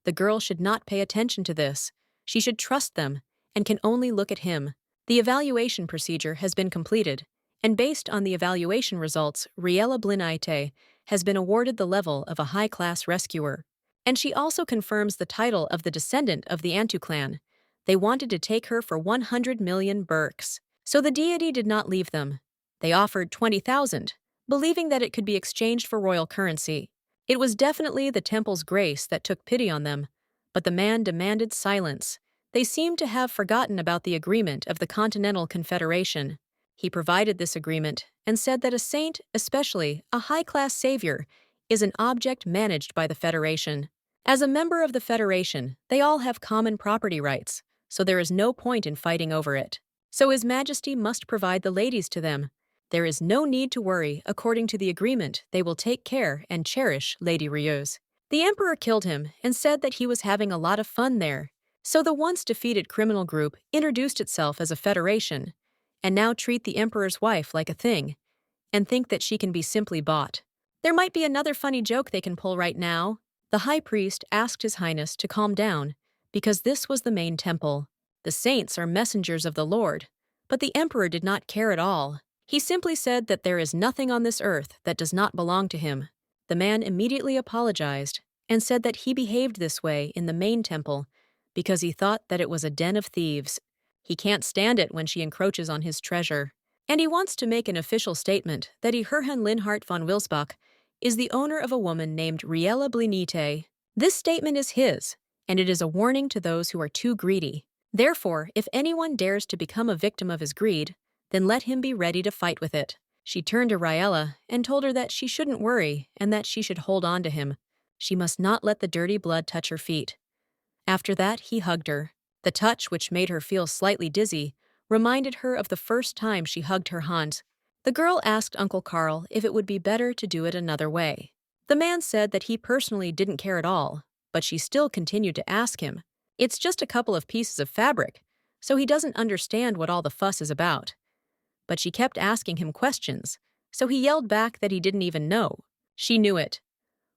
The girl should not pay attention to this. She should trust them and can only look at him. The evaluation procedure has been completed, and based on the evaluation results, Riella Blinite has been awarded the level of a high-class rescuer. And she also confirms the title of the descendant of the Antu clan. They wanted to take her for 100 million Berks. So the deity did not leave them. They offered 20,000, believing that it could be exchanged for royal currency. It was definitely the temple's grace that took pity on them, but the man demanded silence. They seemed to have forgotten about the agreement of the Continental Confederation. He provided this agreement and said that a saint, especially a high-class savior, is an object managed by the Federation. As a member of the Federation, they all have common property rights, so there is no point in fighting over it. So His Majesty must provide the ladies to them. There is no need to worry. According to the agreement, they will take care and cherish Lady Rieuse. The Emperor killed him and said that he was having a lot of fun there. So the once defeated criminal group introduced itself as a federation, and now treat the Emperor's wife like a thing, and think that she can be simply bought. There might be another funny joke they can pull right now. The High Priest asked His Highness to calm down, because this was the main temple. The saints are messengers of the Lord, but the Emperor did not care at all. He simply said that there is nothing on this earth that does not belong to him. The man immediately apologized and said that he behaved this way in the main temple because he thought that it was a den of thieves. He can't stand it when she encroaches on his treasure. And he wants to make an official statement that Herrn Linhart von Wilsbach is the owner of a woman named Riella Blinite. This statement is his, and it is a warning to those who are too greedy. Therefore, if anyone dares to become a victim of his greed, then let him be ready to fight with it. She turned to Riella and told her that she shouldn't worry and that she should hold on to him. She must not let the dirty blood touch her feet. After that, he hugged her. The touch, which made her feel slightly dizzy, reminded her of the first time she hugged her Hans. The girl asked Uncle Carl if it would be better to do it another way. The man said that he personally didn't care at all, but she still continued to ask him. It's just a couple of pieces of fabric, so he doesn't understand what all the fuss is about. But she kept asking him questions, so he yelled back that he didn't even know. She knew it.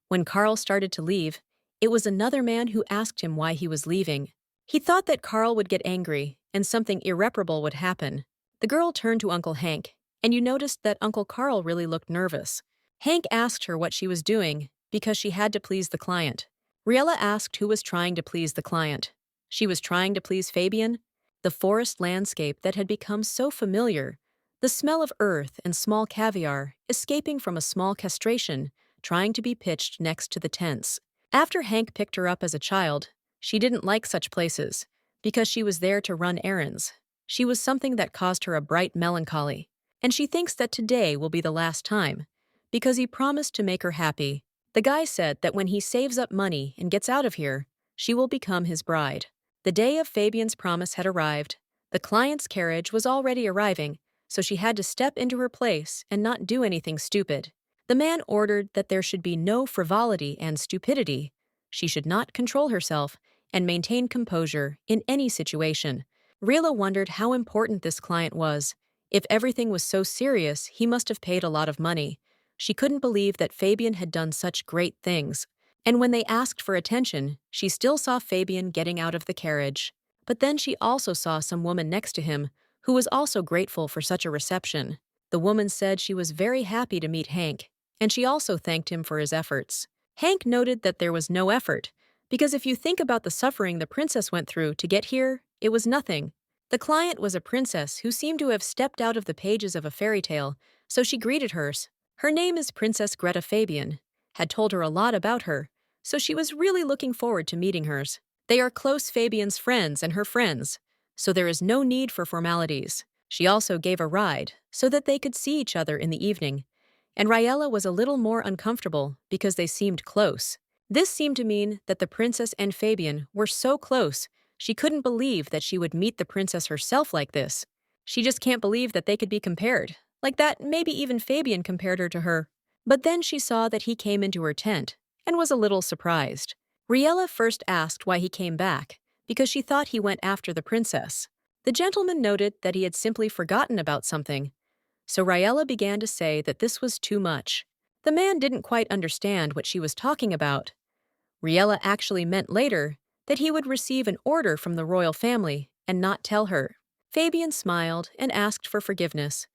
When Carl started to leave, it was another man who asked him why he was leaving. He thought that Carl would get angry and something irreparable would happen. The girl turned to Uncle Hank, and you noticed that Uncle Carl really looked nervous. Hank asked her what she was doing because she had to please the client. Riella asked who was trying to please the client. She was trying to please Fabian. The forest landscape that had become so familiar, the smell of earth and small caviar escaping from a small castration, trying to be pitched next to the tents. After Hank picked her up as a child, she didn't like such places, because she was there to run errands. She was something that caused her a bright melancholy, and she thinks that today will be the last time, because he promised to make her happy. The guy said that when he saves up money and gets out of here, she will become his bride. The day of Fabian's promise had arrived. The client's carriage was already arriving, so she had to step into her place and not do anything stupid. The man ordered that there should be no frivolity and stupidity. She should not control herself and maintain composure in any situation. Rila wondered how important this client was. If everything was so serious, he must have paid a lot of money. She couldn't believe that Fabian had done such great things. And when they asked for attention, she still saw Fabian getting out of the carriage. But then she also saw some woman next to him, who was also grateful for such a reception. The woman said she was very happy to meet Hank, and she also thanked him for his efforts. Hank noted that there was no effort, because if you think about the suffering the princess went through to get here, it was nothing. The client was a princess who seemed to have stepped out of the pages of a fairy tale, so she greeted hers. Her name is Princess Greta Fabian, had told her a lot about her, so she was really looking forward to meeting hers. They are close Fabian's friends and her friends, so there is no need for formalities. She also gave a ride, so that they could see each other in the evening, and Riella was a little more uncomfortable because they seemed close. This seemed to mean that the princess and Fabian were so close, she couldn't believe that she would meet the princess herself like this. She just can't believe that they could be compared, like that maybe even Fabian compared her to her. But then she saw that he came into her tent, and was a little surprised. Riella first asked why he came back, because she thought he went after the princess. The gentleman noted that he had simply forgotten about something, so Riella began to say that this was too much. The man didn't quite understand what she was talking about. Riella actually meant later that he would receive an order from the royal family and not tell her. Fabian smiled and asked for forgiveness.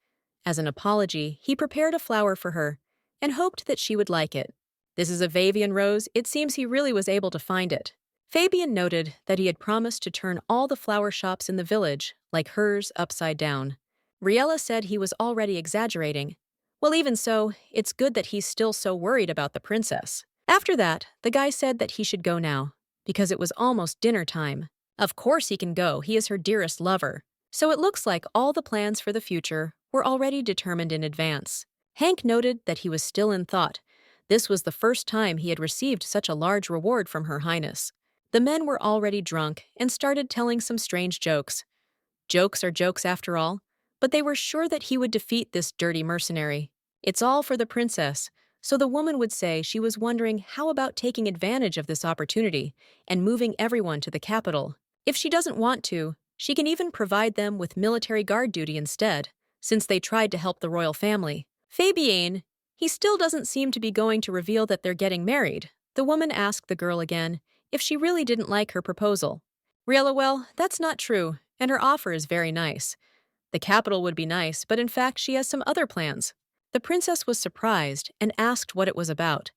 As an apology, he prepared a flower for her and hoped that she would like it. This is a Fabian rose, it seems he really was able to find it. Fabian noted that he had promised to turn all the flower shops in the village, like hers, upside down. Riella said he was already exaggerating. Well, even so, it's good that he's still so worried about the princess. After that, the guy said that he should go now, because it was almost dinner time. Of course he can go, he is her dearest lover. So it looks like all the plans for the future were already determined in advance. Hank noted that he was still in thought. This was the first time he had received such a large reward from Her Highness. The men were already drunk and started telling some strange jokes. Jokes are jokes after all, but they were sure that he would defeat this dirty mercenary. It's all for the princess, so the woman would say she was wondering how about taking advantage of this opportunity and moving everyone to the capital. If she doesn't want to, she can even provide them with military guard duty instead, since they tried to help the royal family. Fabienne, he still doesn't seem to be going to reveal that they're getting married. The woman asked the girl again if she really didn't like her proposal. Riella, well, that's not true, and her offer is very nice. The capital would be nice, but in fact she has some other plans. The princess was surprised and asked what it was about.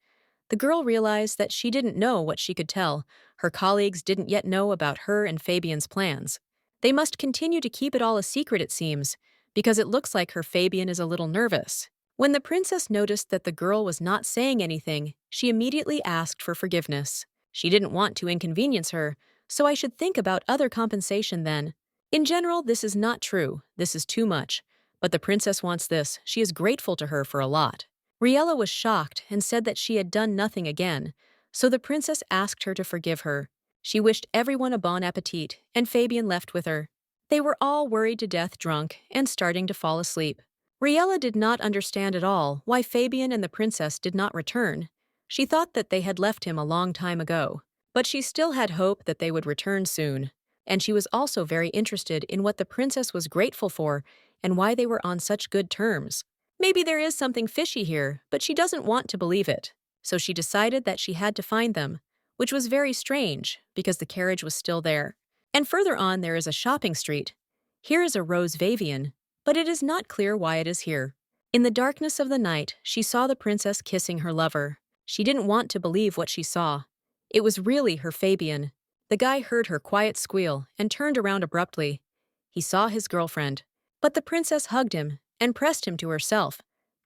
The girl realized that she didn't know what she could tell. Her colleagues didn't yet know about her and Fabian's plans. They must continue to keep it all a secret, it seems, because it looks like her Fabian is a little nervous. When the princess noticed that the girl was not saying anything, she immediately asked for forgiveness. She didn't want to inconvenience her, so I should think about other compensation then. In general, this is not true. This is too much. But the princess wants this. She is grateful to her for a lot. Riella was shocked and said that she had done nothing again, so the princess asked her to forgive her. She wished everyone a bon appetit, and Fabian left with her. They were all worried to death drunk and starting to fall asleep. Riella did not understand at all why Fabian and the princess did not return. She thought that they had left him a long time ago, but she still had hope that they would return soon. And she was also very interested in what the princess was grateful for and why they were on such good terms. Maybe there is something fishy here, but she doesn't want to believe it. So she decided that she had to find them, which was very strange because the carriage was still there. And further on there is a shopping street. Here is a Rose Vavian, but it is not clear why it is here. In the darkness of the night, she saw the princess kissing her lover. She didn't want to believe what she saw. It was really her Fabian. The guy heard her quiet squeal and turned around abruptly. He saw his girlfriend, but the princess hugged him and pressed him to herself.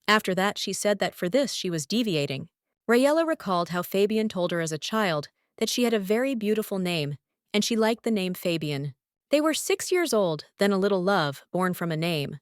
After that, she said that for this she was deviating. Rayella recalled how Fabian told her as a child that she had a very beautiful name, and she liked the name Fabian. They were 6 years old, then a little love born from a name.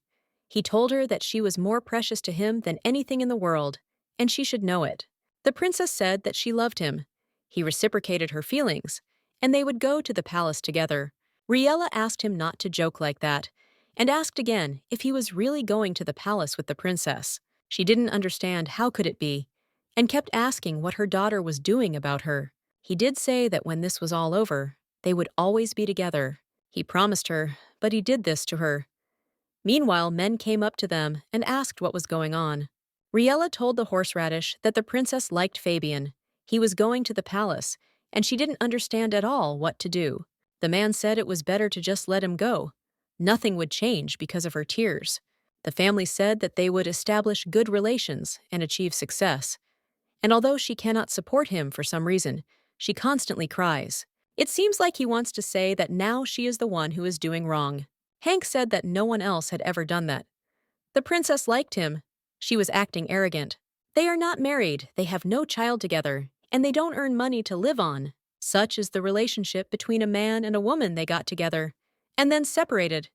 He told her that she was more precious to him than anything in the world, and she should know it. The princess said that she loved him. He reciprocated her feelings, and they would go to the palace together. Riella asked him not to joke like that, and asked again if he was really going to the palace with the princess. She didn't understand how could it be, and kept asking what her daughter was doing about her. He did say that when this was all over, they would always be together. He promised her, but he did this to her. Meanwhile, men came up to them and asked what was going on. Riella told the horseradish that the princess liked Fabian. He was going to the palace, and she didn't understand at all what to do. The man said it was better to just let him go. Nothing would change because of her tears. The family said that they would establish good relations and achieve success. And although she cannot support him for some reason, she constantly cries. It seems like he wants to say that now she is the one who is doing wrong. Hank said that no one else had ever done that. The princess liked him. She was acting arrogant. They are not married, they have no child together, and they don't earn money to live on. Such is the relationship between a man and a woman. They got together, and then separated.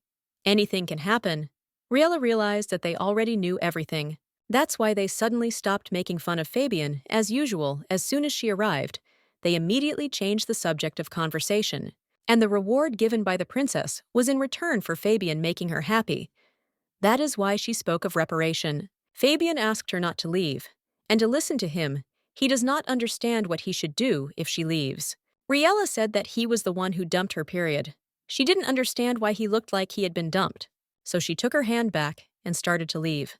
Anything can happen. Riella realized that they already knew everything. That's why they suddenly stopped making fun of Fabian, as usual, as soon as she arrived. They immediately changed the subject of conversation, and the reward given by the princess was in return for Fabian making her happy. That is why she spoke of reparation. Fabian asked her not to leave, and to listen to him. He does not understand what he should do if she leaves. Riella said that he was the one who dumped her, period. She didn't understand why he looked like he had been dumped, so she took her hand back and started to leave.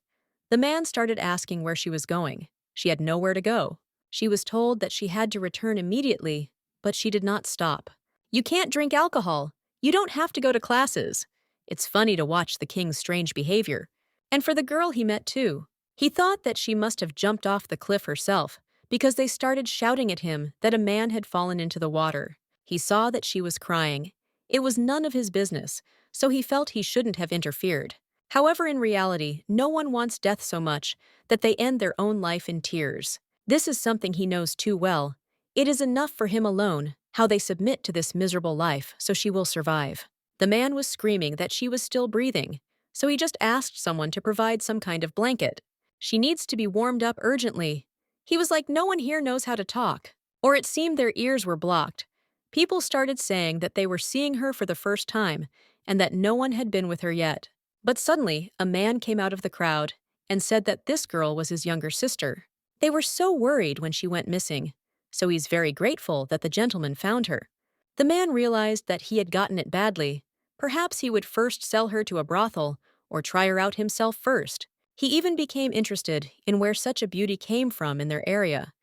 The man started asking where she was going. She had nowhere to go. She was told that she had to return immediately, but she did not stop. You can't drink alcohol. You don't have to go to classes. It's funny to watch the king's strange behavior. And for the girl he met too. He thought that she must have jumped off the cliff herself because they started shouting at him that a man had fallen into the water. He saw that she was crying. It was none of his business, so he felt he shouldn't have interfered. However, in reality, no one wants death so much that they end their own life in tears. This is something he knows too well. It is enough for him alone, how they submit to this miserable life so she will survive. The man was screaming that she was still breathing, so he just asked someone to provide some kind of blanket. She needs to be warmed up urgently. He was like, no one here knows how to talk. Or it seemed their ears were blocked. People started saying that they were seeing her for the first time and that no one had been with her yet. But suddenly, a man came out of the crowd and said that this girl was his younger sister. They were so worried when she went missing, so he's very grateful that the gentleman found her. The man realized that he had gotten it badly. Perhaps he would first sell her to a brothel or try her out himself first. He even became interested in where such a beauty came from in their area.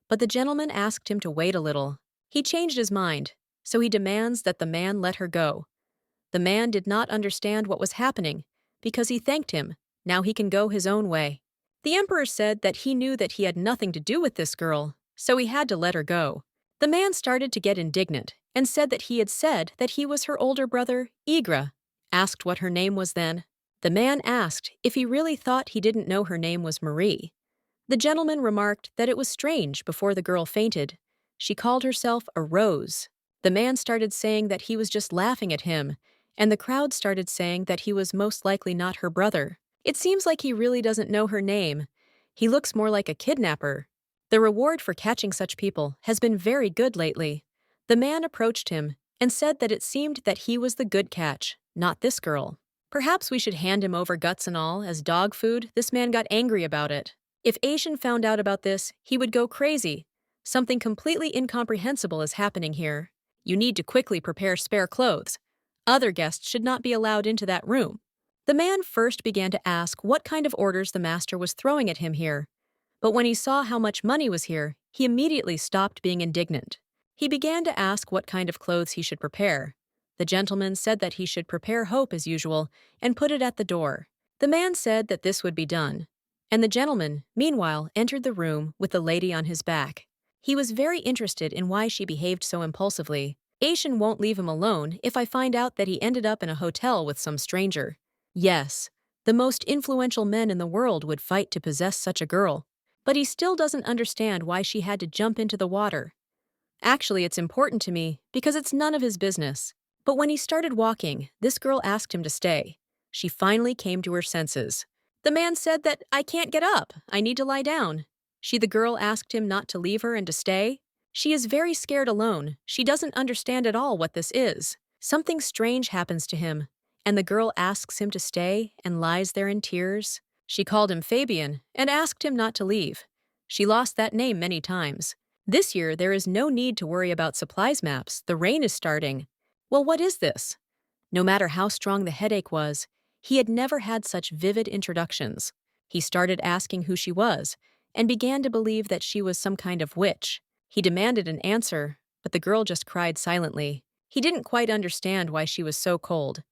But the gentleman asked him to wait a little. He changed his mind, so he demands that the man let her go. The man did not understand what was happening because he thanked him. Now he can go his own way. The emperor said that he knew that he had nothing to do with this girl, so he had to let her go. The man started to get indignant and said that he had said that he was her older brother, Igra. Asked what her name was then. The man asked if he really thought he didn't know her name was Marie. The gentleman remarked that it was strange before the girl fainted. She called herself a Rose. The man started saying that he was just laughing at him, and the crowd started saying that he was most likely not her brother. It seems like he really doesn't know her name. He looks more like a kidnapper. The reward for catching such people has been very good lately. The man approached him and said that it seemed that he was the good catch, not this girl. Perhaps we should hand him over guts and all as dog food. This man got angry about it. If Asian found out about this, he would go crazy. Something completely incomprehensible is happening here. You need to quickly prepare spare clothes. Other guests should not be allowed into that room. The man first began to ask what kind of orders the master was throwing at him here. But when he saw how much money was here, he immediately stopped being indignant. He began to ask what kind of clothes he should prepare. The gentleman said that he should prepare hope as usual and put it at the door. The man said that this would be done. And the gentleman, meanwhile, entered the room with the lady on his back. He was very interested in why she behaved so impulsively. Asian won't leave him alone if I find out that he ended up in a hotel with some stranger. Yes, the most influential men in the world would fight to possess such a girl. But he still doesn't understand why she had to jump into the water. Actually, it's important to me because it's none of his business. But when he started walking, this girl asked him to stay. She finally came to her senses. The man said that, I can't get up. I need to lie down. The girl asked him not to leave her and to stay. She is very scared alone. She doesn't understand at all what this is. Something strange happens to him, and the girl asks him to stay and lies there in tears. She called him Fabian and asked him not to leave. She lost that name many times. This year, there is no need to worry about supplies maps. The rain is starting. Well, what is this? No matter how strong the headache was, he had never had such vivid introductions. He started asking who she was and began to believe that she was some kind of witch. He demanded an answer, but the girl just cried silently. He didn't quite understand why she was so cold.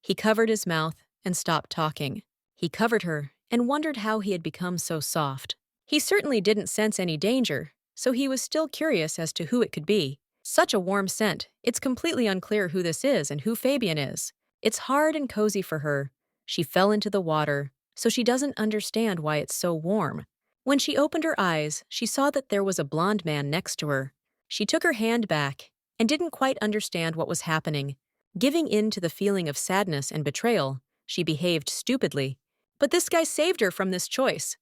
He covered his mouth and stopped talking. He covered her and wondered how he had become so soft. He certainly didn't sense any danger, so he was still curious as to who it could be. Such a warm scent, it's completely unclear who this is and who Fabian is. It's hard and cozy for her. She fell into the water, so she doesn't understand why it's so warm. When she opened her eyes, she saw that there was a blonde man next to her. She took her hand back and didn't quite understand what was happening. Giving in to the feeling of sadness and betrayal, she behaved stupidly. But this guy saved her from this choice.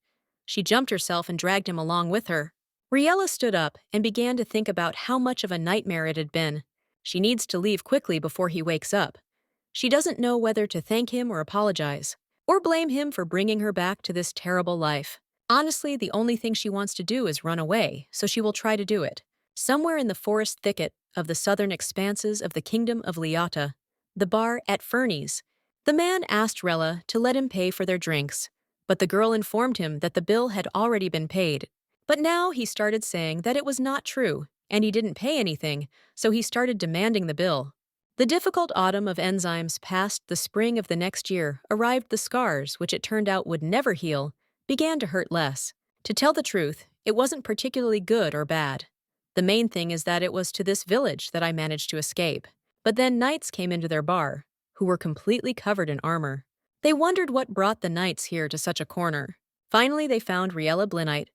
She jumped herself and dragged him along with her. Riella stood up and began to think about how much of a nightmare it had been. She needs to leave quickly before he wakes up. She doesn't know whether to thank him or apologize, or blame him for bringing her back to this terrible life. Honestly, the only thing she wants to do is run away, so she will try to do it. Somewhere in the forest thicket of the southern expanses of the kingdom of Liotta, the bar at Fernie's, the man asked Rella to let him pay for their drinks, but the girl informed him that the bill had already been paid. But now he started saying that it was not true, and he didn't pay anything, so he started demanding the bill. The difficult autumn of enzymes passed. The spring of the next year arrived. The scars, which it turned out would never heal, began to hurt less. To tell the truth, it wasn't particularly good or bad. The main thing is that it was to this village that I managed to escape. But then knights came into their bar, who were completely covered in armor. They wondered what brought the knights here to such a corner. Finally, they found Riella Blinite,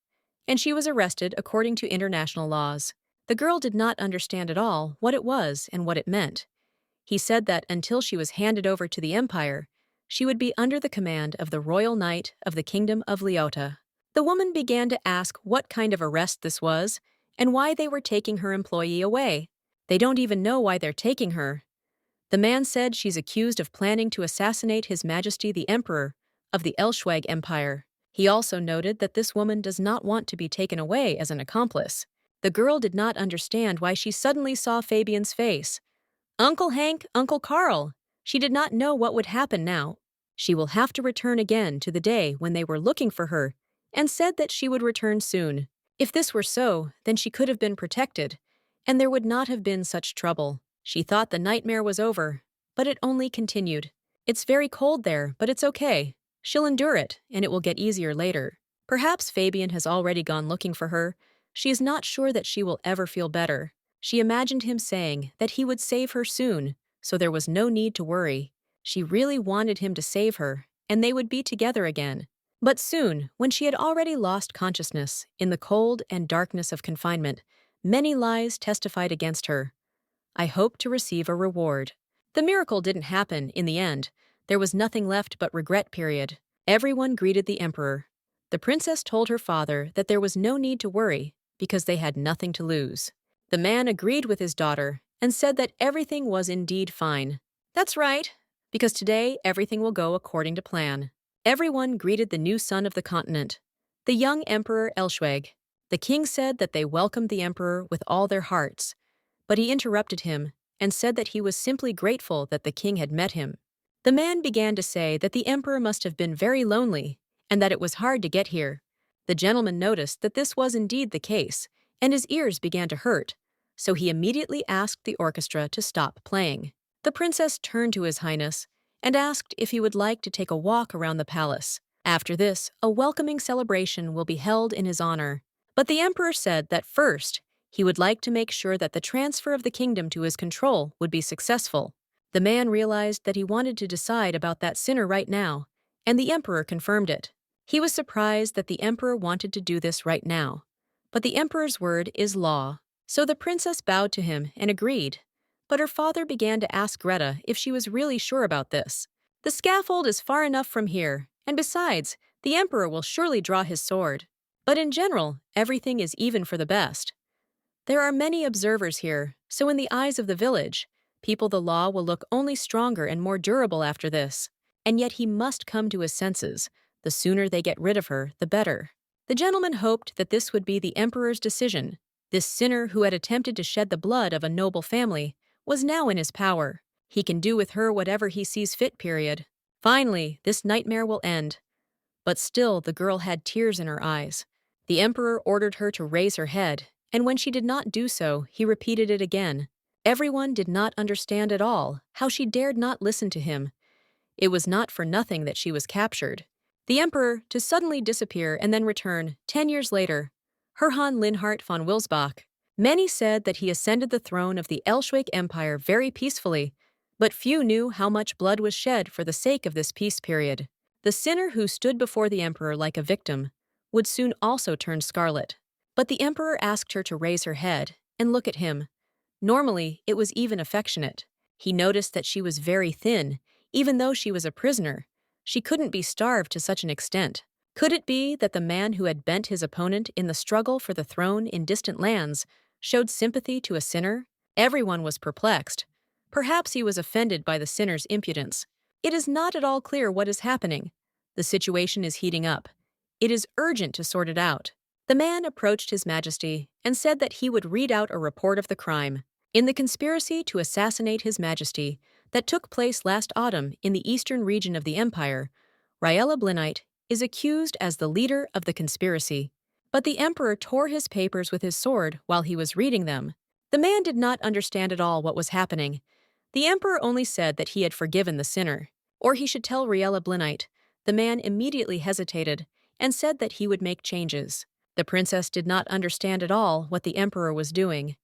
and she was arrested according to international laws. The girl did not understand at all what it was and what it meant. He said that until she was handed over to the Empire, she would be under the command of the Royal Knight of the Kingdom of Leota. The woman began to ask what kind of arrest this was and why they were taking her employee away. They don't even know why they're taking her. The man said she's accused of planning to assassinate His Majesty the Emperor of the Elschweg Empire. He also noted that this woman does not want to be taken away as an accomplice. The girl did not understand why she suddenly saw Fabian's face. Uncle Hank, Uncle Carl. She did not know what would happen now. She will have to return again to the day when they were looking for her, and said that she would return soon. If this were so, then she could have been protected, and there would not have been such trouble. She thought the nightmare was over, but it only continued. It's very cold there, but it's okay. She'll endure it, and it will get easier later. Perhaps Fabian has already gone looking for her. She is not sure that she will ever feel better. She imagined him saying that he would save her soon, so there was no need to worry. She really wanted him to save her, and they would be together again. But soon, when she had already lost consciousness in the cold and darkness of confinement, many lies testified against her. I hope to receive a reward. The miracle didn't happen in the end. There was nothing left but regret. Everyone greeted the emperor. The princess told her father that there was no need to worry because they had nothing to lose. The man agreed with his daughter and said that everything was indeed fine. That's right, because today everything will go according to plan. Everyone greeted the new son of the continent, the young Emperor Elschweg. The king said that they welcomed the emperor with all their hearts, but he interrupted him and said that he was simply grateful that the king had met him. The man began to say that the emperor must have been very lonely and that it was hard to get here. The gentleman noticed that this was indeed the case, and his ears began to hurt, so he immediately asked the orchestra to stop playing. The princess turned to His Highness and asked if he would like to take a walk around the palace. After this, a welcoming celebration will be held in his honor. But the emperor said that first, he would like to make sure that the transfer of the kingdom to his control would be successful. The man realized that he wanted to decide about that sinner right now, and the emperor confirmed it. He was surprised that the emperor wanted to do this right now. But the emperor's word is law. So the princess bowed to him and agreed. But her father began to ask Greta if she was really sure about this. The scaffold is far enough from here, and besides, the emperor will surely draw his sword. But in general, everything is even for the best. There are many observers here, so in the eyes of the village, the law will look only stronger and more durable after this. And yet he must come to his senses. The sooner they get rid of her, the better. The gentleman hoped that this would be the emperor's decision. This sinner who had attempted to shed the blood of a noble family was now in his power. He can do with her whatever he sees fit. Finally, this nightmare will end. But still, the girl had tears in her eyes. The emperor ordered her to raise her head, and when she did not do so, he repeated it again. Everyone did not understand at all how she dared not listen to him. It was not for nothing that she was captured. The emperor, to suddenly disappear and then return 10 years later, Hermann Linhart von Wilsbach. Many said that he ascended the throne of the Elschweg Empire very peacefully, but few knew how much blood was shed for the sake of this peace. The sinner who stood before the emperor like a victim would soon also turn scarlet. But the emperor asked her to raise her head and look at him. Normally, it was even affectionate. He noticed that she was very thin, even though she was a prisoner. She couldn't be starved to such an extent. Could it be that the man who had bent his opponent in the struggle for the throne in distant lands showed sympathy to a sinner? Everyone was perplexed. Perhaps he was offended by the sinner's impudence. It is not at all clear what is happening. The situation is heating up. It is urgent to sort it out. The man approached His Majesty and said that he would read out a report of the crime. In the conspiracy to assassinate His Majesty that took place last autumn in the eastern region of the empire, Riella Blinite is accused as the leader of the conspiracy. But the emperor tore his papers with his sword while he was reading them. The man did not understand at all what was happening. The emperor only said that he had forgiven the sinner, or he should tell Riella Blinite. The man immediately hesitated and said that he would make changes. The princess did not understand at all what the emperor was doing.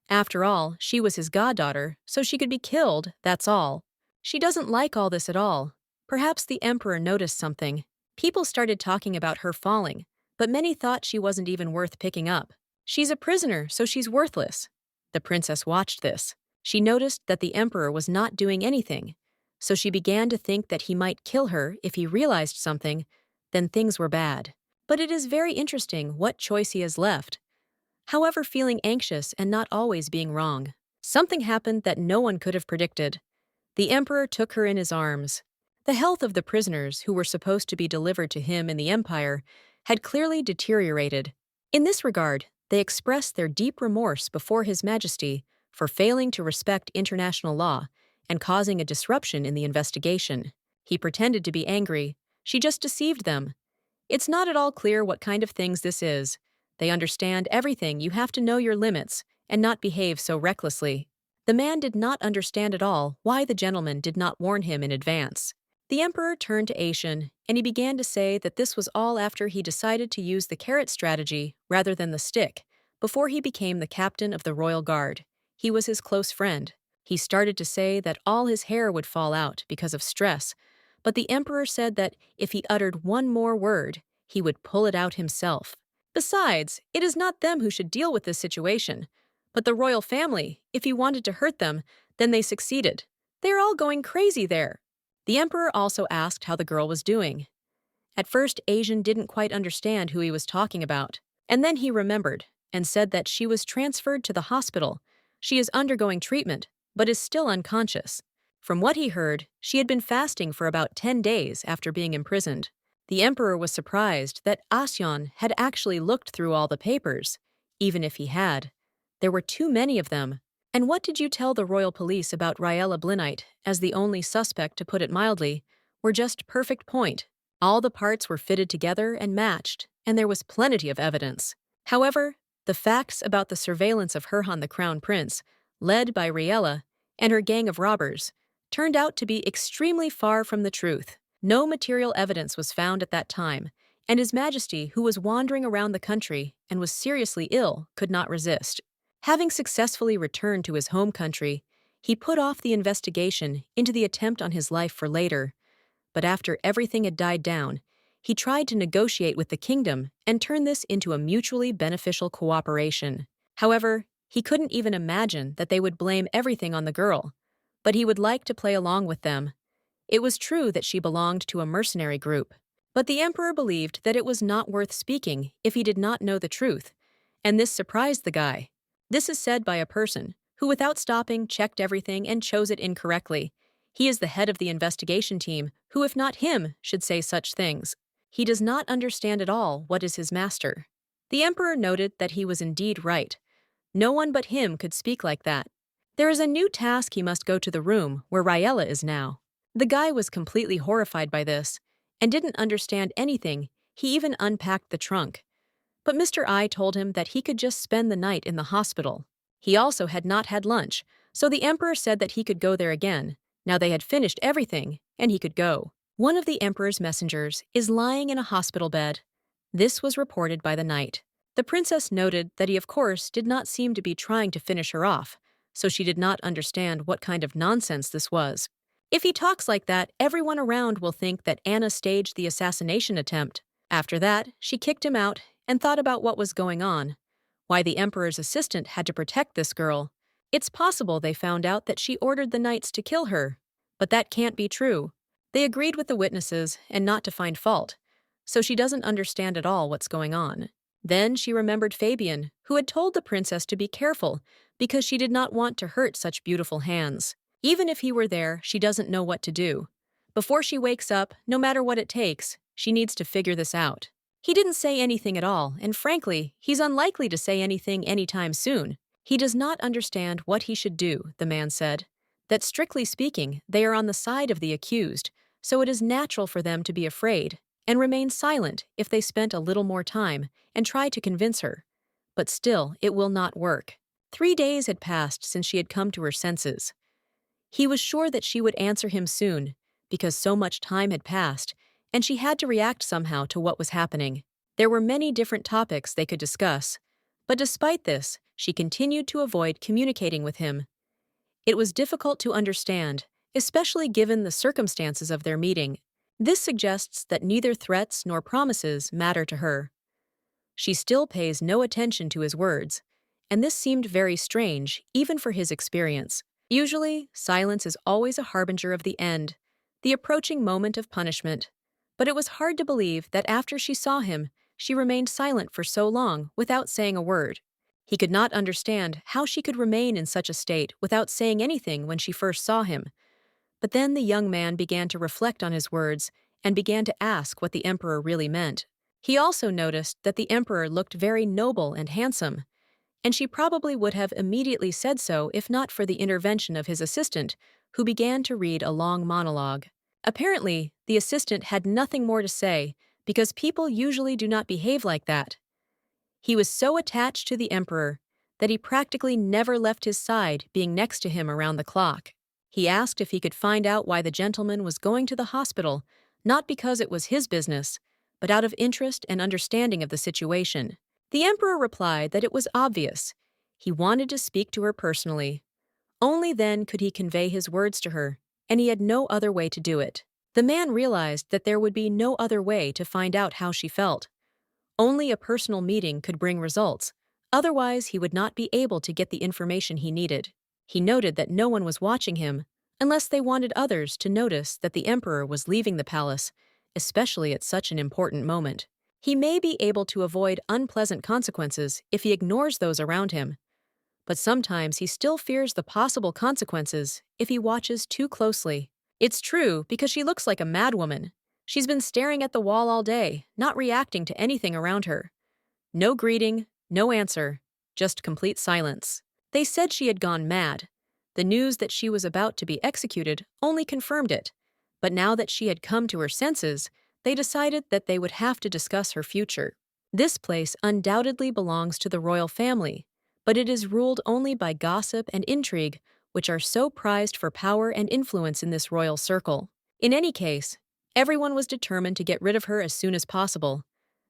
After all, she was his goddaughter, so she could be killed, that's all. She doesn't like all this at all. Perhaps the emperor noticed something. People started talking about her falling, but many thought she wasn't even worth picking up. She's a prisoner, so she's worthless. The princess watched this. She noticed that the emperor was not doing anything, so she began to think that he might kill her if he realized something, then things were bad. But it is very interesting what choice he has left. However, feeling anxious and not always being wrong. Something happened that no one could have predicted. The emperor took her in his arms. The health of the prisoners who were supposed to be delivered to him in the empire had clearly deteriorated. In this regard, they expressed their deep remorse before His Majesty for failing to respect international law and causing a disruption in the investigation. He pretended to be angry. She just deceived them. It's not at all clear what kind of things this is. They understand everything. You have to know your limits and not behave so recklessly. The man did not understand at all why the gentleman did not warn him in advance. The emperor turned to Asian, and he began to say that this was all after he decided to use the carrot strategy rather than the stick, before he became the captain of the royal guard. He was his close friend. He started to say that all his hair would fall out because of stress, but the emperor said that if he uttered one more word, he would pull it out himself. Besides, it is not them who should deal with this situation, but the royal family. If he wanted to hurt them, then they succeeded. They are all going crazy there. The emperor also asked how the girl was doing. At first, Asian didn't quite understand who he was talking about, and then he remembered and said that she was transferred to the hospital. She is undergoing treatment, but is still unconscious. From what he heard, she had been fasting for about 10 days after being imprisoned. The emperor was surprised that Asyan had actually looked through all the papers. Even if he had, there were too many of them. And what did you tell the royal police about Riella Blinite, as the only suspect, to put it mildly, were just perfect point. All the parts were fitted together and matched, and there was plenty of evidence. However, the facts about the surveillance of Herhan the Crown Prince, led by Riella and her gang of robbers, turned out to be extremely far from the truth. No material evidence was found at that time, and His Majesty, who was wandering around the country and was seriously ill, could not resist. Having successfully returned to his home country, he put off the investigation into the attempt on his life for later. But after everything had died down, he tried to negotiate with the kingdom and turn this into a mutually beneficial cooperation. However, he couldn't even imagine that they would blame everything on the girl, but he would like to play along with them. It was true that she belonged to a mercenary group, but the emperor believed that it was not worth speaking if he did not know the truth, and this surprised the guy. This is said by a person who, without stopping, checked everything and chose it incorrectly. He is the head of the investigation team, who, if not him, should say such things. He does not understand at all what is his master. The emperor noted that he was indeed right. No one but him could speak like that. There is a new task. He must go to the room where Riella is now. The guy was completely horrified by this and didn't understand anything. He even unpacked the trunk. But Mr. I told him that he could just spend the night in the hospital. He also had not had lunch, so the emperor said that he could go there again. Now they had finished everything, and he could go. One of the emperor's messengers is lying in a hospital bed. This was reported by the knight. The princess noted that he, of course, did not seem to be trying to finish her off, so she did not understand what kind of nonsense this was. If he talks like that, everyone around will think that Anna staged the assassination attempt. After that, she kicked him out and thought about what was going on, why the emperor's assistant had to protect this girl. It's possible they found out that she ordered the knights to kill her, but that can't be true. They agreed with the witnesses and not to find fault, so she doesn't understand at all what's going on. Then she remembered Fabian, who had told the princess to be careful because she did not want to hurt such beautiful hands. Even if he were there, she doesn't know what to do. Before she wakes up, no matter what it takes, she needs to figure this out. He didn't say anything at all, and frankly, he's unlikely to say anything anytime soon. He does not understand what he should do, the man said. That strictly speaking, they are on the side of the accused, so it is natural for them to be afraid. and remain silent if they spent a little more time and try to convince her. But still, it will not work. 3 days had passed since she had come to her senses. He was sure that she would answer him soon, because so much time had passed, and she had to react somehow to what was happening. There were many different topics they could discuss, but despite this, she continued to avoid communicating with him. It was difficult to understand, especially given the circumstances of their meeting. This suggests that neither threats nor promises matter to her. She still pays no attention to his words, and this seemed very strange, even for his experience. Usually, silence is always a harbinger of the end, the approaching moment of punishment. But it was hard to believe that after she saw him, she remained silent for so long without saying a word. He could not understand how she could remain in such a state without saying anything when she first saw him. But then the young man began to reflect on his words and began to ask what the emperor really meant. He also noticed that the emperor looked very noble and handsome, and she probably would have immediately said so if not for the intervention of his assistant, who began to read a long monologue. Apparently, the assistant had nothing more to say, because people usually do not behave like that. He was so attached to the emperor that he practically never left his side, being next to him around the clock. He asked if he could find out why the gentleman was going to the hospital, not because it was his business, but out of interest and understanding of the situation. The emperor replied that it was obvious. He wanted to speak to her personally. Only then could he convey his words to her, and he had no other way to do it. The man realized that there would be no other way to find out how she felt. Only a personal meeting could bring results, otherwise he would not be able to get the information he needed. He noted that no one was watching him, unless they wanted others to notice that the emperor was leaving the palace, especially at such an important moment. He may be able to avoid unpleasant consequences if he ignores those around him, but sometimes he still fears the possible consequences if he watches too closely. It's true, because she looks like a madwoman. She's been staring at the wall all day, not reacting to anything around her. No greeting, no answer, just complete silence. They said she had gone mad. The news that she was about to be executed only confirmed it. But now that she had come to her senses, they decided that they would have to discuss her future. This place undoubtedly belongs to the royal family, but it is ruled only by gossip and intrigue, which are so prized for power and influence in this royal circle. In any case, everyone was determined to get rid of her as soon as possible.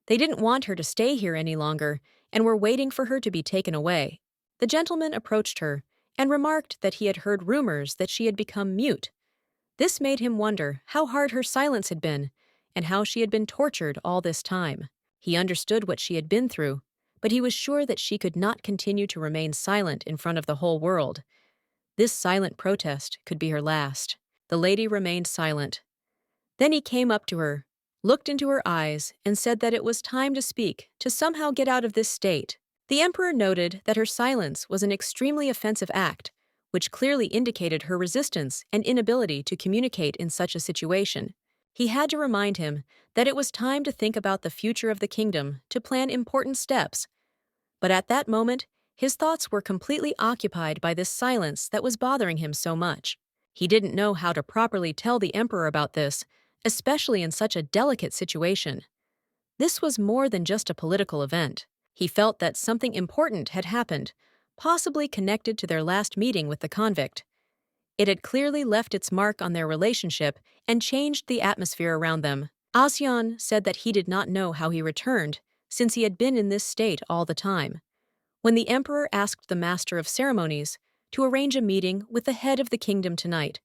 They didn't want her to stay here any longer and were waiting for her to be taken away. The gentleman approached her and remarked that he had heard rumors that she had become mute. This made him wonder how hard her silence had been and how she had been tortured all this time. He understood what she had been through, but he was sure that she could not continue to remain silent in front of the whole world. This silent protest could be her last. The lady remained silent. Then he came up to her, looked into her eyes, and said that it was time to speak, to somehow get out of this state. The emperor noted that her silence was an extremely offensive act, which clearly indicated her resistance and inability to communicate in such a situation. He had to remind him that it was time to think about the future of the kingdom, to plan important steps. But at that moment, his thoughts were completely occupied by this silence that was bothering him so much. He didn't know how to properly tell the emperor about this, especially in such a delicate situation. This was more than just a political event. He felt that something important had happened, possibly connected to their last meeting with the convict. It had clearly left its mark on their relationship and changed the atmosphere around them. Asyan said that he did not know how he returned, since he had been in this state all the time. When the emperor asked the master of ceremonies to arrange a meeting with the head of the kingdom tonight,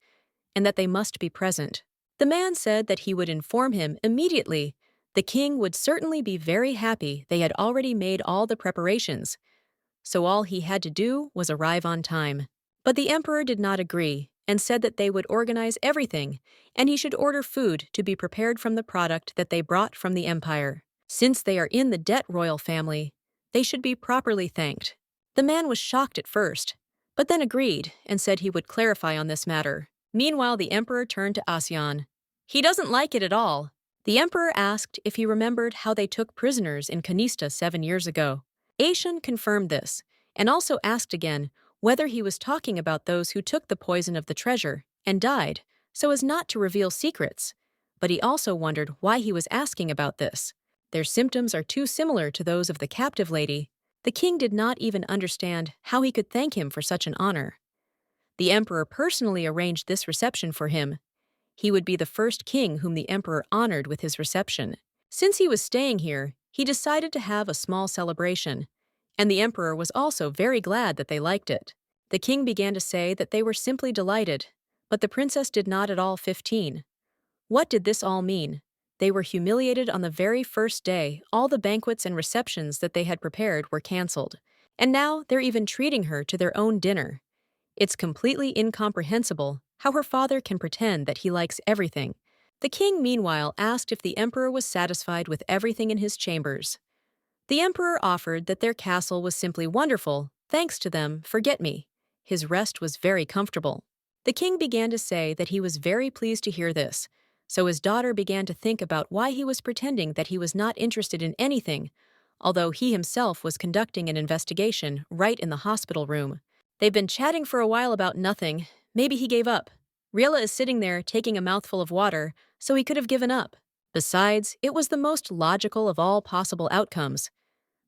and that they must be present, the man said that he would inform him immediately. The king would certainly be very happy they had already made all the preparations, so all he had to do was arrive on time. But the emperor did not agree and said that they would organize everything, and he should order food to be prepared from the product that they brought from the empire. Since they are in the debt royal family, they should be properly thanked. The man was shocked at first, but then agreed and said he would clarify on this matter. Meanwhile, the emperor turned to Asyan. He doesn't like it at all. The emperor asked if he remembered how they took prisoners in Kanista 7 years ago. Asyan confirmed this, and also asked again whether he was talking about those who took the poison of the treasure and died, so as not to reveal secrets. but he also wondered why he was asking about this. Their symptoms are too similar to those of the captive lady. The king did not even understand how he could thank him for such an honor. The emperor personally arranged this reception for him. He would be the first king whom the emperor honored with his reception. Since he was staying here, he decided to have a small celebration, and the emperor was also very glad that they liked it. The king began to say that they were simply delighted, but the princess did not at all 15. What did this all mean? They were humiliated on the very first day. All the banquets and receptions that they had prepared were cancelled, and now they're even treating her to their own dinner. It's completely incomprehensible how her father can pretend that he likes everything. The king, meanwhile, asked if the emperor was satisfied with everything in his chambers. The emperor offered that their castle was simply wonderful, thanks to them, forget me. His rest was very comfortable. The king began to say that he was very pleased to hear this, so his daughter began to think about why he was pretending that he was not interested in anything, although he himself was conducting an investigation right in the hospital room. They've been chatting for a while about nothing. Maybe he gave up. Riela is sitting there taking a mouthful of water, so he could have given up. Besides, it was the most logical of all possible outcomes.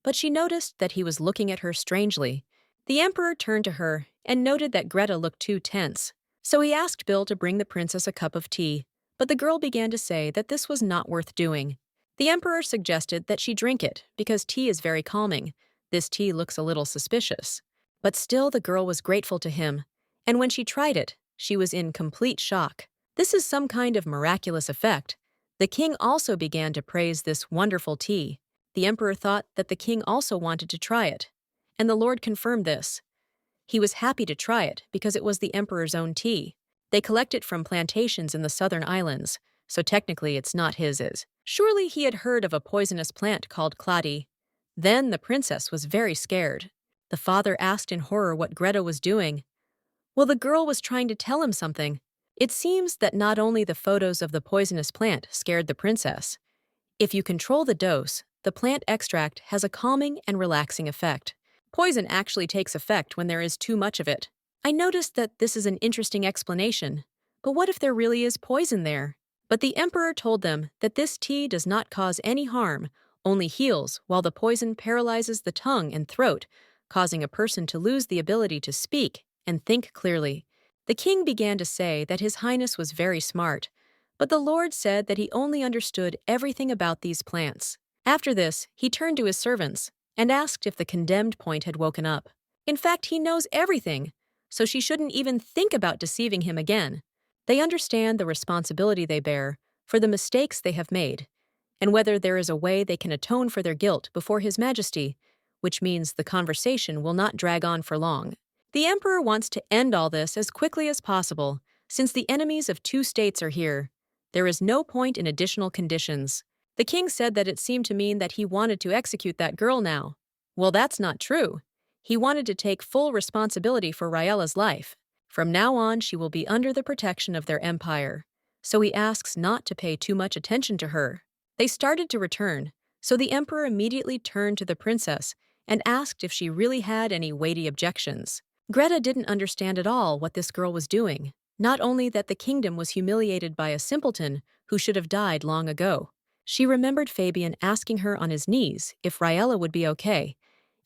But she noticed that he was looking at her strangely. The emperor turned to her and noted that Greta looked too tense. So he asked Bill to bring the princess a cup of tea, but the girl began to say that this was not worth doing. The emperor suggested that she drink it because tea is very calming. This tea looks a little suspicious. But still the girl was grateful to him, and when she tried it, she was in complete shock. This is some kind of miraculous effect. The king also began to praise this wonderful tea. The emperor thought that the king also wanted to try it, and the lord confirmed this. He was happy to try it because it was the emperor's own tea. They collect it from plantations in the southern islands, so technically it's not his. Surely he had heard of a poisonous plant called clady. Then the princess was very scared. The father asked in horror what Greta was doing. Well, the girl was trying to tell him something. It seems that not only the photos of the poisonous plant scared the princess. If you control the dose, the plant extract has a calming and relaxing effect. Poison actually takes effect when there is too much of it. I noticed that this is an interesting explanation, but what if there really is poison there? But the emperor told them that this tea does not cause any harm, only heals, while the poison paralyzes the tongue and throat, causing a person to lose the ability to speak and think clearly. The king began to say that His Highness was very smart, but the Lord said that he only understood everything about these plants. After this, he turned to his servants and asked if the condemned point had woken up. In fact, he knows everything, so she shouldn't even think about deceiving him again. They understand the responsibility they bear for the mistakes they have made, and whether there is a way they can atone for their guilt before His Majesty, which means the conversation will not drag on for long. The emperor wants to end all this as quickly as possible, since the enemies of two states are here. There is no point in additional conditions. The king said that it seemed to mean that he wanted to execute that girl now. Well, that's not true. He wanted to take full responsibility for Raela's life. From now on, she will be under the protection of their empire. So he asks not to pay too much attention to her. They started to return, so the emperor immediately turned to the princess and asked if she really had any weighty objections. Greta didn't understand at all what this girl was doing. Not only that the kingdom was humiliated by a simpleton who should have died long ago. She remembered Fabian asking her on his knees if Raela would be okay,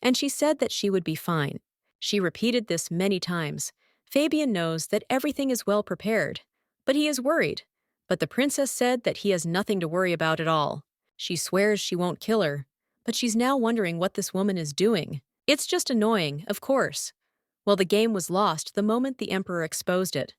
and she said that she would be fine. She repeated this many times. Fabian knows that everything is well prepared, but he is worried. But the princess said that he has nothing to worry about at all. She swears she won't kill her, but she's now wondering what this woman is doing. It's just annoying, of course. Well, the game was lost the moment the emperor exposed it.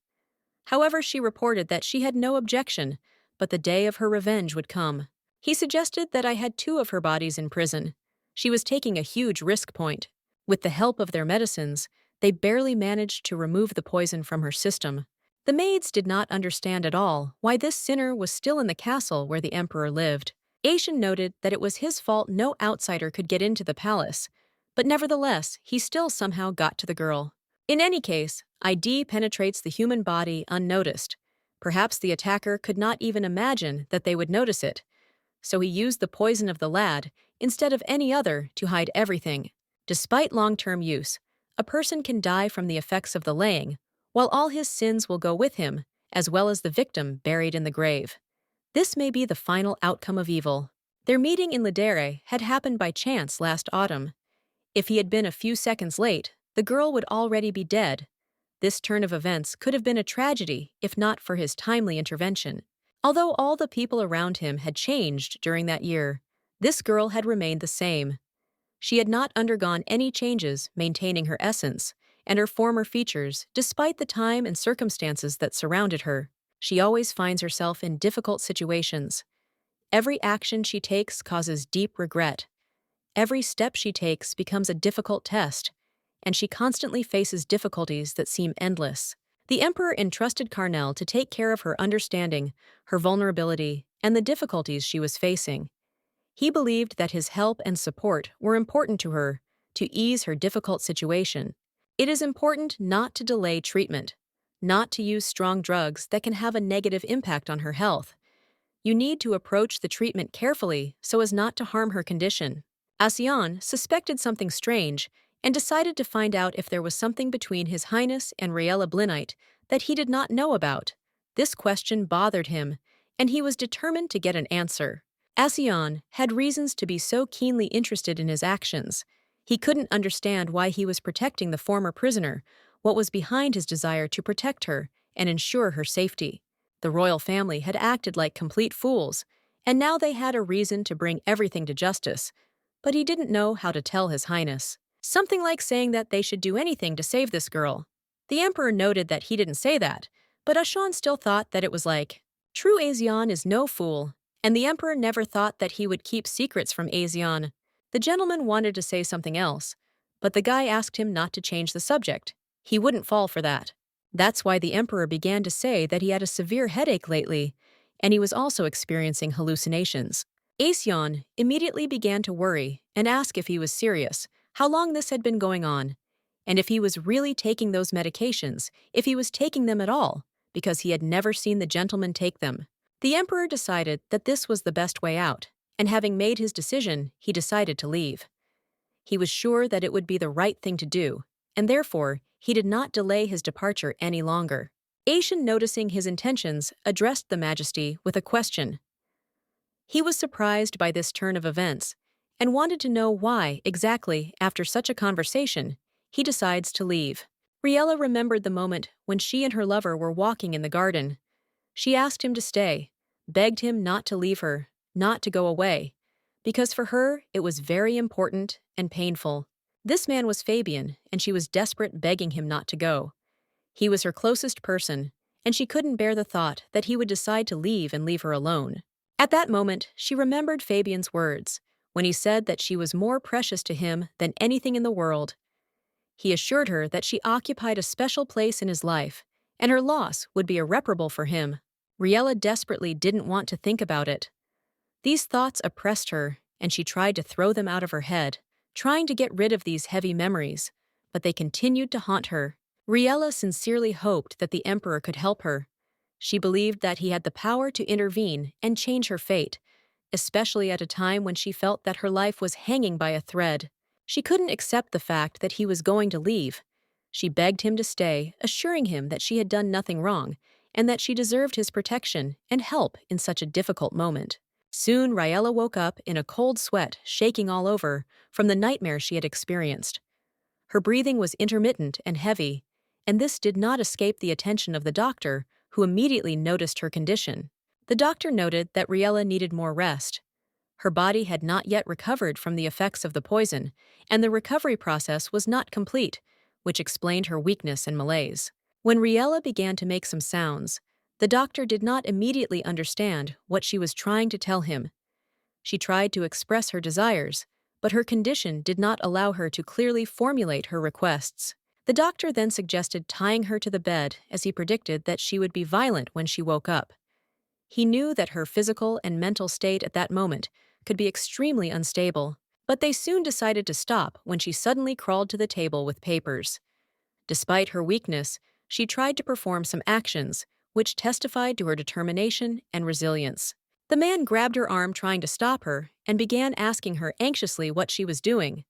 However, she reported that she had no objection, but the day of her revenge would come. He suggested that I had 2 of her bodies in prison. She was taking a huge risk point. With the help of their medicines, they barely managed to remove the poison from her system. The maids did not understand at all why this sinner was still in the castle where the emperor lived. Aishan noted that it was his fault no outsider could get into the palace, but nevertheless, he still somehow got to the girl. In any case, ID penetrates the human body unnoticed. Perhaps the attacker could not even imagine that they would notice it, so he used the poison of the lad instead of any other to hide everything. Despite long-term use, a person can die from the effects of the laying, while all his sins will go with him, as well as the victim buried in the grave. This may be the final outcome of evil. Their meeting in Lidere had happened by chance last autumn. If he had been a few seconds late, the girl would already be dead. This turn of events could have been a tragedy if not for his timely intervention. Although all the people around him had changed during that year, this girl had remained the same. She had not undergone any changes, maintaining her essence and her former features despite the time and circumstances that surrounded her. She always finds herself in difficult situations. Every action she takes causes deep regret. Every step she takes becomes a difficult test, and she constantly faces difficulties that seem endless. The Emperor entrusted Carnell to take care of her understanding, her vulnerability, and the difficulties she was facing. He believed that his help and support were important to her to ease her difficult situation. It is important not to delay treatment, not to use strong drugs that can have a negative impact on her health. You need to approach the treatment carefully so as not to harm her condition. Asian suspected something strange and decided to find out if there was something between His Highness and Riella Blinite that he did not know about. This question bothered him, and he was determined to get an answer. Asian had reasons to be so keenly interested in his actions. He couldn't understand why he was protecting the former prisoner, what was behind his desire to protect her and ensure her safety. The royal family had acted like complete fools, and now they had a reason to bring everything to justice. But he didn't know how to tell His Highness. Something like saying that they should do anything to save this girl. The Emperor noted that he didn't say that, but Ashan still thought that it was like, true Asian is no fool, and the Emperor never thought that he would keep secrets from Asian. The gentleman wanted to say something else, but the guy asked him not to change the subject. He wouldn't fall for that. That's why the Emperor began to say that he had a severe headache lately, and he was also experiencing hallucinations. Asian immediately began to worry and ask if he was serious, how long this had been going on, and if he was really taking those medications, if he was taking them at all, because he had never seen the gentleman take them. The Emperor decided that this was the best way out, and having made his decision, he decided to leave. He was sure that it would be the right thing to do, and therefore he did not delay his departure any longer. Asian, noticing his intentions, addressed the Majesty with a question. He was surprised by this turn of events and wanted to know why, exactly, after such a conversation, he decides to leave. Riella remembered the moment when she and her lover were walking in the garden. She asked him to stay, begged him not to leave her, not to go away, because for her it was very important and painful. This man was Fabian, and she was desperate, begging him not to go. He was her closest person, and she couldn't bear the thought that he would decide to leave and leave her alone. At that moment, she remembered Fabian's words, when he said that she was more precious to him than anything in the world. He assured her that she occupied a special place in his life, and her loss would be irreparable for him. Riella desperately didn't want to think about it. These thoughts oppressed her, and she tried to throw them out of her head, trying to get rid of these heavy memories, but they continued to haunt her. Riella sincerely hoped that the Emperor could help her. She believed that he had the power to intervene and change her fate, especially at a time when she felt that her life was hanging by a thread. She couldn't accept the fact that he was going to leave. She begged him to stay, assuring him that she had done nothing wrong and that she deserved his protection and help in such a difficult moment. Soon, Riella woke up in a cold sweat, shaking all over, from the nightmare she had experienced. Her breathing was intermittent and heavy, and this did not escape the attention of the doctor, who immediately noticed her condition. The doctor noted that Riella needed more rest. Her body had not yet recovered from the effects of the poison, and the recovery process was not complete, which explained her weakness and malaise. When Riella began to make some sounds, the doctor did not immediately understand what she was trying to tell him. She tried to express her desires, but her condition did not allow her to clearly formulate her requests. The doctor then suggested tying her to the bed, as he predicted that she would be violent when she woke up. He knew that her physical and mental state at that moment could be extremely unstable, but they soon decided to stop when she suddenly crawled to the table with papers. Despite her weakness, she tried to perform some actions, which testified to her determination and resilience. The man grabbed her arm, trying to stop her, and began asking her anxiously what she was doing.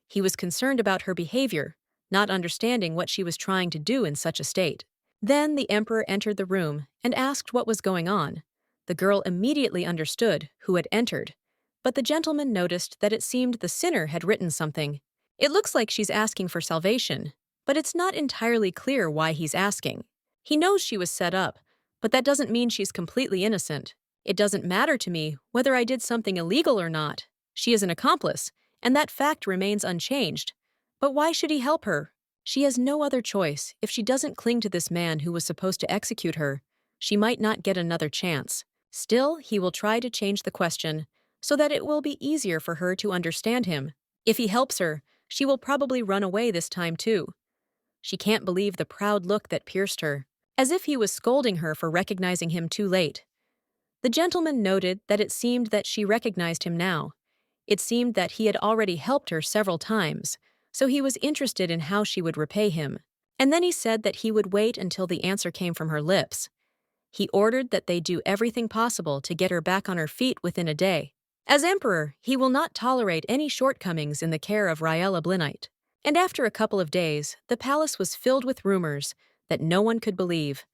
He was concerned about her behavior, not understanding what she was trying to do in such a state. Then the Emperor entered the room and asked what was going on. The girl immediately understood who had entered, but the gentleman noticed that it seemed the sinner had written something. It looks like she's asking for salvation, but it's not entirely clear why he's asking. He knows she was set up, but that doesn't mean she's completely innocent. It doesn't matter to me whether I did something illegal or not. She is an accomplice, and that fact remains unchanged. But why should he help her? She has no other choice. If she doesn't cling to this man who was supposed to execute her, she might not get another chance. Still, he will try to change the question so that it will be easier for her to understand him. If he helps her, she will probably run away this time too. She can't believe the proud look that pierced her, as if he was scolding her for recognizing him too late. The gentleman noted that it seemed that she recognized him now. It seemed that he had already helped her several times, so he was interested in how she would repay him. And then he said that he would wait until the answer came from her lips. He ordered that they do everything possible to get her back on her feet within a day. As emperor, he will not tolerate any shortcomings in the care of Riella Blinite. And after a couple of days, the palace was filled with rumors that no one could believe.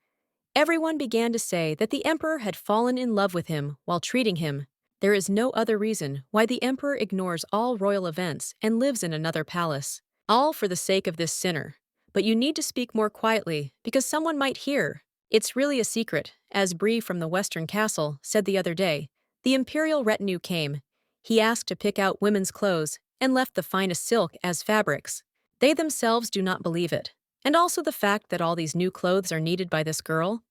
Everyone began to say that the emperor had fallen in love with him while treating him. There is no other reason why the emperor ignores all royal events and lives in another palace. All for the sake of this sinner. But you need to speak more quietly, because someone might hear. It's really a secret, as Bree from the Western Castle said the other day. The imperial retinue came. He asked to pick out women's clothes and left the finest silk as fabrics. They themselves do not believe it. And also the fact that all these new clothes are needed by this girl.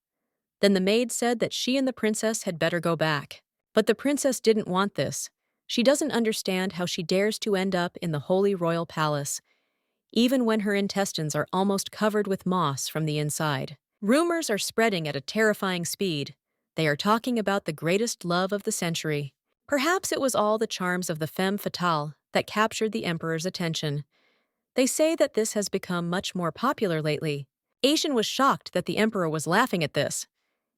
Then the maid said that she and the princess had better go back. But the princess didn't want this. She doesn't understand how she dares to end up in the holy royal palace, even when her intestines are almost covered with moss from the inside. Rumors are spreading at a terrifying speed. They are talking about the greatest love of the century. Perhaps it was all the charms of the femme fatale that captured the emperor's attention. They say that this has become much more popular lately. Aishan was shocked that the emperor was laughing at this.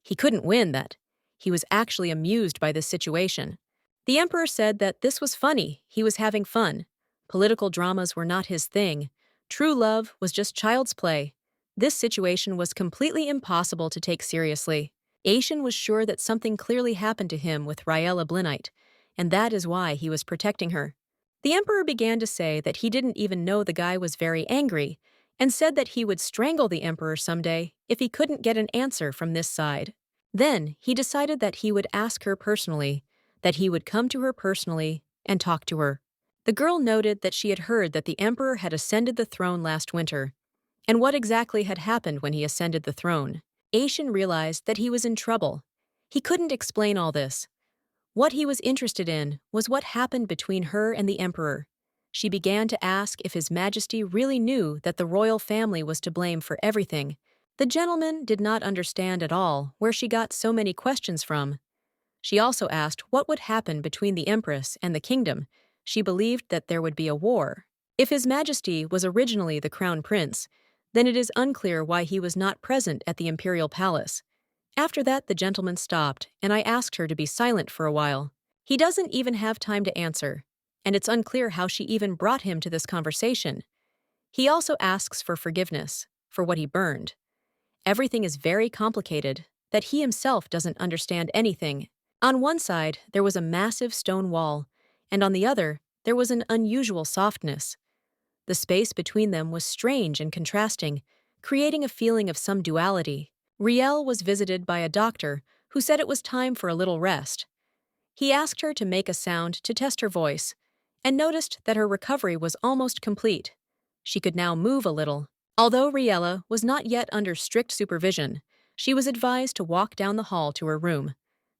He couldn't win that. He was actually amused by this situation. The emperor said that this was funny, he was having fun. Political dramas were not his thing. True love was just child's play. This situation was completely impossible to take seriously. Aishan was sure that something clearly happened to him with Riella Blinite, and that is why he was protecting her. The emperor began to say that he didn't even know the guy was very angry, and said that he would strangle the emperor someday if he couldn't get an answer from this side. Then he decided that he would ask her personally, that he would come to her personally and talk to her. The girl noted that she had heard that the emperor had ascended the throne last winter, and what exactly had happened when he ascended the throne. Aishan realized that he was in trouble. He couldn't explain all this. What he was interested in was what happened between her and the emperor. She began to ask if His Majesty really knew that the royal family was to blame for everything. The gentleman did not understand at all where she got so many questions from. She also asked what would happen between the empress and the kingdom. She believed that there would be a war. If His Majesty was originally the crown prince, then it is unclear why he was not present at the imperial palace. After that, the gentleman stopped, and I asked her to be silent for a while. He doesn't even have time to answer, and it's unclear how she even brought him to this conversation. He also asks for forgiveness for what he burned. Everything is very complicated, that he himself doesn't understand anything. On one side, there was a massive stone wall, and on the other, there was an unusual softness. The space between them was strange and contrasting, creating a feeling of some duality. Riel was visited by a doctor who said it was time for a little rest. He asked her to make a sound to test her voice, and noticed that her recovery was almost complete. She could now move a little. Although Riella was not yet under strict supervision, she was advised to walk down the hall to her room.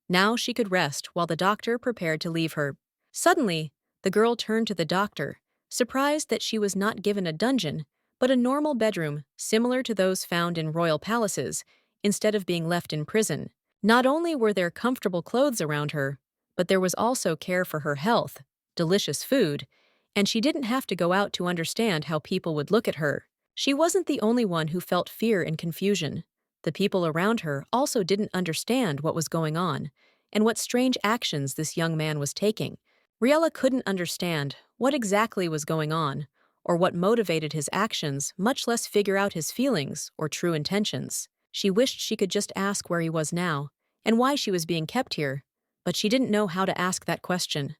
Now she could rest while the doctor prepared to leave her. Suddenly, the girl turned to the doctor, surprised that she was not given a dungeon, but a normal bedroom similar to those found in royal palaces, instead of being left in prison. Not only were there comfortable clothes around her, but there was also care for her health, delicious food, and she didn't have to go out to understand how people would look at her. She wasn't the only one who felt fear and confusion. The people around her also didn't understand what was going on, and what strange actions this young man was taking. Riella couldn't understand what exactly was going on, or what motivated his actions, much less figure out his feelings or true intentions. She wished she could just ask where he was now, and why she was being kept here, but she didn't know how to ask that question.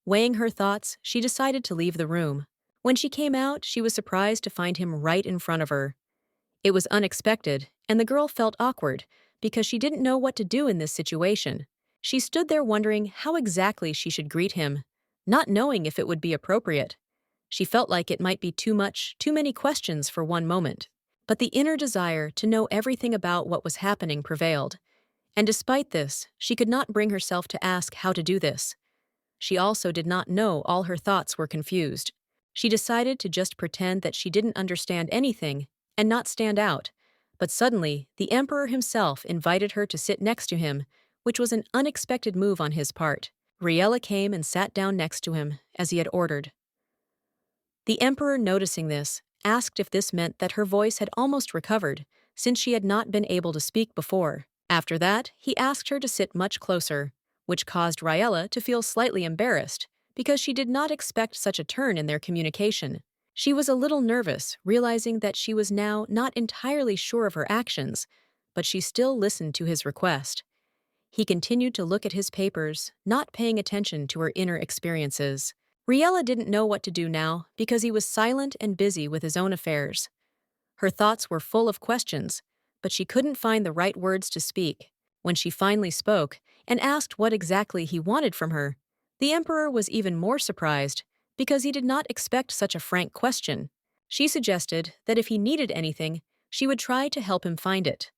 Weighing her thoughts, she decided to leave the room. When she came out, she was surprised to find him right in front of her. It was unexpected, and the girl felt awkward because she didn't know what to do in this situation. She stood there wondering how exactly she should greet him, not knowing if it would be appropriate. She felt like it might be too much, too many questions for one moment. But the inner desire to know everything about what was happening prevailed. And despite this, she could not bring herself to ask how to do this. She also did not know all her thoughts were confused. She decided to just pretend that she didn't understand anything and not stand out. But suddenly, the emperor himself invited her to sit next to him, which was an unexpected move on his part. Riella came and sat down next to him, as he had ordered. The emperor, noticing this, asked if this meant that her voice had almost recovered, since she had not been able to speak before. After that, he asked her to sit much closer, which caused Riella to feel slightly embarrassed, because she did not expect such a turn in their communication. She was a little nervous, realizing that she was now not entirely sure of her actions, but she still listened to his request. He continued to look at his papers, not paying attention to her inner experiences. Riella didn't know what to do now because he was silent and busy with his own affairs. Her thoughts were full of questions, but she couldn't find the right words to speak. When she finally spoke and asked what exactly he wanted from her, the emperor was even more surprised because he did not expect such a frank question. She suggested that if he needed anything, she would try to help him find it.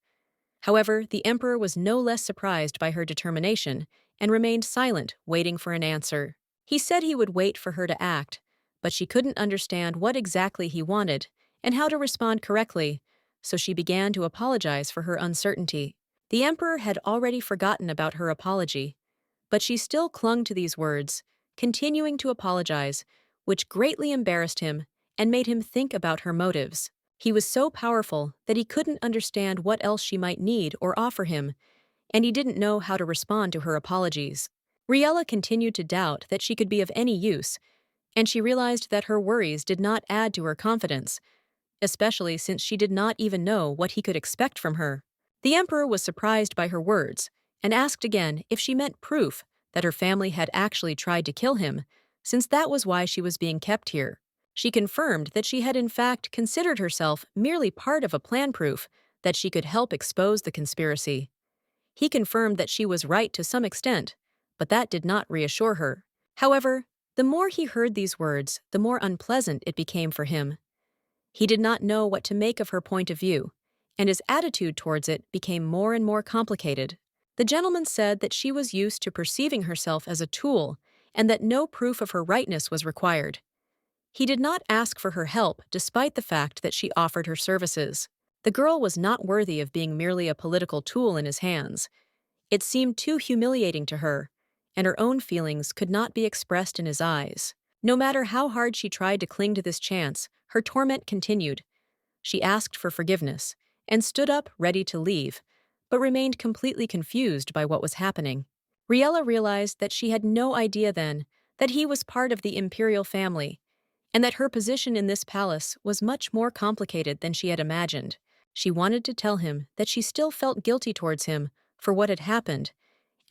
However, the emperor was no less surprised by her determination and remained silent, waiting for an answer. He said he would wait for her to act, but she couldn't understand what exactly he wanted and how to respond correctly, so she began to apologize for her uncertainty. The emperor had already forgotten about her apology, but she still clung to these words, continuing to apologize, which greatly embarrassed him and made him think about her motives. He was so powerful that he couldn't understand what else she might need or offer him, and he didn't know how to respond to her apologies. Riella continued to doubt that she could be of any use, and she realized that her worries did not add to her confidence, especially since she did not even know what he could expect from her. The emperor was surprised by her words and asked again if she meant proof that her family had actually tried to kill him, since that was why she was being kept here. She confirmed that she had in fact considered herself merely part of a plan proof that she could help expose the conspiracy. He confirmed that she was right to some extent, but that did not reassure her. However, the more he heard these words, the more unpleasant it became for him. He did not know what to make of her point of view, and his attitude towards it became more and more complicated. The gentleman said that she was used to perceiving herself as a tool and that no proof of her rightness was required. He did not ask for her help despite the fact that she offered her services. The girl was not worthy of being merely a political tool in his hands. It seemed too humiliating to her, and her own feelings could not be expressed in his eyes. No matter how hard she tried to cling to this chance, her torment continued. She asked for forgiveness and stood up ready to leave, but remained completely confused by what was happening. Riella realized that she had no idea then that he was part of the imperial family, and that her position in this palace was much more complicated than she had imagined. She wanted to tell him that she still felt guilty towards him for what had happened,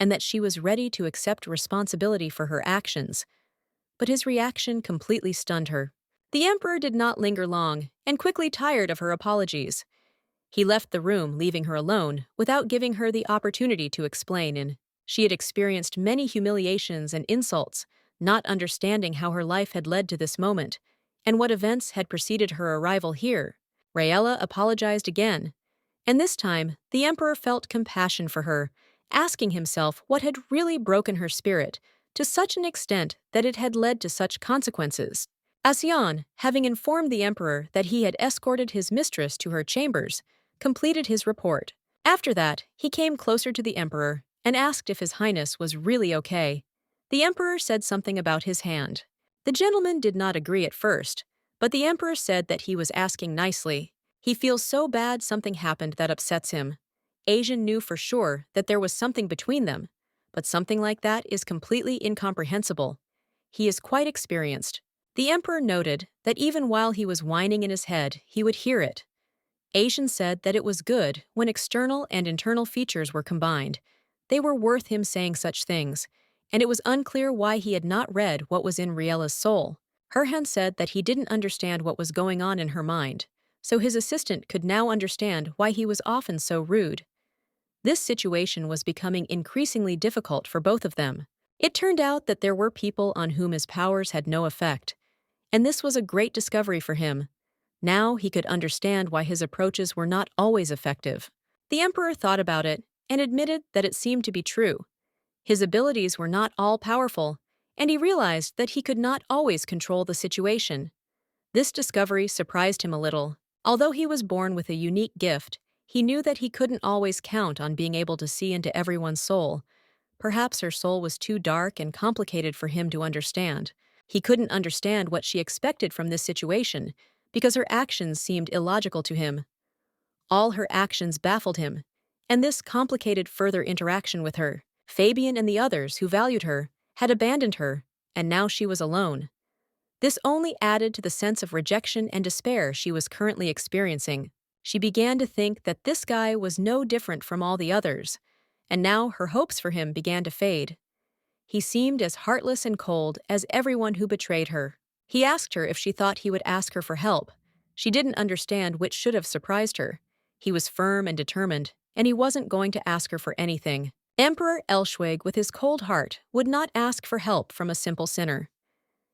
and that she was ready to accept responsibility for her actions, but his reaction completely stunned her. The emperor did not linger long, and quickly tired of her apologies. He left the room, leaving her alone, without giving her the opportunity to explain. She had experienced many humiliations and insults, not understanding how her life had led to this moment, and what events had preceded her arrival here. Raella apologized again, and this time the emperor felt compassion for her, asking himself what had really broken her spirit to such an extent that it had led to such consequences. Asian, having informed the emperor that he had escorted his mistress to her chambers, completed his report. After that, he came closer to the emperor and asked if His Highness was really okay. The emperor said something about his hand. The gentleman did not agree at first, but the emperor said that he was asking nicely. He feels so bad something happened that upsets him. Asian knew for sure that there was something between them, but something like that is completely incomprehensible. He is quite experienced. The emperor noted that even while he was whining in his head, he would hear it. Asian said that it was good when external and internal features were combined. They were worth him saying such things, and it was unclear why he had not read what was in Riella's soul. Herhan said that he didn't understand what was going on in her mind, so his assistant could now understand why he was often so rude. This situation was becoming increasingly difficult for both of them. It turned out that there were people on whom his powers had no effect, and this was a great discovery for him. Now he could understand why his approaches were not always effective. The emperor thought about it and admitted that it seemed to be true. His abilities were not all powerful, and he realized that he could not always control the situation. This discovery surprised him a little. Although he was born with a unique gift, he knew that he couldn't always count on being able to see into everyone's soul. Perhaps her soul was too dark and complicated for him to understand. He couldn't understand what she expected from this situation because her actions seemed illogical to him. All her actions baffled him, and this complicated further interaction with her. Fabian and the others who valued her had abandoned her, and now she was alone. This only added to the sense of rejection and despair she was currently experiencing. She began to think that this guy was no different from all the others, and now her hopes for him began to fade. He seemed as heartless and cold as everyone who betrayed her. He asked her if she thought he would ask her for help. She didn't understand, which should have surprised her. He was firm and determined, and he wasn't going to ask her for anything. Emperor Elschweg, with his cold heart, would not ask for help from a simple sinner.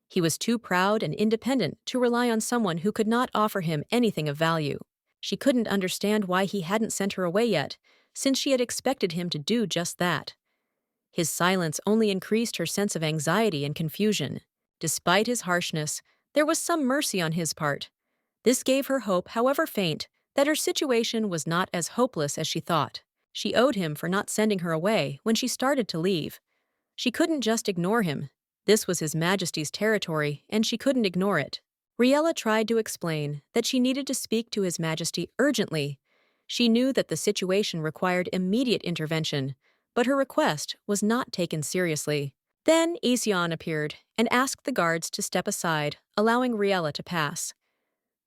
He was too proud and independent to rely on someone who could not offer him anything of value. She couldn't understand why he hadn't sent her away yet, since she had expected him to do just that. His silence only increased her sense of anxiety and confusion. Despite his harshness, there was some mercy on his part. This gave her hope, however faint, that her situation was not as hopeless as she thought. She owed him for not sending her away when she started to leave. She couldn't just ignore him. This was His Majesty's territory, and she couldn't ignore it. Riella tried to explain that she needed to speak to His Majesty urgently. She knew that the situation required immediate intervention, but her request was not taken seriously. Then Isian appeared and asked the guards to step aside, allowing Riella to pass.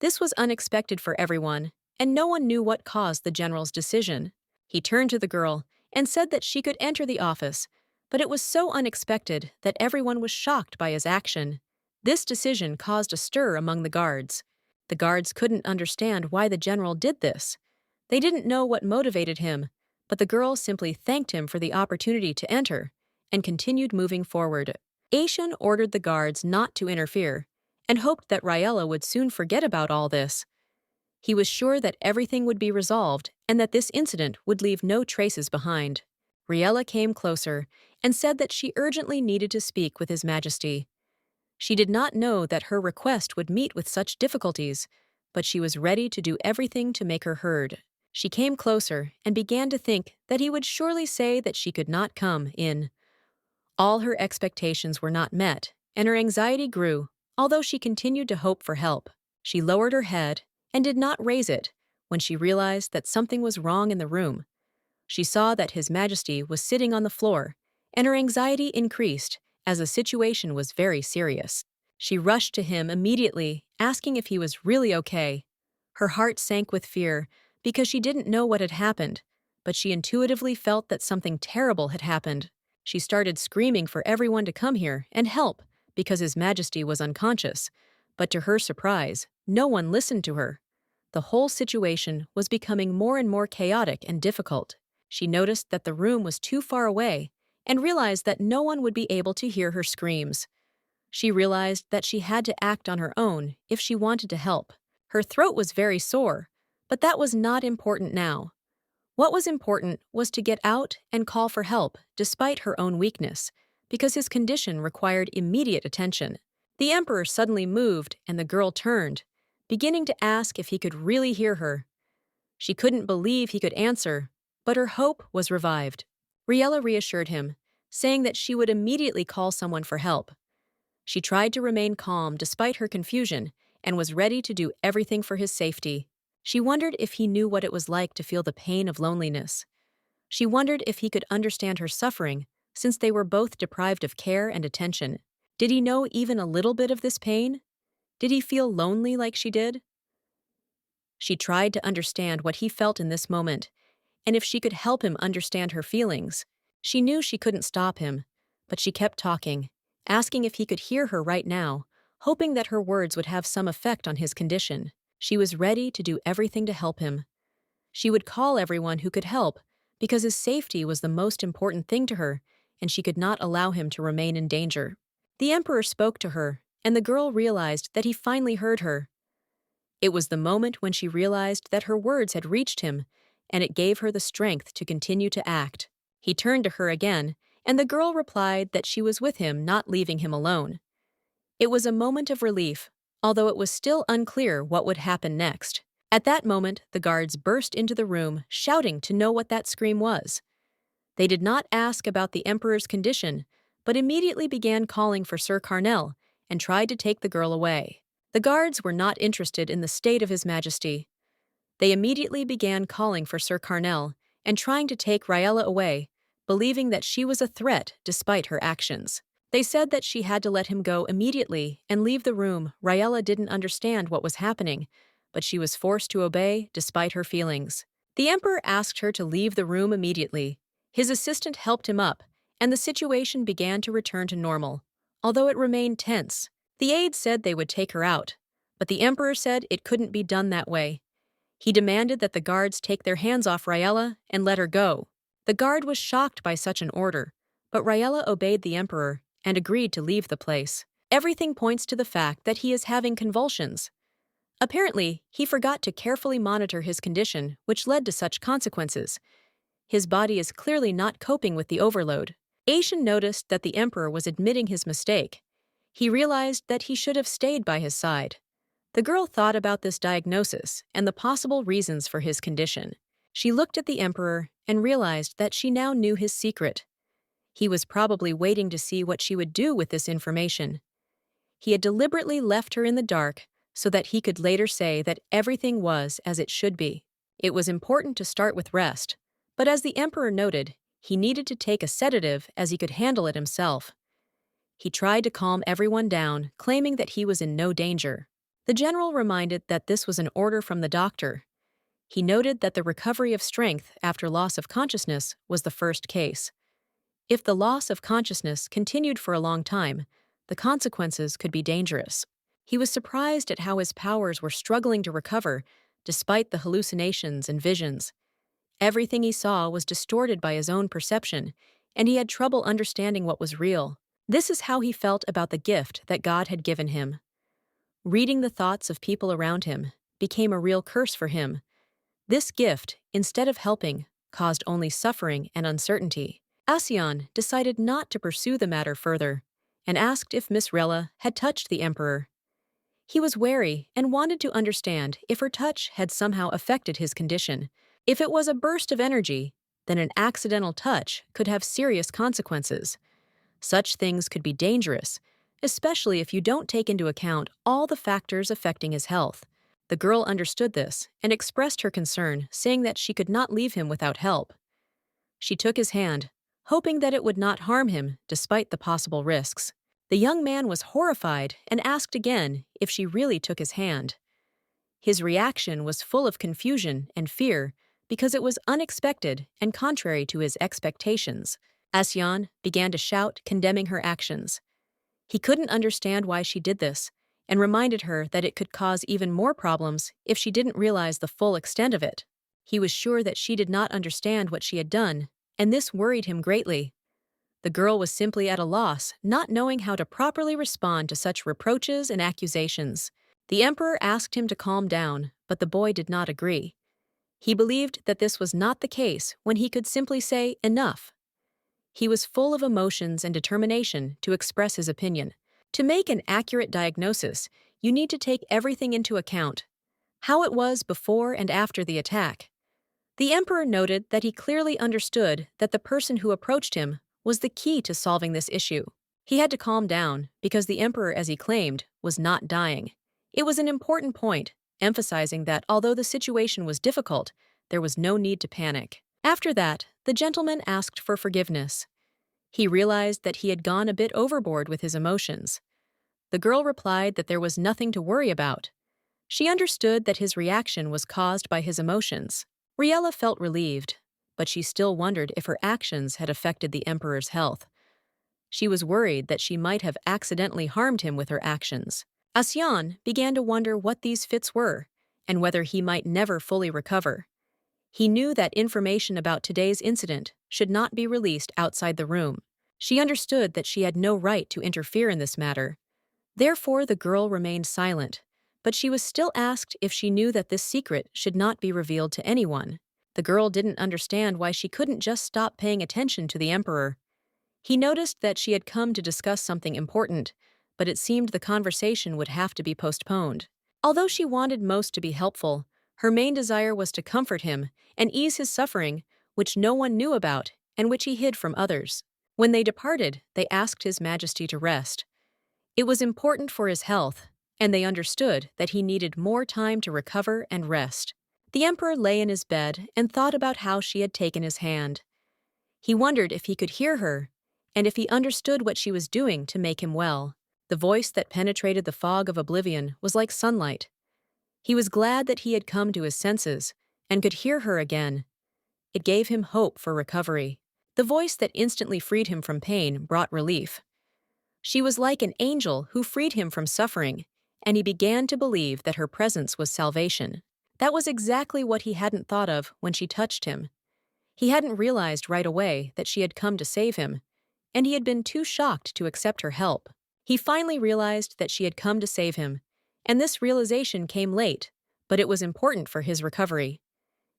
This was unexpected for everyone, and no one knew what caused the general's decision. He turned to the girl and said that she could enter the office, but it was so unexpected that everyone was shocked by his action. This decision caused a stir among the guards. The guards couldn't understand why the general did this. They didn't know what motivated him, but the girl simply thanked him for the opportunity to enter and continued moving forward. Aishan ordered the guards not to interfere and hoped that Riella would soon forget about all this. He was sure that everything would be resolved and that this incident would leave no traces behind. Riella came closer and said that she urgently needed to speak with His Majesty. She did not know that her request would meet with such difficulties, but she was ready to do everything to make her heard. She came closer and began to think that he would surely say that she could not come in. All her expectations were not met, and her anxiety grew, although she continued to hope for help. She lowered her head and did not raise it when she realized that something was wrong in the room. She saw that His Majesty was sitting on the floor, and her anxiety increased as the situation was very serious. She rushed to him immediately, asking if he was really okay. Her heart sank with fear because she didn't know what had happened, but she intuitively felt that something terrible had happened. She started screaming for everyone to come here and help because His Majesty was unconscious, but to her surprise, no one listened to her. The whole situation was becoming more and more chaotic and difficult. She noticed that the room was too far away and realized that no one would be able to hear her screams. She realized that she had to act on her own if she wanted to help. Her throat was very sore, but that was not important now. What was important was to get out and call for help despite her own weakness, because his condition required immediate attention. The emperor suddenly moved and the girl turned, beginning to ask if he could really hear her. She couldn't believe he could answer, but her hope was revived. Riella reassured him, saying that she would immediately call someone for help. She tried to remain calm despite her confusion and was ready to do everything for his safety. She wondered if he knew what it was like to feel the pain of loneliness. She wondered if he could understand her suffering, since they were both deprived of care and attention. Did he know even a little bit of this pain? Did he feel lonely like she did? She tried to understand what he felt in this moment, and if she could help him understand her feelings. She knew she couldn't stop him, but she kept talking, asking if he could hear her right now, hoping that her words would have some effect on his condition. She was ready to do everything to help him. She would call everyone who could help, because his safety was the most important thing to her, and she could not allow him to remain in danger. The emperor spoke to her, and the girl realized that he finally heard her. It was the moment when she realized that her words had reached him, and it gave her the strength to continue to act. He turned to her again, and the girl replied that she was with him, not leaving him alone. It was a moment of relief, although it was still unclear what would happen next. At that moment, the guards burst into the room, shouting to know what that scream was. They did not ask about the emperor's condition, but immediately began calling for Sir Carnell and tried to take the girl away. The guards were not interested in the state of His Majesty. They immediately began calling for Sir Carnell and trying to take Riella away, believing that she was a threat despite her actions. They said that she had to let him go immediately and leave the room. Riella didn't understand what was happening, but she was forced to obey despite her feelings. The emperor asked her to leave the room immediately. His assistant helped him up, and the situation began to return to normal, although it remained tense. The aides said they would take her out, but the emperor said it couldn't be done that way. He demanded that the guards take their hands off Riella and let her go. The guard was shocked by such an order, but Riella obeyed the emperor and agreed to leave the place. Everything points to the fact that he is having convulsions. Apparently, he forgot to carefully monitor his condition, which led to such consequences. His body is clearly not coping with the overload. Aishan noticed that the emperor was admitting his mistake. He realized that he should have stayed by his side. The girl thought about this diagnosis and the possible reasons for his condition. She looked at the emperor and realized that she now knew his secret. He was probably waiting to see what she would do with this information. He had deliberately left her in the dark so that he could later say that everything was as it should be. It was important to start with rest, but as the emperor noted, he needed to take a sedative as he could handle it himself. He tried to calm everyone down, claiming that he was in no danger. The general reminded that this was an order from the doctor. He noted that the recovery of strength after loss of consciousness was the first case. If the loss of consciousness continued for a long time, the consequences could be dangerous. He was surprised at how his powers were struggling to recover, despite the hallucinations and visions. Everything he saw was distorted by his own perception, and he had trouble understanding what was real. This is how he felt about the gift that God had given him. Reading the thoughts of people around him became a real curse for him. This gift, instead of helping, caused only suffering and uncertainty. Asyan decided not to pursue the matter further and asked if Miss Rella had touched the emperor. He was wary and wanted to understand if her touch had somehow affected his condition. If it was a burst of energy, then an accidental touch could have serious consequences. Such things could be dangerous, especially if you don't take into account all the factors affecting his health. The girl understood this and expressed her concern, saying that she could not leave him without help. She took his hand, hoping that it would not harm him despite the possible risks. The young man was horrified and asked again if she really took his hand. His reaction was full of confusion and fear because it was unexpected and contrary to his expectations. Asyan began to shout, condemning her actions. He couldn't understand why she did this and reminded her that it could cause even more problems if she didn't realize the full extent of it. He was sure that she did not understand what she had done, and this worried him greatly. The girl was simply at a loss, not knowing how to properly respond to such reproaches and accusations. The emperor asked him to calm down, but the boy did not agree. He believed that this was not the case when he could simply say, "Enough." He was full of emotions and determination to express his opinion. To make an accurate diagnosis, you need to take everything into account: how it was before and after the attack. The emperor noted that he clearly understood that the person who approached him was the key to solving this issue. He had to calm down because the emperor, as he claimed, was not dying. It was an important point, emphasizing that although the situation was difficult, there was no need to panic. After that, the gentleman asked for forgiveness. He realized that he had gone a bit overboard with his emotions. The girl replied that there was nothing to worry about. She understood that his reaction was caused by his emotions. Riella felt relieved, but she still wondered if her actions had affected the emperor's health. She was worried that she might have accidentally harmed him with her actions. Asyan began to wonder what these fits were, and whether he might never fully recover. He knew that information about today's incident should not be released outside the room. She understood that she had no right to interfere in this matter. Therefore, the girl remained silent, but she was still asked if she knew that this secret should not be revealed to anyone. The girl didn't understand why she couldn't just stop paying attention to the emperor. He noticed that she had come to discuss something important, but it seemed the conversation would have to be postponed. Although she wanted most to be helpful, her main desire was to comfort him and ease his suffering, which no one knew about and which he hid from others. When they departed, they asked His Majesty to rest. It was important for his health, and they understood that he needed more time to recover and rest. The emperor lay in his bed and thought about how she had taken his hand. He wondered if he could hear her, and if he understood what she was doing to make him well. The voice that penetrated the fog of oblivion was like sunlight. He was glad that he had come to his senses and could hear her again. It gave him hope for recovery. The voice that instantly freed him from pain brought relief. She was like an angel who freed him from suffering, and he began to believe that her presence was salvation. That was exactly what he hadn't thought of when she touched him. He hadn't realized right away that she had come to save him, and he had been too shocked to accept her help. He finally realized that she had come to save him, and this realization came late, but it was important for his recovery.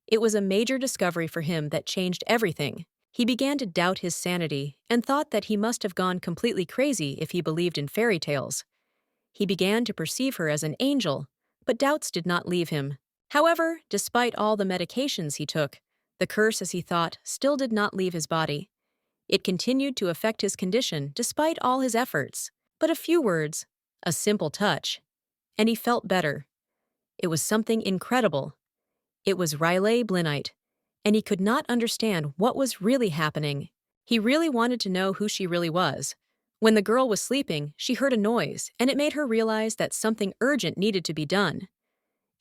It was a major discovery for him that changed everything. He began to doubt his sanity and thought that he must have gone completely crazy if he believed in fairy tales. He began to perceive her as an angel, but doubts did not leave him. However, despite all the medications he took, the curse, as he thought, still did not leave his body. It continued to affect his condition despite all his efforts. But a few words, a simple touch, and he felt better. It was something incredible. It was Riley Blinite, and he could not understand what was really happening. He really wanted to know who she really was. When the girl was sleeping, she heard a noise, and it made her realize that something urgent needed to be done.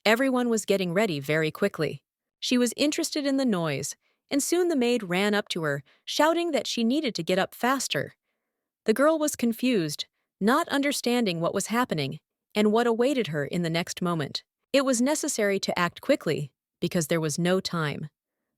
Everyone was getting ready very quickly. She was interested in the noise, and soon the maid ran up to her, shouting that she needed to get up faster. The girl was confused, not understanding what was happening and what awaited her in the next moment. It was necessary to act quickly, because there was no time.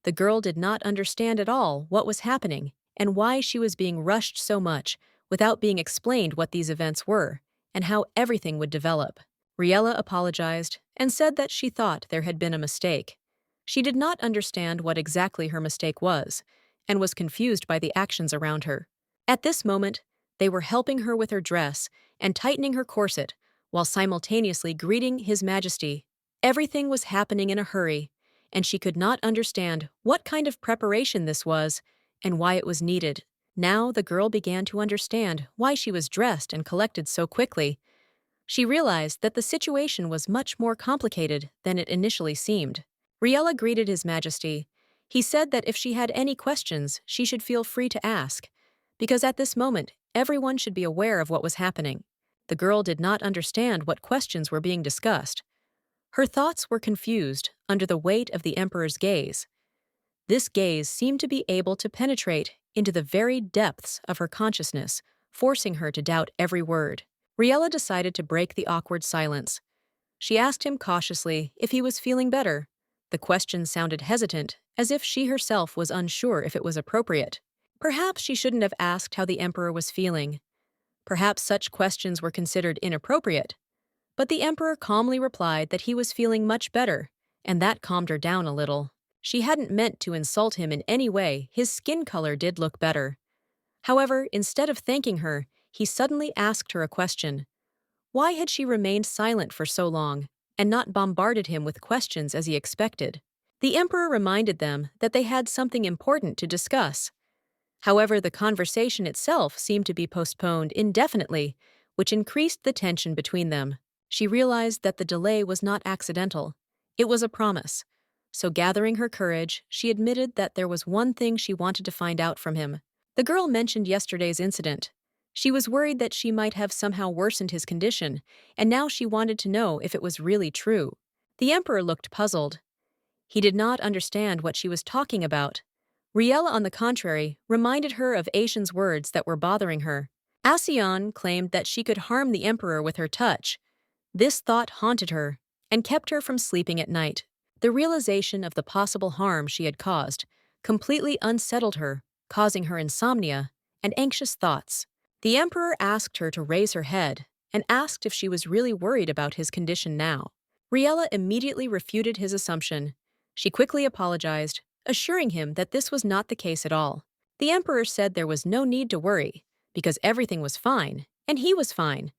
The girl did not understand at all what was happening and why she was being rushed so much without being explained what these events were and how everything would develop. Riella apologized and said that she thought there had been a mistake. She did not understand what exactly her mistake was and was confused by the actions around her. At this moment, they were helping her with her dress and tightening her corset while simultaneously greeting His Majesty. Everything was happening in a hurry, and she could not understand what kind of preparation this was and why it was needed. Now the girl began to understand why she was dressed and collected so quickly. She realized that the situation was much more complicated than it initially seemed. Riella greeted His Majesty. He said that if she had any questions, she should feel free to ask, because at this moment, everyone should be aware of what was happening. The girl did not understand what questions were being discussed. Her thoughts were confused under the weight of the emperor's gaze. This gaze seemed to be able to penetrate into the very depths of her consciousness, forcing her to doubt every word. Riella decided to break the awkward silence. She asked him cautiously if he was feeling better. The question sounded hesitant, as if she herself was unsure if it was appropriate. Perhaps she shouldn't have asked how the emperor was feeling. Perhaps such questions were considered inappropriate. But the emperor calmly replied that he was feeling much better, and that calmed her down a little. She hadn't meant to insult him in any way. His skin color did look better. However, instead of thanking her, he suddenly asked her a question. Why had she remained silent for so long and not bombarded him with questions as he expected? The emperor reminded them that they had something important to discuss. However, the conversation itself seemed to be postponed indefinitely, which increased the tension between them. She realized that the delay was not accidental. It was a promise. So gathering her courage, she admitted that there was one thing she wanted to find out from him. The girl mentioned yesterday's incident. She was worried that she might have somehow worsened his condition, and now she wanted to know if it was really true. The emperor looked puzzled. He did not understand what she was talking about. Riella, on the contrary, reminded her of Aishan's words that were bothering her. Asean claimed that she could harm the emperor with her touch. This thought haunted her and kept her from sleeping at night. The realization of the possible harm she had caused completely unsettled her, causing her insomnia and anxious thoughts. The emperor asked her to raise her head and asked if she was really worried about his condition now. Riella immediately refuted his assumption. She quickly apologized, assuring him that this was not the case at all. The emperor said there was no need to worry, because everything was fine, and he was fine.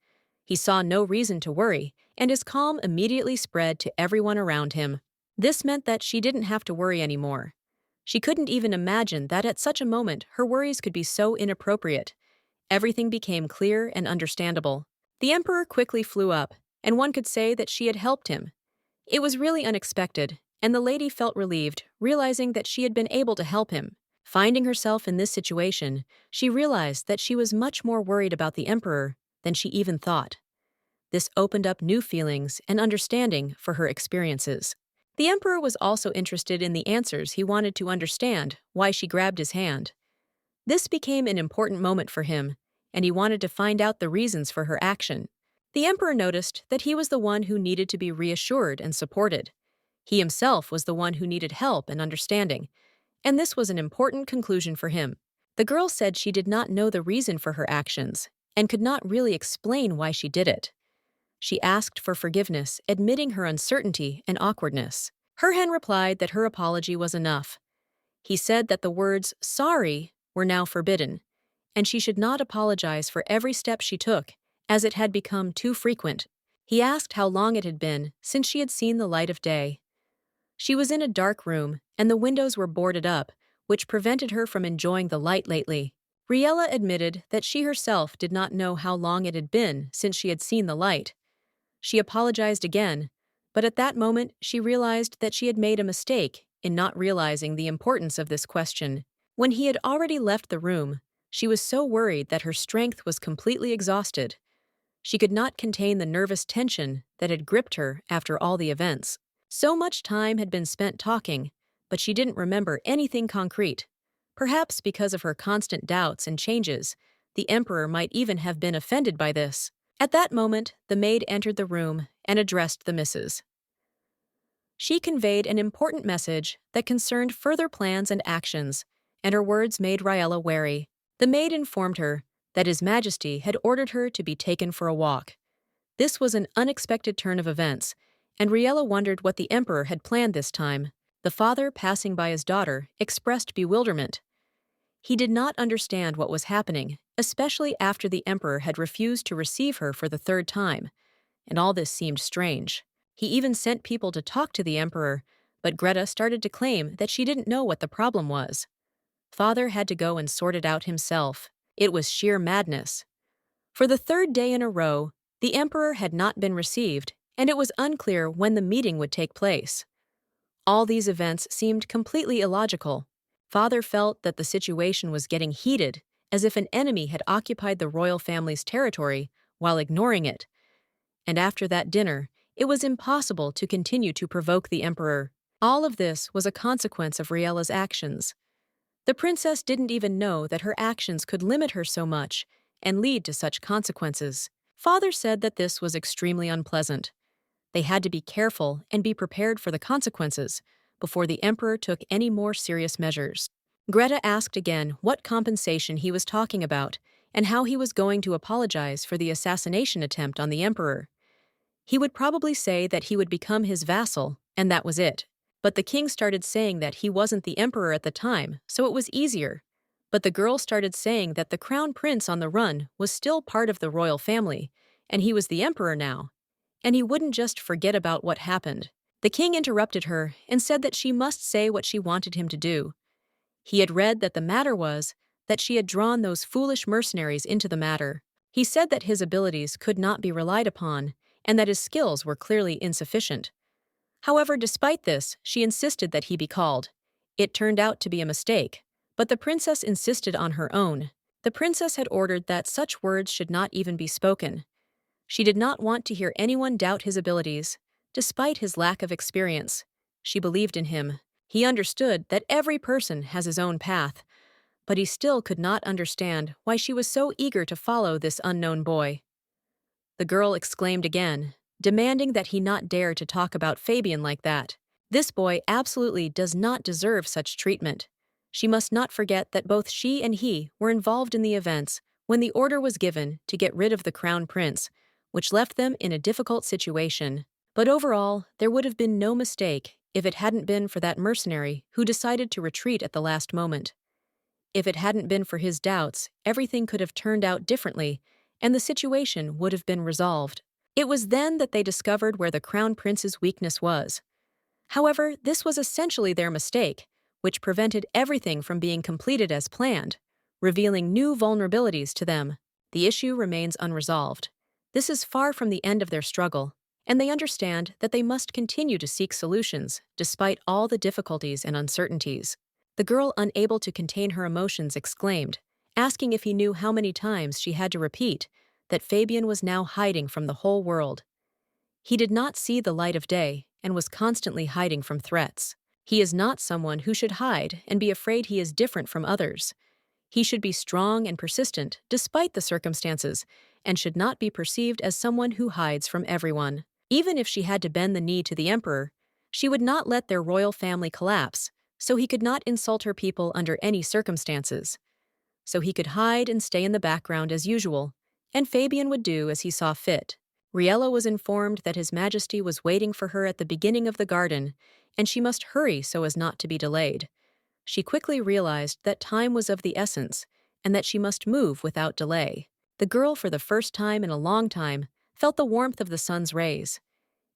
He saw no reason to worry, and his calm immediately spread to everyone around him. This meant that she didn't have to worry anymore. She couldn't even imagine that at such a moment her worries could be so inappropriate. Everything became clear and understandable. The emperor quickly flew up, and one could say that she had helped him. It was really unexpected, and the lady felt relieved, realizing that she had been able to help him. Finding herself in this situation, she realized that she was much more worried about the emperor than she even thought. This opened up new feelings and understanding for her experiences. The emperor was also interested in the answers. He wanted to understand why she grabbed his hand. This became an important moment for him, and he wanted to find out the reasons for her action. The emperor noticed that he was the one who needed to be reassured and supported. He himself was the one who needed help and understanding, and this was an important conclusion for him. The girl said she did not know the reason for her actions and could not really explain why she did it. She asked for forgiveness, admitting her uncertainty and awkwardness. Herhan replied that her apology was enough. He said that the words sorry were now forbidden, and she should not apologize for every step she took, as it had become too frequent. He asked how long it had been since she had seen the light of day. She was in a dark room, and the windows were boarded up, which prevented her from enjoying the light lately. Riella admitted that she herself did not know how long it had been since she had seen the light. She apologized again, but at that moment she realized that she had made a mistake in not realizing the importance of this question. When he had already left the room, she was so worried that her strength was completely exhausted. She could not contain the nervous tension that had gripped her after all the events. So much time had been spent talking, but she didn't remember anything concrete. Perhaps because of her constant doubts and changes, the emperor might even have been offended by this. At that moment, the maid entered the room and addressed the missus. She conveyed an important message that concerned further plans and actions, and her words made Riella wary. The maid informed her that His Majesty had ordered her to be taken for a walk. This was an unexpected turn of events, and Riella wondered what the emperor had planned this time. The father, passing by his daughter, expressed bewilderment. He did not understand what was happening, especially after the emperor had refused to receive her for the third time, and all this seemed strange. He even sent people to talk to the emperor, but Greta started to claim that she didn't know what the problem was. Father had to go and sort it out himself. It was sheer madness. For the third day in a row, the emperor had not been received, and it was unclear when the meeting would take place. All these events seemed completely illogical. Father felt that the situation was getting heated, as if an enemy had occupied the royal family's territory while ignoring it. And after that dinner, it was impossible to continue to provoke the emperor. All of this was a consequence of Riella's actions. The princess didn't even know that her actions could limit her so much and lead to such consequences. Father said that this was extremely unpleasant. They had to be careful and be prepared for the consequences before the emperor took any more serious measures. Greta asked again what compensation he was talking about and how he was going to apologize for the assassination attempt on the emperor. He would probably say that he would become his vassal, and that was it. But the king started saying that he wasn't the emperor at the time, so it was easier. But the girl started saying that the crown prince on the run was still part of the royal family, and he was the emperor now. And he wouldn't just forget about what happened. The king interrupted her and said that she must say what she wanted him to do. He had read that the matter was that she had drawn those foolish mercenaries into the matter. He said that his abilities could not be relied upon, and that his skills were clearly insufficient. However, despite this, she insisted that he be called. It turned out to be a mistake, but the princess insisted on her own. The princess had ordered that such words should not even be spoken. She did not want to hear anyone doubt his abilities, despite his lack of experience. She believed in him. He understood that every person has his own path, but he still could not understand why she was so eager to follow this unknown boy. The girl exclaimed again, demanding that he not dare to talk about Fabian like that. This boy absolutely does not deserve such treatment. She must not forget that both she and he were involved in the events when the order was given to get rid of the crown prince, which left them in a difficult situation. But overall, there would have been no mistake if it hadn't been for that mercenary who decided to retreat at the last moment. If it hadn't been for his doubts, everything could have turned out differently, and the situation would have been resolved. It was then that they discovered where the crown prince's weakness was. However, this was essentially their mistake, which prevented everything from being completed as planned, revealing new vulnerabilities to them. The issue remains unresolved. This is far from the end of their struggle, and they understand that they must continue to seek solutions despite all the difficulties and uncertainties. The girl, unable to contain her emotions, exclaimed, asking if he knew how many times she had to repeat that Fabian was now hiding from the whole world. He did not see the light of day and was constantly hiding from threats. He is not someone who should hide and be afraid he is different from others. He should be strong and persistent despite the circumstances and should not be perceived as someone who hides from everyone. Even if she had to bend the knee to the emperor, she would not let their royal family collapse, so he could not insult her people under any circumstances. So he could hide and stay in the background as usual, and Fabian would do as he saw fit. Riella was informed that His Majesty was waiting for her at the beginning of the garden, and she must hurry so as not to be delayed. She quickly realized that time was of the essence, and that she must move without delay. The girl, for the first time in a long time, felt the warmth of the sun's rays.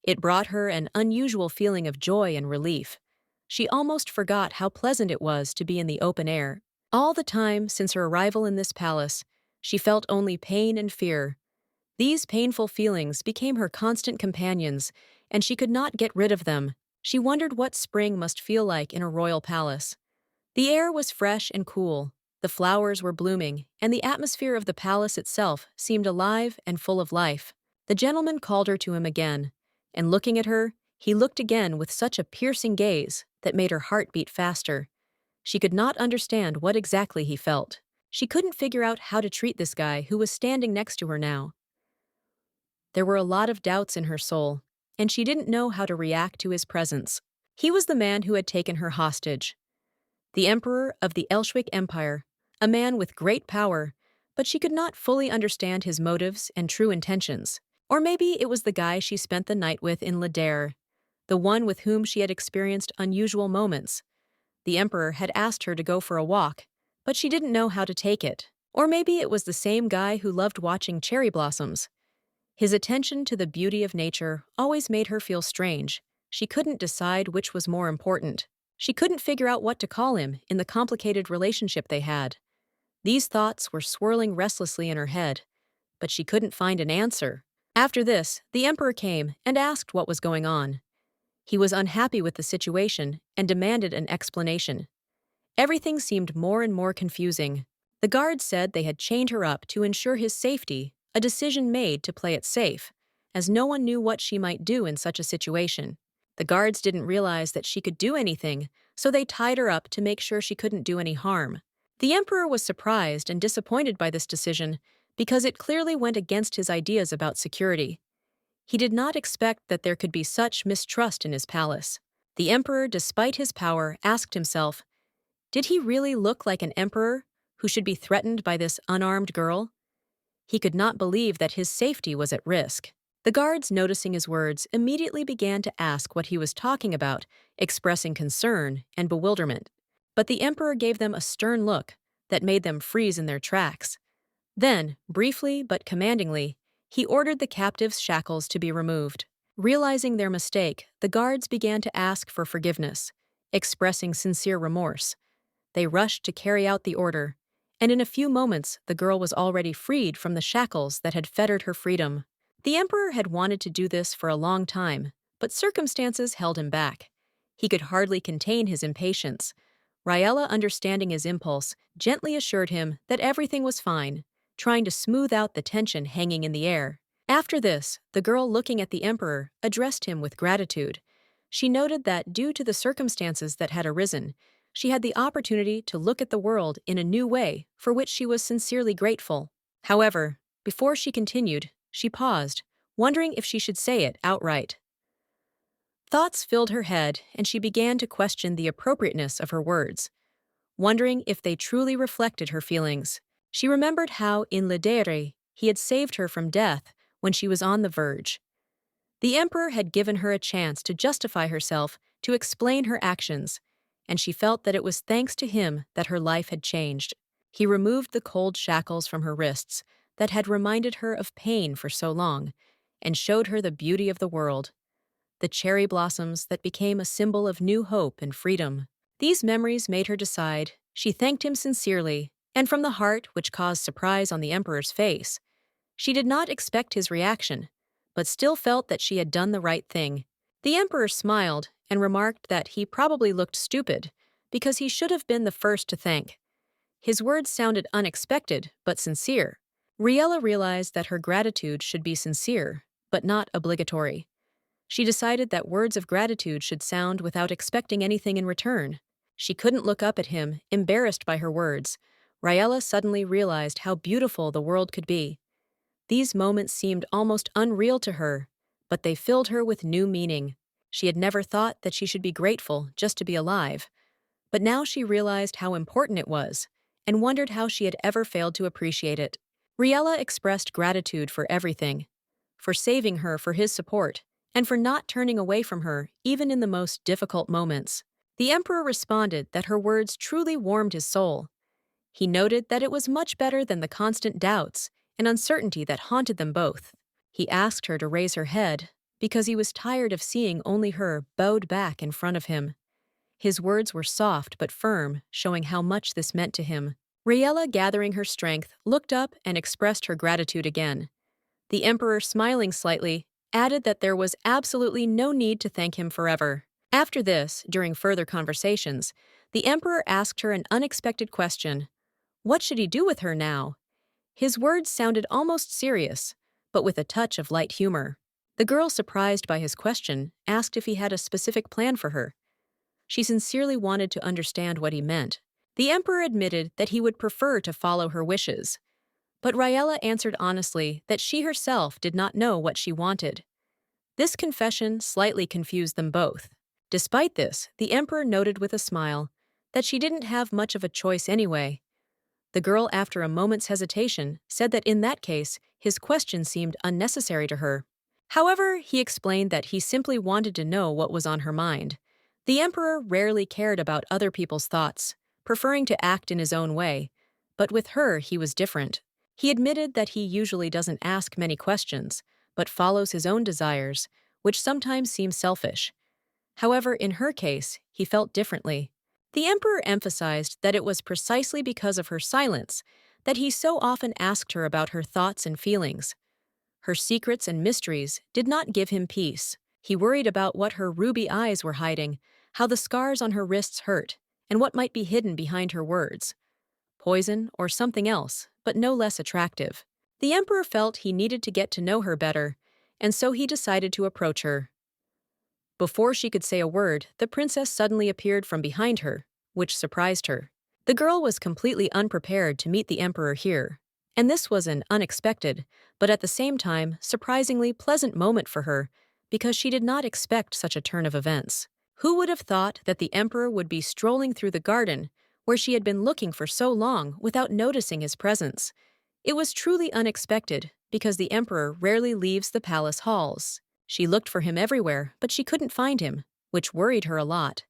It brought her an unusual feeling of joy and relief. She almost forgot how pleasant it was to be in the open air. All the time since her arrival in this palace, she felt only pain and fear. These painful feelings became her constant companions, and she could not get rid of them. She wondered what spring must feel like in a royal palace. The air was fresh and cool, the flowers were blooming, and the atmosphere of the palace itself seemed alive and full of life. The gentleman called her to him again, and looking at her, he looked again with such a piercing gaze that made her heart beat faster. She could not understand what exactly he felt. She couldn't figure out how to treat this guy who was standing next to her now. There were a lot of doubts in her soul, and she didn't know how to react to his presence. He was the man who had taken her hostage, the emperor of the Elshwick Empire, a man with great power, but she could not fully understand his motives and true intentions. Or maybe it was the guy she spent the night with in Ladare, the one with whom she had experienced unusual moments. The emperor had asked her to go for a walk, but she didn't know how to take it. Or maybe it was the same guy who loved watching cherry blossoms. His attention to the beauty of nature always made her feel strange. She couldn't decide which was more important. She couldn't figure out what to call him in the complicated relationship they had. These thoughts were swirling restlessly in her head, but she couldn't find an answer. After this, the emperor came and asked what was going on. He was unhappy with the situation and demanded an explanation. Everything seemed more and more confusing. The guards said they had chained her up to ensure his safety, a decision made to play it safe, as no one knew what she might do in such a situation. The guards didn't realize that she could do anything, so they tied her up to make sure she couldn't do any harm. The emperor was surprised and disappointed by this decision because it clearly went against his ideas about security. He did not expect that there could be such mistrust in his palace. The emperor, despite his power, asked himself, did he really look like an emperor who should be threatened by this unarmed girl? He could not believe that his safety was at risk. The guards, noticing his words, immediately began to ask what he was talking about, expressing concern and bewilderment. But the emperor gave them a stern look that made them freeze in their tracks. Then, briefly but commandingly, he ordered the captives' shackles to be removed. Realizing their mistake, the guards began to ask for forgiveness, expressing sincere remorse. They rushed to carry out the order, and in a few moments the girl was already freed from the shackles that had fettered her freedom. The emperor had wanted to do this for a long time, but circumstances held him back. He could hardly contain his impatience. Riella, understanding his impulse, gently assured him that everything was fine, trying to smooth out the tension hanging in the air. After this, the girl, looking at the emperor, addressed him with gratitude. She noted that due to the circumstances that had arisen, she had the opportunity to look at the world in a new way, for which she was sincerely grateful. However, before she continued, she paused, wondering if she should say it outright. Thoughts filled her head, and she began to question the appropriateness of her words, wondering if they truly reflected her feelings. She remembered how, in Ledere, he had saved her from death when she was on the verge. The emperor had given her a chance to justify herself, to explain her actions, and she felt that it was thanks to him that her life had changed. He removed the cold shackles from her wrists that had reminded her of pain for so long, and showed her the beauty of the world, the cherry blossoms that became a symbol of new hope and freedom. These memories made her decide. She thanked him sincerely, and from the heart, which caused surprise on the emperor's face. She did not expect his reaction, but still felt that she had done the right thing. The emperor smiled and remarked that he probably looked stupid, because he should have been the first to thank. His words sounded unexpected, but sincere. Riella realized that her gratitude should be sincere, but not obligatory. She decided that words of gratitude should sound without expecting anything in return. She couldn't look up at him, embarrassed by her words. Riella suddenly realized how beautiful the world could be. These moments seemed almost unreal to her, but they filled her with new meaning. She had never thought that she should be grateful just to be alive, but now she realized how important it was, and wondered how she had ever failed to appreciate it. Riella expressed gratitude for everything, for saving her, for his support, and for not turning away from her even in the most difficult moments. The emperor responded that her words truly warmed his soul. He noted that it was much better than the constant doubts and uncertainty that haunted them both. He asked her to raise her head, because he was tired of seeing only her bowed back in front of him. His words were soft but firm, showing how much this meant to him. Riella, gathering her strength, looked up and expressed her gratitude again. The emperor, smiling slightly, added that there was absolutely no need to thank him forever. After this, during further conversations, the emperor asked her an unexpected question. What should he do with her now? His words sounded almost serious, but with a touch of light humor. The girl, surprised by his question, asked if he had a specific plan for her. She sincerely wanted to understand what he meant. The emperor admitted that he would prefer to follow her wishes, but Riella answered honestly that she herself did not know what she wanted. This confession slightly confused them both. Despite this, the emperor noted with a smile that she didn't have much of a choice anyway. The girl, after a moment's hesitation, said that in that case, his question seemed unnecessary to her. However, he explained that he simply wanted to know what was on her mind. The emperor rarely cared about other people's thoughts, preferring to act in his own way, but with her he was different. He admitted that he usually doesn't ask many questions, but follows his own desires, which sometimes seem selfish. However, in her case, he felt differently. The emperor emphasized that it was precisely because of her silence that he so often asked her about her thoughts and feelings. Her secrets and mysteries did not give him peace. He worried about what her ruby eyes were hiding, how the scars on her wrists hurt, and what might be hidden behind her words. Poison or something else, but no less attractive. The emperor felt he needed to get to know her better, and so he decided to approach her. Before she could say a word, the princess suddenly appeared from behind her, which surprised her. The girl was completely unprepared to meet the emperor here, and this was an unexpected, but at the same time surprisingly pleasant moment for her, because she did not expect such a turn of events. Who would have thought that the emperor would be strolling through the garden where she had been looking for so long without noticing his presence? It was truly unexpected, because the emperor rarely leaves the palace halls. She looked for him everywhere, but she couldn't find him, which worried her a lot.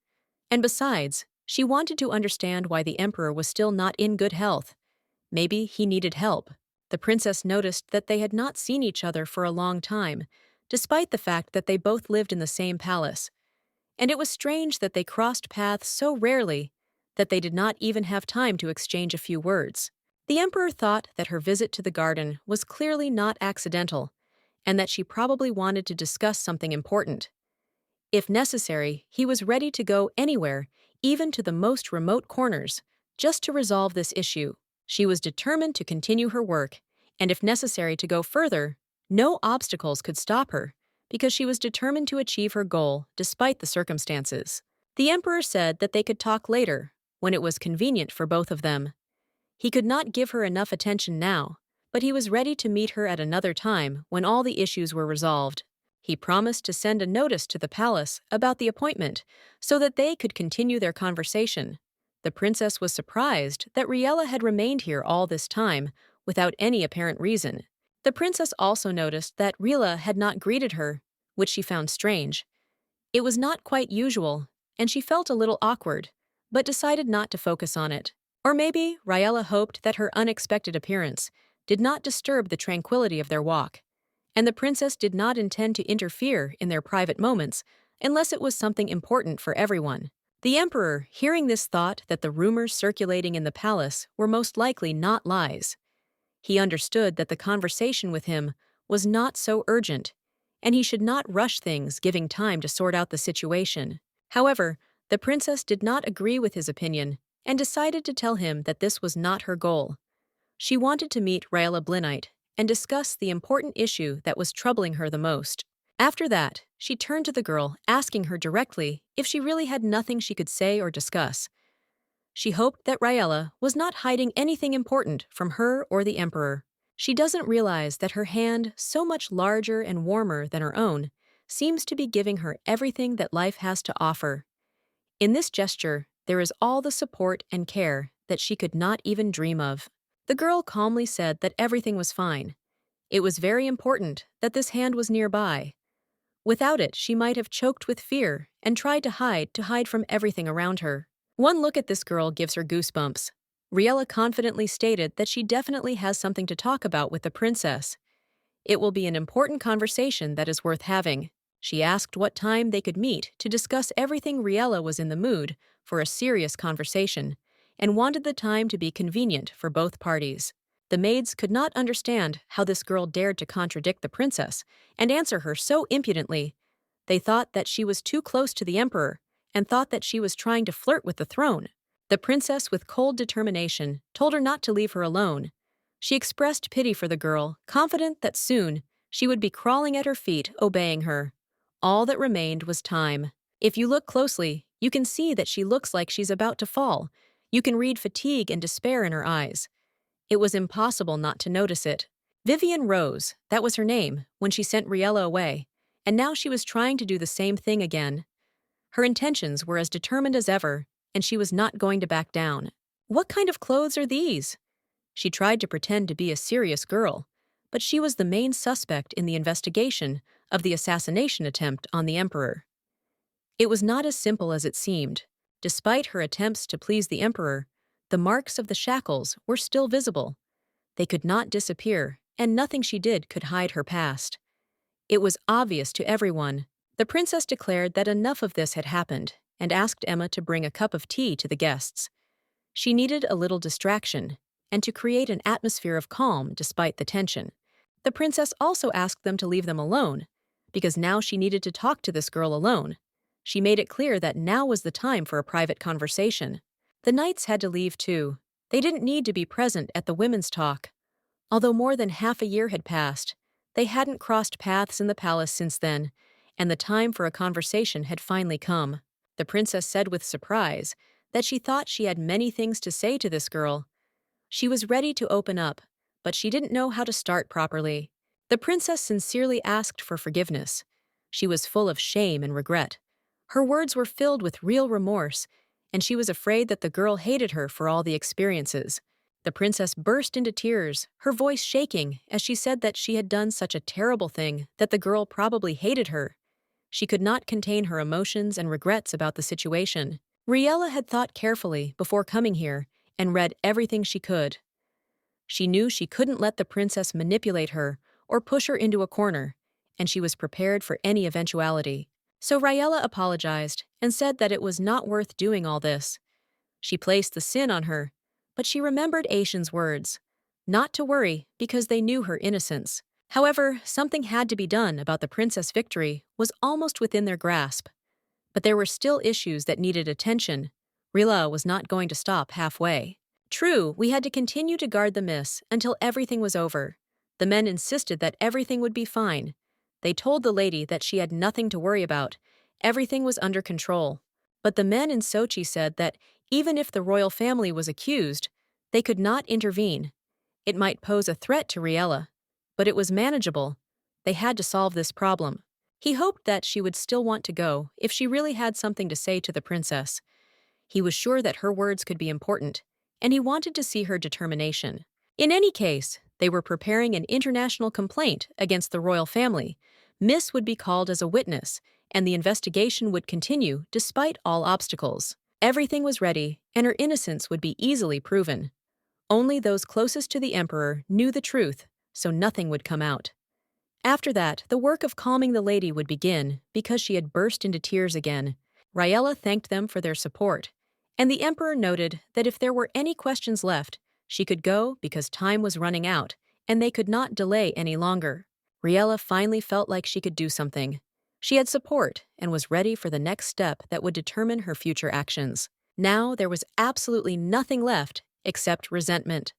And besides, she wanted to understand why the emperor was still not in good health. Maybe he needed help. The princess noticed that they had not seen each other for a long time, despite the fact that they both lived in the same palace. And it was strange that they crossed paths so rarely that they did not even have time to exchange a few words. The emperor thought that her visit to the garden was clearly not accidental, and that she probably wanted to discuss something important. If necessary, he was ready to go anywhere, even to the most remote corners, just to resolve this issue. She was determined to continue her work, and if necessary to go further, no obstacles could stop her, because she was determined to achieve her goal despite the circumstances. The emperor said that they could talk later, when it was convenient for both of them. He could not give her enough attention now, but he was ready to meet her at another time when all the issues were resolved. He promised to send a notice to the palace about the appointment so that they could continue their conversation. The princess was surprised that Riella had remained here all this time without any apparent reason. The princess also noticed that Riella had not greeted her, which she found strange. It was not quite usual, and she felt a little awkward, but decided not to focus on it. Or maybe Riella hoped that her unexpected appearance did not disturb the tranquility of their walk, and the princess did not intend to interfere in their private moments unless it was something important for everyone. The emperor, hearing this, thought that the rumors circulating in the palace were most likely not lies. He understood that the conversation with him was not so urgent, and he should not rush things, giving time to sort out the situation. However, the princess did not agree with his opinion and decided to tell him that this was not her goal. She wanted to meet Raela Blinite and discuss the important issue that was troubling her the most. After that, she turned to the girl, asking her directly if she really had nothing she could say or discuss. She hoped that Raela was not hiding anything important from her or the emperor. She doesn't realize that her hand, so much larger and warmer than her own, seems to be giving her everything that life has to offer. In this gesture, there is all the support and care that she could not even dream of. The girl calmly said that everything was fine. It was very important that this hand was nearby. Without it, she might have choked with fear and tried to hide from everything around her. One look at this girl gives her goosebumps. Riella confidently stated that she definitely has something to talk about with the princess. It will be an important conversation that is worth having. She asked what time they could meet to discuss everything. Riella was in the mood for a serious conversation and wanted the time to be convenient for both parties. The maids could not understand how this girl dared to contradict the princess and answer her so impudently. They thought that she was too close to the emperor and thought that she was trying to flirt with the throne. The princess, with cold determination, told her not to leave her alone. She expressed pity for the girl, confident that soon she would be crawling at her feet, obeying her. All that remained was time. If you look closely, you can see that she looks like she's about to fall. You can read fatigue and despair in her eyes. It was impossible not to notice it. Vivian Rose, that was her name, when she sent Riella away, and now she was trying to do the same thing again. Her intentions were as determined as ever, and she was not going to back down. What kind of clothes are these? She tried to pretend to be a serious girl, but she was the main suspect in the investigation of the assassination attempt on the emperor. It was not as simple as it seemed. Despite her attempts to please the emperor, the marks of the shackles were still visible. They could not disappear, and nothing she did could hide her past. It was obvious to everyone. The princess declared that enough of this had happened and asked Emma to bring a cup of tea to the guests. She needed a little distraction and to create an atmosphere of calm despite the tension. The princess also asked them to leave them alone, because now she needed to talk to this girl alone. She made it clear that now was the time for a private conversation. The knights had to leave too. They didn't need to be present at the women's talk. Although more than half a year had passed, they hadn't crossed paths in the palace since then, and the time for a conversation had finally come. The princess said with surprise that she thought she had many things to say to this girl. She was ready to open up, but she didn't know how to start properly. The princess sincerely asked for forgiveness. She was full of shame and regret. Her words were filled with real remorse, and she was afraid that the girl hated her for all the experiences. The princess burst into tears, her voice shaking as she said that she had done such a terrible thing that the girl probably hated her. She could not contain her emotions and regrets about the situation. Riella had thought carefully before coming here and read everything she could. She knew she couldn't let the princess manipulate her or push her into a corner, and she was prepared for any eventuality. So Riella apologized and said that it was not worth doing all this. She placed the sin on her, but she remembered Aishan's words, not to worry because they knew her innocence. However, something had to be done about the princess. Victory was almost within their grasp. But there were still issues that needed attention. Rila was not going to stop halfway. True, we had to continue to guard the miss until everything was over. The men insisted that everything would be fine. They told the lady that she had nothing to worry about. Everything was under control. But the men in Sochi said that even if the royal family was accused, they could not intervene. It might pose a threat to Riella, but it was manageable. They had to solve this problem. He hoped that she would still want to go if she really had something to say to the princess. He was sure that her words could be important, and he wanted to see her determination. In any case, they were preparing an international complaint against the royal family. Miss would be called as a witness, and the investigation would continue despite all obstacles. Everything was ready, and her innocence would be easily proven. Only those closest to the emperor knew the truth, so nothing would come out. After that, the work of calming the lady would begin because she had burst into tears again. Riella thanked them for their support, and the emperor noted that if there were any questions left, she could go because time was running out, and they could not delay any longer. Riella finally felt like she could do something. She had support and was ready for the next step that would determine her future actions. Now there was absolutely nothing left except resentment.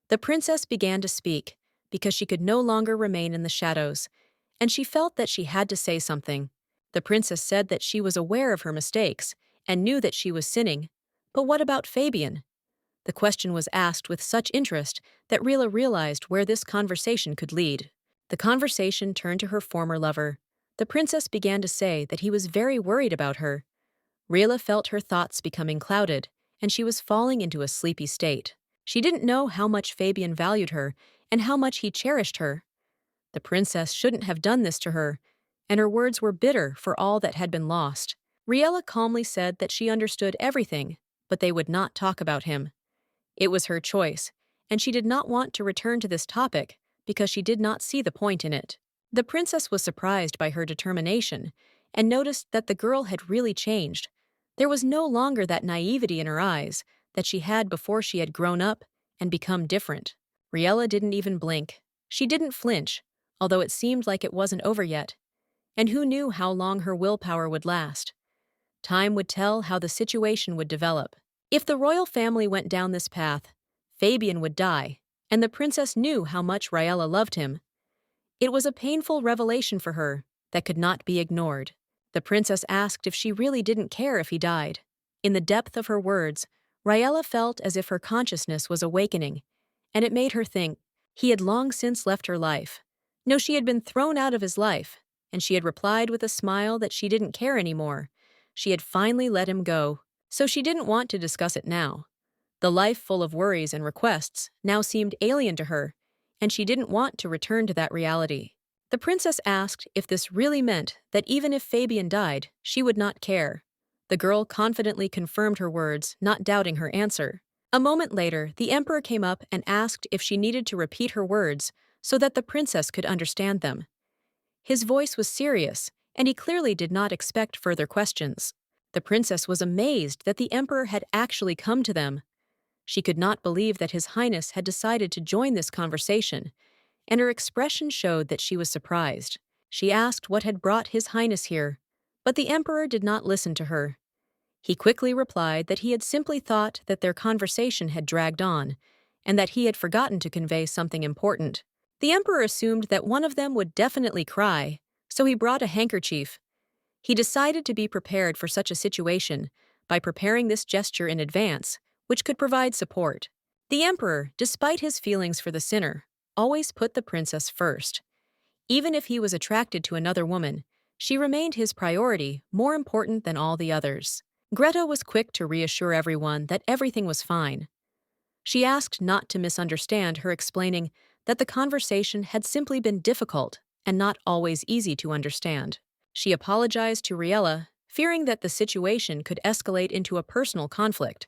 The princess began to speak because she could no longer remain in the shadows, and she felt that she had to say something. The princess said that she was aware of her mistakes and knew that she was sinning. But what about Fabian? The question was asked with such interest that Rila realized where this conversation could lead. The conversation turned to her former lover. The princess began to say that he was very worried about her. Rila felt her thoughts becoming clouded, and she was falling into a sleepy state. She didn't know how much Fabian valued her and how much he cherished her. The princess shouldn't have done this to her, and her words were bitter for all that had been lost. Riella calmly said that she understood everything, but they would not talk about him. It was her choice, and she did not want to return to this topic because she did not see the point in it. The princess was surprised by her determination and noticed that the girl had really changed. There was no longer that naivety in her eyes that she had before she had grown up and become different. Riella didn't even blink. She didn't flinch, although it seemed like it wasn't over yet. And who knew how long her willpower would last? Time would tell how the situation would develop. If the royal family went down this path, Fabian would die, and the princess knew how much Riella loved him. It was a painful revelation for her that could not be ignored. The princess asked if she really didn't care if he died. In the depth of her words, Riella felt as if her consciousness was awakening, and it made her think he had long since left her life. No, she had been thrown out of his life, and she had replied with a smile that she didn't care anymore. She had finally let him go, so she didn't want to discuss it now. The life full of worries and requests now seemed alien to her, and she didn't want to return to that reality. The princess asked if this really meant that even if Fabian died, she would not care. The girl confidently confirmed her words, not doubting her answer. A moment later, the emperor came up and asked if she needed to repeat her words so that the princess could understand them. His voice was serious, and he clearly did not expect further questions. The princess was amazed that the emperor had actually come to them. She could not believe that His Highness had decided to join this conversation, and her expression showed that she was surprised. She asked what had brought His Highness here, but the emperor did not listen to her. He quickly replied that he had simply thought that their conversation had dragged on, and that he had forgotten to convey something important. The emperor assumed that one of them would definitely cry, so he brought a handkerchief. He decided to be prepared for such a situation by preparing this gesture in advance, which could provide support. The emperor, despite his feelings for the sinner, always put the princess first. Even if he was attracted to another woman, she remained his priority, more important than all the others. Greta was quick to reassure everyone that everything was fine. She asked not to misunderstand her, explaining that the conversation had simply been difficult and not always easy to understand. She apologized to Riella, fearing that the situation could escalate into a personal conflict.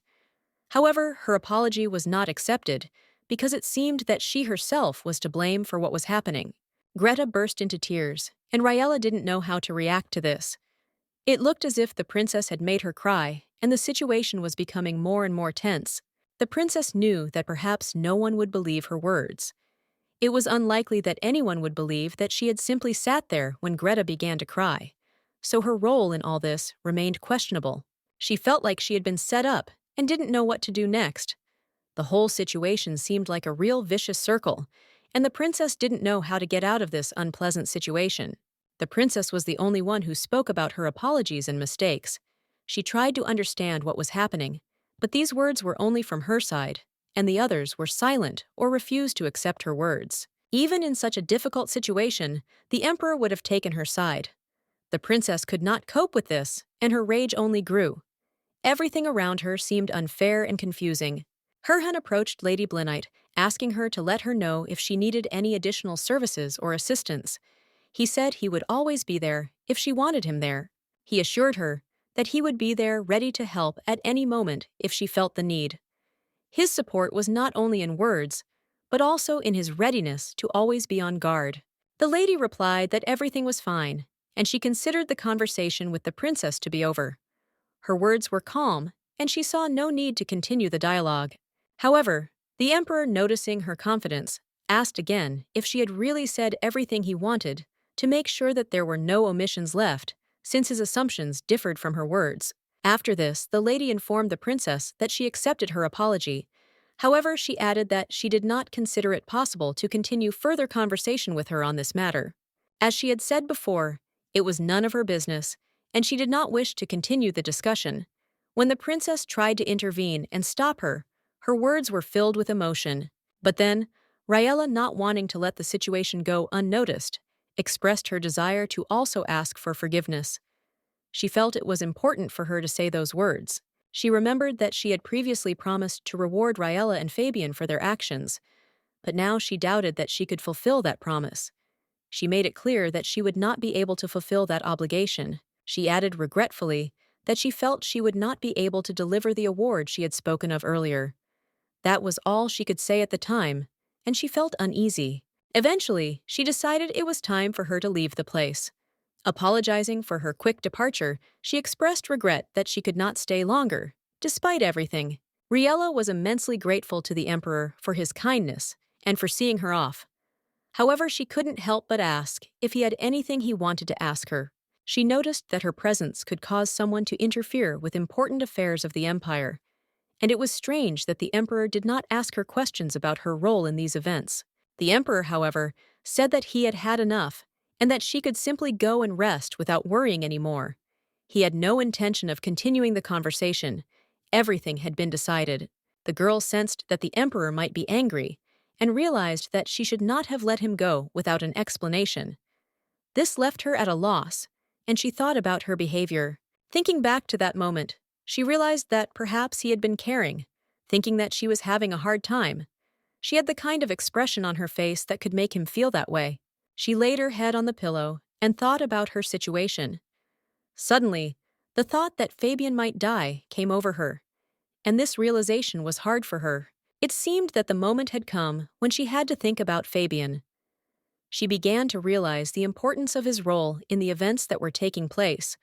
However, her apology was not accepted because it seemed that she herself was to blame for what was happening. Greta burst into tears, and Riella didn't know how to react to this. It looked as if the princess had made her cry, and the situation was becoming more and more tense. The princess knew that perhaps no one would believe her words. It was unlikely that anyone would believe that she had simply sat there when Greta began to cry. so her role in all this remained questionable. She felt like she had been set up and didn't know what to do next. The whole situation seemed like a real vicious circle, and the princess didn't know how to get out of this unpleasant situation. The princess was the only one who spoke about her apologies and mistakes. She tried to understand what was happening, but these words were only from her side, and the others were silent or refused to accept her words. Even in such a difficult situation, the emperor would have taken her side. The princess could not cope with this, and her rage only grew. Everything around her seemed unfair and confusing. Herhan approached Lady Blinite, asking her to let her know if she needed any additional services or assistance. He said he would always be there if she wanted him there. He assured her that he would be there ready to help at any moment if she felt the need. His support was not only in words, but also in his readiness to always be on guard. The lady replied that everything was fine, and she considered the conversation with the princess to be over. Her words were calm, and she saw no need to continue the dialogue. However, the emperor, noticing her confidence, asked again if she had really said everything he wanted to make sure that there were no omissions left, since his assumptions differed from her words. After this, the lady informed the princess that she accepted her apology. However, she added that she did not consider it possible to continue further conversation with her on this matter. As she had said before, it was none of her business, and she did not wish to continue the discussion. When the princess tried to intervene and stop her, her words were filled with emotion. But then, Raella, not wanting to let the situation go unnoticed, expressed her desire to also ask for forgiveness. She felt it was important for her to say those words. She remembered that she had previously promised to reward Raella and Fabian for their actions, but now she doubted that she could fulfill that promise. She made it clear that she would not be able to fulfill that obligation. She added regretfully that she felt she would not be able to deliver the award she had spoken of earlier. That was all she could say at the time, and she felt uneasy. Eventually, she decided it was time for her to leave the place. Apologizing for her quick departure, she expressed regret that she could not stay longer. Despite everything, Riella was immensely grateful to the emperor for his kindness and for seeing her off. However, she couldn't help but ask if he had anything he wanted to ask her. She noticed that her presence could cause someone to interfere with important affairs of the empire, and it was strange that the emperor did not ask her questions about her role in these events. The emperor, however, said that he had had enough and that she could simply go and rest without worrying anymore. He had no intention of continuing the conversation. Everything had been decided. The girl sensed that the emperor might be angry and realized that she should not have let him go without an explanation. This left her at a loss, and she thought about her behavior. Thinking back to that moment, she realized that perhaps he had been caring, thinking that she was having a hard time. She had the kind of expression on her face that could make him feel that way. She laid her head on the pillow and thought about her situation. Suddenly, the thought that Fabian might die came over her, and this realization was hard for her. It seemed that the moment had come when she had to think about Fabian. She began to realize the importance of his role in the events that were taking place,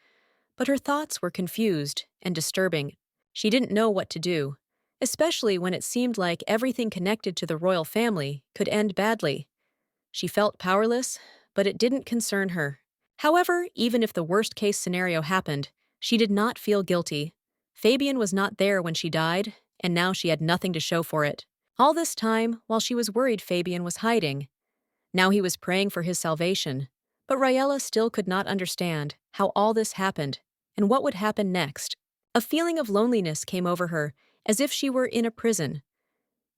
but her thoughts were confused and disturbing. She didn't know what to do, especially when it seemed like everything connected to the royal family could end badly. She felt powerless, but it didn't concern her. However, even if the worst-case scenario happened, she did not feel guilty. Fabian was not there when she died, and now she had nothing to show for it. All this time, while she was worried Fabian was hiding. Now he was praying for his salvation, but Raella still could not understand how all this happened and what would happen next. A feeling of loneliness came over her, as if she were in a prison.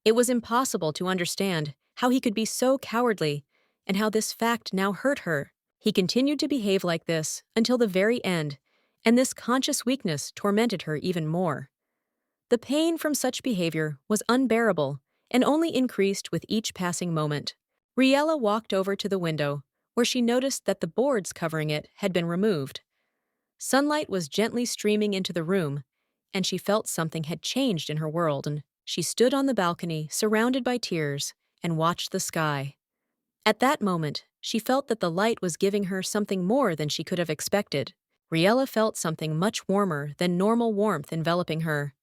It was impossible to understand how he could be so cowardly and how this fact now hurt her. He continued to behave like this until the very end, and this conscious weakness tormented her even more. The pain from such behavior was unbearable and only increased with each passing moment. Riella walked over to the window, where she noticed that the boards covering it had been removed. Sunlight was gently streaming into the room, and she felt something had changed in her world, and she stood on the balcony, surrounded by tears, and watched the sky. At that moment, she felt that the light was giving her something more than she could have expected. Riella felt something much warmer than normal warmth enveloping her.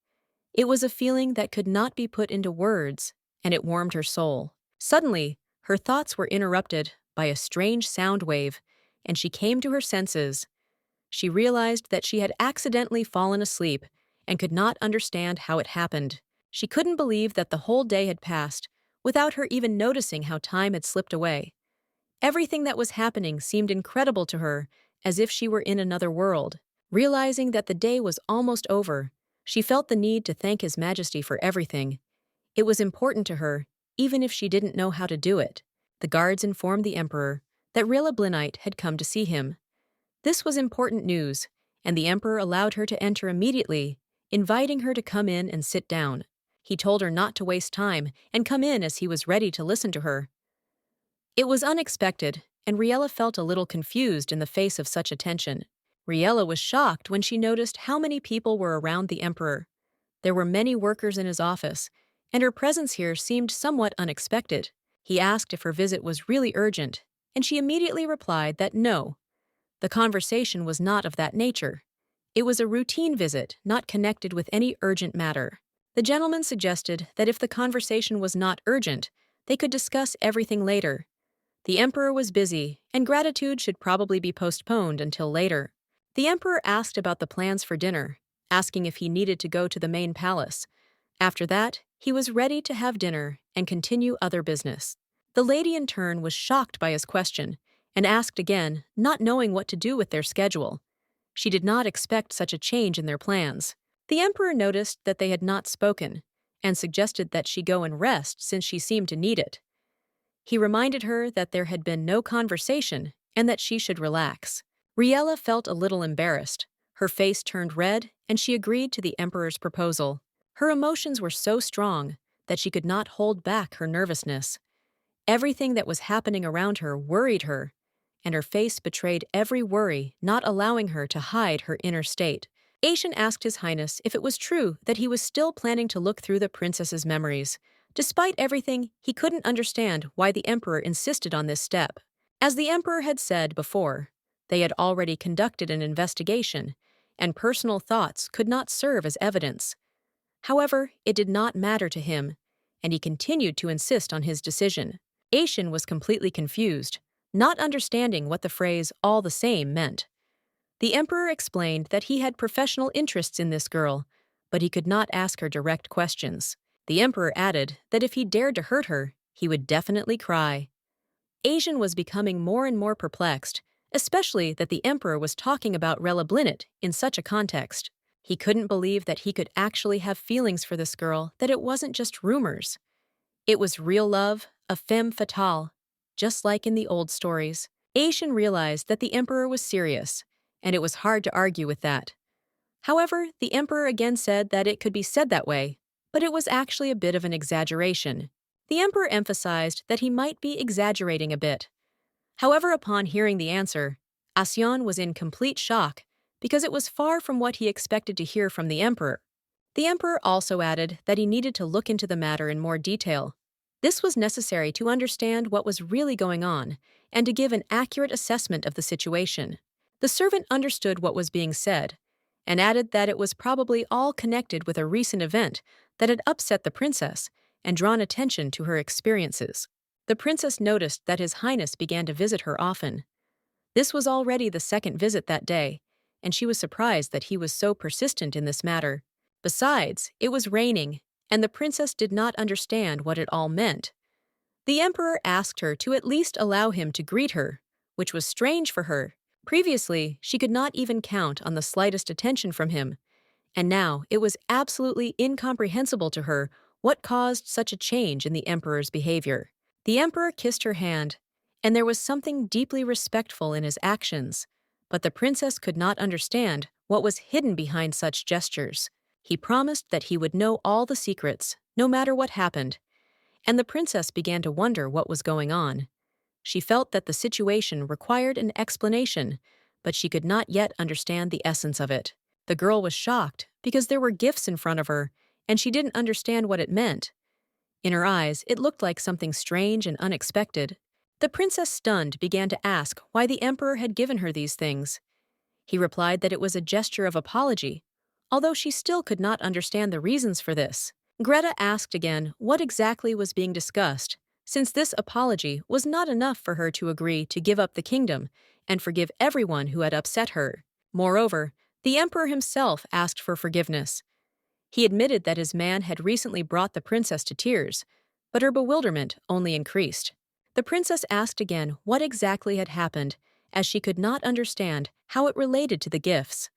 It was a feeling that could not be put into words, and it warmed her soul. Suddenly, her thoughts were interrupted by a strange sound wave, and she came to her senses. She realized that she had accidentally fallen asleep and could not understand how it happened. She couldn't believe that the whole day had passed without her even noticing how time had slipped away. Everything that was happening seemed incredible to her, as if she were in another world. Realizing that the day was almost over, she felt the need to thank His Majesty for everything. It was important to her, even if she didn't know how to do it. The guards informed the emperor that Rilla Blinite had come to see him. This was important news, and the emperor allowed her to enter immediately, inviting her to come in and sit down. He told her not to waste time and come in as he was ready to listen to her. It was unexpected, and Riella felt a little confused in the face of such attention. Riella was shocked when she noticed how many people were around the emperor. There were many workers in his office, and her presence here seemed somewhat unexpected. He asked if her visit was really urgent, and she immediately replied that no. The conversation was not of that nature. It was a routine visit, not connected with any urgent matter. The gentleman suggested that if the conversation was not urgent, they could discuss everything later. The emperor was busy, and gratitude should probably be postponed until later. The emperor asked about the plans for dinner, asking if he needed to go to the main palace. After that, he was ready to have dinner and continue other business. The lady in turn was shocked by his question and asked again, not knowing what to do with their schedule. She did not expect such a change in their plans. The emperor noticed that they had not spoken and suggested that she go and rest since she seemed to need it. He reminded her that there had been no conversation and that she should relax. Riella felt a little embarrassed. Her face turned red, and she agreed to the emperor's proposal. Her emotions were so strong that she could not hold back her nervousness. Everything that was happening around her worried her, and her face betrayed every worry, not allowing her to hide her inner state. Aishan asked His Highness if it was true that he was still planning to look through the princess's memories. Despite everything, he couldn't understand why the emperor insisted on this step. As the emperor had said before, they had already conducted an investigation, and personal thoughts could not serve as evidence. However, it did not matter to him, and he continued to insist on his decision. Aishan was completely confused, not understanding what the phrase all the same meant. The emperor explained that he had professional interests in this girl, but he could not ask her direct questions. The emperor added that if he dared to hurt her, he would definitely cry. Aishan was becoming more and more perplexed, especially that the emperor was talking about Rella Blinit in such a context. He couldn't believe that he could actually have feelings for this girl, that it wasn't just rumors. It was real love, a femme fatale, just like in the old stories. Aishan realized that the emperor was serious, and it was hard to argue with that. However, the emperor again said that it could be said that way, but it was actually a bit of an exaggeration. The emperor emphasized that he might be exaggerating a bit. However, upon hearing the answer, Asyan was in complete shock because it was far from what he expected to hear from the emperor. The emperor also added that he needed to look into the matter in more detail. This was necessary to understand what was really going on and to give an accurate assessment of the situation. The servant understood what was being said and added that it was probably all connected with a recent event that had upset the princess and drawn attention to her experiences. The princess noticed that His Highness began to visit her often. This was already the second visit that day, and she was surprised that he was so persistent in this matter. Besides, it was raining, and the princess did not understand what it all meant. The emperor asked her to at least allow him to greet her, which was strange for her. Previously, she could not even count on the slightest attention from him, and now it was absolutely incomprehensible to her what caused such a change in the emperor's behavior. The emperor kissed her hand, and there was something deeply respectful in his actions, but the princess could not understand what was hidden behind such gestures. He promised that he would know all the secrets, no matter what happened, and the princess began to wonder what was going on. She felt that the situation required an explanation, but she could not yet understand the essence of it. The girl was shocked because there were gifts in front of her, and she didn't understand what it meant. In her eyes, it looked like something strange and unexpected. The princess, stunned, began to ask why the emperor had given her these things. He replied that it was a gesture of apology, although she still could not understand the reasons for this. Greta asked again what exactly was being discussed, since this apology was not enough for her to agree to give up the kingdom and forgive everyone who had upset her. Moreover, the emperor himself asked for forgiveness. He admitted that his man had recently brought the princess to tears, but her bewilderment only increased. The princess asked again what exactly had happened, as she could not understand how it related to the gifts.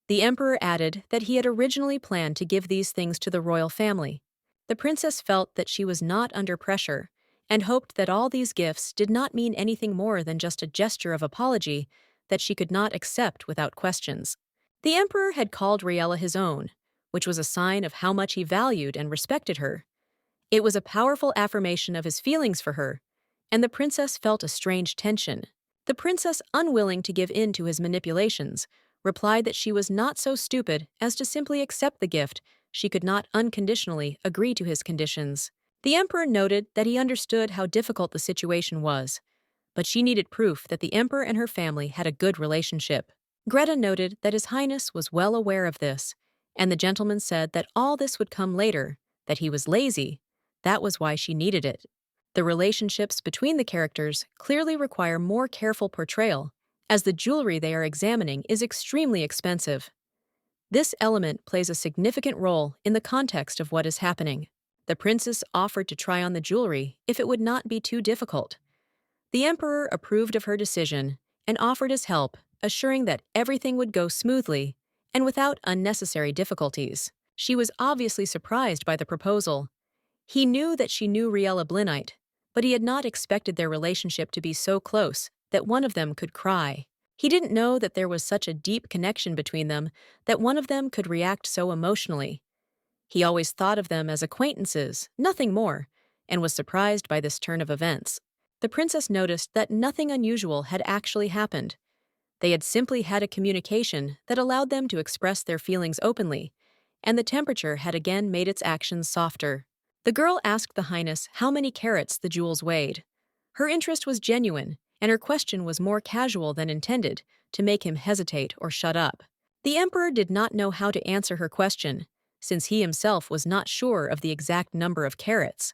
The emperor added that he had originally planned to give these things to the royal family. The princess felt that she was not under pressure and hoped that all these gifts did not mean anything more than just a gesture of apology that she could not accept without questions. The emperor had called Riella his own, which was a sign of how much he valued and respected her. It was a powerful affirmation of his feelings for her, and the princess felt a strange tension. The princess, unwilling to give in to his manipulations, replied that she was not so stupid as to simply accept the gift. She could not unconditionally agree to his conditions. The emperor noted that he understood how difficult the situation was, but she needed proof that the emperor and her family had a good relationship. Greta noted that His Highness was well aware of this, and the gentleman said that all this would come later, that he was lazy. That was why she needed it. The relationships between the characters clearly require more careful portrayal, as the jewelry they are examining is extremely expensive. This element plays a significant role in the context of what is happening. The princess offered to try on the jewelry if it would not be too difficult. The emperor approved of her decision and offered his help, assuring that everything would go smoothly and without unnecessary difficulties. She was obviously surprised by the proposal. He knew that she knew Riella Blinite, but he had not expected their relationship to be so close that one of them could cry. He didn't know that there was such a deep connection between them that one of them could react so emotionally. He always thought of them as acquaintances, nothing more, and was surprised by this turn of events. The princess noticed that nothing unusual had actually happened. They had simply had a communication that allowed them to express their feelings openly, and the temperature had again made its actions softer. The girl asked the Highness how many carats the jewels weighed. Her interest was genuine, and her question was more casual than intended to make him hesitate or shut up. The emperor did not know how to answer her question, since he himself was not sure of the exact number of carats.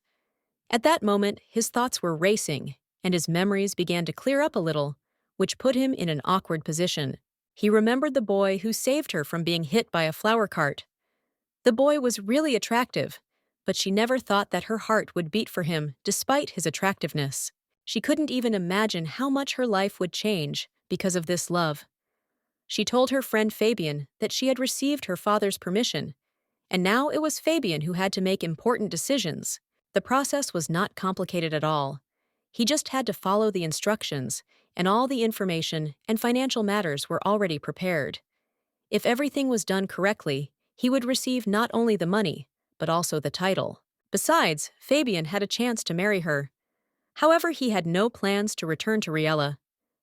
At that moment, his thoughts were racing, and his memories began to clear up a little, which put him in an awkward position. He remembered the boy who saved her from being hit by a flower cart. The boy was really attractive, but she never thought that her heart would beat for him despite his attractiveness. She couldn't even imagine how much her life would change because of this love. She told her friend Fabian that she had received her father's permission, and now it was Fabian who had to make important decisions. The process was not complicated at all. He just had to follow the instructions, and all the information and financial matters were already prepared. If everything was done correctly, he would receive not only the money, but also the title. Besides, Fabian had a chance to marry her. However, he had no plans to return to Riella.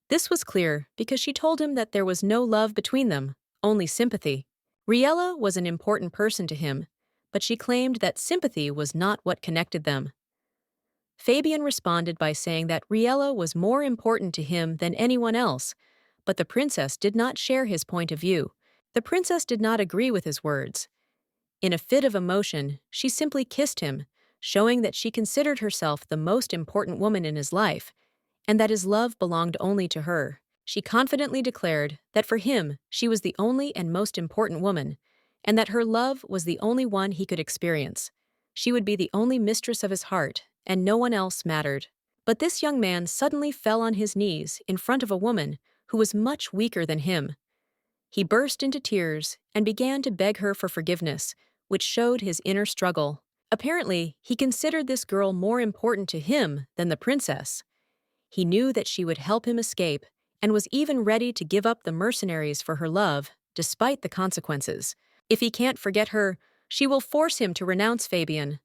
This was clear because she told him that there was no love between them, only sympathy. Riella was an important person to him, but she claimed that sympathy was not what connected them. Fabian responded by saying that Riella was more important to him than anyone else, but the princess did not share his point of view. The princess did not agree with his words. In a fit of emotion, she simply kissed him, showing that she considered herself the most important woman in his life, and that his love belonged only to her. She confidently declared that for him, she was the only and most important woman, and that her love was the only one he could experience. She would be the only mistress of his heart, and no one else mattered. But this young man suddenly fell on his knees in front of a woman who was much weaker than him. He burst into tears and began to beg her for forgiveness, which showed his inner struggle. Apparently, he considered this girl more important to him than the princess. He knew that she would help him escape and was even ready to give up the mercenaries for her love, despite the consequences. If he can't forget her, she will force him to renounce Fabian.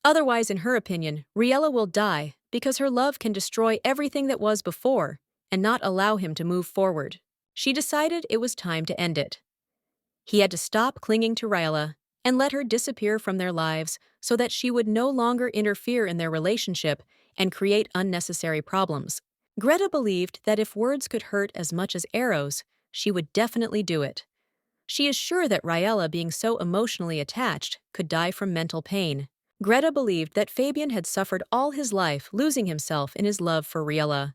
Otherwise, in her opinion, Riella will die because her love can destroy everything that was before and not allow him to move forward. She decided it was time to end it. He had to stop clinging to Riella and let her disappear from their lives so that she would no longer interfere in their relationship and create unnecessary problems. Greta believed that if words could hurt as much as arrows, she would definitely do it. She is sure that Riella, being so emotionally attached, could die from mental pain. Greta believed that Fabian had suffered all his life losing himself in his love for Riella.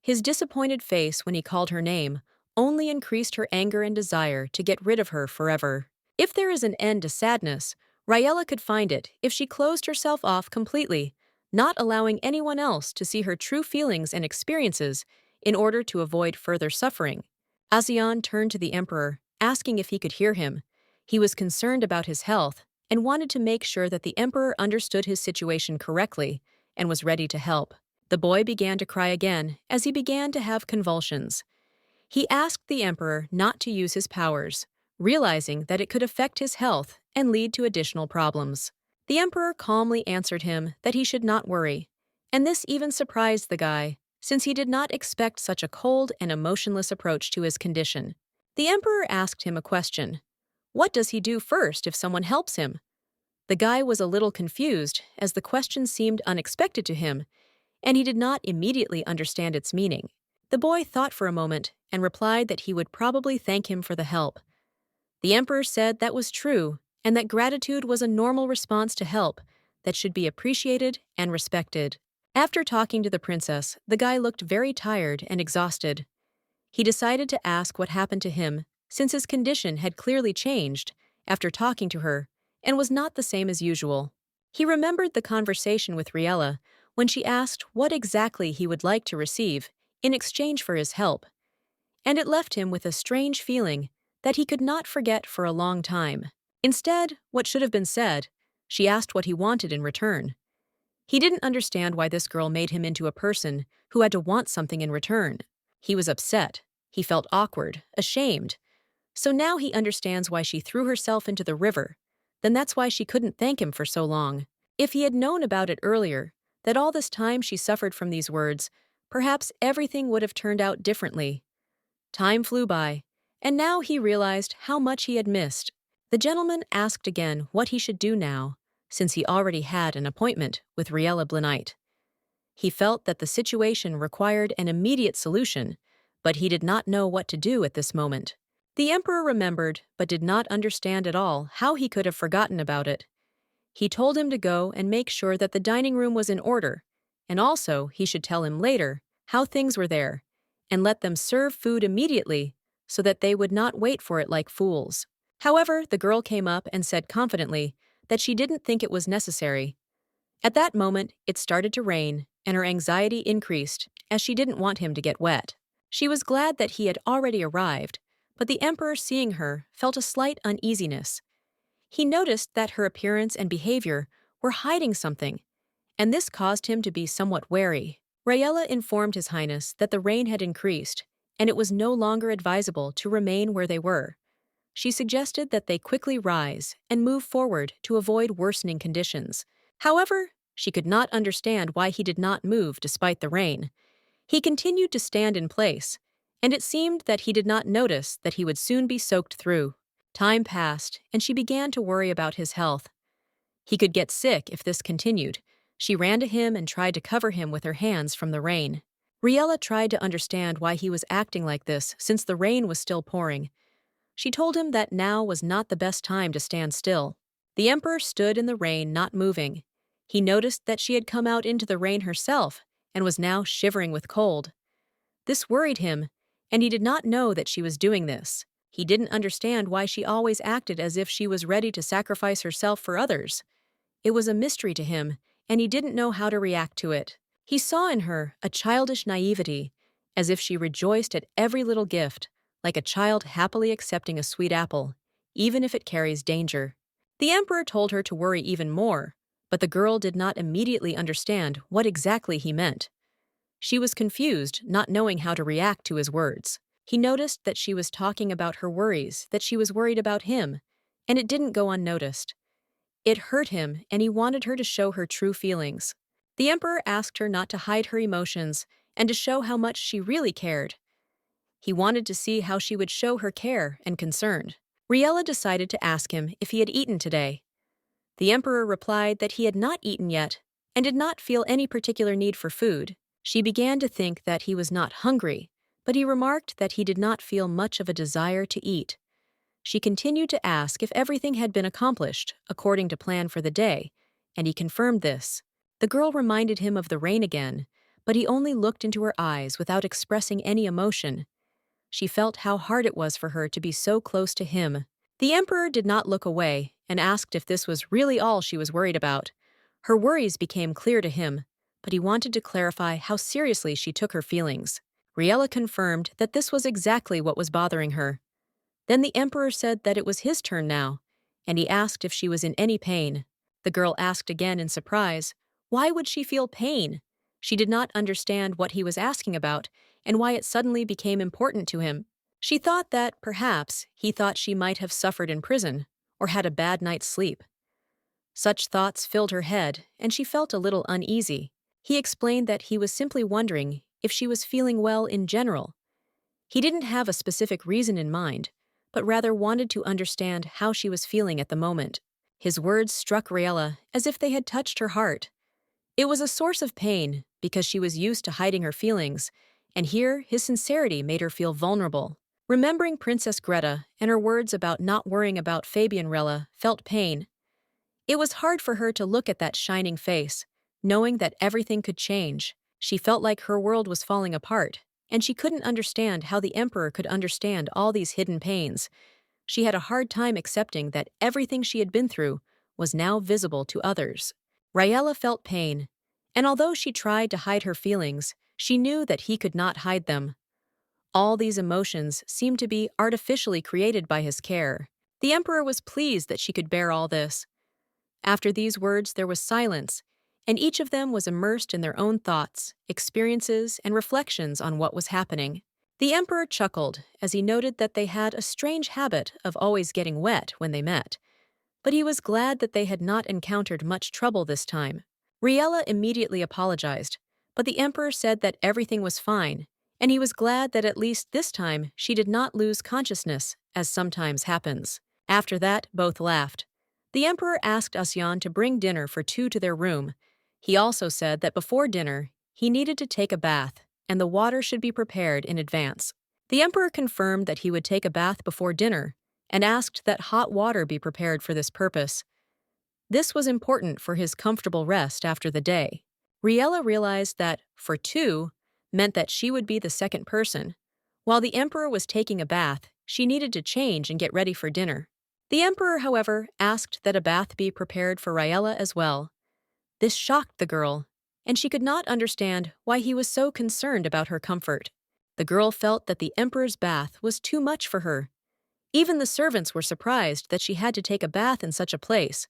His disappointed face when he called her name only increased her anger and desire to get rid of her forever. If there is an end to sadness, Raella could find it if she closed herself off completely, not allowing anyone else to see her true feelings and experiences in order to avoid further suffering. Azian turned to the emperor, asking if he could hear him. He was concerned about his health and wanted to make sure that the emperor understood his situation correctly and was ready to help. The boy began to cry again as he began to have convulsions. He asked the emperor not to use his powers, realizing that it could affect his health and lead to additional problems. The emperor calmly answered him that he should not worry, and this even surprised the guy, since he did not expect such a cold and emotionless approach to his condition. The emperor asked him a question. What does he do first if someone helps him? The guy was a little confused, as the question seemed unexpected to him, and he did not immediately understand its meaning. The boy thought for a moment and replied that he would probably thank him for the help. The emperor said that was true, and that gratitude was a normal response to help that should be appreciated and respected. After talking to the princess, the guy looked very tired and exhausted. He decided to ask what happened to him, since his condition had clearly changed after talking to her and was not the same as usual. He remembered the conversation with Riella when she asked what exactly he would like to receive in exchange for his help, and it left him with a strange feeling that he could not forget for a long time. Instead, what should have been said, she asked what he wanted in return. He didn't understand why this girl made him into a person who had to want something in return. He was upset. He felt awkward, ashamed. So now he understands why she threw herself into the river. Then that's why she couldn't thank him for so long. If he had known about it earlier, that all this time she suffered from these words, perhaps everything would have turned out differently. Time flew by, and now he realized how much he had missed. The gentleman asked again what he should do now, since he already had an appointment with Riella Blenite. He felt that the situation required an immediate solution, but he did not know what to do at this moment. The emperor remembered, but did not understand at all how he could have forgotten about it. He told him to go and make sure that the dining room was in order, and also he should tell him later how things were there, and let them serve food immediately so that they would not wait for it like fools. However, the girl came up and said confidently that she didn't think it was necessary. At that moment, it started to rain, and her anxiety increased as she didn't want him to get wet. She was glad that he had already arrived, but the emperor, seeing her, felt a slight uneasiness. He noticed that her appearance and behavior were hiding something, and this caused him to be somewhat wary. Raella informed His Highness that the rain had increased, and it was no longer advisable to remain where they were. She suggested that they quickly rise and move forward to avoid worsening conditions. However, she could not understand why he did not move despite the rain. He continued to stand in place, and it seemed that he did not notice that he would soon be soaked through. Time passed, and she began to worry about his health. He could get sick if this continued. She ran to him and tried to cover him with her hands from the rain. Riella tried to understand why he was acting like this since the rain was still pouring. She told him that now was not the best time to stand still. The emperor stood in the rain, not moving. He noticed that she had come out into the rain herself and was now shivering with cold. This worried him, and he did not know that she was doing this. He didn't understand why she always acted as if she was ready to sacrifice herself for others. It was a mystery to him, and he didn't know how to react to it. He saw in her a childish naivety, as if she rejoiced at every little gift, like a child happily accepting a sweet apple, even if it carries danger. The emperor told her to worry even more, but the girl did not immediately understand what exactly he meant. She was confused, not knowing how to react to his words. He noticed that she was talking about her worries, that she was worried about him, and it didn't go unnoticed. It hurt him, and he wanted her to show her true feelings. The emperor asked her not to hide her emotions and to show how much she really cared. He wanted to see how she would show her care and concern. Riella decided to ask him if he had eaten today. The emperor replied that he had not eaten yet and did not feel any particular need for food. She began to think that he was not hungry, but he remarked that he did not feel much of a desire to eat. She continued to ask if everything had been accomplished according to plan for the day, and he confirmed this. The girl reminded him of the rain again, but he only looked into her eyes without expressing any emotion. She felt how hard it was for her to be so close to him. The emperor did not look away and asked if this was really all she was worried about. Her worries became clear to him, but he wanted to clarify how seriously she took her feelings. Riella confirmed that this was exactly what was bothering her. Then the emperor said that it was his turn now, and he asked if she was in any pain. The girl asked again in surprise, why would she feel pain? She did not understand what he was asking about and why it suddenly became important to him. She thought that, perhaps, he thought she might have suffered in prison or had a bad night's sleep. Such thoughts filled her head, and she felt a little uneasy. He explained that he was simply wondering if she was feeling well in general. He didn't have a specific reason in mind, but rather wanted to understand how she was feeling at the moment. His words struck Riella as if they had touched her heart. It was a source of pain because she was used to hiding her feelings, and here his sincerity made her feel vulnerable. Remembering Princess Greta and her words about not worrying about Fabian, Riella felt pain. It was hard for her to look at that shining face, knowing that everything could change. She felt like her world was falling apart, and she couldn't understand how the emperor could understand all these hidden pains. She had a hard time accepting that everything she had been through was now visible to others. Riella felt pain, and although she tried to hide her feelings, she knew that he could not hide them. All these emotions seemed to be artificially created by his care. The emperor was pleased that she could bear all this. After these words, there was silence, and each of them was immersed in their own thoughts, experiences, and reflections on what was happening. The emperor chuckled as he noted that they had a strange habit of always getting wet when they met, but he was glad that they had not encountered much trouble this time. Riella immediately apologized, but the emperor said that everything was fine, and he was glad that at least this time she did not lose consciousness, as sometimes happens. After that, both laughed. The emperor asked Asyan to bring dinner for two to their room. He also said that before dinner, he needed to take a bath, and the water should be prepared in advance. The emperor confirmed that he would take a bath before dinner, and asked that hot water be prepared for this purpose. This was important for his comfortable rest after the day. Riella realized that, for two, meant that she would be the second person. While the emperor was taking a bath, she needed to change and get ready for dinner. The emperor, however, asked that a bath be prepared for Riella as well. This shocked the girl, and she could not understand why he was so concerned about her comfort. The girl felt that the emperor's bath was too much for her. Even the servants were surprised that she had to take a bath in such a place,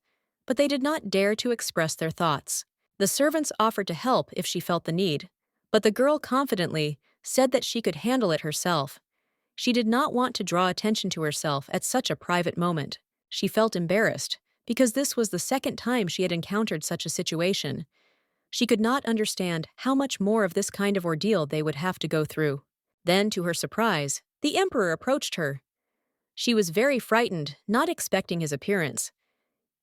but they did not dare to express their thoughts. The servants offered to help if she felt the need, but the girl confidently said that she could handle it herself. She did not want to draw attention to herself at such a private moment. She felt embarrassed, because this was the second time she had encountered such a situation. She could not understand how much more of this kind of ordeal they would have to go through. Then, to her surprise, the emperor approached her. She was very frightened, not expecting his appearance.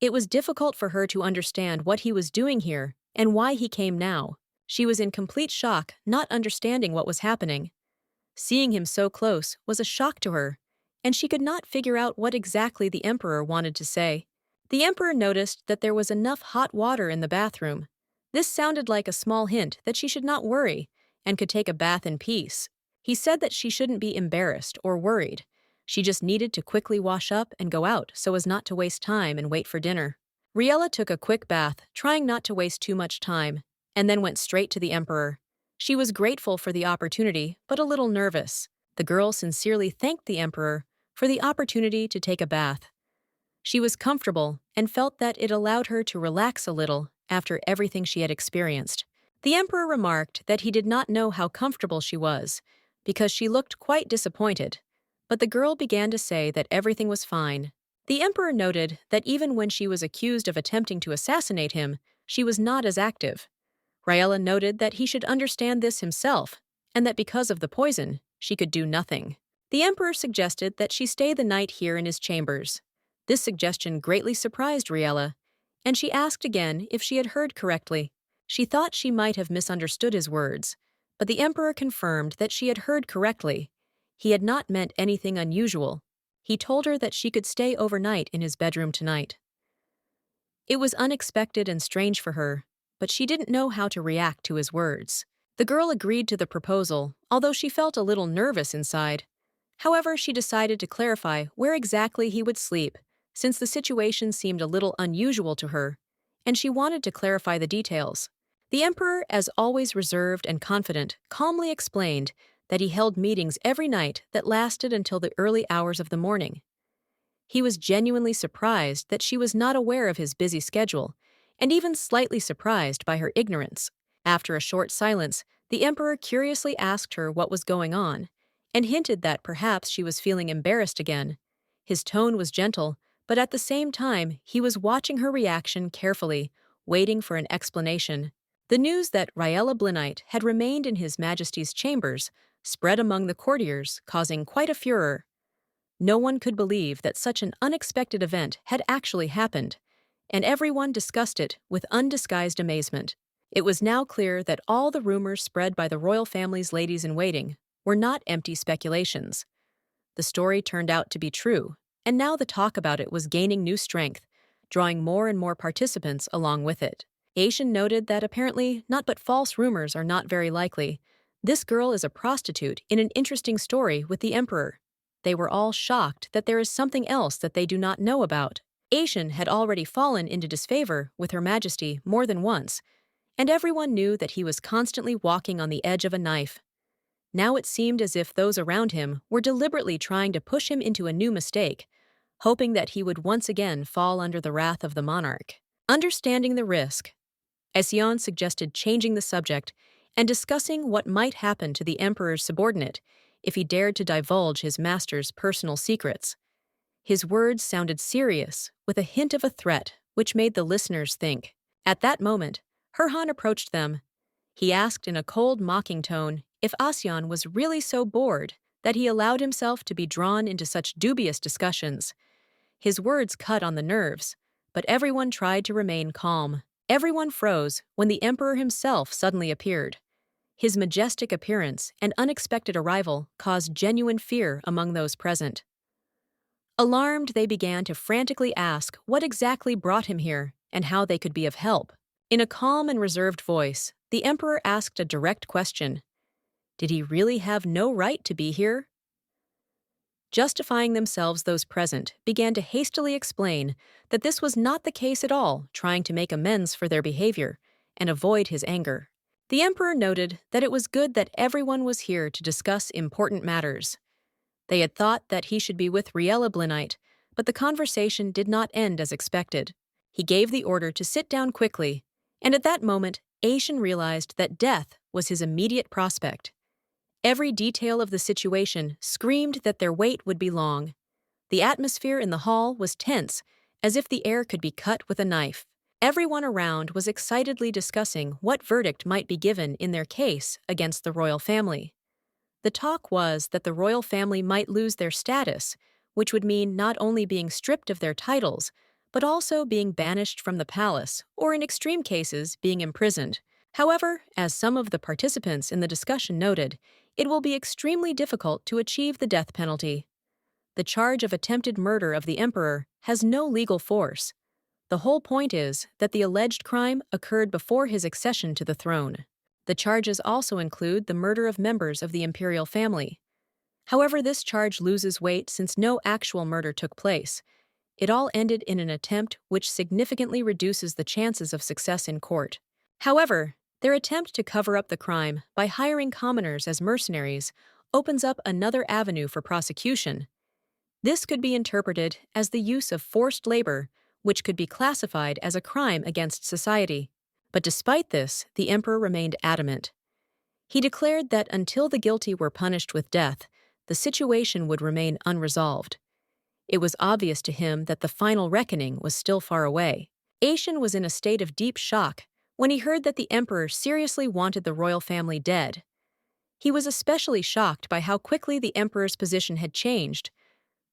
It was difficult for her to understand what he was doing here and why he came now. She was in complete shock, not understanding what was happening. Seeing him so close was a shock to her, and she could not figure out what exactly the emperor wanted to say. The emperor noticed that there was enough hot water in the bathroom. This sounded like a small hint that she should not worry and could take a bath in peace. He said that she shouldn't be embarrassed or worried. She just needed to quickly wash up and go out so as not to waste time and wait for dinner. Riella took a quick bath, trying not to waste too much time, and then went straight to the emperor. She was grateful for the opportunity, but a little nervous. The girl sincerely thanked the emperor for the opportunity to take a bath. She was comfortable and felt that it allowed her to relax a little after everything she had experienced. The emperor remarked that he did not know how comfortable she was, because she looked quite disappointed, but the girl began to say that everything was fine. The emperor noted that even when she was accused of attempting to assassinate him, she was not as active. Riella noted that he should understand this himself, and that because of the poison, she could do nothing. The emperor suggested that she stay the night here in his chambers. This suggestion greatly surprised Riella, and she asked again if she had heard correctly. She thought she might have misunderstood his words, but the emperor confirmed that she had heard correctly. He had not meant anything unusual. He told her that she could stay overnight in his bedroom tonight. It was unexpected and strange for her, but she didn't know how to react to his words. The girl agreed to the proposal, although she felt a little nervous inside. However, she decided to clarify where exactly he would sleep, since the situation seemed a little unusual to her, and she wanted to clarify the details. The emperor, as always reserved and confident, calmly explained that he held meetings every night that lasted until the early hours of the morning. He was genuinely surprised that she was not aware of his busy schedule, and even slightly surprised by her ignorance. After a short silence, the emperor curiously asked her what was going on, and hinted that perhaps she was feeling embarrassed again. His tone was gentle, but at the same time, he was watching her reaction carefully, waiting for an explanation. The news that Raella Blinite had remained in His Majesty's chambers spread among the courtiers, causing quite a furor. No one could believe that such an unexpected event had actually happened, and everyone discussed it with undisguised amazement. It was now clear that all the rumors spread by the royal family's ladies-in-waiting were not empty speculations. The story turned out to be true, and now the talk about it was gaining new strength, drawing more and more participants along with it. Aishan noted that apparently not but false rumors are not very likely. This girl is a prostitute in an interesting story with the emperor. They were all shocked that there is something else that they do not know about. Aishan had already fallen into disfavor with Her Majesty more than once, and everyone knew that he was constantly walking on the edge of a knife. Now it seemed as if those around him were deliberately trying to push him into a new mistake, hoping that he would once again fall under the wrath of the monarch. Understanding the risk, Essian suggested changing the subject and discussing what might happen to the emperor's subordinate if he dared to divulge his master's personal secrets. His words sounded serious, with a hint of a threat, which made the listeners think. At that moment, Herhan approached them. He asked in a cold, mocking tone if Asyan was really so bored that he allowed himself to be drawn into such dubious discussions. His words cut on the nerves, but everyone tried to remain calm. Everyone froze when the emperor himself suddenly appeared. His majestic appearance and unexpected arrival caused genuine fear among those present. Alarmed, they began to frantically ask what exactly brought him here and how they could be of help. In a calm and reserved voice, the emperor asked a direct question. Did he really have no right to be here? Justifying themselves, those present began to hastily explain that this was not the case at all, trying to make amends for their behavior and avoid his anger. The emperor noted that it was good that everyone was here to discuss important matters. They had thought that he should be with Riella Blinite, but the conversation did not end as expected. He gave the order to sit down quickly, and at that moment, Aishan realized that death was his immediate prospect. Every detail of the situation screamed that their wait would be long. The atmosphere in the hall was tense, as if the air could be cut with a knife. Everyone around was excitedly discussing what verdict might be given in their case against the royal family. The talk was that the royal family might lose their status, which would mean not only being stripped of their titles, but also being banished from the palace, or in extreme cases, being imprisoned. However, as some of the participants in the discussion noted, it will be extremely difficult to achieve the death penalty. The charge of attempted murder of the emperor has no legal force. The whole point is that the alleged crime occurred before his accession to the throne. The charges also include the murder of members of the imperial family. However, this charge loses weight since no actual murder took place. It all ended in an attempt which significantly reduces the chances of success in court. However, their attempt to cover up the crime by hiring commoners as mercenaries opens up another avenue for prosecution. This could be interpreted as the use of forced labor, which could be classified as a crime against society. But despite this, the emperor remained adamant. He declared that until the guilty were punished with death, the situation would remain unresolved. It was obvious to him that the final reckoning was still far away. Aishan was in a state of deep shock when he heard that the emperor seriously wanted the royal family dead. He was especially shocked by how quickly the emperor's position had changed.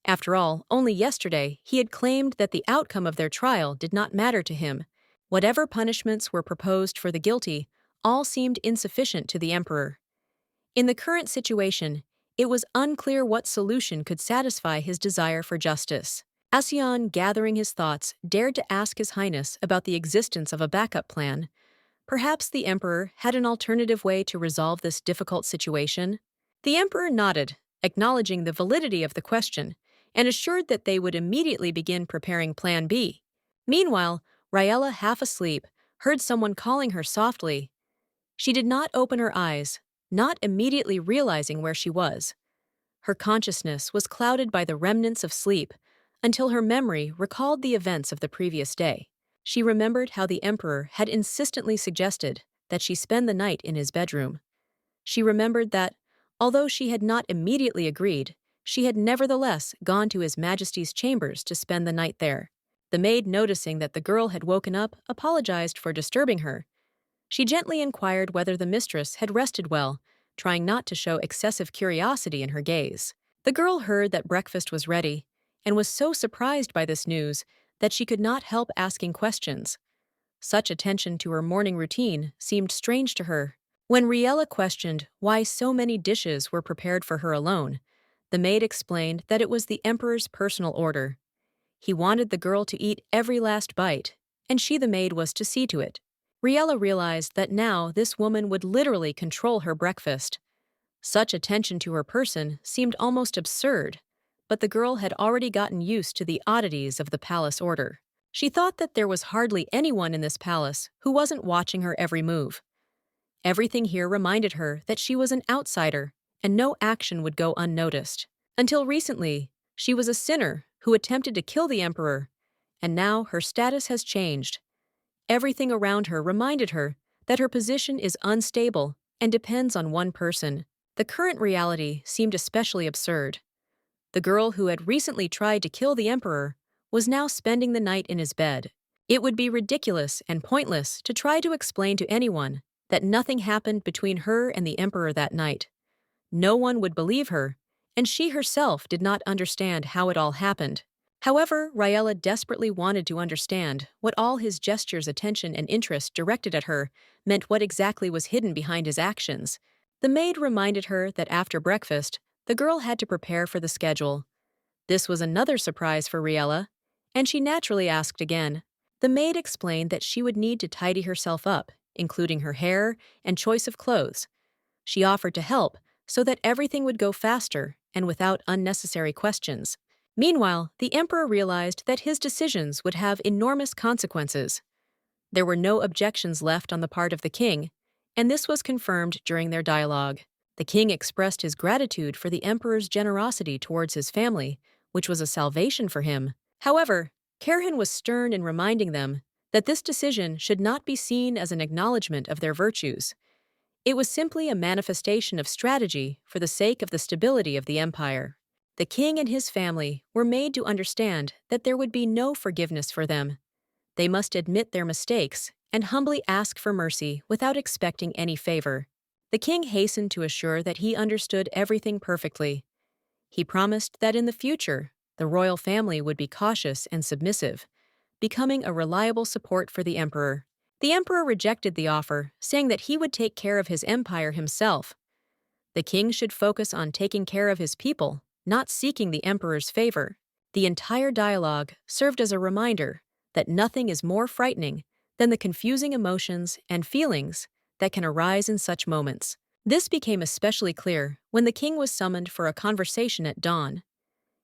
After all, only yesterday he had claimed that the outcome of their trial did not matter to him. Whatever punishments were proposed for the guilty, all seemed insufficient to the emperor. In the current situation, it was unclear what solution could satisfy his desire for justice. Asyan, gathering his thoughts, dared to ask His Highness about the existence of a backup plan. Perhaps the emperor had an alternative way to resolve this difficult situation? The emperor nodded, acknowledging the validity of the question, and assured that they would immediately begin preparing Plan B. Meanwhile, Raella, half asleep, heard someone calling her softly. She did not open her eyes, not immediately realizing where she was. Her consciousness was clouded by the remnants of sleep until her memory recalled the events of the previous day. She remembered how the Emperor had insistently suggested that she spend the night in his bedroom. She remembered that, although she had not immediately agreed, she had nevertheless gone to His Majesty's chambers to spend the night there. The maid, noticing that the girl had woken up, apologized for disturbing her. She gently inquired whether the mistress had rested well, trying not to show excessive curiosity in her gaze. The girl heard that breakfast was ready, and was so surprised by this news that she could not help asking questions. Such attention to her morning routine seemed strange to her. When Riella questioned why so many dishes were prepared for her alone, the maid explained that it was the Emperor's personal order. He wanted the girl to eat every last bite, and she, the maid, was to see to it. Riella realized that now this woman would literally control her breakfast. Such attention to her person seemed almost absurd, but the girl had already gotten used to the oddities of the palace order. She thought that there was hardly anyone in this palace who wasn't watching her every move. Everything here reminded her that she was an outsider, and no action would go unnoticed. Until recently, she was a sinner who attempted to kill the Emperor, and now her status has changed. Everything around her reminded her that her position is unstable and depends on one person. The current reality seemed especially absurd. The girl who had recently tried to kill the Emperor was now spending the night in his bed. It would be ridiculous and pointless to try to explain to anyone that nothing happened between her and the Emperor that night. No one would believe her, and she herself did not understand how it all happened. However, Raella desperately wanted to understand what all his gestures, attention, and interest directed at her meant, what exactly was hidden behind his actions. The maid reminded her that after breakfast, the girl had to prepare for the schedule. This was another surprise for Riella, and she naturally asked again. The maid explained that she would need to tidy herself up, including her hair and choice of clothes. She offered to help so that everything would go faster and without unnecessary questions. Meanwhile, the Emperor realized that his decisions would have enormous consequences. There were no objections left on the part of the king, and this was confirmed during their dialogue. The king expressed his gratitude for the Emperor's generosity towards his family, which was a salvation for him. However, Kerhin was stern in reminding them that this decision should not be seen as an acknowledgement of their virtues. It was simply a manifestation of strategy for the sake of the stability of the empire. The king and his family were made to understand that there would be no forgiveness for them. They must admit their mistakes and humbly ask for mercy without expecting any favor. The king hastened to assure that he understood everything perfectly. He promised that in the future, the royal family would be cautious and submissive, becoming a reliable support for the emperor. The emperor rejected the offer, saying that he would take care of his empire himself. The king should focus on taking care of his people, not seeking the emperor's favor. The entire dialogue served as a reminder that nothing is more frightening than the confusing emotions and feelings that can arise in such moments. This became especially clear when the king was summoned for a conversation at dawn.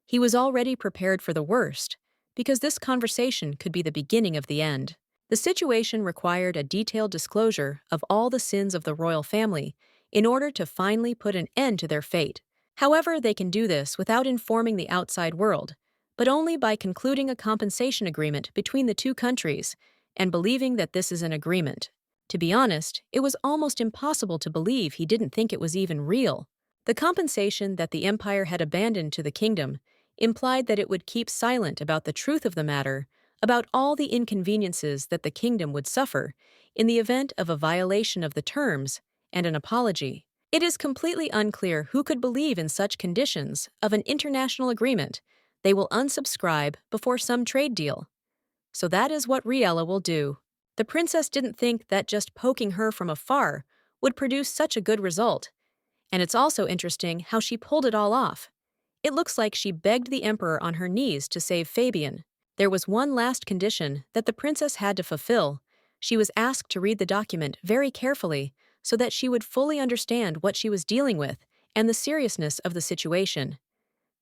He was already prepared for the worst, because this conversation could be the beginning of the end. The situation required a detailed disclosure of all the sins of the royal family in order to finally put an end to their fate. However, they can do this without informing the outside world, but only by concluding a compensation agreement between the two countries and believing that this is an agreement. To be honest, it was almost impossible to believe he didn't think it was even real. The compensation that the empire had abandoned to the kingdom implied that it would keep silent about the truth of the matter, about all the inconveniences that the kingdom would suffer in the event of a violation of the terms and an apology. It is completely unclear who could believe in such conditions of an international agreement. They will unsubscribe before some trade deal. So that is what Riella will do. The princess didn't think that just poking her from afar would produce such a good result. And it's also interesting how she pulled it all off. It looks like she begged the emperor on her knees to save Fabian. There was one last condition that the princess had to fulfill. She was asked to read the document very carefully so that she would fully understand what she was dealing with and the seriousness of the situation.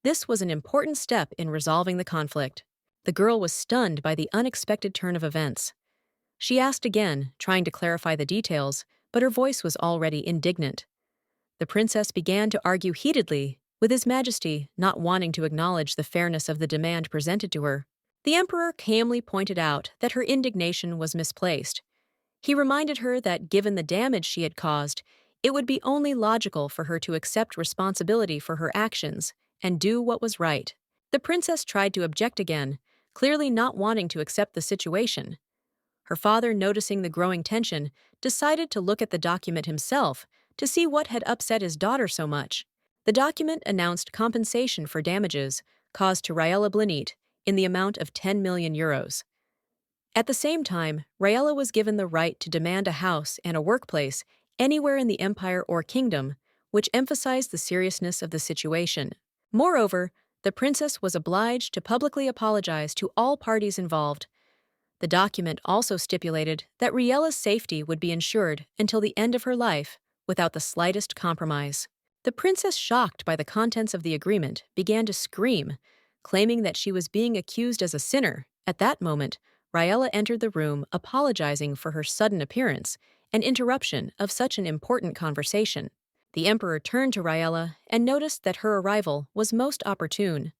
This was an important step in resolving the conflict. The girl was stunned by the unexpected turn of events. She asked again, trying to clarify the details, but her voice was already indignant. The princess began to argue heatedly, with His Majesty not wanting to acknowledge the fairness of the demand presented to her. The emperor calmly pointed out that her indignation was misplaced. He reminded her that given the damage she had caused, it would be only logical for her to accept responsibility for her actions and do what was right. The princess tried to object again, clearly not wanting to accept the situation. Her father, noticing the growing tension, decided to look at the document himself to see what had upset his daughter so much. The document announced compensation for damages caused to Raella Blinite in the amount of 10 million euros. At the same time, Raella was given the right to demand a house and a workplace anywhere in the empire or kingdom, which emphasized the seriousness of the situation. Moreover, the princess was obliged to publicly apologize to all parties involved. The document also stipulated that Riella's safety would be ensured until the end of her life, without the slightest compromise. The princess, shocked by the contents of the agreement, began to scream, claiming that she was being accused as a sinner. At that moment, Raella entered the room, apologizing for her sudden appearance and interruption of such an important conversation. The emperor turned to Raella and noticed that her arrival was most opportune.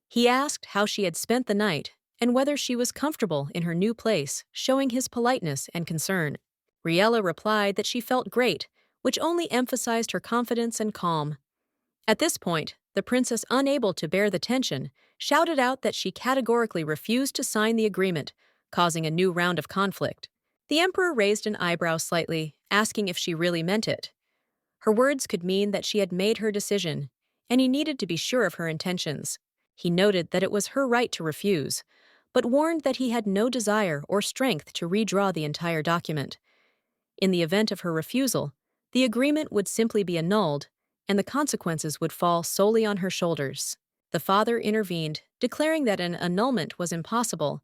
He asked how she had spent the night and whether she was comfortable in her new place, showing his politeness and concern. Riella replied that she felt great, which only emphasized her confidence and calm. At this point, the princess, unable to bear the tension, shouted out that she categorically refused to sign the agreement, causing a new round of conflict. The emperor raised an eyebrow slightly, asking if she really meant it. Her words could mean that she had made her decision, and he needed to be sure of her intentions. He noted that it was her right to refuse, but warned that he had no desire or strength to redraw the entire document. In the event of her refusal, the agreement would simply be annulled, and the consequences would fall solely on her shoulders. The father intervened, declaring that an annulment was impossible.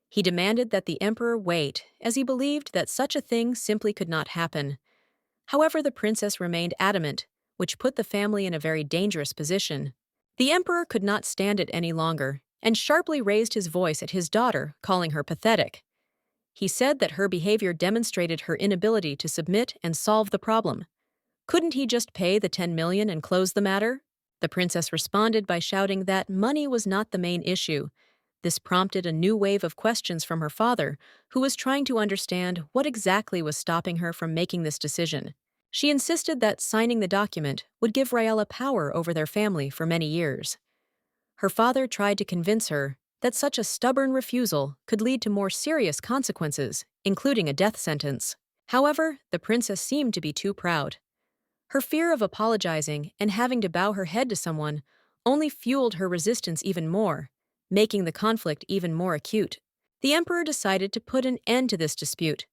He demanded that the emperor wait, as he believed that such a thing simply could not happen. However, the princess remained adamant, which put the family in a very dangerous position. The emperor could not stand it any longer, and sharply raised his voice at his daughter, calling her pathetic. He said that her behavior demonstrated her inability to submit and solve the problem. Couldn't he just pay the 10 million and close the matter? The princess responded by shouting that money was not the main issue. This prompted a new wave of questions from her father, who was trying to understand what exactly was stopping her from making this decision. She insisted that signing the document would give Raella power over their family for many years. Her father tried to convince her that such a stubborn refusal could lead to more serious consequences, including a death sentence. However, the princess seemed to be too proud. Her fear of apologizing and having to bow her head to someone only fueled her resistance even more, making the conflict even more acute. The emperor decided to put an end to this dispute.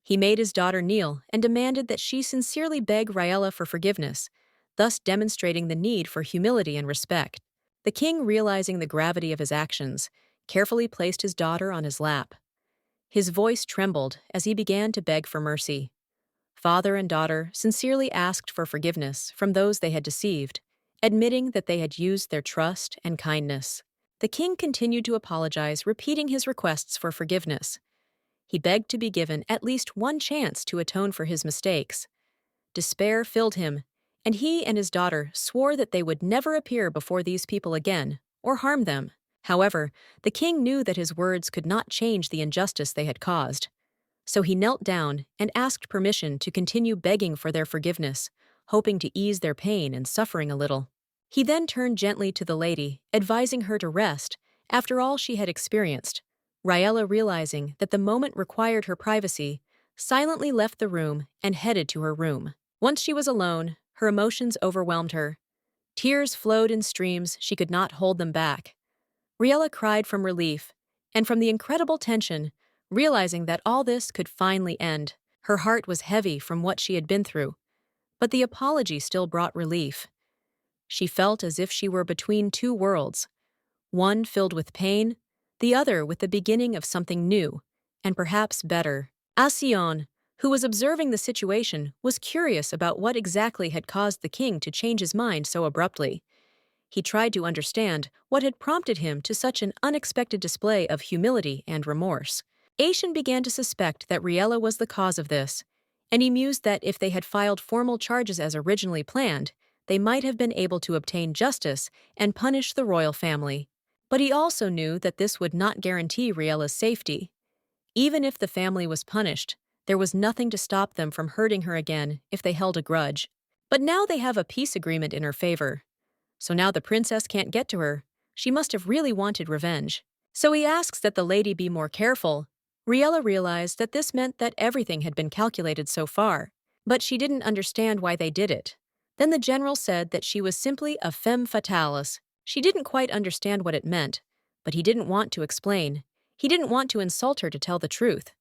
He made his daughter kneel and demanded that she sincerely beg Raella for forgiveness, thus demonstrating the need for humility and respect. The king, realizing the gravity of his actions, carefully placed his daughter on his lap. His voice trembled as he began to beg for mercy. Father and daughter sincerely asked for forgiveness from those they had deceived, admitting that they had used their trust and kindness. The king continued to apologize, repeating his requests for forgiveness. He begged to be given at least one chance to atone for his mistakes. Despair filled him, and he and his daughter swore that they would never appear before these people again or harm them. However, the king knew that his words could not change the injustice they had caused. So he knelt down and asked permission to continue begging for their forgiveness, hoping to ease their pain and suffering a little. He then turned gently to the lady, advising her to rest after all she had experienced. Raella, realizing that the moment required her privacy, silently left the room and headed to her room. Once she was alone, her emotions overwhelmed her. Tears flowed in streams, she could not hold them back. Raella cried from relief, and from the incredible tension, realizing that all this could finally end. Her heart was heavy from what she had been through, but the apology still brought relief. She felt as if she were between two worlds, one filled with pain, the other with the beginning of something new, and perhaps better. Asion, who was observing the situation, was curious about what exactly had caused the king to change his mind so abruptly. He tried to understand what had prompted him to such an unexpected display of humility and remorse. Aishan began to suspect that Riella was the cause of this, and he mused that if they had filed formal charges as originally planned, they might have been able to obtain justice and punish the royal family. But he also knew that this would not guarantee Riella's safety. Even if the family was punished, there was nothing to stop them from hurting her again if they held a grudge. But now they have a peace agreement in her favor. So now the princess can't get to her. She must have really wanted revenge. So he asks that the lady be more careful. Riella realized that this meant that everything had been calculated so far, but she didn't understand why they did it. Then the general said that she was simply a femme fatale. She didn't quite understand what it meant, but he didn't want to explain. He didn't want to insult her to tell the truth.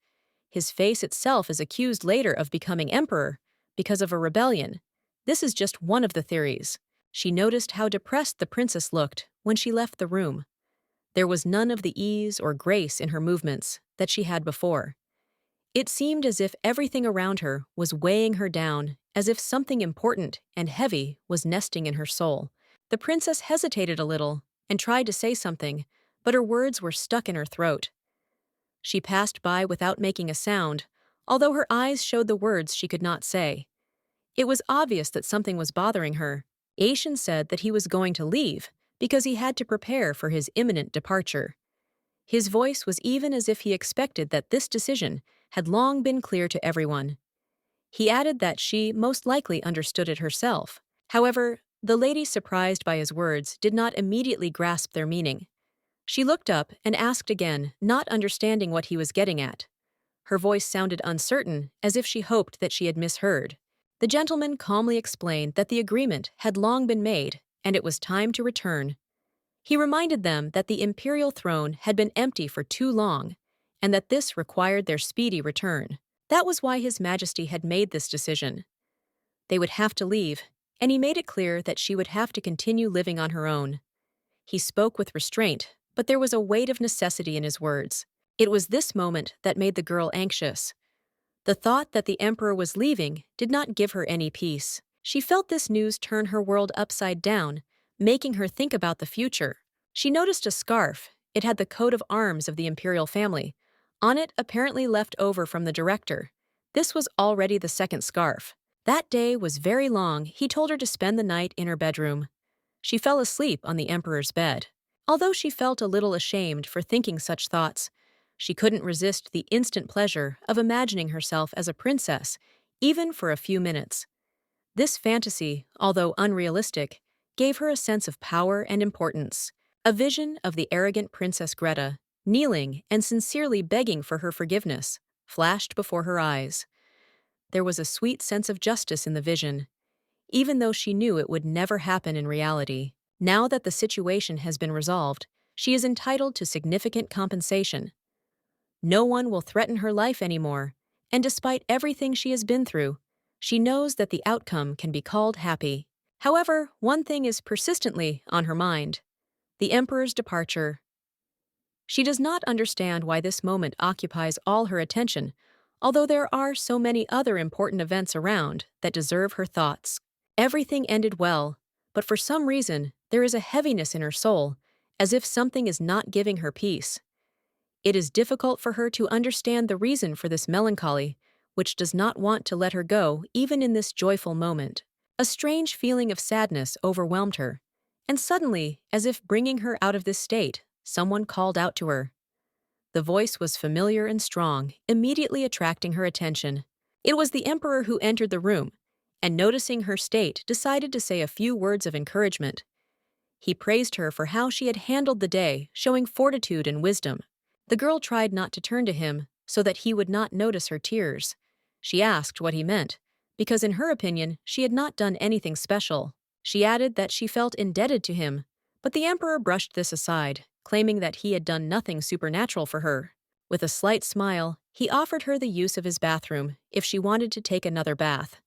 His face itself is accused later of becoming emperor because of a rebellion. This is just one of the theories. She noticed how depressed the princess looked when she left the room. There was none of the ease or grace in her movements that she had before. It seemed as if everything around her was weighing her down, as if something important and heavy was nesting in her soul. The princess hesitated a little and tried to say something, but her words were stuck in her throat. She passed by without making a sound, although her eyes showed the words she could not say. It was obvious that something was bothering her. Aishan said that he was going to leave because he had to prepare for his imminent departure. His voice was even as if he expected that this decision had long been clear to everyone. He added that she most likely understood it herself. However, the lady, surprised by his words, did not immediately grasp their meaning. She looked up and asked again, not understanding what he was getting at. Her voice sounded uncertain, as if she hoped that she had misheard. The gentleman calmly explained that the agreement had long been made, and it was time to return. He reminded them that the imperial throne had been empty for too long, and that this required their speedy return. That was why His Majesty had made this decision. They would have to leave, and he made it clear that she would have to continue living on her own. He spoke with restraint, but there was a weight of necessity in his words. It was this moment that made the girl anxious. The thought that the emperor was leaving did not give her any peace. She felt this news turn her world upside down, making her think about the future. She noticed a scarf. It had the coat of arms of the imperial family. On it, apparently left over from the director. This was already the second scarf. That day was very long. He told her to spend the night in her bedroom. She fell asleep on the emperor's bed. Although she felt a little ashamed for thinking such thoughts, she couldn't resist the instant pleasure of imagining herself as a princess, even for a few minutes. This fantasy, although unrealistic, gave her a sense of power and importance. A vision of the arrogant Princess Greta, kneeling and sincerely begging for her forgiveness, flashed before her eyes. There was a sweet sense of justice in the vision, even though she knew it would never happen in reality. Now that the situation has been resolved, she is entitled to significant compensation. No one will threaten her life anymore, and despite everything she has been through, she knows that the outcome can be called happy. However, one thing is persistently on her mind: the emperor's departure. She does not understand why this moment occupies all her attention, although there are so many other important events around that deserve her thoughts. Everything ended well, but for some reason, there is a heaviness in her soul, as if something is not giving her peace. It is difficult for her to understand the reason for this melancholy, which does not want to let her go even in this joyful moment. A strange feeling of sadness overwhelmed her, and suddenly, as if bringing her out of this state, someone called out to her. The voice was familiar and strong, immediately attracting her attention. It was the emperor who entered the room, and noticing her state, decided to say a few words of encouragement. He praised her for how she had handled the day, showing fortitude and wisdom. The girl tried not to turn to him so that he would not notice her tears. She asked what he meant, because in her opinion, she had not done anything special. She added that she felt indebted to him, but the emperor brushed this aside, claiming that he had done nothing supernatural for her. With a slight smile, he offered her the use of his bathroom if she wanted to take another bath.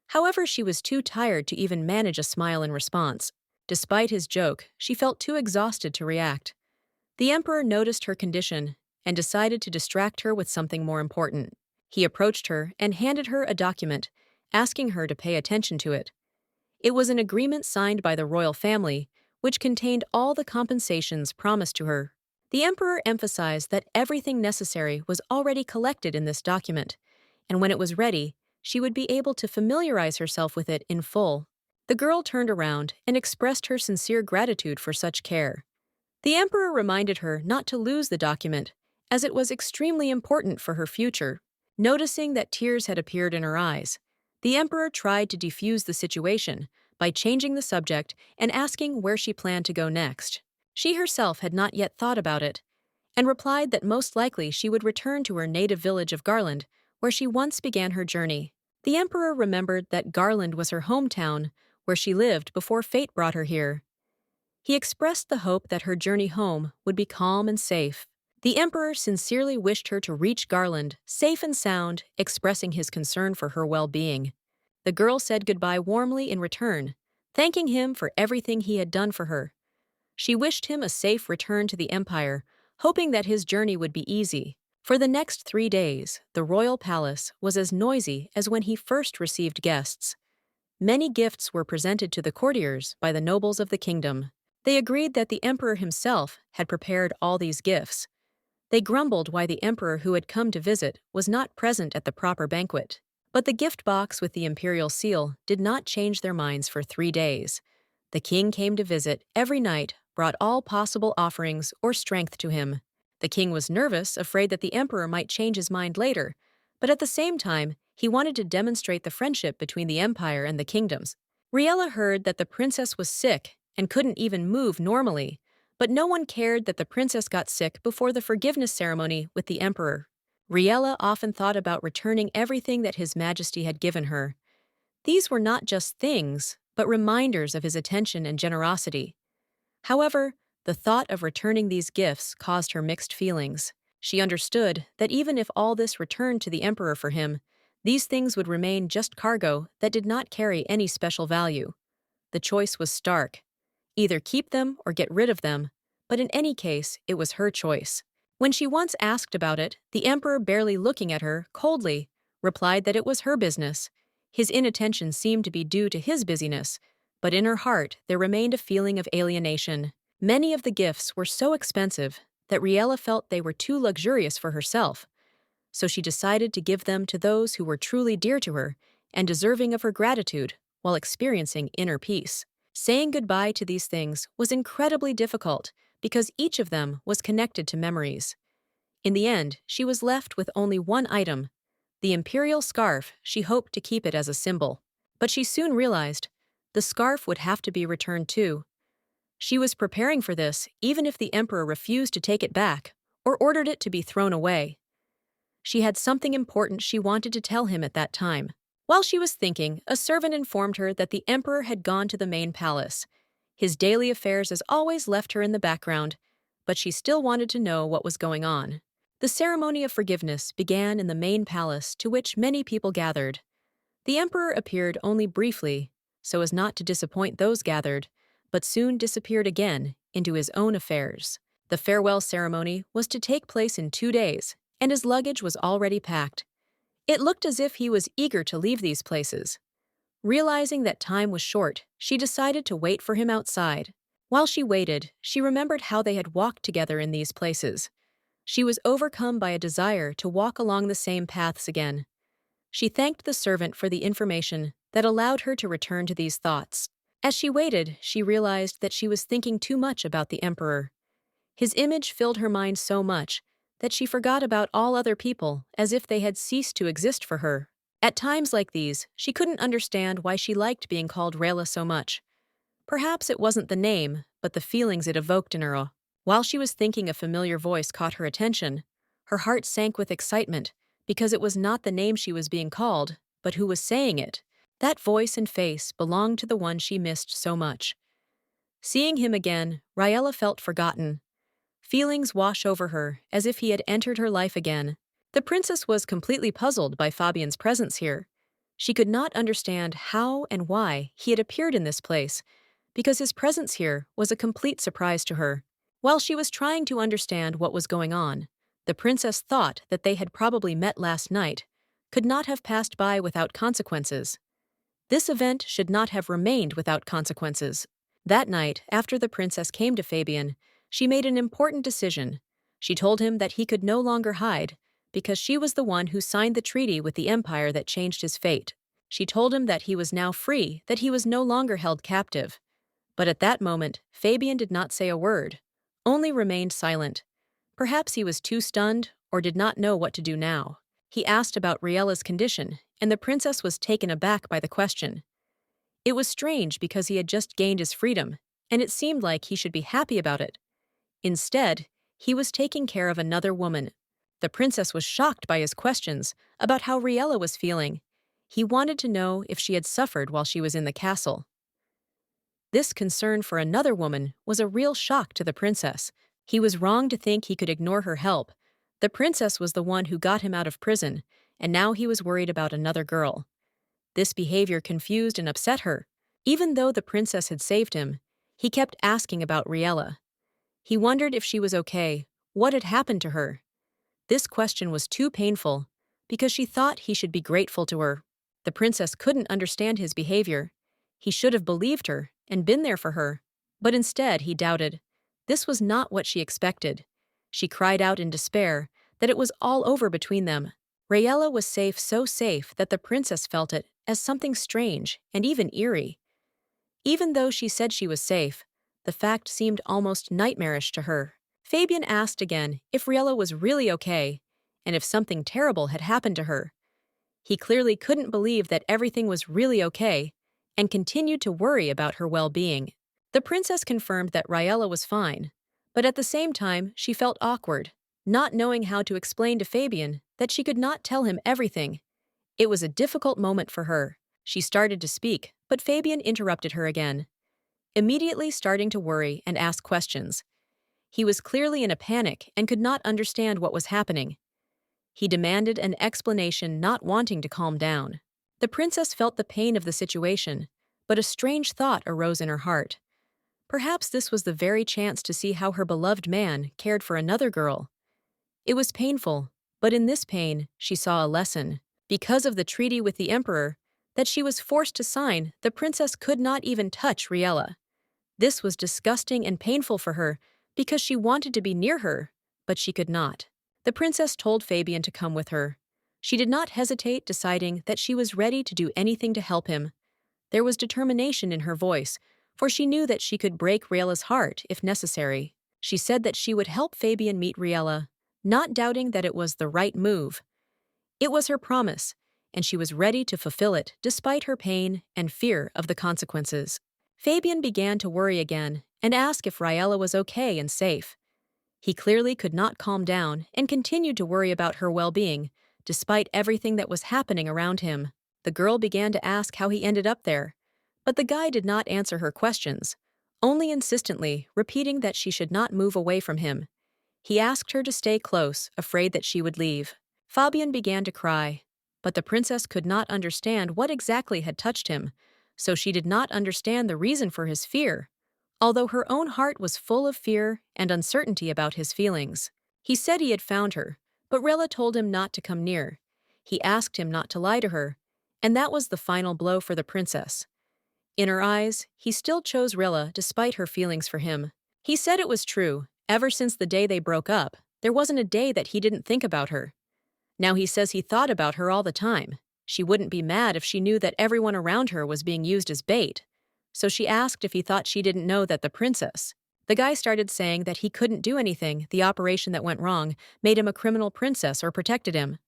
However, she was too tired to even manage a smile in response. Despite his joke, she felt too exhausted to react. The emperor noticed her condition and decided to distract her with something more important. He approached her and handed her a document, asking her to pay attention to it. It was an agreement signed by the royal family, which contained all the compensations promised to her. The emperor emphasized that everything necessary was already collected in this document, and when it was ready, she would be able to familiarize herself with it in full. The girl turned around and expressed her sincere gratitude for such care. The emperor reminded her not to lose the document, as it was extremely important for her future. Noticing that tears had appeared in her eyes, the emperor tried to defuse the situation by changing the subject and asking where she planned to go next. She herself had not yet thought about it, and replied that most likely she would return to her native village of Garland, where she once began her journey. The emperor remembered that Garland was her hometown, where she lived before fate brought her here. He expressed the hope that her journey home would be calm and safe. The emperor sincerely wished her to reach Garland, safe and sound, expressing his concern for her well-being. The girl said goodbye warmly in return, thanking him for everything he had done for her. She wished him a safe return to the empire, hoping that his journey would be easy. For the next 3 days, the royal palace was as noisy as when he first received guests. Many gifts were presented to the courtiers by the nobles of the kingdom. They agreed that the emperor himself had prepared all these gifts. They grumbled why the emperor who had come to visit was not present at the proper banquet. But the gift box with the imperial seal did not change their minds for 3 days. The king came to visit every night, brought all possible offerings or strength to him. The king was nervous, afraid that the emperor might change his mind later, but at the same time, he wanted to demonstrate the friendship between the empire and the kingdoms. Riella heard that the princess was sick and couldn't even move normally, but no one cared that the princess got sick before the forgiveness ceremony with the emperor. Riella often thought about returning everything that His Majesty had given her. These were not just things, but reminders of his attention and generosity. However, the thought of returning these gifts caused her mixed feelings. She understood that even if all this returned to the emperor for him, these things would remain just cargo that did not carry any special value. The choice was stark. Either keep them or get rid of them, but in any case, it was her choice. When she once asked about it, the emperor, barely looking at her, coldly, replied that it was her business. His inattention seemed to be due to his busyness, but in her heart there remained a feeling of alienation. Many of the gifts were so expensive that Riella felt they were too luxurious for herself, so she decided to give them to those who were truly dear to her and deserving of her gratitude while experiencing inner peace. Saying goodbye to these things was incredibly difficult because each of them was connected to memories. In the end, she was left with only one item, the imperial scarf. She hoped to keep it as a symbol, but she soon realized the scarf would have to be returned too. She was preparing for this even if the emperor refused to take it back or ordered it to be thrown away. She had something important she wanted to tell him at that time. While she was thinking, a servant informed her that the emperor had gone to the main palace. His daily affairs as always left her in the background, but she still wanted to know what was going on. The ceremony of forgiveness began in the main palace, to which many people gathered. The emperor appeared only briefly, so as not to disappoint those gathered, but soon disappeared again into his own affairs. The farewell ceremony was to take place in 2 days, and his luggage was already packed. It looked as if he was eager to leave these places. Realizing that time was short, she decided to wait for him outside. While she waited, she remembered how they had walked together in these places. She was overcome by a desire to walk along the same paths again. She thanked the servant for the information that allowed her to return to these thoughts. As she waited, she realized that she was thinking too much about the emperor. His image filled her mind so much that she forgot about all other people as if they had ceased to exist for her. At times like these, she couldn't understand why she liked being called Rayla so much. Perhaps it wasn't the name, but the feelings it evoked in her. While she was thinking, a familiar voice caught her attention. Her heart sank with excitement, because it was not the name she was being called, but who was saying it. That voice and face belonged to the one she missed so much. Seeing him again, Raella felt forgotten. Feelings washed over her as if he had entered her life again. The princess was completely puzzled by Fabian's presence here. She could not understand how and why he had appeared in this place, because his presence here was a complete surprise to her. While she was trying to understand what was going on, the princess thought that they had probably met last night, could not have passed by without consequences. This event should not have remained without consequences. That night, after the princess came to Fabian, she made an important decision. She told him that he could no longer hide, because she was the one who signed the treaty with the empire that changed his fate. She told him that he was now free, that he was no longer held captive. But at that moment, Fabian did not say a word, only remained silent. Perhaps he was too stunned or did not know what to do now. He asked about Riella's condition, and the princess was taken aback by the question. It was strange because he had just gained his freedom, and it seemed like he should be happy about it. Instead, he was taking care of another woman. The princess was shocked by his questions about how Riella was feeling. He wanted to know if she had suffered while she was in the castle. This concern for another woman was a real shock to the princess. He was wrong to think he could ignore her help. The princess was the one who got him out of prison, and now he was worried about another girl. This behavior confused and upset her. Even though the princess had saved him, he kept asking about Riella. He wondered if she was okay, what had happened to her. This question was too painful, because she thought he should be grateful to her. The princess couldn't understand his behavior. He should have believed her and been there for her, but instead he doubted. This was not what she expected. She cried out in despair that it was all over between them. Rayella was safe, so safe that the princess felt it as something strange and even eerie. Even though she said she was safe, the fact seemed almost nightmarish to her. Fabian asked again if Riella was really okay and if something terrible had happened to her. He clearly couldn't believe that everything was really okay and continued to worry about her well-being. The princess confirmed that Riella was fine, but at the same time she felt awkward, not knowing how to explain to Fabian that she could not tell him everything. It was a difficult moment for her. She started to speak, but Fabian interrupted her again, immediately starting to worry and ask questions. He was clearly in a panic and could not understand what was happening. He demanded an explanation, not wanting to calm down. The princess felt the pain of the situation, but a strange thought arose in her heart. Perhaps this was the very chance to see how her beloved man cared for another girl. It was painful, but in this pain, she saw a lesson. Because of the treaty with the emperor that she was forced to sign, the princess could not even touch Riella. This was disgusting and painful for her because she wanted to be near her, but she could not. The princess told Fabian to come with her. She did not hesitate, deciding that she was ready to do anything to help him. There was determination in her voice, for she knew that she could break Riella's heart if necessary. She said that she would help Fabian meet Riella, not doubting that it was the right move. It was her promise, and she was ready to fulfill it despite her pain and fear of the consequences. Fabian began to worry again and ask if Riella was okay and safe. He clearly could not calm down and continued to worry about her well-being, despite everything that was happening around him. The girl began to ask how he ended up there, but the guy did not answer her questions, only insistently repeating that she should not move away from him. He asked her to stay close, afraid that she would leave. Fabian began to cry, but the princess could not understand what exactly had touched him, so she did not understand the reason for his fear, although her own heart was full of fear and uncertainty about his feelings. He said he had found her, but Rella told him not to come near. He asked him not to lie to her, and that was the final blow for the princess. In her eyes, he still chose Rilla despite her feelings for him. He said it was true. Ever since the day they broke up, there wasn't a day that he didn't think about her. Now he says he thought about her all the time. She wouldn't be mad if she knew that everyone around her was being used as bait. So she asked if he thought she didn't know that the princess. The guy started saying that he couldn't do anything. The operation that went wrong made him a criminal princess or protected him.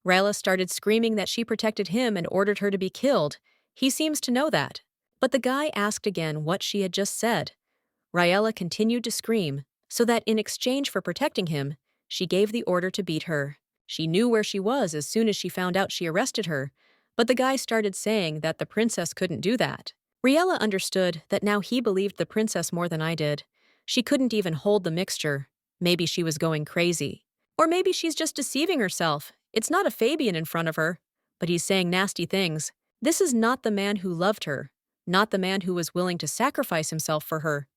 Rayla started screaming that she protected him and ordered her to be killed. He seems to know that. But the guy asked again what she had just said. Raella continued to scream, so that in exchange for protecting him, she gave the order to beat her. She knew where she was as soon as she found out she arrested her, but the guy started saying that the princess couldn't do that. Riella understood that now he believed the princess more than I did. She couldn't even hold the mixture. Maybe she was going crazy. Or maybe she's just deceiving herself. It's not a Fabian in front of her, but he's saying nasty things. This is not the man who loved her, not the man who was willing to sacrifice himself for her.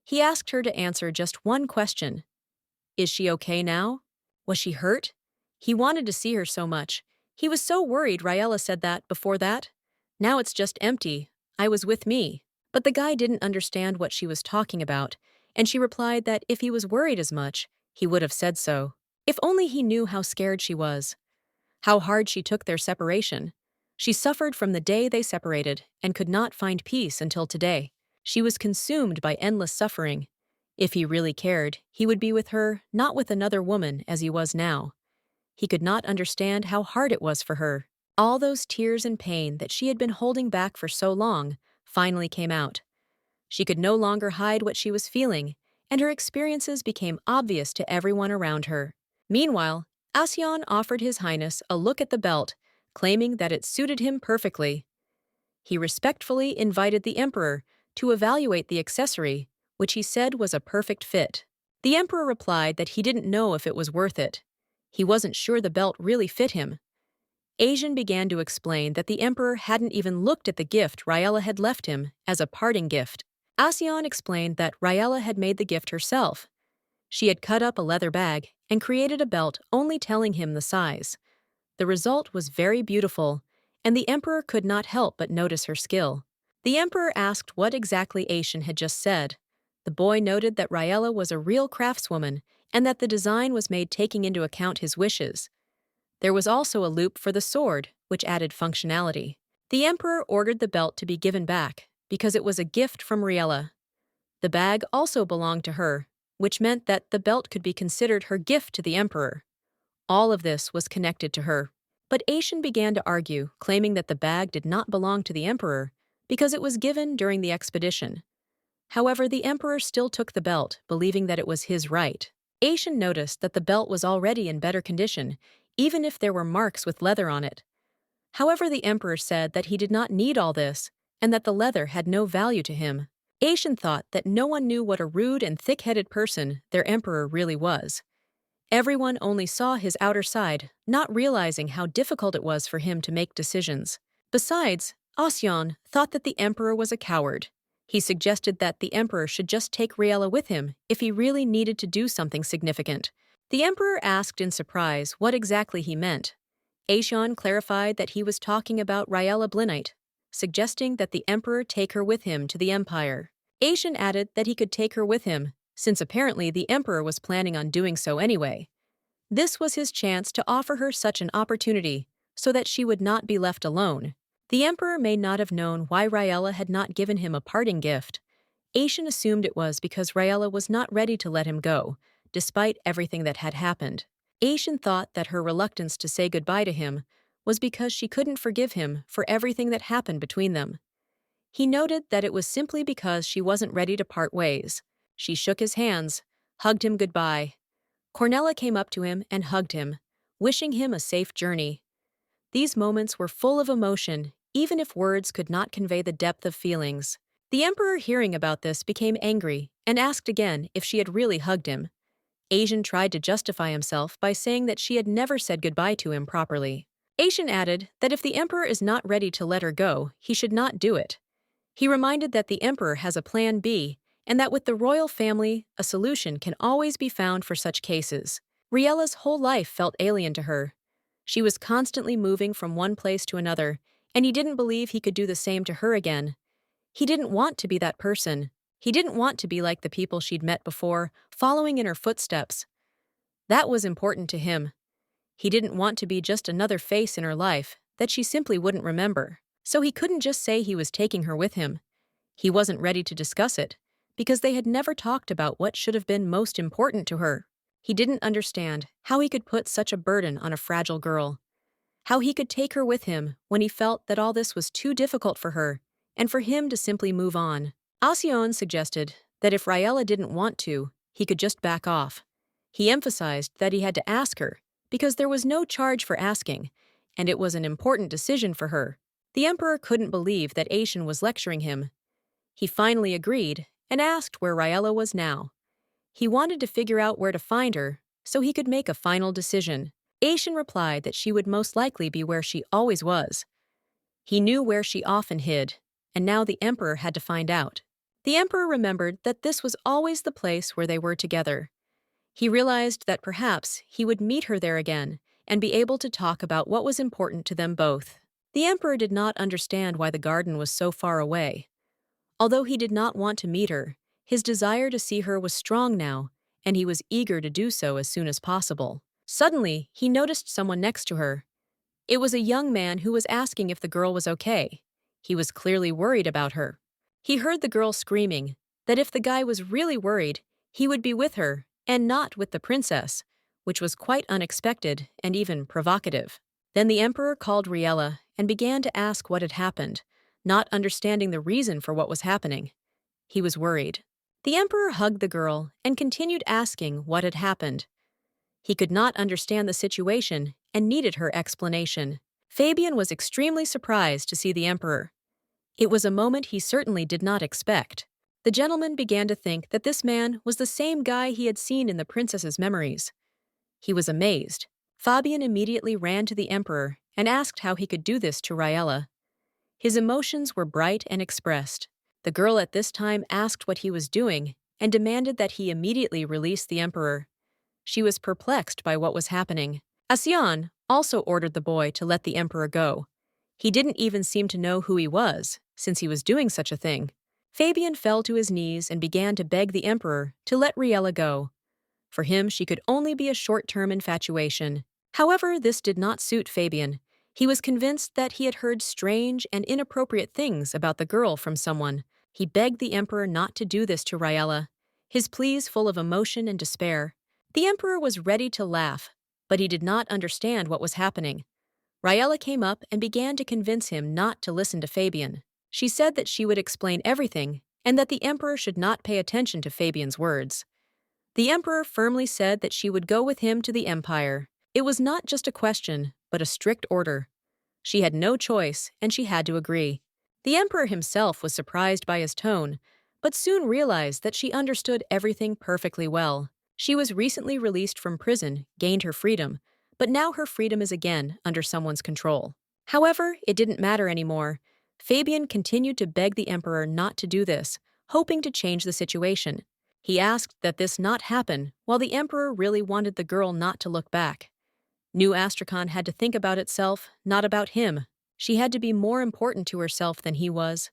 He asked her to answer just one question. Is she okay now? Was she hurt? He wanted to see her so much. He was so worried Ryella said that before that. Now it's just empty. I was with me. But the guy didn't understand what she was talking about, and she replied that if he was worried as much, he would have said so. If only he knew how scared she was, how hard she took their separation. She suffered from the day they separated and could not find peace until today. She was consumed by endless suffering. If he really cared, he would be with her, not with another woman as he was now. He could not understand how hard it was for her. All those tears and pain that she had been holding back for so long finally came out. She could no longer hide what she was feeling, and her experiences became obvious to everyone around her. Meanwhile, Asyan offered His Highness a look at the belt, claiming that it suited him perfectly. He respectfully invited the Emperor to evaluate the accessory, which he said was a perfect fit. The Emperor replied that he didn't know if it was worth it. He wasn't sure the belt really fit him. Asian began to explain that the Emperor hadn't even looked at the gift Ryella had left him as a parting gift. Asyan explained that Ryella had made the gift herself. She had cut up a leather bag and created a belt, only telling him the size. The result was very beautiful, and the Emperor could not help but notice her skill. The Emperor asked what exactly Asian had just said. The boy noted that Ryella was a real craftswoman and that the design was made taking into account his wishes. There was also a loop for the sword, which added functionality. The Emperor ordered the belt to be given back because it was a gift from Ryella. The bag also belonged to her, which meant that the belt could be considered her gift to the Emperor. All of this was connected to her. But Asian began to argue, claiming that the bag did not belong to the Emperor because it was given during the expedition. However, the Emperor still took the belt, believing that it was his right. Asian noticed that the belt was already in better condition, even if there were marks with leather on it. However, the Emperor said that he did not need all this, and that the leather had no value to him. Asian thought that no one knew what a rude and thick-headed person their Emperor really was. Everyone only saw his outer side, not realizing how difficult it was for him to make decisions. Besides, Asyan thought that the Emperor was a coward. He suggested that the Emperor should just take Ryella with him if he really needed to do something significant. The Emperor asked in surprise what exactly he meant. Asyan clarified that he was talking about Ryella Blinite, suggesting that the Emperor take her with him to the Empire. Asyan added that he could take her with him, since apparently the Emperor was planning on doing so anyway. This was his chance to offer her such an opportunity, so that she would not be left alone. The Emperor may not have known why Ryella had not given him a parting gift. Asian assumed it was because Ryella was not ready to let him go, despite everything that had happened. Asian thought that her reluctance to say goodbye to him was because she couldn't forgive him for everything that happened between them. He noted that it was simply because she wasn't ready to part ways. She shook his hands, hugged him goodbye. Cornella came up to him and hugged him, wishing him a safe journey. These moments were full of emotion, even if words could not convey the depth of feelings. The Emperor, hearing about this, became angry and asked again if she had really hugged him. Asian tried to justify himself by saying that she had never said goodbye to him properly. Asian added that if the Emperor is not ready to let her go, he should not do it. He reminded that the Emperor has a plan B, and that with the royal family, a solution can always be found for such cases. Riella's whole life felt alien to her. She was constantly moving from one place to another, and he didn't believe he could do the same to her again. He didn't want to be that person. He didn't want to be like the people she'd met before, following in her footsteps. That was important to him. He didn't want to be just another face in her life that she simply wouldn't remember. So he couldn't just say he was taking her with him. He wasn't ready to discuss it, because they had never talked about what should have been most important to her. He didn't understand how he could put such a burden on a fragile girl. How he could take her with him when he felt that all this was too difficult for her, and for him to simply move on. Asyan suggested that if Ryella didn't want to, he could just back off. He emphasized that he had to ask her, because there was no charge for asking, and it was an important decision for her. The Emperor couldn't believe that Asian was lecturing him. He finally agreed and asked where Ryella was now. He wanted to figure out where to find her so he could make a final decision. Asian replied that she would most likely be where she always was. He knew where she often hid, and now the Emperor had to find out. The Emperor remembered that this was always the place where they were together. He realized that perhaps he would meet her there again, and be able to talk about what was important to them both. The emperor did not understand why the garden was so far away. Although he did not want to meet her, his desire to see her was strong now, and he was eager to do so as soon as possible. Suddenly, he noticed someone next to her. It was a young man who was asking if the girl was okay. He was clearly worried about her. He heard the girl screaming that if the guy was really worried, he would be with her and not with the princess, which was quite unexpected and even provocative. Then the emperor called Riella and began to ask what had happened, not understanding the reason for what was happening. He was worried. The emperor hugged the girl and continued asking what had happened. He could not understand the situation and needed her explanation. Fabian was extremely surprised to see the emperor. It was a moment he certainly did not expect. The gentleman began to think that this man was the same guy he had seen in the princess's memories. He was amazed. Fabian immediately ran to the emperor and asked how he could do this to Riella. His emotions were bright and expressed. The girl at this time asked what he was doing and demanded that he immediately release the emperor. She was perplexed by what was happening. Asian also ordered the boy to let the emperor go. He didn't even seem to know who he was, since he was doing such a thing. Fabian fell to his knees and began to beg the emperor to let Riella go. For him, she could only be a short-term infatuation. However, this did not suit Fabian. He was convinced that he had heard strange and inappropriate things about the girl from someone. He begged the emperor not to do this to Riella, his pleas full of emotion and despair. The emperor was ready to laugh, but he did not understand what was happening. Riella came up and began to convince him not to listen to Fabian. She said that she would explain everything and that the emperor should not pay attention to Fabian's words. The emperor firmly said that she would go with him to the empire. It was not just a question, but a strict order. She had no choice, and she had to agree. The emperor himself was surprised by his tone, but soon realized that she understood everything perfectly well. She was recently released from prison, gained her freedom, but now her freedom is again under someone's control. However, it didn't matter anymore. Fabian continued to beg the emperor not to do this, hoping to change the situation. He asked that this not happen, while the emperor really wanted the girl not to look back. New Astrakhan had to think about itself, not about him. She had to be more important to herself than he was.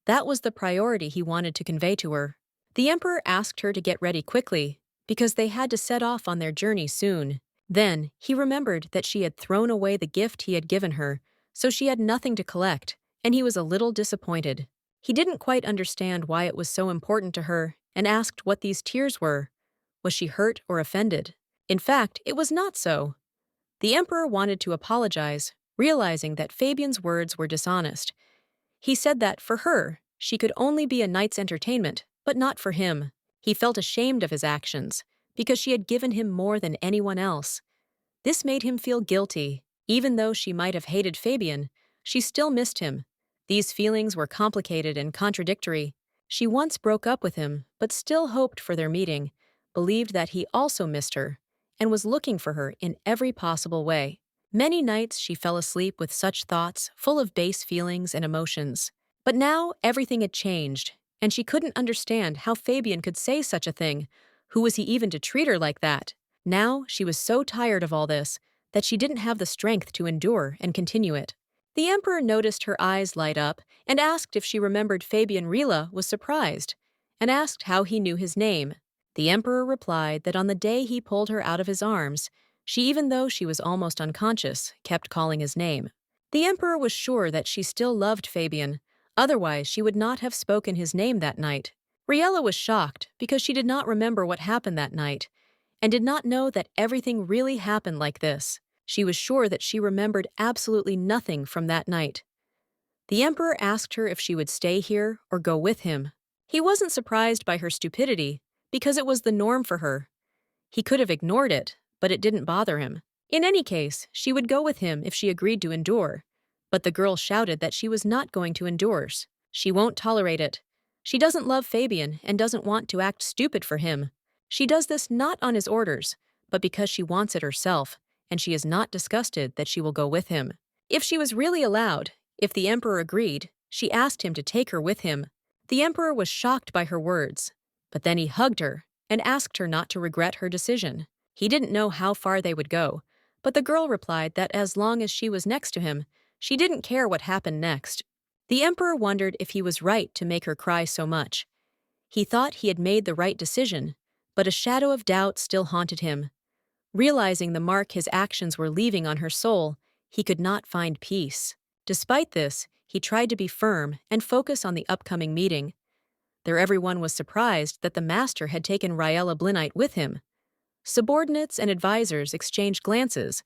That was the priority he wanted to convey to her. The emperor asked her to get ready quickly, because they had to set off on their journey soon. Then, he remembered that she had thrown away the gift he had given her, so she had nothing to collect, and he was a little disappointed. He didn't quite understand why it was so important to her, and asked what these tears were. Was she hurt or offended? In fact, it was not so. The emperor wanted to apologize, realizing that Fabian's words were dishonest. He said that, for her, she could only be a night's entertainment, but not for him. He felt ashamed of his actions, because she had given him more than anyone else. This made him feel guilty. Even though she might have hated Fabian, she still missed him. These feelings were complicated and contradictory. She once broke up with him, but still hoped for their meeting, believed that he also missed her, and was looking for her in every possible way. Many nights she fell asleep with such thoughts, full of base feelings and emotions. But now everything had changed, and she couldn't understand how Fabian could say such a thing. Who was he even to treat her like that? Now she was so tired of all this that she didn't have the strength to endure and continue it. The emperor noticed her eyes light up and asked if she remembered Fabian. Rila was surprised and asked how he knew his name. The emperor replied that on the day he pulled her out of his arms, she, even though she was almost unconscious, kept calling his name. The emperor was sure that she still loved Fabian, otherwise she would not have spoken his name that night. Riella was shocked because she did not remember what happened that night, and did not know that everything really happened like this. She was sure that she remembered absolutely nothing from that night. The emperor asked her if she would stay here or go with him. He wasn't surprised by her stupidity, because it was the norm for her. He could have ignored it, but it didn't bother him. In any case, she would go with him if she agreed to endure. But the girl shouted that she was not going to endure. She won't tolerate it. She doesn't love Fabian and doesn't want to act stupid for him. She does this not on his orders, but because she wants it herself, and she is not disgusted that she will go with him. If she was really allowed, if the emperor agreed, she asked him to take her with him. The emperor was shocked by her words, but then he hugged her and asked her not to regret her decision. He didn't know how far they would go, But the girl replied that as long as she was next to him, she didn't care what happened next. The emperor wondered if he was right to make her cry so much. He thought he had made the right decision, but a shadow of doubt still haunted him. Realizing the mark his actions were leaving on her soul, he could not find peace. Despite this, he tried to be firm and focus on the upcoming meeting. There everyone was surprised that the master had taken Riella Blinite with him. Subordinates and advisors exchanged glances,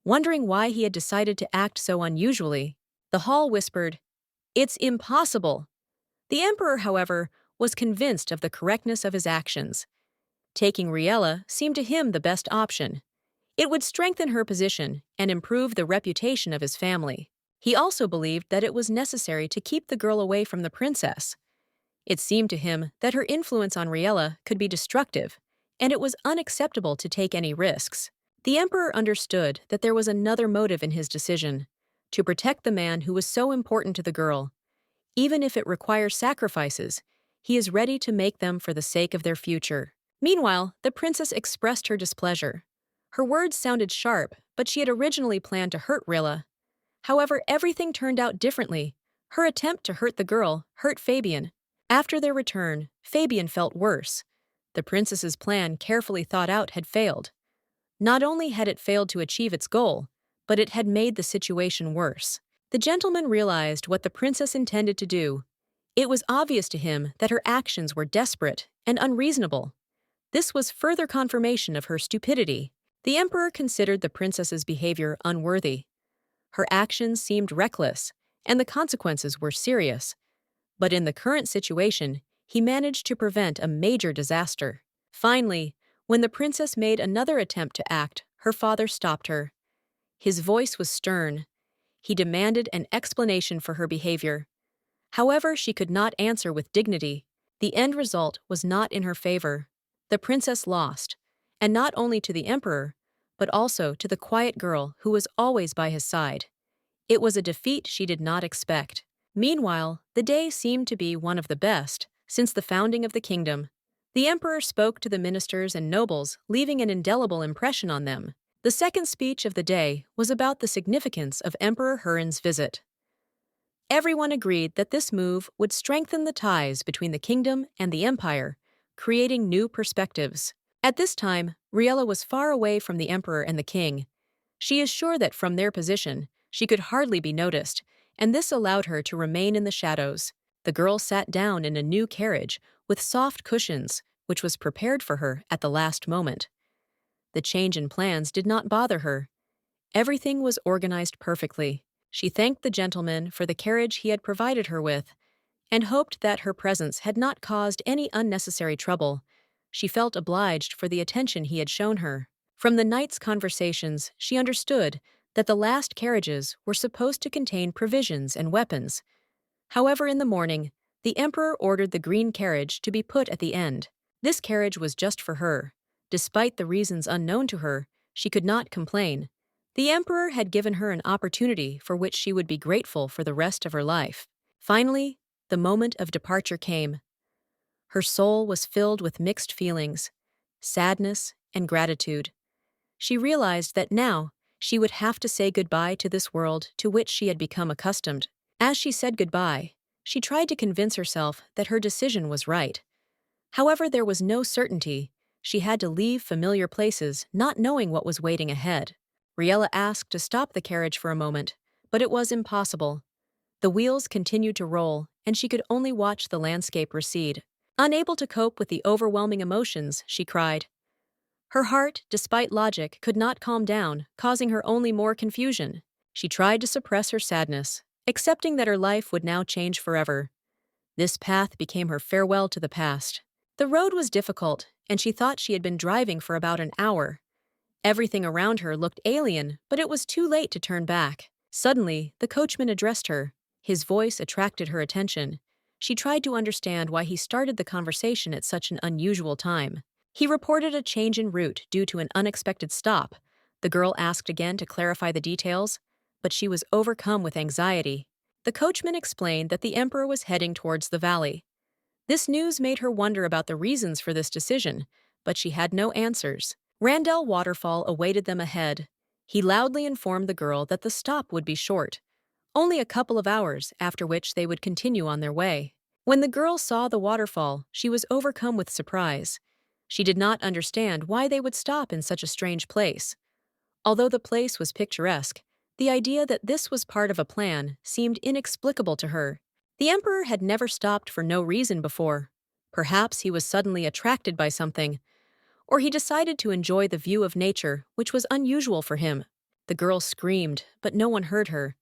wondering why he had decided to act so unusually. The hall whispered, "It's impossible." The emperor, however, was convinced of the correctness of his actions. Taking Riella seemed to him the best option. It would strengthen her position and improve the reputation of his family. He also believed that it was necessary to keep the girl away from the princess. It seemed to him that her influence on Riella could be destructive, and it was unacceptable to take any risks. The emperor understood that there was another motive in his decision: to protect the man who was so important to the girl. Even if it requires sacrifices, he is ready to make them for the sake of their future. Meanwhile, the princess expressed her displeasure. Her words sounded sharp, but she had originally planned to hurt Rilla. However, everything turned out differently. Her attempt to hurt the girl hurt Fabian. After their return, Fabian felt worse. The princess's plan, carefully thought out, had failed. Not only had it failed to achieve its goal, but it had made the situation worse. The gentleman realized what the princess intended to do. It was obvious to him that her actions were desperate and unreasonable. This was further confirmation of her stupidity. The emperor considered the princess's behavior unworthy. Her actions seemed reckless, and the consequences were serious. But in the current situation, he managed to prevent a major disaster. Finally, when the princess made another attempt to act, her father stopped her. His voice was stern. He demanded an explanation for her behavior. However, she could not answer with dignity. The end result was not in her favor. The princess lost, and not only to the emperor, but also to the quiet girl who was always by his side. It was a defeat she did not expect. Meanwhile, the day seemed to be one of the best since the founding of the kingdom. The emperor spoke to the ministers and nobles, leaving an indelible impression on them. The second speech of the day was about the significance of Emperor Hurin's visit. Everyone agreed that this move would strengthen the ties between the kingdom and the empire, creating new perspectives. At this time, Riella was far away from the emperor and the king. She is sure that from their position, she could hardly be noticed, and this allowed her to remain in the shadows. The girl sat down in a new carriage with soft cushions, which was prepared for her at the last moment. The change in plans did not bother her. Everything was organized perfectly. She thanked the gentleman for the carriage he had provided her with, and hoped that her presence had not caused any unnecessary trouble. She felt obliged for the attention he had shown her. From the night's conversations, she understood that the last carriages were supposed to contain provisions and weapons. However, in the morning, the emperor ordered the green carriage to be put at the end. This carriage was just for her. Despite the reasons unknown to her, she could not complain. The emperor had given her an opportunity for which she would be grateful for the rest of her life. Finally, the moment of departure came. Her soul was filled with mixed feelings, sadness and gratitude. She realized that now she would have to say goodbye to this world to which she had become accustomed. As she said goodbye, she tried to convince herself that her decision was right. However, there was no certainty. She had to leave familiar places, not knowing what was waiting ahead. Riella asked to stop the carriage for a moment, but it was impossible. The wheels continued to roll, and she could only watch the landscape recede. Unable to cope with the overwhelming emotions, she cried. Her heart, despite logic, could not calm down, causing her only more confusion. She tried to suppress her sadness, accepting that her life would now change forever. This path became her farewell to the past. The road was difficult, and she thought she had been driving for about an hour. Everything around her looked alien, but it was too late to turn back. Suddenly, the coachman addressed her. His voice attracted her attention. She tried to understand why he started the conversation at such an unusual time. He reported a change en route due to an unexpected stop. The girl asked again to clarify the details, but she was overcome with anxiety. The coachman explained that the emperor was heading towards the valley. This news made her wonder about the reasons for this decision, but she had no answers. Randell Waterfall awaited them ahead. He loudly informed the girl that the stop would be short, only a couple of hours, after which they would continue on their way. When the girl saw the waterfall, she was overcome with surprise. She did not understand why they would stop in such a strange place. Although the place was picturesque, the idea that this was part of a plan seemed inexplicable to her. The emperor had never stopped for no reason before. Perhaps he was suddenly attracted by something, or he decided to enjoy the view of nature, which was unusual for him. The girl screamed, but no one heard her.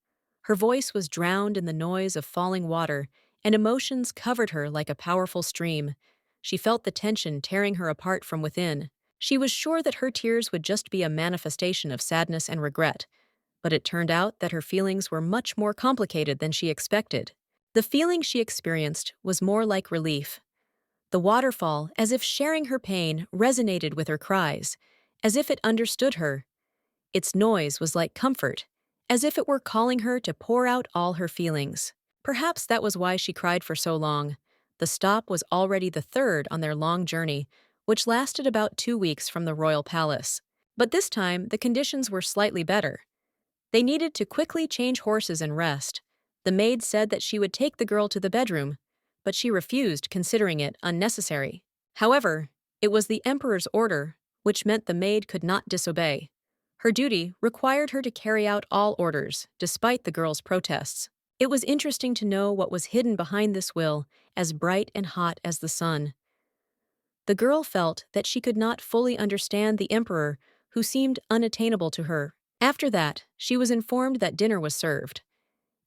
Her voice was drowned in the noise of falling water, and emotions covered her like a powerful stream. She felt the tension tearing her apart from within. She was sure that her tears would just be a manifestation of sadness and regret, but it turned out that her feelings were much more complicated than she expected. The feeling she experienced was more like relief. The waterfall, as if sharing her pain, resonated with her cries, as if it understood her. Its noise was like comfort, as if it were calling her to pour out all her feelings. Perhaps that was why she cried for so long. The stop was already the third on their long journey, which lasted about 2 weeks from the royal palace. But this time, the conditions were slightly better. They needed to quickly change horses and rest. The maid said that she would take the girl to the bedroom, but she refused, considering it unnecessary. However, it was the emperor's order, which meant the maid could not disobey. Her duty required her to carry out all orders, despite the girl's protests. It was interesting to know what was hidden behind this will, as bright and hot as the sun. The girl felt that she could not fully understand the emperor, who seemed unattainable to her. After that, she was informed that dinner was served.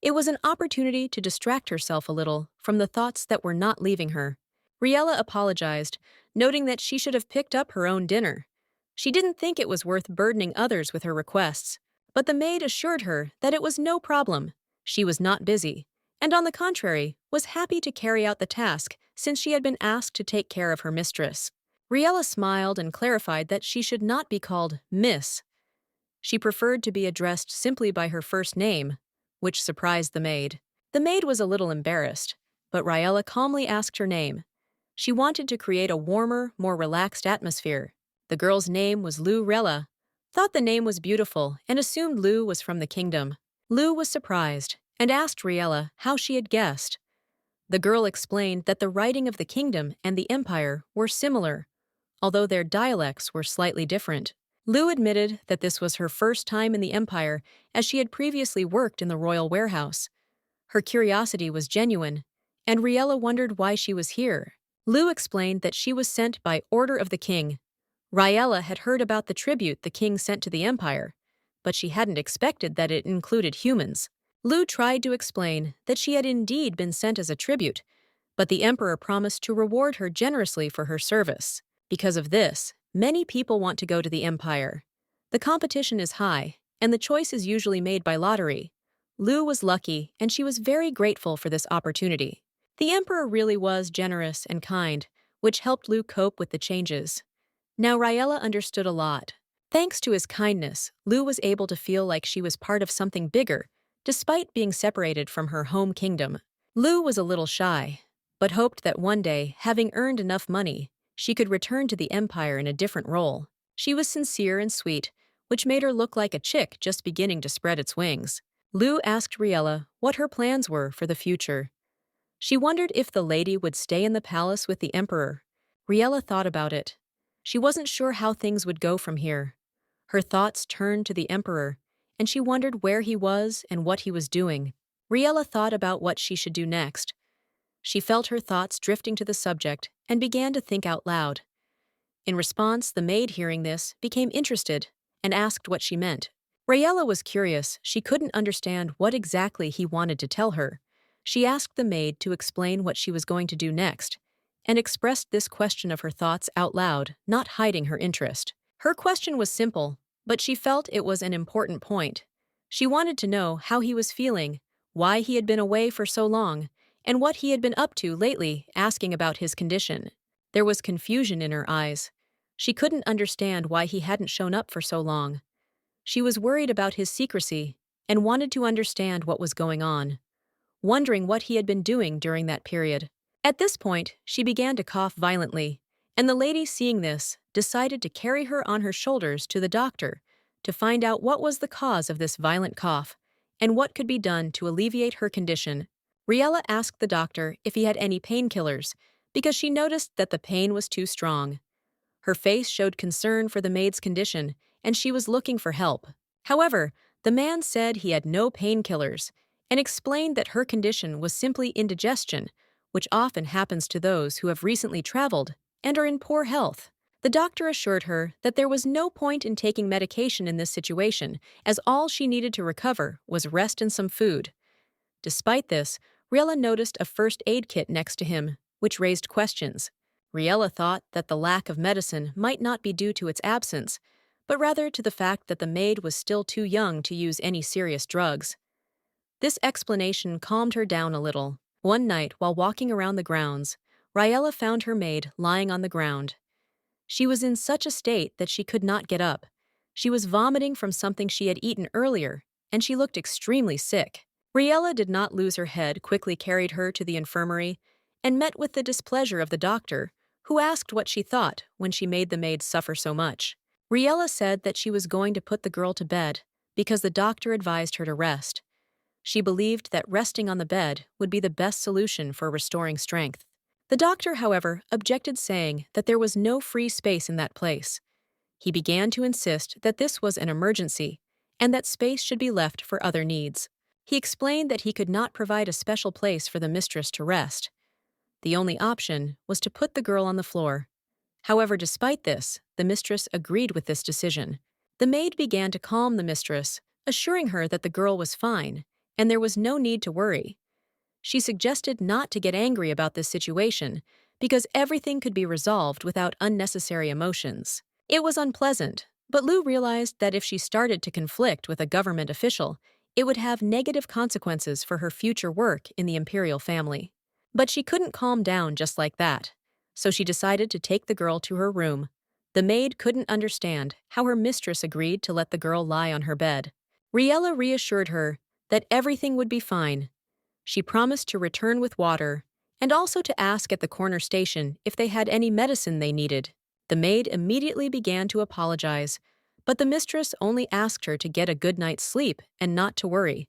It was an opportunity to distract herself a little from the thoughts that were not leaving her. Riella apologized, noting that she should have picked up her own dinner. She didn't think it was worth burdening others with her requests, but the maid assured her that it was no problem. She was not busy, and on the contrary, was happy to carry out the task since she had been asked to take care of her mistress. Riella smiled and clarified that she should not be called Miss. She preferred to be addressed simply by her first name, which surprised the maid. The maid was a little embarrassed, but Riella calmly asked her name. She wanted to create a warmer, more relaxed atmosphere. The girl's name was Lu Rella, thought the name was beautiful, and assumed Lu was from the kingdom. Lu was surprised and asked Riella how she had guessed. The girl explained that the writing of the kingdom and the empire were similar, although their dialects were slightly different. Lu admitted that this was her first time in the empire, as she had previously worked in the royal warehouse. Her curiosity was genuine, and Riella wondered why she was here. Lu explained that she was sent by order of the king. Riella had heard about the tribute the king sent to the empire, but she hadn't expected that it included humans. Lu tried to explain that she had indeed been sent as a tribute, but the emperor promised to reward her generously for her service. Because of this, many people want to go to the empire. The competition is high, and the choice is usually made by lottery. Lu was lucky, and she was very grateful for this opportunity. The emperor really was generous and kind, which helped Lu cope with the changes. Now Riella understood a lot. Thanks to his kindness, Lu was able to feel like she was part of something bigger, despite being separated from her home kingdom. Lu was a little shy, but hoped that one day, having earned enough money, she could return to the empire in a different role. She was sincere and sweet, which made her look like a chick just beginning to spread its wings. Lu asked Riella what her plans were for the future. She wondered if the lady would stay in the palace with the emperor. Riella thought about it. She wasn't sure how things would go from here. Her thoughts turned to the emperor, and she wondered where he was and what he was doing. Riella thought about what she should do next. She felt her thoughts drifting to the subject and began to think out loud. In response, the maid, hearing this, became interested and asked what she meant. Riella was curious. She couldn't understand what exactly he wanted to tell her. She asked the maid to explain what she was going to do next, and expressed this question of her thoughts out loud, not hiding her interest. Her question was simple, but she felt it was an important point. She wanted to know how he was feeling, why he had been away for so long, and what he had been up to lately, asking about his condition. There was confusion in her eyes. She couldn't understand why he hadn't shown up for so long. She was worried about his secrecy and wanted to understand what was going on, wondering what he had been doing during that period. At this point, she began to cough violently, and the lady, seeing this, decided to carry her on her shoulders to the doctor to find out what was the cause of this violent cough and what could be done to alleviate her condition. Riella asked the doctor if he had any painkillers because she noticed that the pain was too strong. Her face showed concern for the maid's condition, and she was looking for help. However, the man said he had no painkillers and explained that her condition was simply indigestion, which often happens to those who have recently traveled and are in poor health. The doctor assured her that there was no point in taking medication in this situation, as all she needed to recover was rest and some food. Despite this, Riella noticed a first aid kit next to him, which raised questions. Riella thought that the lack of medicine might not be due to its absence, but rather to the fact that the maid was still too young to use any serious drugs. This explanation calmed her down a little. One night, while walking around the grounds, Riella found her maid lying on the ground. She was in such a state that she could not get up. She was vomiting from something she had eaten earlier, and she looked extremely sick. Riella did not lose her head, quickly carried her to the infirmary, and met with the displeasure of the doctor, who asked what she thought when she made the maid suffer so much. Riella said that she was going to put the girl to bed because the doctor advised her to rest. She believed that resting on the bed would be the best solution for restoring strength. The doctor, however, objected, saying that there was no free space in that place. He began to insist that this was an emergency and that space should be left for other needs. He explained that he could not provide a special place for the mistress to rest. The only option was to put the girl on the floor. However, despite this, the mistress agreed with this decision. The maid began to calm the mistress, assuring her that the girl was fine and there was no need to worry. She suggested not to get angry about this situation because everything could be resolved without unnecessary emotions. It was unpleasant, but Lou realized that if she started to conflict with a government official, it would have negative consequences for her future work in the imperial family. But she couldn't calm down just like that, so she decided to take the girl to her room. The maid couldn't understand how her mistress agreed to let the girl lie on her bed. Riella reassured her that everything would be fine. She promised to return with water and also to ask at the corner station if they had any medicine they needed. The maid immediately began to apologize, but the mistress only asked her to get a good night's sleep and not to worry.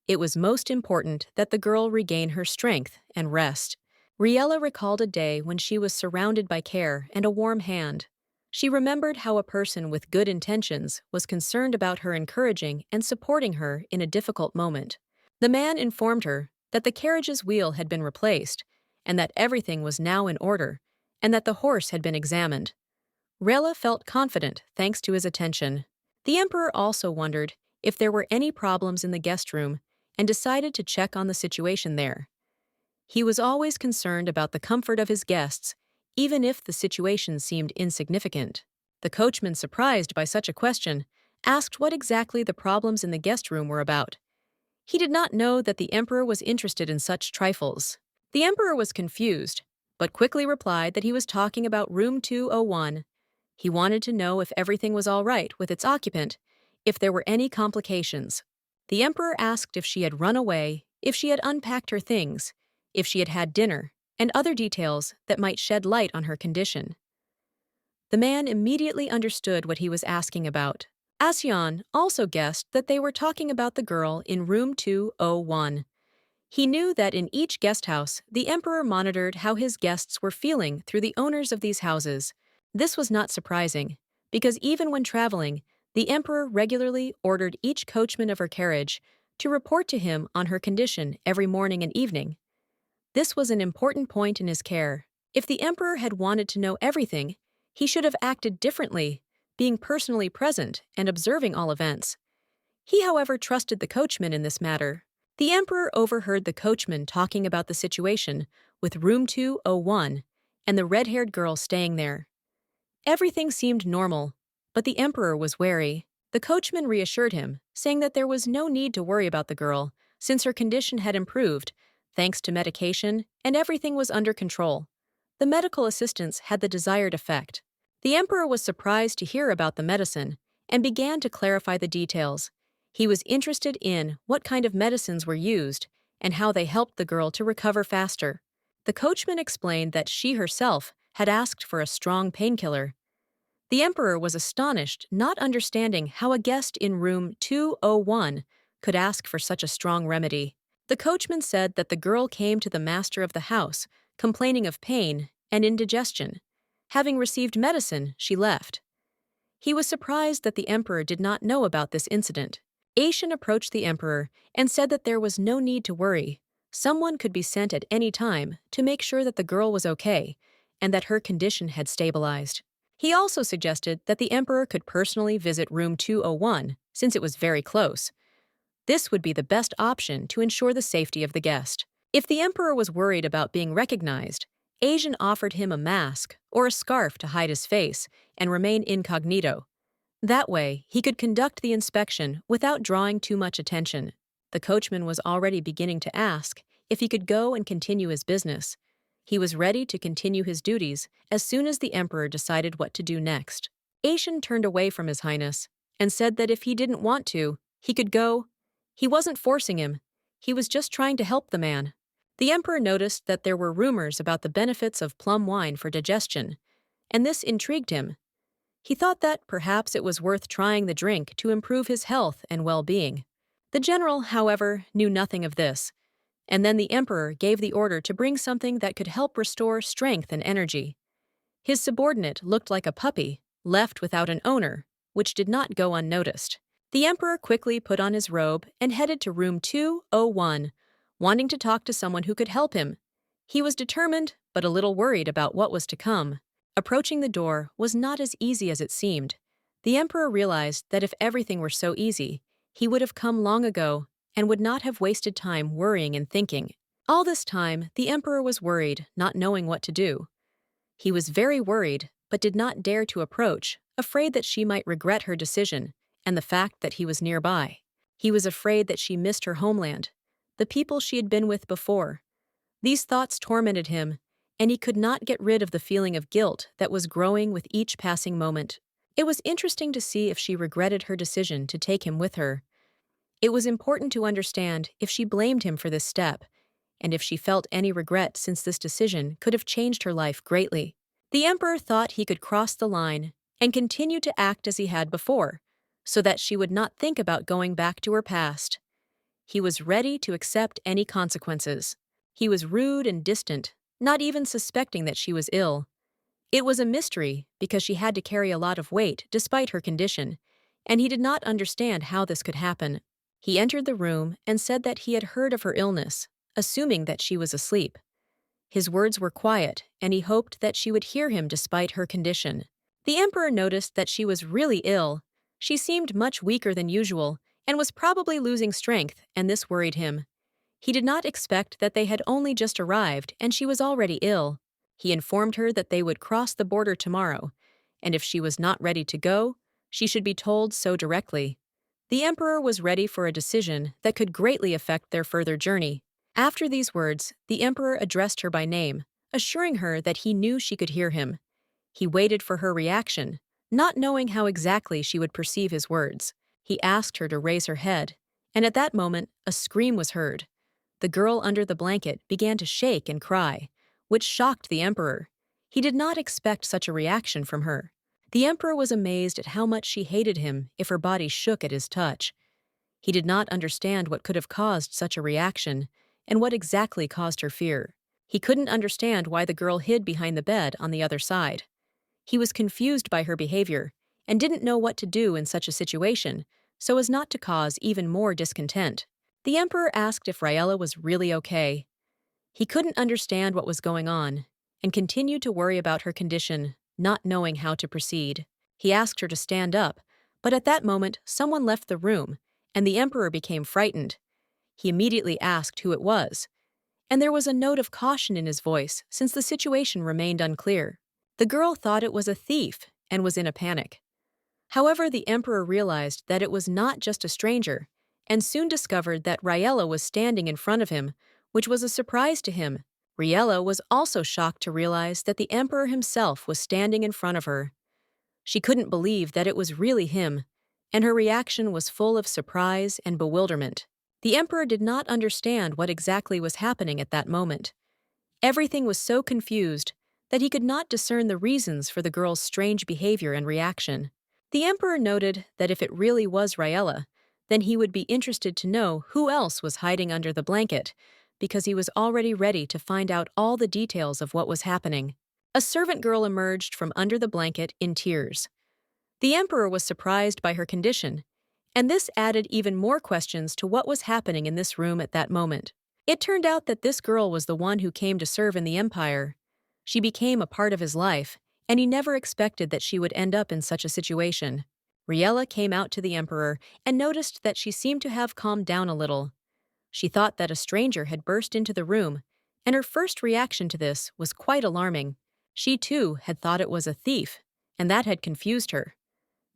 It was most important that the girl regain her strength and rest. Riella recalled a day when she was surrounded by care and a warm hand. She remembered how a person with good intentions was concerned about her, encouraging and supporting her in a difficult moment. The man informed her that the carriage's wheel had been replaced and that everything was now in order and that the horse had been examined. Riella felt confident thanks to his attention. The emperor also wondered if there were any problems in the guest room and decided to check on the situation there. He was always concerned about the comfort of his guests, even if the situation seemed insignificant. The coachman, surprised by such a question, asked what exactly the problems in the guest room were about. He did not know that the emperor was interested in such trifles. The emperor was confused, but quickly replied that he was talking about room 201. He wanted to know if everything was all right with its occupant, if there were any complications. The emperor asked if she had run away, if she had unpacked her things, if she had had dinner, and other details that might shed light on her condition. The man immediately understood what he was asking about. Asyan also guessed that they were talking about the girl in room 201. He knew that in each guest house, the emperor monitored how his guests were feeling through the owners of these houses. This was not surprising, because even when traveling, the emperor regularly ordered each coachman of her carriage to report to him on her condition every morning and evening. This was an important point in his care. If the emperor had wanted to know everything, he should have acted differently, being personally present and observing all events. He, however, trusted the coachman in this matter. The emperor overheard the coachman talking about the situation with room 201 and the red-haired girl staying there. Everything seemed normal, but the emperor was wary. The coachman reassured him, saying that there was no need to worry about the girl, since her condition had improved, thanks to medication, and everything was under control. The medical assistance had the desired effect. The emperor was surprised to hear about the medicine and began to clarify the details. He was interested in what kind of medicines were used and how they helped the girl to recover faster. The coachman explained that she herself had asked for a strong painkiller. The emperor was astonished, not understanding how a guest in room 201 could ask for such a strong remedy. The coachman said that the girl came to the master of the house, complaining of pain and indigestion. Having received medicine, she left. He was surprised that the emperor did not know about this incident. Aishan approached the emperor and said that there was no need to worry. Someone could be sent at any time to make sure that the girl was okay and that her condition had stabilized. He also suggested that the emperor could personally visit room 201 since it was very close. This would be the best option to ensure the safety of the guest. If the emperor was worried about being recognized, Aishan offered him a mask or a scarf to hide his face and remain incognito. That way, he could conduct the inspection without drawing too much attention. The coachman was already beginning to ask if he could go and continue his business. He was ready to continue his duties as soon as the emperor decided what to do next. Aishan turned away from His Highness and said that if he didn't want to, he could go. He wasn't forcing him. He was just trying to help the man. The emperor noticed that there were rumors about the benefits of plum wine for digestion, and this intrigued him. He thought that perhaps it was worth trying the drink to improve his health and well-being. The general, however, knew nothing of this, and then the emperor gave the order to bring something that could help restore strength and energy. His subordinate looked like a puppy, left without an owner, which did not go unnoticed. The emperor quickly put on his robe and headed to room 201, wanting to talk to someone who could help him. He was determined, but a little worried about what was to come. Approaching the door was not as easy as it seemed. The emperor realized that if everything were so easy, he would have come long ago and would not have wasted time worrying and thinking. All this time, the emperor was worried, not knowing what to do. He was very worried, but did not dare to approach, afraid that she might regret her decision and the fact that he was nearby. He was afraid that she missed her homeland, the people she had been with before. These thoughts tormented him, and he could not get rid of the feeling of guilt that was growing with each passing moment. It was interesting to see if she regretted her decision to take him with her. It was important to understand if she blamed him for this step, and if she felt any regret since this decision could have changed her life greatly. The emperor thought he could cross the line and continue to act as he had before, so that she would not think about going back to her past. He was ready to accept any consequences. He was rude and distant, not even suspecting that she was ill. It was a mystery because she had to carry a lot of weight despite her condition, and he did not understand how this could happen. He entered the room and said that he had heard of her illness, assuming that she was asleep. His words were quiet, and he hoped that she would hear him despite her condition. The emperor noticed that she was really ill. She seemed much weaker than usual and was probably losing strength, and this worried him. He did not expect that they had only just arrived and she was already ill. He informed her that they would cross the border tomorrow, and if she was not ready to go, she should be told so directly. The emperor was ready for a decision that could greatly affect their further journey. After these words, the emperor addressed her by name, assuring her that he knew she could hear him. He waited for her reaction, not knowing how exactly she would perceive his words. He asked her to raise her head, and at that moment, a scream was heard. The girl under the blanket began to shake and cry, which shocked the emperor. He did not expect such a reaction from her. The emperor was amazed at how much she hated him if her body shook at his touch. He did not understand what could have caused such a reaction and what exactly caused her fear. He couldn't understand why the girl hid behind the bed on the other side. He was confused by her behavior and didn't know what to do in such a situation so as not to cause even more discontent. The emperor asked if Raella was really okay. He couldn't understand what was going on and continued to worry about her condition, not knowing how to proceed. He asked her to stand up, but at that moment someone left the room, and the emperor became frightened. He immediately asked who it was, and there was a note of caution in his voice since the situation remained unclear. The girl thought it was a thief and was in a panic. However, the emperor realized that it was not just a stranger, and soon discovered that Raella was standing in front of him, which was a surprise to him. Raella was also shocked to realize that the emperor himself was standing in front of her. She couldn't believe that it was really him, and her reaction was full of surprise and bewilderment. The emperor did not understand what exactly was happening at that moment. Everything was so confused that he could not discern the reasons for the girl's strange behavior and reaction. The emperor noted that if it really was Ryella, then he would be interested to know who else was hiding under the blanket, because he was already ready to find out all the details of what was happening. A servant girl emerged from under the blanket in tears. The emperor was surprised by her condition, and this added even more questions to what was happening in this room at that moment. It turned out that this girl was the one who came to serve in the empire. She became a part of his life, and he never expected that she would end up in such a situation. Riella came out to the emperor and noticed that she seemed to have calmed down a little. She thought that a stranger had burst into the room, and her first reaction to this was quite alarming. She too had thought it was a thief, and that had confused her.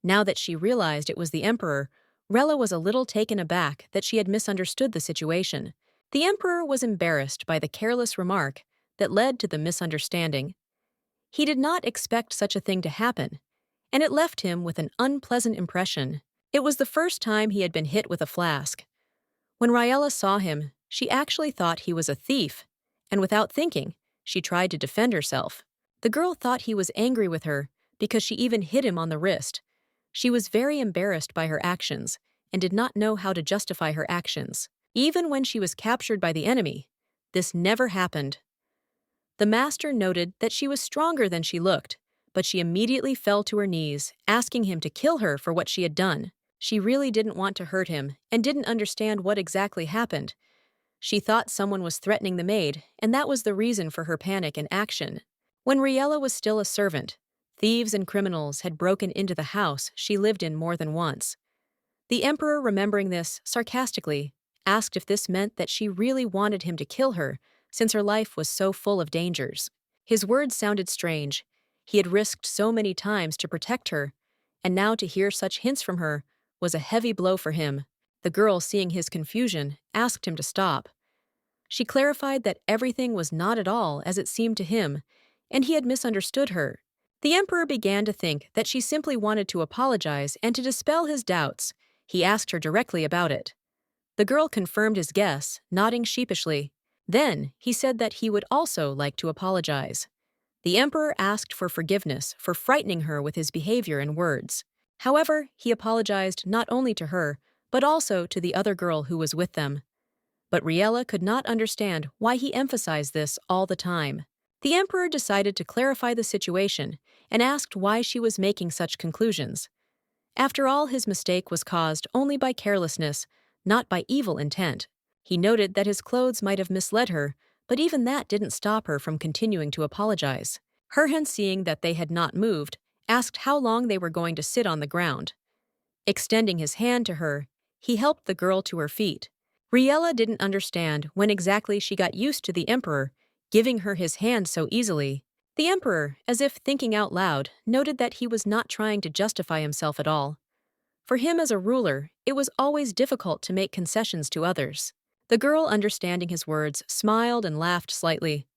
Now that she realized it was the emperor, Rella was a little taken aback that she had misunderstood the situation. The emperor was embarrassed by the careless remark that led to the misunderstanding. He did not expect such a thing to happen, and it left him with an unpleasant impression. It was the first time he had been hit with a flask. When Ryella saw him, she actually thought he was a thief, and without thinking, she tried to defend herself. The girl thought he was angry with her because she even hit him on the wrist. She was very embarrassed by her actions and did not know how to justify her actions. Even when she was captured by the enemy, this never happened. The master noted that she was stronger than she looked, but she immediately fell to her knees, asking him to kill her for what she had done. She really didn't want to hurt him and didn't understand what exactly happened. She thought someone was threatening the maid, and that was the reason for her panic and action. When Riella was still a servant, thieves and criminals had broken into the house she lived in more than once. The emperor, remembering this, sarcastically asked if this meant that she really wanted him to kill her, since her life was so full of dangers. His words sounded strange. He had risked so many times to protect her, and now to hear such hints from her was a heavy blow for him. The girl, seeing his confusion, asked him to stop. She clarified that everything was not at all as it seemed to him, and he had misunderstood her. The emperor began to think that she simply wanted to apologize, and to dispel his doubts, he asked her directly about it. The girl confirmed his guess, nodding sheepishly. Then he said that he would also like to apologize. The emperor asked for forgiveness for frightening her with his behavior and words. However, he apologized not only to her, but also to the other girl who was with them. But Riella could not understand why he emphasized this all the time. The emperor decided to clarify the situation and asked why she was making such conclusions. After all, his mistake was caused only by carelessness, not by evil intent. He noted that his clothes might have misled her, but even that didn't stop her from continuing to apologize. Herhan, seeing that they had not moved, asked how long they were going to sit on the ground. Extending his hand to her, he helped the girl to her feet. Riella didn't understand when exactly she got used to the emperor giving her his hand so easily. The emperor, as if thinking out loud, noted that he was not trying to justify himself at all. For him as a ruler, it was always difficult to make concessions to others. The girl, understanding his words, smiled and laughed slightly.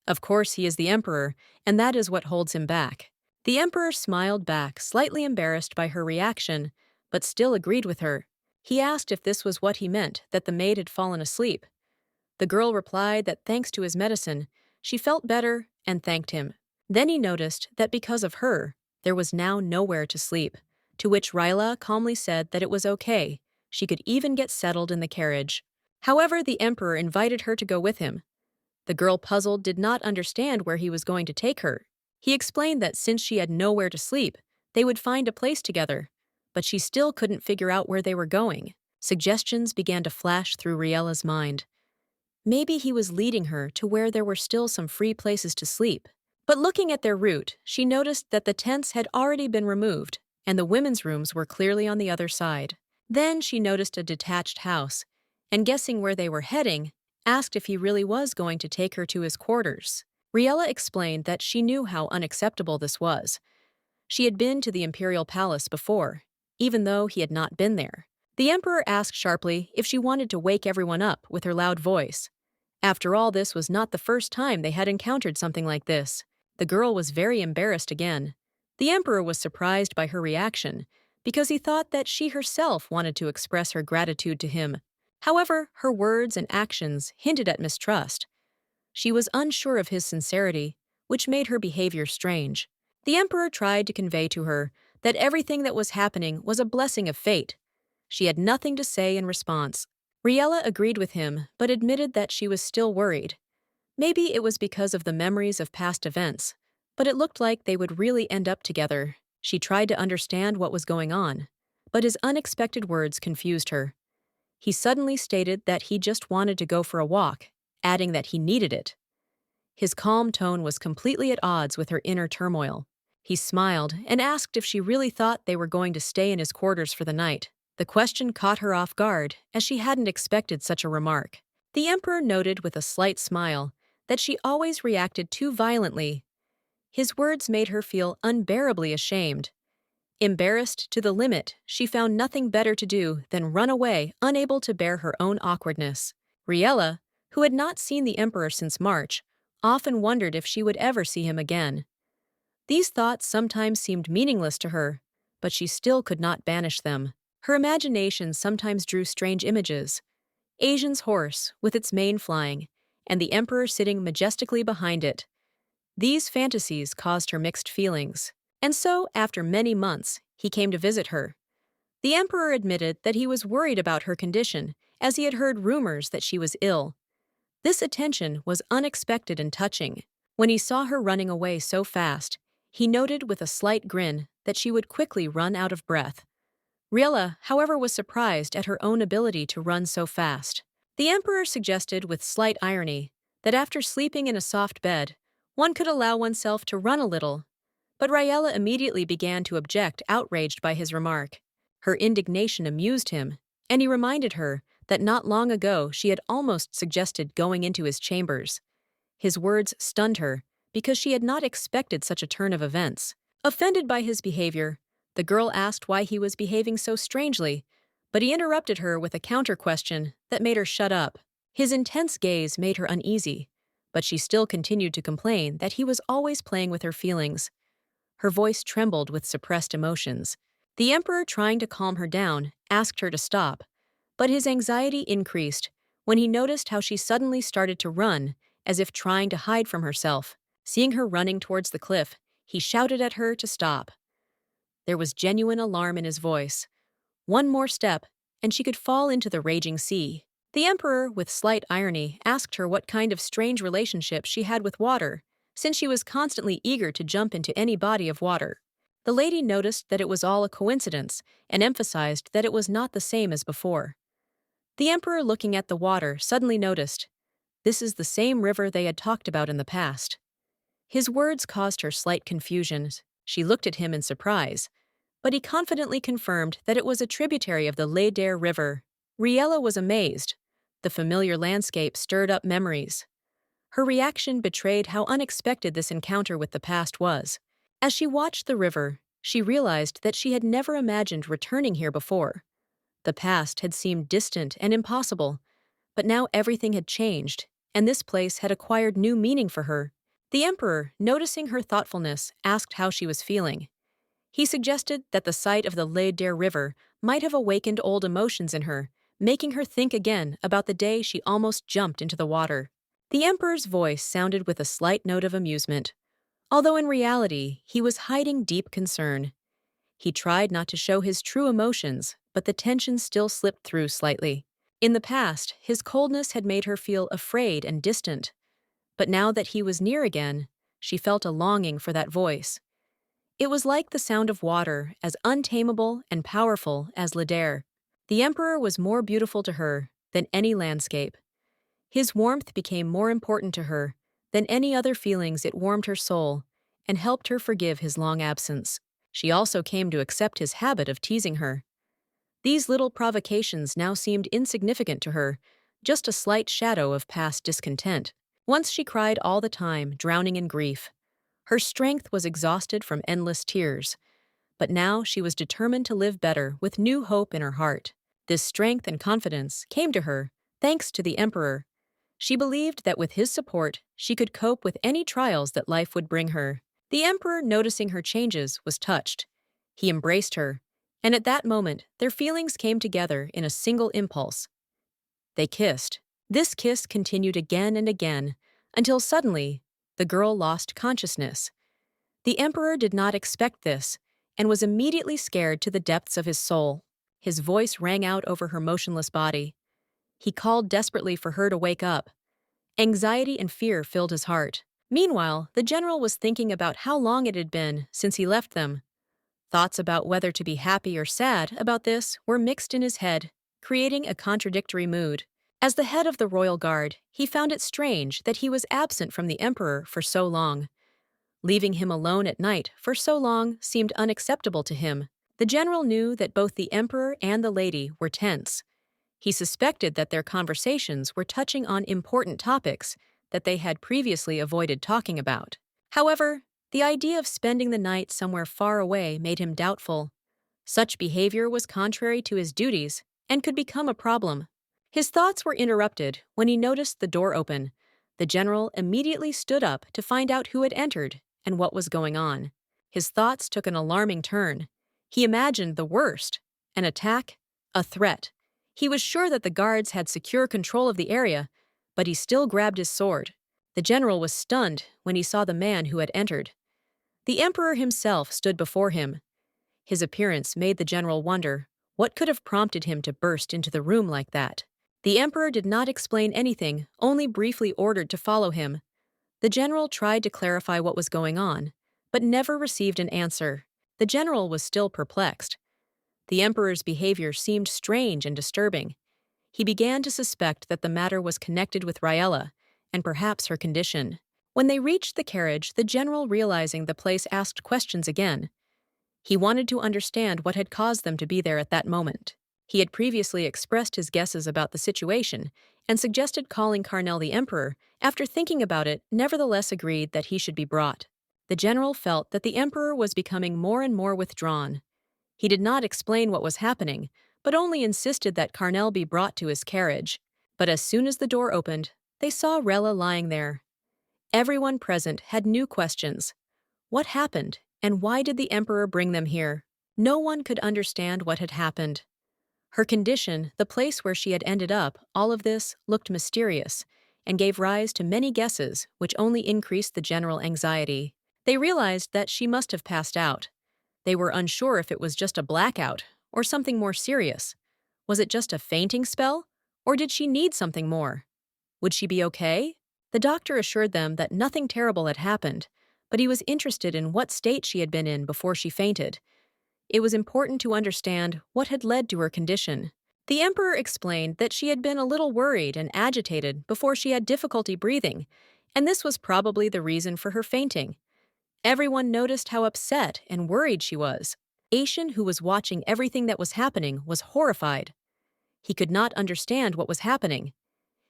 Of course, he is the emperor, and that is what holds him back. The emperor smiled back, slightly embarrassed by her reaction, but still agreed with her. He asked if this was what he meant, that the maid had fallen asleep. The girl replied that thanks to his medicine, she felt better and thanked him. Then he noticed that because of her, there was now nowhere to sleep, to which Ryla calmly said that it was okay, she could even get settled in the carriage. However, the emperor invited her to go with him. The girl, puzzled, did not understand where he was going to take her. He explained that since she had nowhere to sleep, they would find a place together, but she still couldn't figure out where they were going. Suggestions began to flash through Riella's mind. Maybe he was leading her to where there were still some free places to sleep. But looking at their route, she noticed that the tents had already been removed, and the women's rooms were clearly on the other side. Then she noticed a detached house, and guessing where they were heading, asked if he really was going to take her to his quarters. Riella explained that she knew how unacceptable this was. She had been to the imperial palace before, even though he had not been there. The emperor asked sharply if she wanted to wake everyone up with her loud voice. After all, this was not the first time they had encountered something like this. The girl was very embarrassed again. The emperor was surprised by her reaction, because he thought that she herself wanted to express her gratitude to him. However, her words and actions hinted at mistrust. She was unsure of his sincerity, which made her behavior strange. The emperor tried to convey to her that everything that was happening was a blessing of fate. She had nothing to say in response. Riella agreed with him, but admitted that she was still worried. Maybe it was because of the memories of past events, but it looked like they would really end up together. She tried to understand what was going on, but his unexpected words confused her. He suddenly stated that he just wanted to go for a walk, adding that he needed it. His calm tone was completely at odds with her inner turmoil. He smiled and asked if she really thought they were going to stay in his quarters for the night. The question caught her off guard, as she hadn't expected such a remark. The emperor noted with a slight smile that she always reacted too violently. His words made her feel unbearably ashamed. Embarrassed to the limit, she found nothing better to do than run away, unable to bear her own awkwardness. Riella, who had not seen the emperor since March, often wondered if she would ever see him again. These thoughts sometimes seemed meaningless to her, but she still could not banish them. Her imagination sometimes drew strange images. Asian's horse, with its mane flying, and the emperor sitting majestically behind it. These fantasies caused her mixed feelings. And so, after many months, he came to visit her. The emperor admitted that he was worried about her condition, as he had heard rumors that she was ill. This attention was unexpected and touching. When he saw her running away so fast, he noted with a slight grin that she would quickly run out of breath. Riella, however, was surprised at her own ability to run so fast. The emperor suggested with slight irony that after sleeping in a soft bed, one could allow oneself to run a little. But Riella immediately began to object, outraged by his remark. Her indignation amused him, and he reminded her that not long ago she had almost suggested going into his chambers. His words stunned her, because she had not expected such a turn of events. Offended by his behavior, the girl asked why he was behaving so strangely, but he interrupted her with a counter-question that made her shut up. His intense gaze made her uneasy, but she still continued to complain that he was always playing with her feelings. Her voice trembled with suppressed emotions. The emperor, trying to calm her down, asked her to stop, but his anxiety increased when he noticed how she suddenly started to run, as if trying to hide from herself. Seeing her running towards the cliff, he shouted at her to stop. There was genuine alarm in his voice. One more step, and she could fall into the raging sea. The emperor, with slight irony, asked her what kind of strange relationship she had with water, since she was constantly eager to jump into any body of water. The lady noticed that it was all a coincidence and emphasized that it was not the same as before. The emperor, looking at the water, suddenly noticed, "This is the same river they had talked about in the past." His words caused her slight confusion. She looked at him in surprise, but he confidently confirmed that it was a tributary of the Leyder River. Riella was amazed. The familiar landscape stirred up memories. Her reaction betrayed how unexpected this encounter with the past was. As she watched the river, she realized that she had never imagined returning here before. The past had seemed distant and impossible, but now everything had changed, and this place had acquired new meaning for her. The emperor, noticing her thoughtfulness, asked how she was feeling. He suggested that the sight of the Leyder River might have awakened old emotions in her, making her think again about the day she almost jumped into the water. The emperor's voice sounded with a slight note of amusement, although in reality he was hiding deep concern. He tried not to show his true emotions, but the tension still slipped through slightly. In the past, his coldness had made her feel afraid and distant, but now that he was near again, she felt a longing for that voice. It was like the sound of water, as untamable and powerful as Leyder. The emperor was more beautiful to her than any landscape. His warmth became more important to her than any other feelings. It warmed her soul and helped her forgive his long absence. She also came to accept his habit of teasing her. These little provocations now seemed insignificant to her, just a slight shadow of past discontent. Once she cried all the time, drowning in grief. Her strength was exhausted from endless tears, but now she was determined to live better with new hope in her heart. This strength and confidence came to her thanks to the emperor. She believed that with his support, she could cope with any trials that life would bring her. The emperor, noticing her changes, was touched. He embraced her, and at that moment, their feelings came together in a single impulse. They kissed. This kiss continued again and again, until suddenly, The girl lost consciousness. The emperor did not expect this and was immediately scared to the depths of his soul. His voice rang out over her motionless body. He called desperately for her to wake up. Anxiety and fear filled his heart. Meanwhile, the general was thinking about how long it had been since he left them. Thoughts about whether to be happy or sad about this were mixed in his head, creating a contradictory mood. As the head of the royal guard, he found it strange that he was absent from the emperor for so long. Leaving him alone at night for so long seemed unacceptable to him. The general knew that both the emperor and the lady were tense. He suspected that their conversations were touching on important topics that they had previously avoided talking about. However, the idea of spending the night somewhere far away made him doubtful. Such behavior was contrary to his duties and could become a problem. His thoughts were interrupted when he noticed the door open. The general immediately stood up to find out who had entered and what was going on. His thoughts took an alarming turn. He imagined the worst: an attack, a threat. He was sure that the guards had secure control of the area, but he still grabbed his sword. The general was stunned when he saw the man who had entered. The emperor himself stood before him. His appearance made the general wonder what could have prompted him to burst into the room like that. The emperor did not explain anything, only briefly ordered to follow him. The general tried to clarify what was going on, but never received an answer. The general was still perplexed. The emperor's behavior seemed strange and disturbing. He began to suspect that the matter was connected with Raella, and perhaps her condition. When they reached the carriage, the general, realizing the place, asked questions again. He wanted to understand what had caused them to be there at that moment. He had previously expressed his guesses about the situation and suggested calling Carnel the emperor. After thinking about it, nevertheless agreed that he should be brought. The general felt that the emperor was becoming more and more withdrawn. He did not explain what was happening, but only insisted that Carnel be brought to his carriage. But as soon as the door opened, they saw Rella lying there. Everyone present had new questions. What happened, and why did the emperor bring them here? No one could understand what had happened. Her condition, the place where she had ended up, all of this looked mysterious and gave rise to many guesses, which only increased the general anxiety. They realized that she must have passed out. They were unsure if it was just a blackout or something more serious. Was it just a fainting spell, or did she need something more? Would she be okay? The doctor assured them that nothing terrible had happened, but he was interested in what state she had been in before she fainted. It was important to understand what had led to her condition. The emperor explained that she had been a little worried and agitated before she had difficulty breathing, and this was probably the reason for her fainting. Everyone noticed how upset and worried she was. Aishin, who was watching everything that was happening, was horrified. He could not understand what was happening.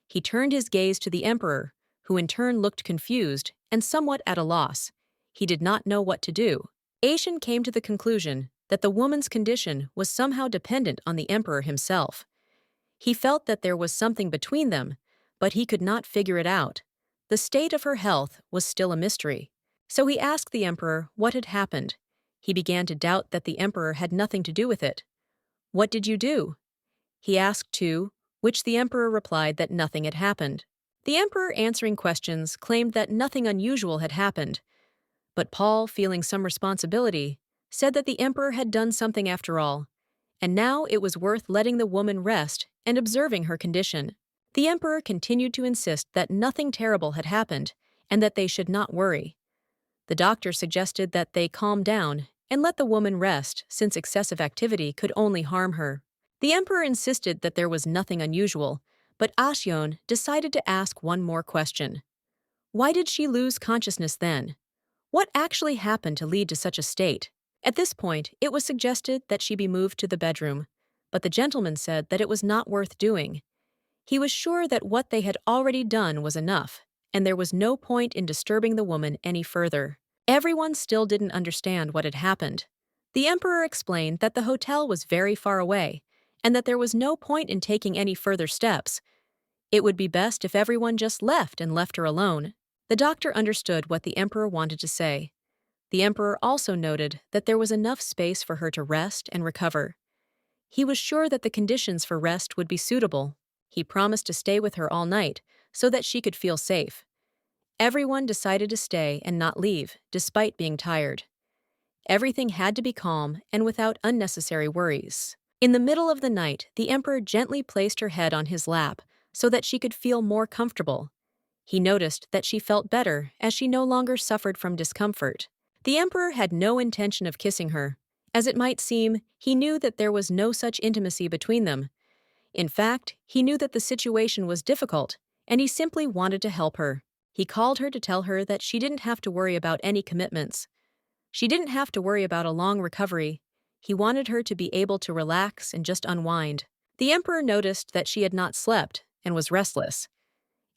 He turned his gaze to the emperor, who in turn looked confused and somewhat at a loss. He did not know what to do. Aishin came to the conclusion that the woman's condition was somehow dependent on the emperor himself. He felt that there was something between them, but he could not figure it out. The state of her health was still a mystery. So he asked the emperor what had happened. He began to doubt that the emperor had nothing to do with it. "What did you do?" he asked too, which the emperor replied that nothing had happened. The emperor, answering questions, claimed that nothing unusual had happened. But Paul, feeling some responsibility, said that the emperor had done something after all, and now it was worth letting the woman rest and observing her condition. The emperor continued to insist that nothing terrible had happened and that they should not worry. The doctor suggested that they calm down and let the woman rest, since excessive activity could only harm her. The emperor insisted that there was nothing unusual, but Ashion decided to ask one more question. Why did she lose consciousness then? What actually happened to lead to such a state? At this point, it was suggested that she be moved to the bedroom, but the gentleman said that it was not worth doing. He was sure that what they had already done was enough, and there was no point in disturbing the woman any further. Everyone still didn't understand what had happened. The emperor explained that the hotel was very far away, and that there was no point in taking any further steps. It would be best if everyone just left and left her alone. The doctor understood what the emperor wanted to say. The emperor also noted that there was enough space for her to rest and recover. He was sure that the conditions for rest would be suitable. He promised to stay with her all night so that she could feel safe. Everyone decided to stay and not leave, despite being tired. Everything had to be calm and without unnecessary worries. In the middle of the night, the emperor gently placed her head on his lap so that she could feel more comfortable. He noticed that she felt better as she no longer suffered from discomfort. The emperor had no intention of kissing her. As it might seem, he knew that there was no such intimacy between them. In fact, he knew that the situation was difficult, and he simply wanted to help her. He called her to tell her that she didn't have to worry about any commitments. She didn't have to worry about a long recovery. He wanted her to be able to relax and just unwind. The emperor noticed that she had not slept and was restless.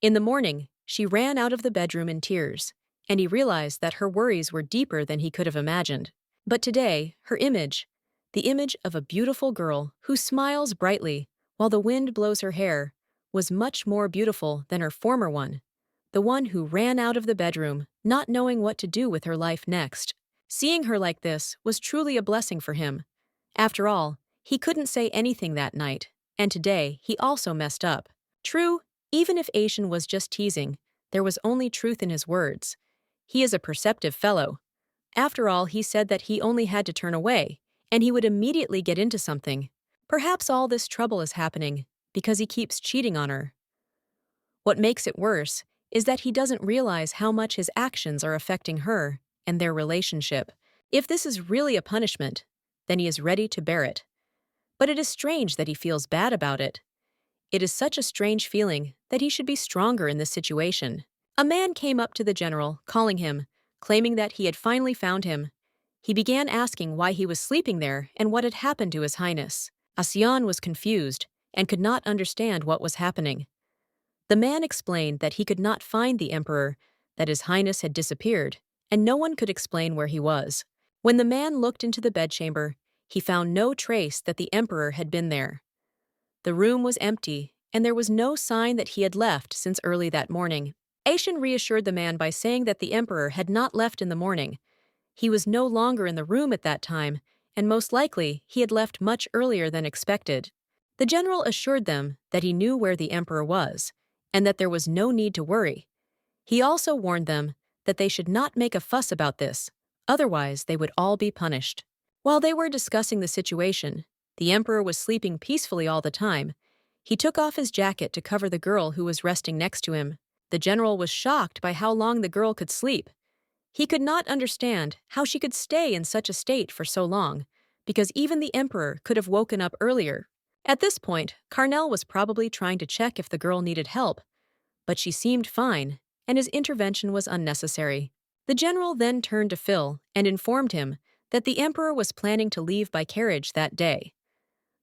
In the morning, she ran out of the bedroom in tears, and he realized that her worries were deeper than he could have imagined. But today, her image, the image of a beautiful girl who smiles brightly while the wind blows her hair, was much more beautiful than her former one, the one who ran out of the bedroom, not knowing what to do with her life next. Seeing her like this was truly a blessing for him. After all, he couldn't say anything that night, and today he also messed up. True, even if Asian was just teasing, there was only truth in his words. He is a perceptive fellow. After all, he said that he only had to turn away, and he would immediately get into something. Perhaps all this trouble is happening because he keeps cheating on her. What makes it worse is that he doesn't realize how much his actions are affecting her and their relationship. If this is really a punishment, then he is ready to bear it. But it is strange that he feels bad about it. It is such a strange feeling that he should be stronger in this situation. A man came up to the general, calling him, claiming that he had finally found him. He began asking why he was sleeping there and what had happened to His Highness. Asian was confused and could not understand what was happening. The man explained that he could not find the emperor, that His Highness had disappeared, and no one could explain where he was. When the man looked into the bedchamber, he found no trace that the emperor had been there. The room was empty, and there was no sign that he had left since early that morning. Aishan reassured the man by saying that the emperor had not left in the morning. He was no longer in the room at that time, and most likely he had left much earlier than expected. The general assured them that he knew where the emperor was, and that there was no need to worry. He also warned them that they should not make a fuss about this, otherwise they would all be punished. While they were discussing the situation, the emperor was sleeping peacefully all the time. He took off his jacket to cover the girl who was resting next to him. The general was shocked by how long the girl could sleep. He could not understand how she could stay in such a state for so long, because even the emperor could have woken up earlier. At this point, Carnell was probably trying to check if the girl needed help, but she seemed fine, and his intervention was unnecessary. The general then turned to Phil and informed him that the emperor was planning to leave by carriage that day.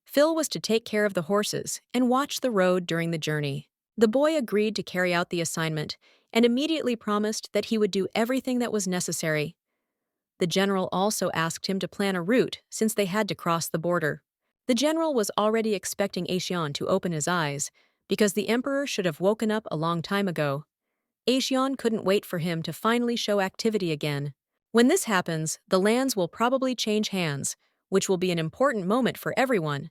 Phil was to take care of the horses and watch the road during the journey. The boy agreed to carry out the assignment and immediately promised that he would do everything that was necessary. The general also asked him to plan a route since they had to cross the border. The general was already expecting Aishan to open his eyes because the emperor should have woken up a long time ago. Aishan couldn't wait for him to finally show activity again. When this happens, the lands will probably change hands, which will be an important moment for everyone.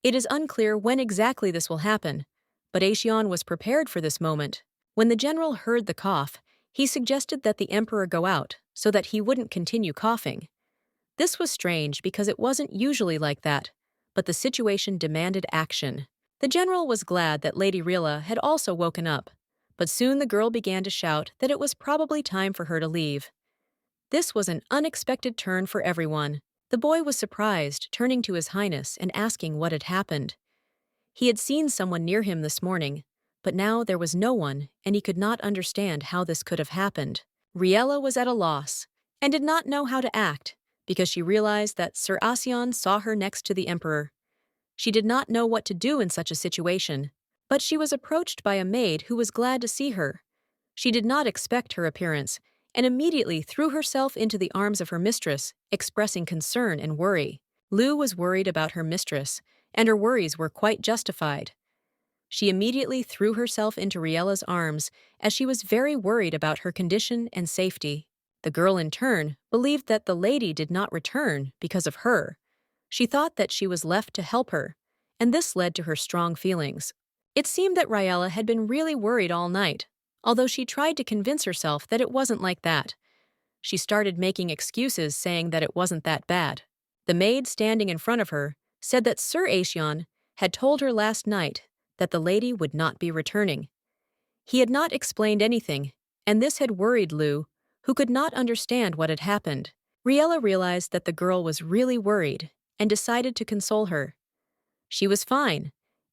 It is unclear when exactly this will happen, but Aishan was prepared for this moment. When the general heard the cough, he suggested that the emperor go out so that he wouldn't continue coughing. This was strange because it wasn't usually like that, but the situation demanded action. The general was glad that Lady Rila had also woken up, but soon the girl began to shout that it was probably time for her to leave. This was an unexpected turn for everyone. The boy was surprised, turning to His Highness and asking what had happened. He had seen someone near him this morning, but now there was no one, and he could not understand how this could have happened. Riella was at a loss, and did not know how to act, because she realized that Sir Asian saw her next to the emperor. She did not know what to do in such a situation, but she was approached by a maid who was glad to see her. She did not expect her appearance, and immediately threw herself into the arms of her mistress, expressing concern and worry. Lu was worried about her mistress, and her worries were quite justified. She immediately threw herself into Riella's arms, as she was very worried about her condition and safety. The girl, in turn, believed that the lady did not return because of her. She thought that she was left to help her, and this led to her strong feelings. It seemed that Riella had been really worried all night. although she tried to convince herself that it wasn't like that. She started making excuses saying that it wasn't that bad. The maid standing in front of her said that Sir Aisyon had told her last night that the lady would not be returning. He had not explained anything, and this had worried Lu, who could not understand what had happened. Riella realized that the girl was really worried and decided to console her. She was fine.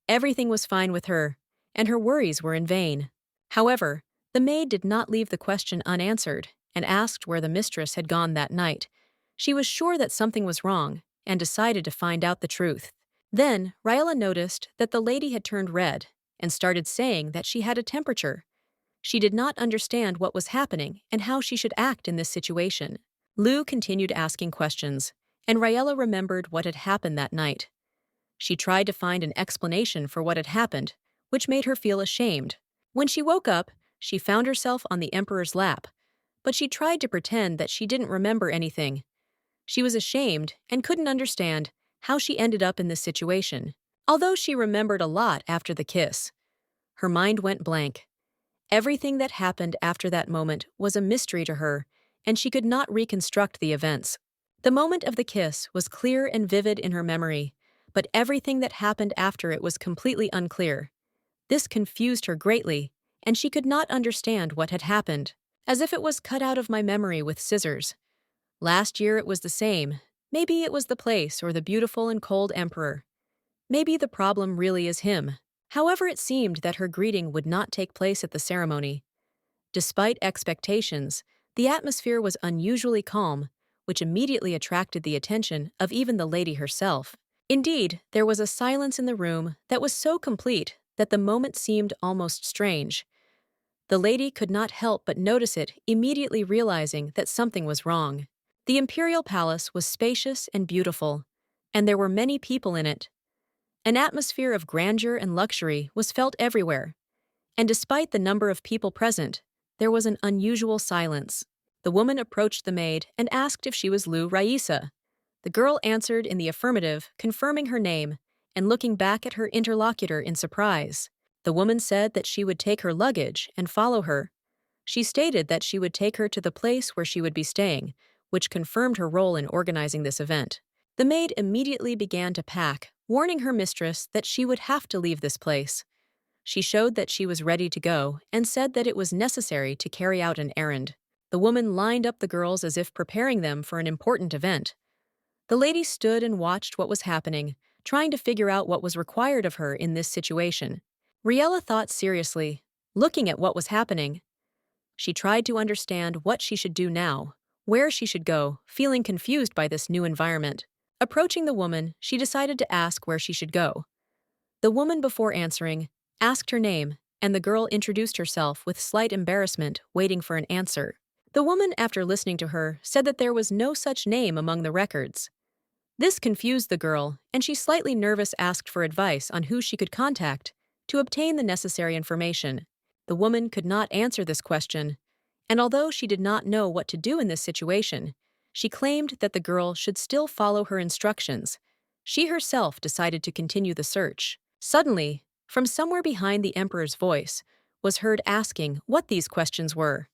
Everything was fine with her, and her worries were in vain. However, the maid did not leave the question unanswered and asked where the mistress had gone that night. She was sure that something was wrong and decided to find out the truth. Then, Riella noticed that the lady had turned red and started saying that she had a temperature. She did not understand what was happening and how she should act in this situation. Lu continued asking questions, and Riella remembered what had happened that night. She tried to find an explanation for what had happened, which made her feel ashamed. When she woke up, she found herself on the Emperor's lap, but she tried to pretend that she didn't remember anything. She was ashamed and couldn't understand how she ended up in this situation, although she remembered a lot after the kiss. Her mind went blank. Everything that happened after that moment was a mystery to her, and she could not reconstruct the events. The moment of the kiss was clear and vivid in her memory, but everything that happened after it was completely unclear. This confused her greatly, and she could not understand what had happened, as if it was cut out of my memory with scissors. Last year it was the same. Maybe it was the place or the beautiful and cold emperor. Maybe the problem really is him. However, it seemed that her greeting would not take place at the ceremony. Despite expectations, the atmosphere was unusually calm, which immediately attracted the attention of even the lady herself. Indeed, there was a silence in the room that was so complete that the moment seemed almost strange. The lady could not help but notice it, immediately realizing that something was wrong. The imperial palace was spacious and beautiful, and there were many people in it. An atmosphere of grandeur and luxury was felt everywhere, and despite the number of people present, there was an unusual silence. The woman approached the maid and asked if she was Lu Raisa. The girl answered in the affirmative, confirming her name and looking back at her interlocutor in surprise. The woman said that she would take her luggage and follow her. She stated that she would take her to the place where she would be staying, which confirmed her role in organizing this event. The maid immediately began to pack, warning her mistress that she would have to leave this place. She showed that she was ready to go and said that it was necessary to carry out an errand. The woman lined up the girls as if preparing them for an important event. The lady stood and watched what was happening, trying to figure out what was required of her in this situation. Riella thought seriously, looking at what was happening. She tried to understand what she should do now, where she should go, feeling confused by this new environment. Approaching the woman, she decided to ask where she should go. The woman, before answering, asked her name, and the girl introduced herself with slight embarrassment, waiting for an answer. The woman, after listening to her, said that there was no such name among the records. This confused the girl, and she, slightly nervous, asked for advice on who she could contact to obtain the necessary information. The woman could not answer this question, and although she did not know what to do in this situation, she claimed that the girl should still follow her instructions. She herself decided to continue the search. Suddenly, from somewhere behind the emperor's voice, was heard asking what these questions were.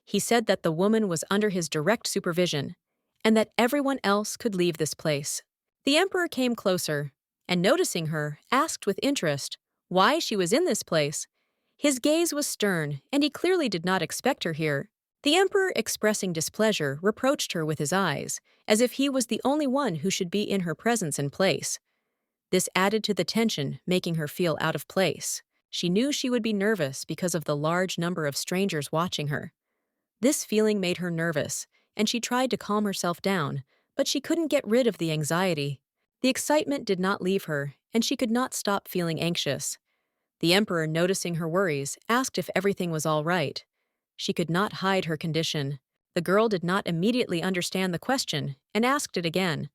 He said that the woman was under his direct supervision, and that everyone else could leave this place. The emperor came closer, and noticing her, asked with interest why she was in this place. His gaze was stern, and he clearly did not expect her here. The emperor, expressing displeasure, reproached her with his eyes, as if he was the only one who should be in her presence and place. This added to the tension, making her feel out of place. She knew she would be nervous because of the large number of strangers watching her. This feeling made her nervous, and she tried to calm herself down, but she couldn't get rid of the anxiety. The excitement did not leave her, and she could not stop feeling anxious. The emperor, noticing her worries, asked if everything was all right. She could not hide her condition. The girl did not immediately understand the question and asked it again.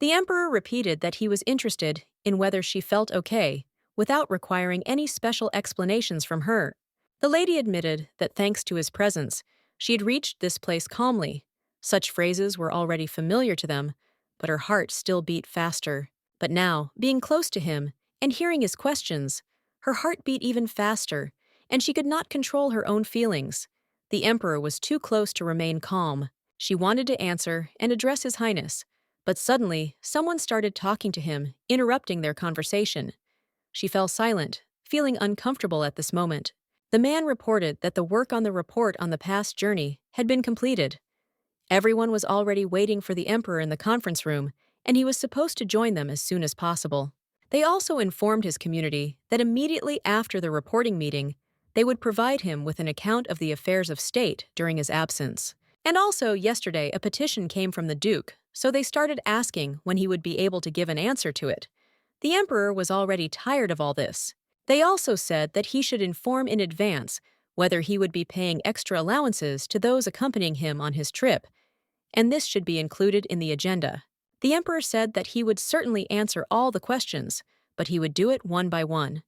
The emperor repeated that he was interested in whether she felt okay, without requiring any special explanations from her. The lady admitted that thanks to his presence, she had reached this place calmly. Such phrases were already familiar to them, but her heart still beat faster. But now, being close to him and hearing his questions, her heart beat even faster, and she could not control her own feelings. The emperor was too close to remain calm. She wanted to answer and address His Highness, but suddenly someone started talking to him, interrupting their conversation. She fell silent, feeling uncomfortable at this moment. The man reported that the work on the report on the past journey had been completed. Everyone was already waiting for the emperor in the conference room, and he was supposed to join them as soon as possible. They also informed his community that immediately after the reporting meeting, they would provide him with an account of the affairs of state during his absence. And also, yesterday, a petition came from the Duke, so they started asking when he would be able to give an answer to it. The emperor was already tired of all this. They also said that he should inform in advance whether he would be paying extra allowances to those accompanying him on his trip, and this should be included in the agenda. The emperor said that he would certainly answer all the questions, but he would do it one by one.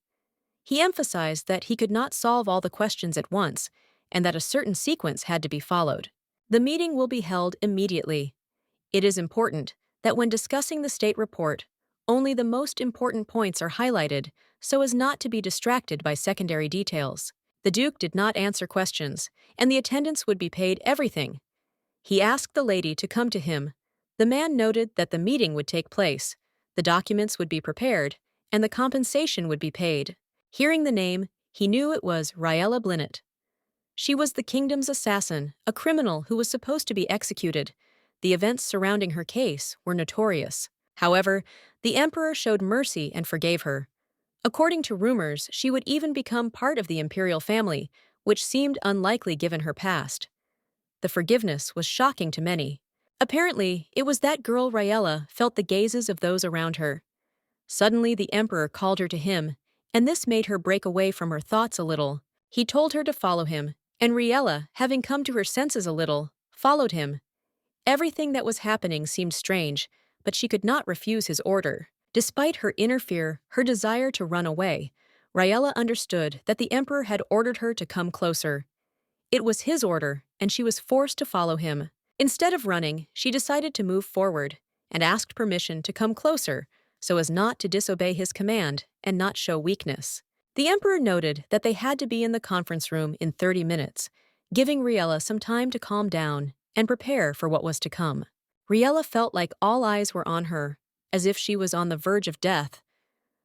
He emphasized that he could not solve all the questions at once, and that a certain sequence had to be followed. The meeting will be held immediately. It is important that when discussing the state report, only the most important points are highlighted so as not to be distracted by secondary details. The Duke did not answer questions, and the attendants would be paid everything. He asked the lady to come to him. The man noted that the meeting would take place, the documents would be prepared, and the compensation would be paid. Hearing the name, he knew it was Riella Blinet. She was the kingdom's assassin, a criminal who was supposed to be executed. The events surrounding her case were notorious. However, the emperor showed mercy and forgave her. According to rumors, she would even become part of the imperial family, which seemed unlikely given her past. The forgiveness was shocking to many. Apparently, it was that girl Riella felt the gazes of those around her. Suddenly, the emperor called her to him, and this made her break away from her thoughts a little. He told her to follow him, and Riella, having come to her senses a little, followed him. Everything that was happening seemed strange, but she could not refuse his order. Despite her inner fear, her desire to run away, Riella understood that the emperor had ordered her to come closer. It was his order, and she was forced to follow him. Instead of running, she decided to move forward and asked permission to come closer so as not to disobey his command and not show weakness. The emperor noted that they had to be in the conference room in 30 minutes, giving Riella some time to calm down and prepare for what was to come. Riella felt like all eyes were on her, as if she was on the verge of death.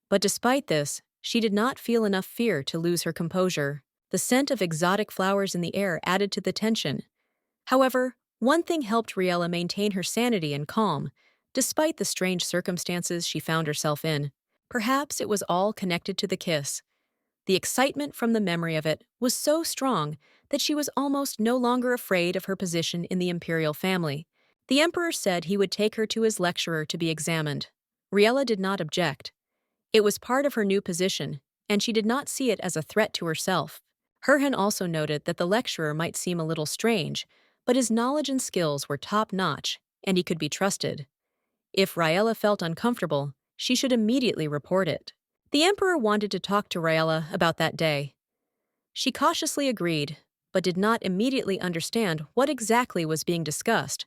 But despite this, she did not feel enough fear to lose her composure. The scent of exotic flowers in the air added to the tension. However, one thing helped Riella maintain her sanity and calm, despite the strange circumstances she found herself in. Perhaps it was all connected to the kiss. The excitement from the memory of it was so strong that she was almost no longer afraid of her position in the imperial family. The emperor said he would take her to his lecturer to be examined. Riella did not object. It was part of her new position, and she did not see it as a threat to herself. Herhan also noted that the lecturer might seem a little strange, but his knowledge and skills were top-notch, and he could be trusted. If Riella felt uncomfortable, she should immediately report it. The emperor wanted to talk to Riella about that day. She cautiously agreed, but did not immediately understand what exactly was being discussed,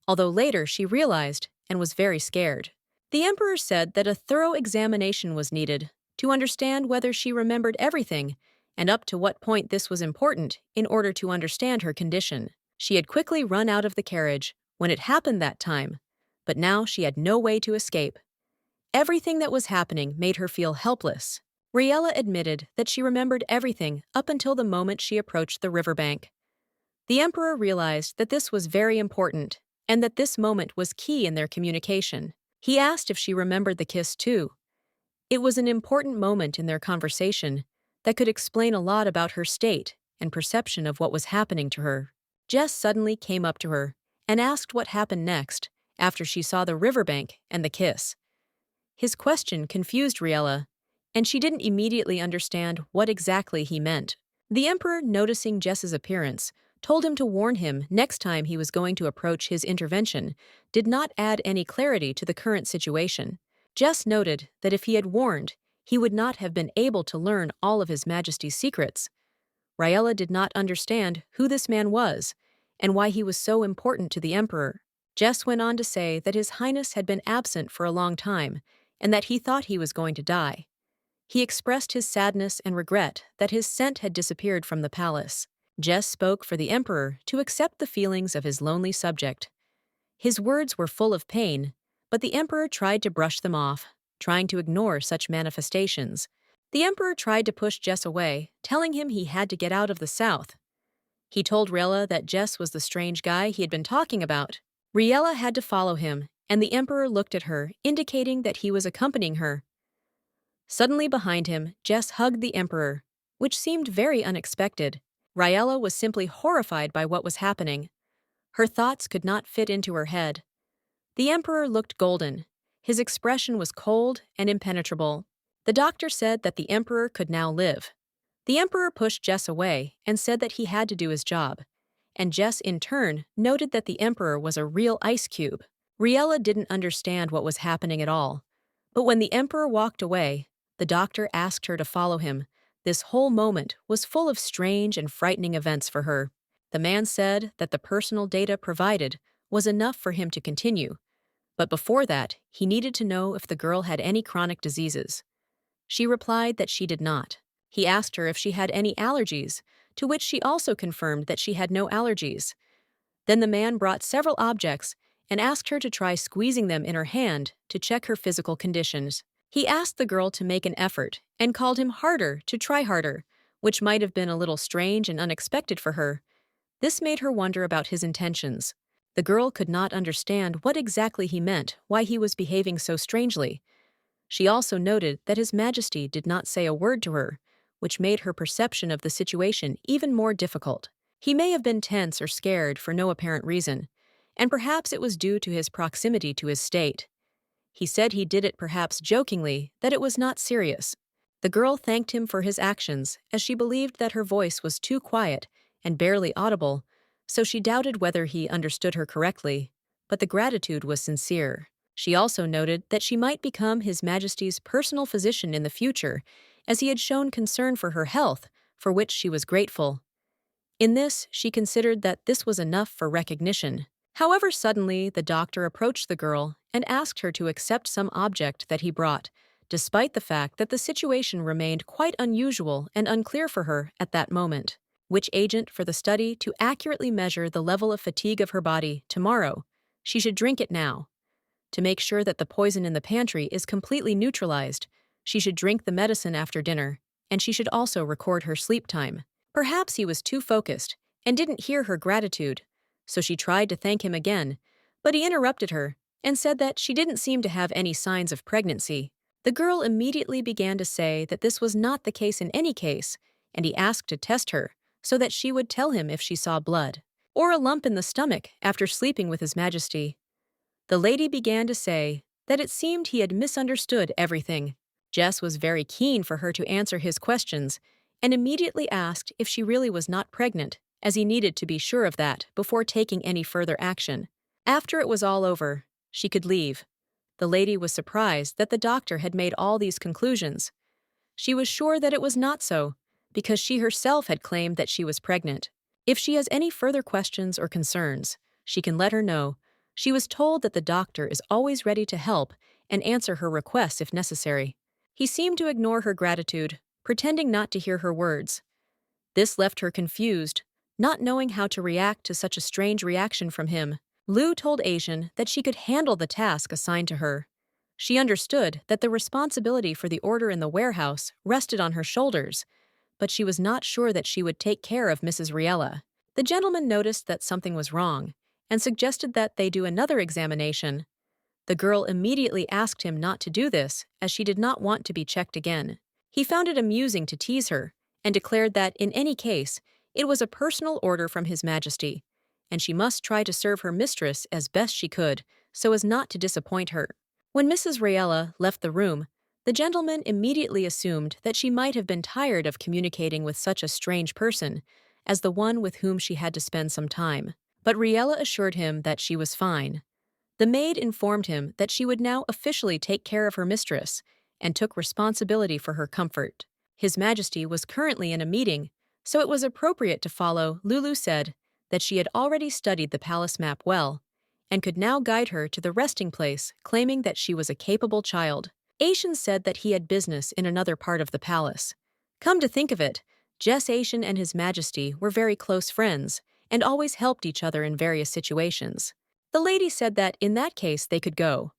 although later she realized and was very scared. The emperor said that a thorough examination was needed to understand whether she remembered everything and up to what point this was important in order to understand her condition. She had quickly run out of the carriage when it happened that time, but now she had no way to escape. Everything that was happening made her feel helpless. Riella admitted that she remembered everything up until the moment she approached the riverbank. The emperor realized that this was very important and that this moment was key in their communication. He asked if she remembered the kiss too. It was an important moment in their conversation that could explain a lot about her state and perception of what was happening to her. Jess suddenly came up to her and asked what happened next after she saw the riverbank and the kiss. His question confused Riella, and she didn't immediately understand what exactly he meant. The emperor, noticing Jess's appearance, told him to warn him next time he was going to approach his intervention, did not add any clarity to the current situation. Jess noted that if he had warned, he would not have been able to learn all of His Majesty's secrets. Riella did not understand who this man was and why he was so important to the emperor. Jess went on to say that His Highness had been absent for a long time and that he thought he was going to die. He expressed his sadness and regret that his scent had disappeared from the palace. Jess spoke for the emperor to accept the feelings of his lonely subject. His words were full of pain, but the emperor tried to brush them off, trying to ignore such manifestations. The emperor tried to push Jess away, telling him he had to get out of the south. He told Riella that Jess was the strange guy he had been talking about. Riella had to follow him, and the emperor looked at her, indicating that he was accompanying her. Suddenly behind him, Jess hugged the emperor, which seemed very unexpected. Riella was simply horrified by what was happening. Her thoughts could not fit into her head. The emperor looked golden. His expression was cold and impenetrable. The doctor said that the emperor could now live. The emperor pushed Jess away and said that he had to do his job. And Jess, in turn, noted that the emperor was a real ice cube. Riella didn't understand what was happening at all. But when the emperor walked away, the doctor asked her to follow him. This whole moment was full of strange and frightening events for her. The man said that the personal data provided was enough for him to continue. But before that, he needed to know if the girl had any chronic diseases. She replied that she did not. He asked her if she had any allergies, to which she also confirmed that she had no allergies. Then the man brought several objects and asked her to try squeezing them in her hand to check her physical conditions. He asked the girl to make an effort and called him harder to try harder, which might have been a little strange and unexpected for her. This made her wonder about his intentions. The girl could not understand what exactly he meant, why he was behaving so strangely. She also noted that His Majesty did not say a word to her, which made her perception of the situation even more difficult. He may have been tense or scared for no apparent reason, and perhaps it was due to his proximity to his state. He said he did it perhaps jokingly, that it was not serious. The girl thanked him for his actions, as she believed that her voice was too quiet and barely audible, so she doubted whether he understood her correctly, but the gratitude was sincere. She also noted that she might become His Majesty's personal physician in the future, as he had shown concern for her health, for which she was grateful. In this, she considered that this was enough for recognition. However, suddenly the doctor approached the girl and asked her to accept some object that he brought, despite the fact that the situation remained quite unusual and unclear for her at that moment. Which agent for the study to accurately measure the level of fatigue of her body tomorrow? She should drink it now. To make sure that the poison in the pantry is completely neutralized, she should drink the medicine after dinner, and she should also record her sleep time. Perhaps he was too focused and didn't hear her gratitude, so she tried to thank him again, but he interrupted her and said that she didn't seem to have any signs of pregnancy. The girl immediately began to say that this was not the case in any case, and he asked to test her so that she would tell him if she saw blood or a lump in the stomach after sleeping with His Majesty. The lady began to say that it seemed he had misunderstood everything. Jess was very keen for her to answer his questions and immediately asked if she really was not pregnant, as he needed to be sure of that before taking any further action. After it was all over, she could leave. The lady was surprised that the doctor had made all these conclusions. She was sure that it was not so, because she herself had claimed that she was pregnant. If she has any further questions or concerns, she can let her know. She was told that the doctor is always ready to help and answer her requests if necessary. He seemed to ignore her gratitude, pretending not to hear her words. This left her confused, not knowing how to react to such a strange reaction from him. Lu told Asian that she could handle the task assigned to her. She understood that the responsibility for the order in the warehouse rested on her shoulders, but she was not sure that she would take care of Mrs. Riella. The gentleman noticed that something was wrong and suggested that they do another examination. The girl immediately asked him not to do this, as she did not want to be checked again. He found it amusing to tease her and declared that, in any case, it was a personal order from His Majesty, and she must try to serve her mistress as best she could so as not to disappoint her. When Mrs. Riella left the room, the gentleman immediately assumed that she might have been tired of communicating with such a strange person as the one with whom she had to spend some time. But Riella assured him that she was fine. The maid informed him that she would now officially take care of her mistress and took responsibility for her comfort. His Majesty was currently in a meeting, so it was appropriate to follow. Lulu said that she had already studied the palace map well and could now guide her to the resting place, claiming that she was a capable child. Aishan said that he had business in another part of the palace. Come to think of it, Jess Aishan and His Majesty were very close friends and always helped each other in various situations. The lady said that in that case they could go.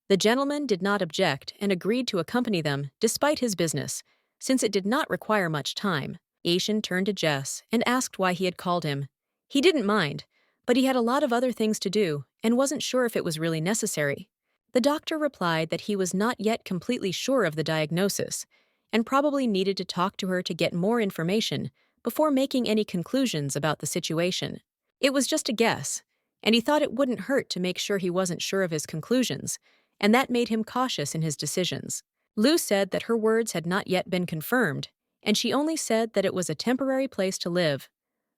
The gentleman did not object and agreed to accompany them despite his business, since it did not require much time. Aishan turned to Jess and asked why he had called him. He didn't mind, but he had a lot of other things to do and wasn't sure if it was really necessary. The doctor replied that he was not yet completely sure of the diagnosis and probably needed to talk to her to get more information before making any conclusions about the situation. It was just a guess, and he thought it wouldn't hurt to make sure he wasn't sure of his conclusions, and that made him cautious in his decisions. Lou said that her words had not yet been confirmed, and she only said that it was a temporary place to live.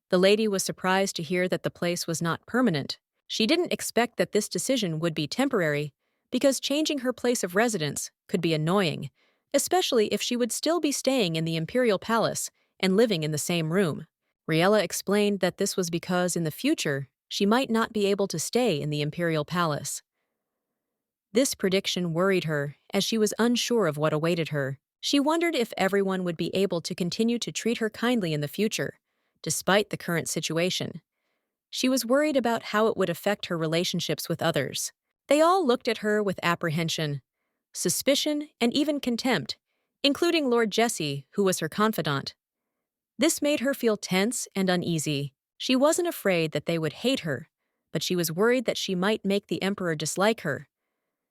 The lady was surprised to hear that the place was not permanent. She didn't expect that this decision would be temporary, because changing her place of residence could be annoying, especially if she would still be staying in the imperial palace and living in the same room. Riella explained that this was because in the future she might not be able to stay in the imperial palace. This prediction worried her, as she was unsure of what awaited her. She wondered if everyone would be able to continue to treat her kindly in the future, despite the current situation. She was worried about how it would affect her relationships with others. They all looked at her with apprehension, suspicion, and even contempt, including Lord Jesse, who was her confidant. This made her feel tense and uneasy. She wasn't afraid that they would hate her, but she was worried that she might make the Emperor dislike her.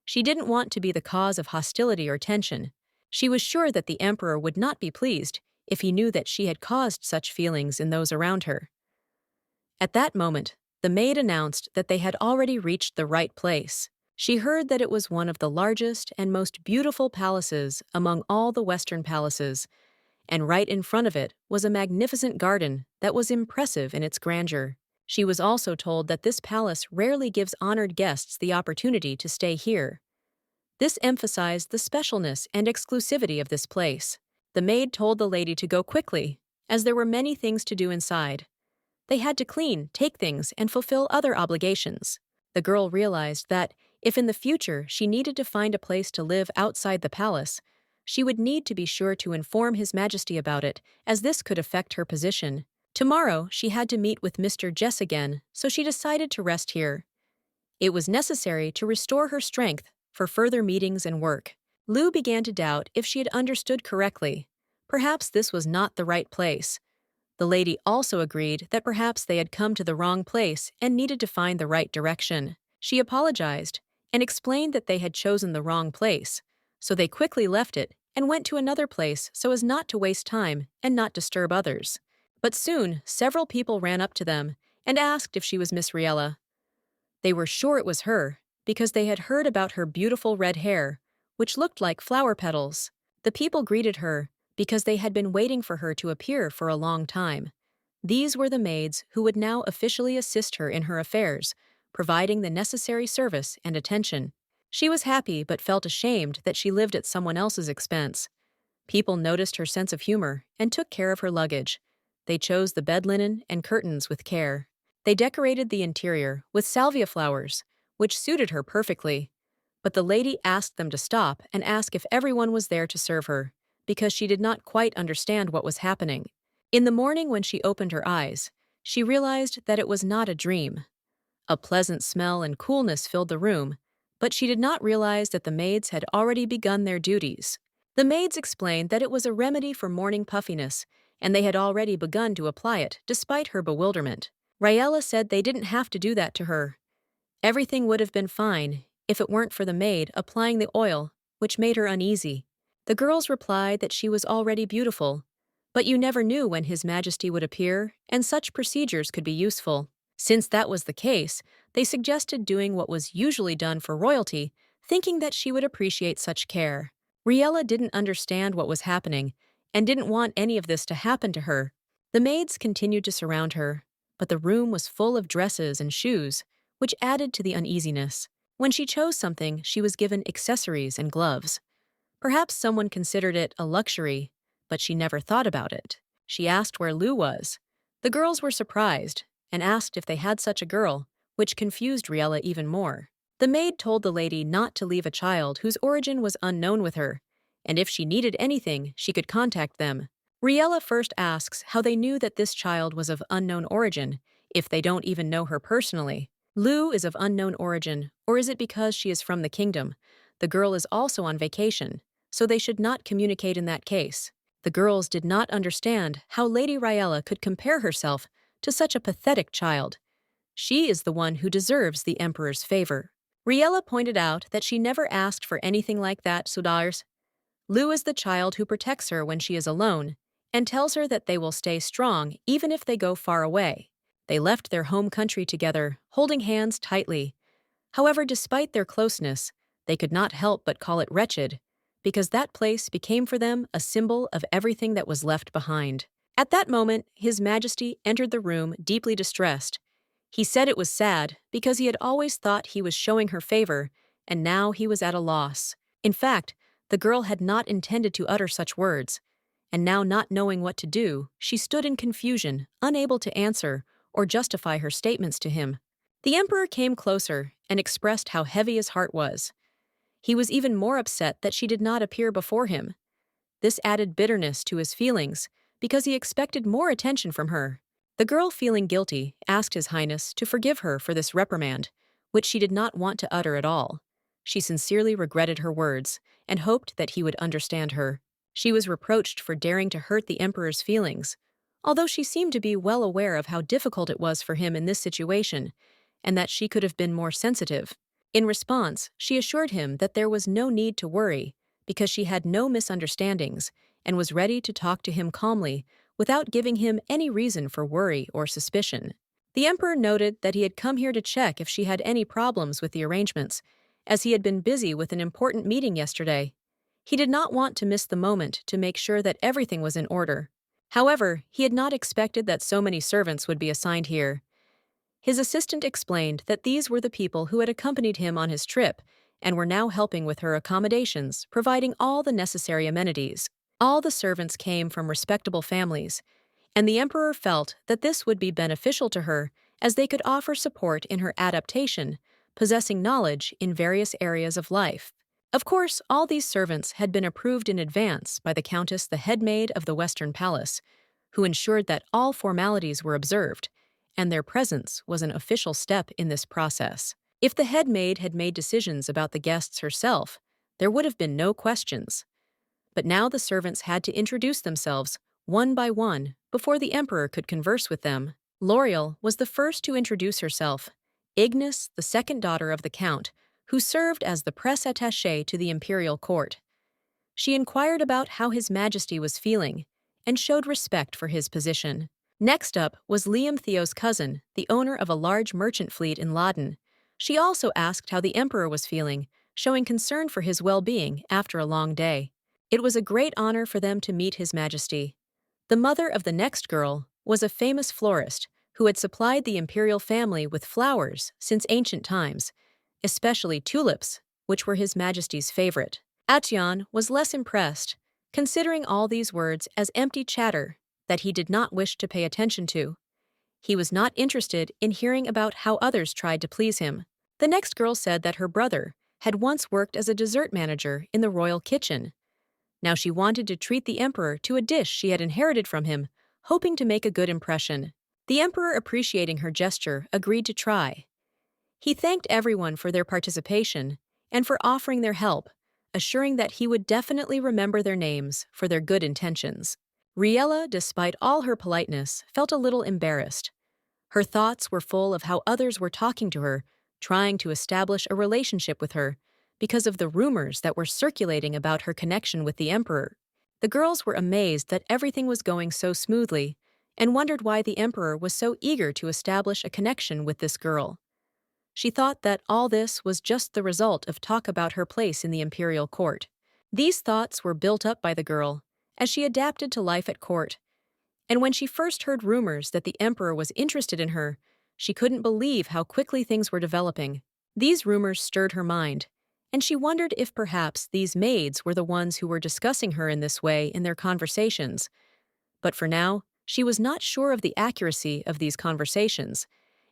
She didn't want to be the cause of hostility or tension. She was sure that the Emperor would not be pleased if he knew that she had caused such feelings in those around her. At that moment, the maid announced that they had already reached the right place. She heard that it was one of the largest and most beautiful palaces among all the Western palaces, and right in front of it was a magnificent garden that was impressive in its grandeur. She was also told that this palace rarely gives honored guests the opportunity to stay here. This emphasized the specialness and exclusivity of this place. The maid told the lady to go quickly, as there were many things to do inside. They had to clean, take things, and fulfill other obligations. The girl realized that, if in the future she needed to find a place to live outside the palace, she would need to be sure to inform His Majesty about it, as this could affect her position. Tomorrow, she had to meet with Mr. Jess again, so she decided to rest here. It was necessary to restore her strength for further meetings and work. Lou began to doubt if she had understood correctly. Perhaps this was not the right place. The lady also agreed that perhaps they had come to the wrong place and needed to find the right direction. She apologized and explained that they had chosen the wrong place, so they quickly left it and went to another place so as not to waste time and not disturb others. But soon, several people ran up to them and asked if she was Miss Riella. They were sure it was her, because they had heard about her beautiful red hair, which looked like flower petals. The people greeted her because they had been waiting for her to appear for a long time. These were the maids who would now officially assist her in her affairs, providing the necessary service and attention. She was happy but felt ashamed that she lived at someone else's expense. People noticed her sense of humor and took care of her luggage. They chose the bed linen and curtains with care. They decorated the interior with salvia flowers, which suited her perfectly. But the lady asked them to stop and ask if everyone was there to serve her, because she did not quite understand what was happening. In the morning when she opened her eyes, she realized that it was not a dream. A pleasant smell and coolness filled the room, but she did not realize that the maids had already begun their duties. The maids explained that it was a remedy for morning puffiness, and they had already begun to apply it, despite her bewilderment. Riella said they didn't have to do that to her. Everything would have been fine if it weren't for the maid applying the oil, which made her uneasy. The girls replied that she was already beautiful, but you never knew when His Majesty would appear, and such procedures could be useful. Since that was the case, they suggested doing what was usually done for royalty, thinking that she would appreciate such care. Riella didn't understand what was happening, and didn't want any of this to happen to her. The maids continued to surround her, but the room was full of dresses and shoes, which added to the uneasiness. When she chose something, she was given accessories and gloves. Perhaps someone considered it a luxury, but she never thought about it. She asked where Lou was. The girls were surprised and asked if they had such a girl, which confused Riella even more. The maid told the lady not to leave a child whose origin was unknown with her, and if she needed anything, she could contact them. Riella first asks how they knew that this child was of unknown origin, if they don't even know her personally. Lu is of unknown origin, or is it because she is from the kingdom? The girl is also on vacation, so they should not communicate in that case. The girls did not understand how Lady Riella could compare herself to such a pathetic child. She is the one who deserves the emperor's favor. Riella pointed out that she never asked for anything like that, Sudars. Lu is the child who protects her when she is alone and tells her that they will stay strong even if they go far away. They left their home country together, holding hands tightly. However, despite their closeness, they could not help but call it wretched, because that place became for them a symbol of everything that was left behind. At that moment, His Majesty entered the room deeply distressed. He said it was sad because he had always thought he was showing her favor, and now he was at a loss. In fact, the girl had not intended to utter such words, and now not knowing what to do, she stood in confusion, unable to answer or justify her statements to him. The emperor came closer and expressed how heavy his heart was. He was even more upset that she did not appear before him. This added bitterness to his feelings because he expected more attention from her. The girl, feeling guilty, asked His Highness to forgive her for this reprimand, which she did not want to utter at all. She sincerely regretted her words and hoped that he would understand her. She was reproached for daring to hurt the emperor's feelings, although she seemed to be well aware of how difficult it was for him in this situation, and that she could have been more sensitive. In response, she assured him that there was no need to worry, because she had no misunderstandings and was ready to talk to him calmly without giving him any reason for worry or suspicion. The emperor noted that he had come here to check if she had any problems with the arrangements, as he had been busy with an important meeting yesterday. He did not want to miss the moment to make sure that everything was in order. However, he had not expected that so many servants would be assigned here. His assistant explained that these were the people who had accompanied him on his trip and were now helping with her accommodations, providing all the necessary amenities. All the servants came from respectable families, and the emperor felt that this would be beneficial to her as they could offer support in her adaptation, possessing knowledge in various areas of life. Of course, all these servants had been approved in advance by the Countess, the head maid of the Western Palace, who ensured that all formalities were observed, and their presence was an official step in this process. If the head maid had made decisions about the guests herself, there would have been no questions. But now the servants had to introduce themselves, one by one, before the emperor could converse with them. L'Oreal was the first to introduce herself, Ignis, the second daughter of the count, who served as the press attaché to the imperial court. She inquired about how His Majesty was feeling and showed respect for his position. Next up was Liam Theo's cousin, the owner of a large merchant fleet in Laden. She also asked how the emperor was feeling, showing concern for his well-being after a long day. It was a great honor for them to meet His Majesty. The mother of the next girl was a famous florist who had supplied the imperial family with flowers since ancient times, especially tulips, which were His Majesty's favorite. Atyan was less impressed, considering all these words as empty chatter that he did not wish to pay attention to. He was not interested in hearing about how others tried to please him. The next girl said that her brother had once worked as a dessert manager in the royal kitchen. Now she wanted to treat the emperor to a dish she had inherited from him, hoping to make a good impression. The emperor, appreciating her gesture, agreed to try. He thanked everyone for their participation and for offering their help, assuring that he would definitely remember their names for their good intentions. Riella, despite all her politeness, felt a little embarrassed. Her thoughts were full of how others were talking to her, trying to establish a relationship with her, because of the rumors that were circulating about her connection with the emperor. The girls were amazed that everything was going so smoothly and wondered why the emperor was so eager to establish a connection with this girl. She thought that all this was just the result of talk about her place in the imperial court. These thoughts were built up by the girl as she adapted to life at court, and when she first heard rumors that the emperor was interested in her, she couldn't believe how quickly things were developing. These rumors stirred her mind, and she wondered if perhaps these maids were the ones who were discussing her in this way in their conversations. But for now, she was not sure of the accuracy of these conversations,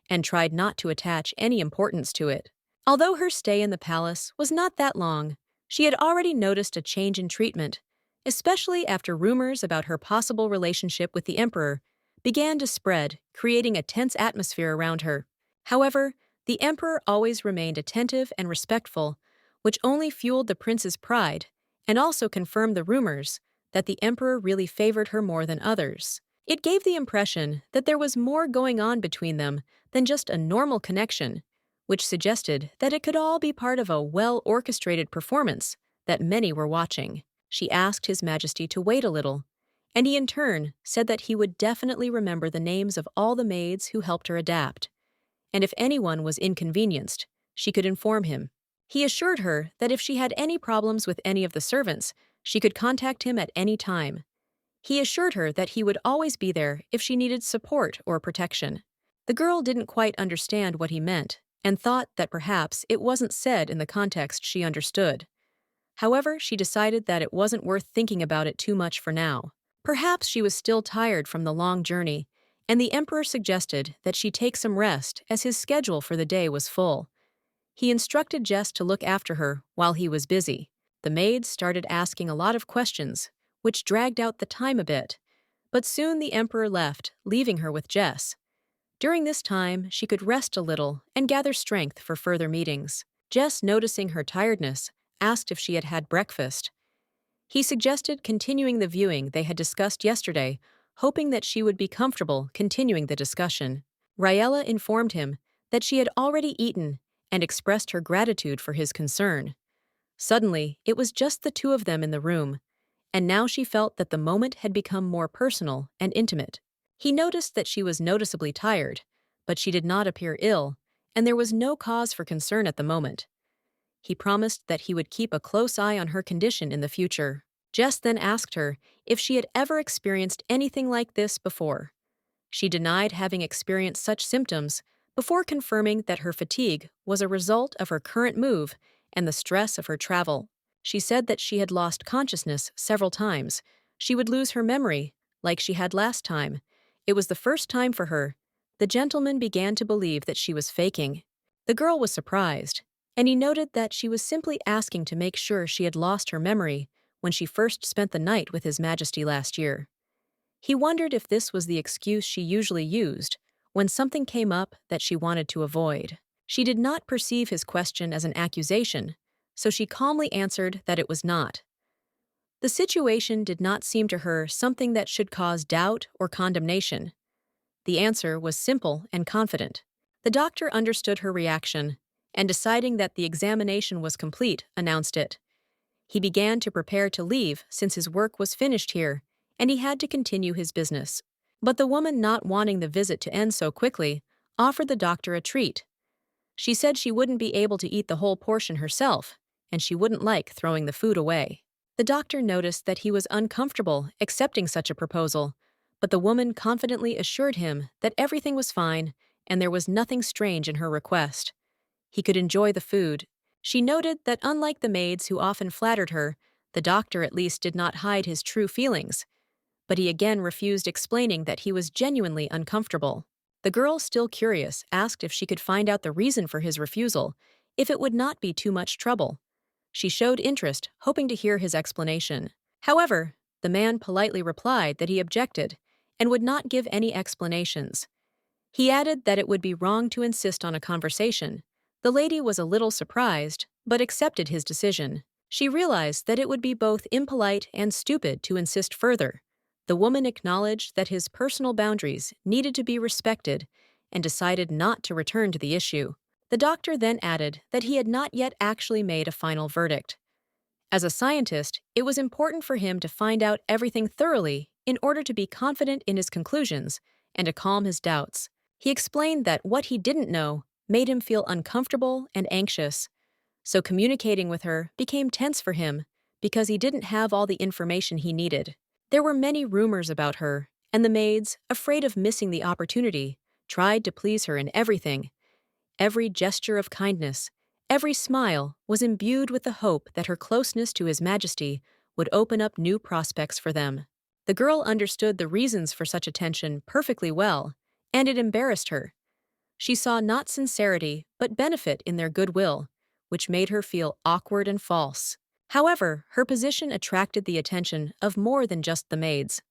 and tried not to attach any importance to it. Although her stay in the palace was not that long, she had already noticed a change in treatment, especially after rumors about her possible relationship with the emperor began to spread, creating a tense atmosphere around her. However, the emperor always remained attentive and respectful, which only fueled the prince's pride and also confirmed the rumors that the emperor really favored her more than others. It gave the impression that there was more going on between them than just a normal connection, which suggested that it could all be part of a well-orchestrated performance that many were watching. She asked His Majesty to wait a little, and he in turn said that he would definitely remember the names of all the maids who helped her adapt, and if anyone was inconvenienced, she could inform him. He assured her that if she had any problems with any of the servants, she could contact him at any time. He assured her that he would always be there if she needed support or protection. The girl didn't quite understand what he meant and thought that perhaps it wasn't said in the context she understood. However, she decided that it wasn't worth thinking about it too much for now. Perhaps she was still tired from the long journey, and the emperor suggested that she take some rest as his schedule for the day was full. He instructed Jess to look after her while he was busy. The maids started asking a lot of questions, which dragged out the time a bit, but soon the emperor left, leaving her with Jess. During this time, she could rest a little and gather strength for further meetings. Jess, noticing her tiredness, asked if she had had breakfast. He suggested continuing the viewing they had discussed yesterday, hoping that she would be comfortable continuing the discussion. Raella informed him that she had already eaten and expressed her gratitude for his concern. Suddenly, it was just the two of them in the room, and now she felt that the moment had become more personal and intimate. He noticed that she was noticeably tired, but she did not appear ill, and there was no cause for concern at the moment. He promised that he would keep a close eye on her condition in the future. Jess then asked her if she had ever experienced anything like this before. She denied having experienced such symptoms before confirming that her fatigue was a result of her current move and the stress of her travel. She said that she had lost consciousness several times. She would lose her memory, like she had last time. It was the first time for her. The gentleman began to believe that she was faking. The girl was surprised, and he noted that she was simply asking to make sure she had lost her memory when she first spent the night with His Majesty last year. He wondered if this was the excuse she usually used when something came up that she wanted to avoid. She did not perceive his question as an accusation, so she calmly answered that it was not. The situation did not seem to her something that should cause doubt or condemnation. The answer was simple and confident. The doctor understood her reaction, and deciding that the examination was complete, announced it. He began to prepare to leave since his work was finished here, and he had to continue his business. But the woman, not wanting the visit to end so quickly, offered the doctor a treat. She said she wouldn't be able to eat the whole portion herself, and she wouldn't like throwing the food away. The doctor noticed that he was uncomfortable accepting such a proposal, but the woman confidently assured him that everything was fine and there was nothing strange in her request. He could enjoy the food. She noted that unlike the maids who often flattered her, the doctor at least did not hide his true feelings, but he again refused explaining that he was genuinely uncomfortable. The girl, still curious, asked if she could find out the reason for his refusal, if it would not be too much trouble. She showed interest, hoping to hear his explanation. However, the man politely replied that he objected and would not give any explanations. He added that it would be wrong to insist on a conversation. The lady was a little surprised, but accepted his decision. She realized that it would be both impolite and stupid to insist further. The woman acknowledged that his personal boundaries needed to be respected and decided not to return to the issue. The doctor then added that he had not yet actually made a final verdict. As a scientist, it was important for him to find out everything thoroughly in order to be confident in his conclusions and to calm his doubts. He explained that what he didn't know made him feel uncomfortable and anxious, so communicating with her became tense for him because he didn't have all the information he needed. There were many rumors about her, and the maids, afraid of missing the opportunity, tried to please her in everything. Every gesture of kindness, every smile was imbued with the hope that her closeness to His Majesty would open up new prospects for them. The girl understood the reasons for such attention perfectly well, and it embarrassed her. She saw not sincerity, but benefit in their goodwill, which made her feel awkward and false. However, her position attracted the attention of more than just the maids.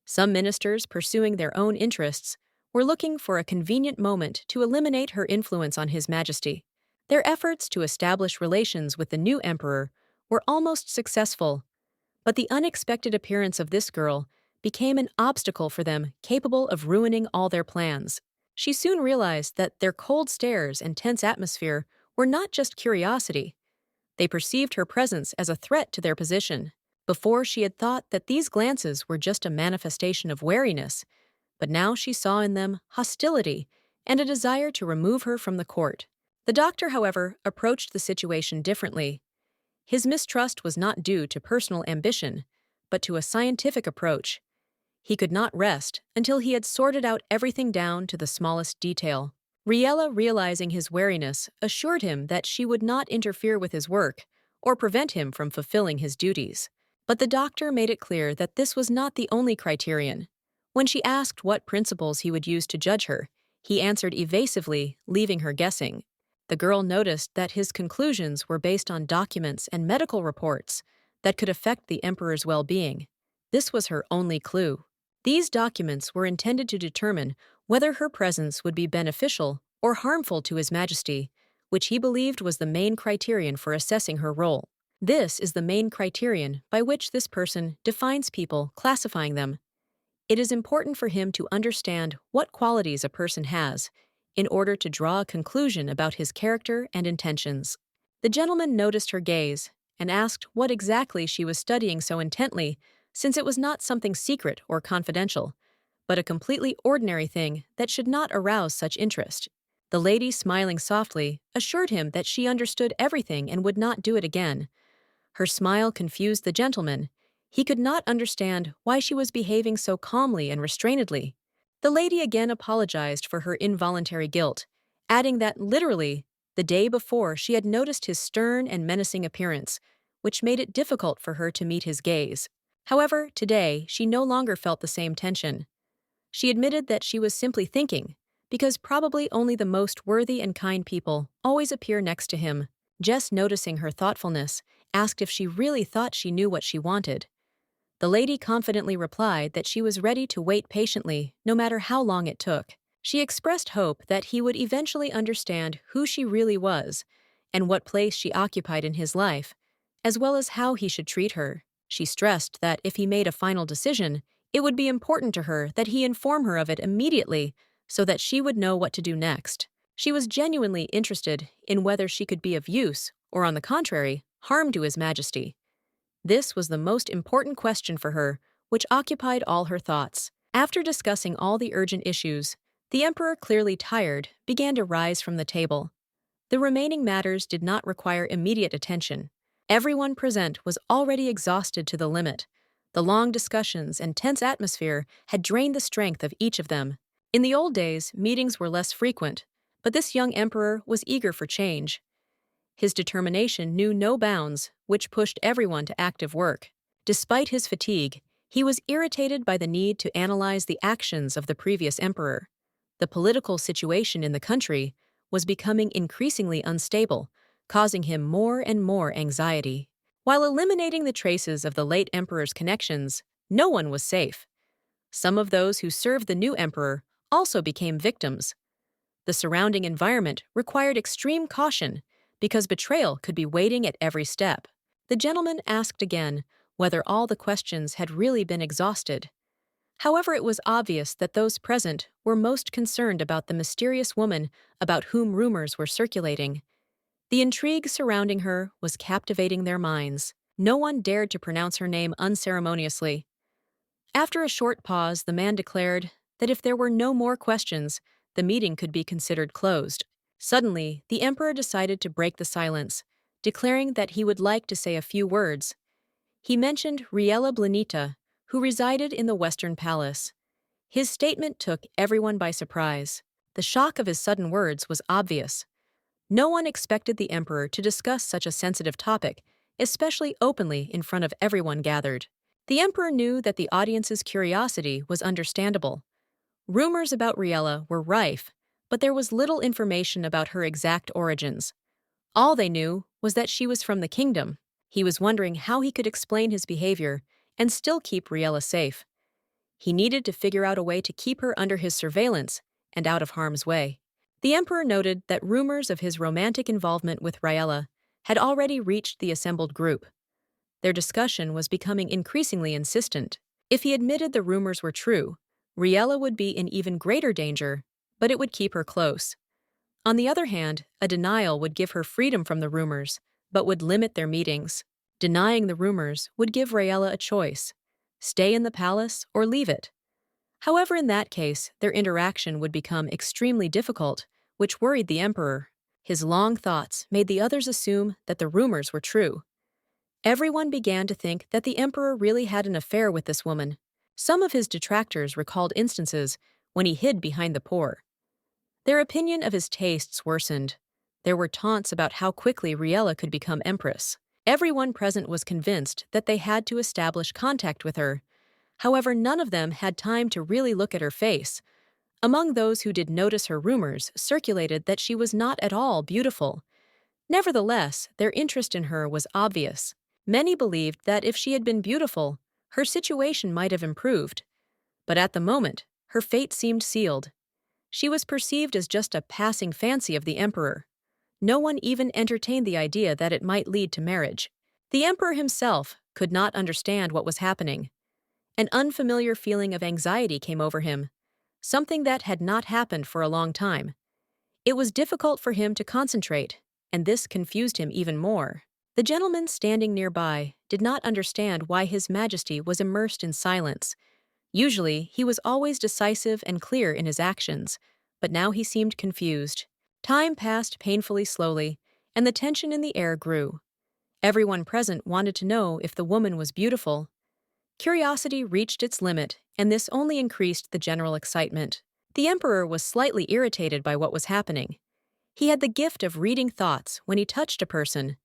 Some ministers, pursuing their own interests, were looking for a convenient moment to eliminate her influence on His Majesty. Their efforts to establish relations with the new emperor were almost successful, but the unexpected appearance of this girl became an obstacle for them, capable of ruining all their plans. She soon realized that their cold stares and tense atmosphere were not just curiosity. They perceived her presence as a threat to their position. Before, she had thought that these glances were just a manifestation of wariness, but now she saw in them hostility and a desire to remove her from the court. The doctor, however, approached the situation differently. His mistrust was not due to personal ambition, but to a scientific approach. He could not rest until he had sorted out everything down to the smallest detail. Riella, realizing his wariness, assured him that she would not interfere with his work or prevent him from fulfilling his duties. But the doctor made it clear that this was not the only criterion. When she asked what principles he would use to judge her, he answered evasively, leaving her guessing. The girl noticed that his conclusions were based on documents and medical reports that could affect the emperor's well-being. This was her only clue. These documents were intended to determine whether her presence would be beneficial or harmful to His Majesty, which he believed was the main criterion for assessing her role. This is the main criterion by which this person defines people, classifying them. It is important for him to understand what qualities a person has in order to draw a conclusion about his character and intentions. The gentleman noticed her gaze and asked what exactly she was studying so intently, since it was not something secret or confidential, but a completely ordinary thing that should not arouse such interest. The lady, smiling softly, assured him that she understood everything and would not do it again. Her smile confused the gentleman. He could not understand why she was behaving so calmly and restrainedly. The lady again apologized for her involuntary guilt, adding that literally, the day before she had noticed his stern and menacing appearance, which made it difficult for her to meet his gaze. However, today she no longer felt the same tension. She admitted that she was simply thinking, because probably only the most worthy and kind people always appear next to him. Jess, noticing her thoughtfulness, asked if she really thought she knew what she wanted. The lady confidently replied that she was ready to wait patiently, no matter how long it took. She expressed hope that he would eventually understand who she really was and what place she occupied in his life, as well as how he should treat her. She stressed that if he made a final decision, it would be important to her that he inform her of it immediately so that she would know what to do next. She was genuinely interested in whether she could be of use, or on the contrary, harm to His Majesty. This was the most important question for her, which occupied all her thoughts. After discussing all the urgent issues, the emperor, clearly tired, began to rise from the table. The remaining matters did not require immediate attention. Everyone present was already exhausted to the limit. The long discussions and tense atmosphere had drained the strength of each of them. In the old days, meetings were less frequent, but this young emperor was eager for change. His determination knew no bounds, which pushed everyone to active work. Despite his fatigue, he was irritated by the need to analyze the actions of the previous emperor. The political situation in the country was becoming increasingly unstable, causing him more and more anxiety. While eliminating the traces of the late emperor's connections, no one was safe. Some of those who served the new emperor also became victims. The surrounding environment required extreme caution, because betrayal could be waiting at every step. The gentleman asked again whether all the questions had really been exhausted. However, it was obvious that those present were most concerned about the mysterious woman about whom rumors were circulating. The intrigue surrounding her was captivating their minds. No one dared to pronounce her name unceremoniously. After a short pause, the man declared that if there were no more questions, the meeting could be considered closed. Suddenly, the emperor decided to break the silence, declaring that he would like to say a few words. He mentioned Riella Blanita, who resided in the Western Palace. His statement took everyone by surprise. The shock of his sudden words was obvious. No one expected the emperor to discuss such a sensitive topic, especially openly in front of everyone gathered. The emperor knew that the audience's curiosity was understandable. Rumors about Riella were rife, but there was little information about her exact origins. All they knew was that she was from the kingdom. He was wondering how he could explain his behavior and still keep Riella safe. He needed to figure out a way to keep her under his surveillance and out of harm's way. The emperor noted that rumors of his romantic involvement with Riella had already reached the assembled group. Their discussion was becoming increasingly insistent. If he admitted the rumors were true, Riella would be in even greater danger, but it would keep her close. On the other hand, a denial would give her freedom from the rumors, but would limit their meetings. Denying the rumors would give Riella a choice: stay in the palace or leave it. However, in that case, their interaction would become extremely difficult, which worried the emperor. His long thoughts made the others assume that the rumors were true. Everyone began to think that the emperor really had an affair with this woman. Some of his detractors recalled instances when he hid behind the poor. Their opinion of his tastes worsened. There were taunts about how quickly Riella could become empress. Everyone present was convinced that they had to establish contact with her. However, none of them had time to really look at her face. Among those who did notice her rumors circulated that she was not at all beautiful. Nevertheless, their interest in her was obvious. Many believed that if she had been beautiful, her situation might have improved. But at the moment, her fate seemed sealed. She was perceived as just a passing fancy of the emperor. No one even entertained the idea that it might lead to marriage. The emperor himself could not understand what was happening. An unfamiliar feeling of anxiety came over him, something that had not happened for a long time. It was difficult for him to concentrate, and this confused him even more. The gentleman standing nearby did not understand why His Majesty was immersed in silence. Usually, he was always decisive and clear in his actions, but now he seemed confused. Time passed painfully slowly, and the tension in the air grew. Everyone present wanted to know if the woman was beautiful. Curiosity reached its limit, and this only increased the general excitement. The emperor was slightly irritated by what was happening. He had the gift of reading thoughts when he touched a person,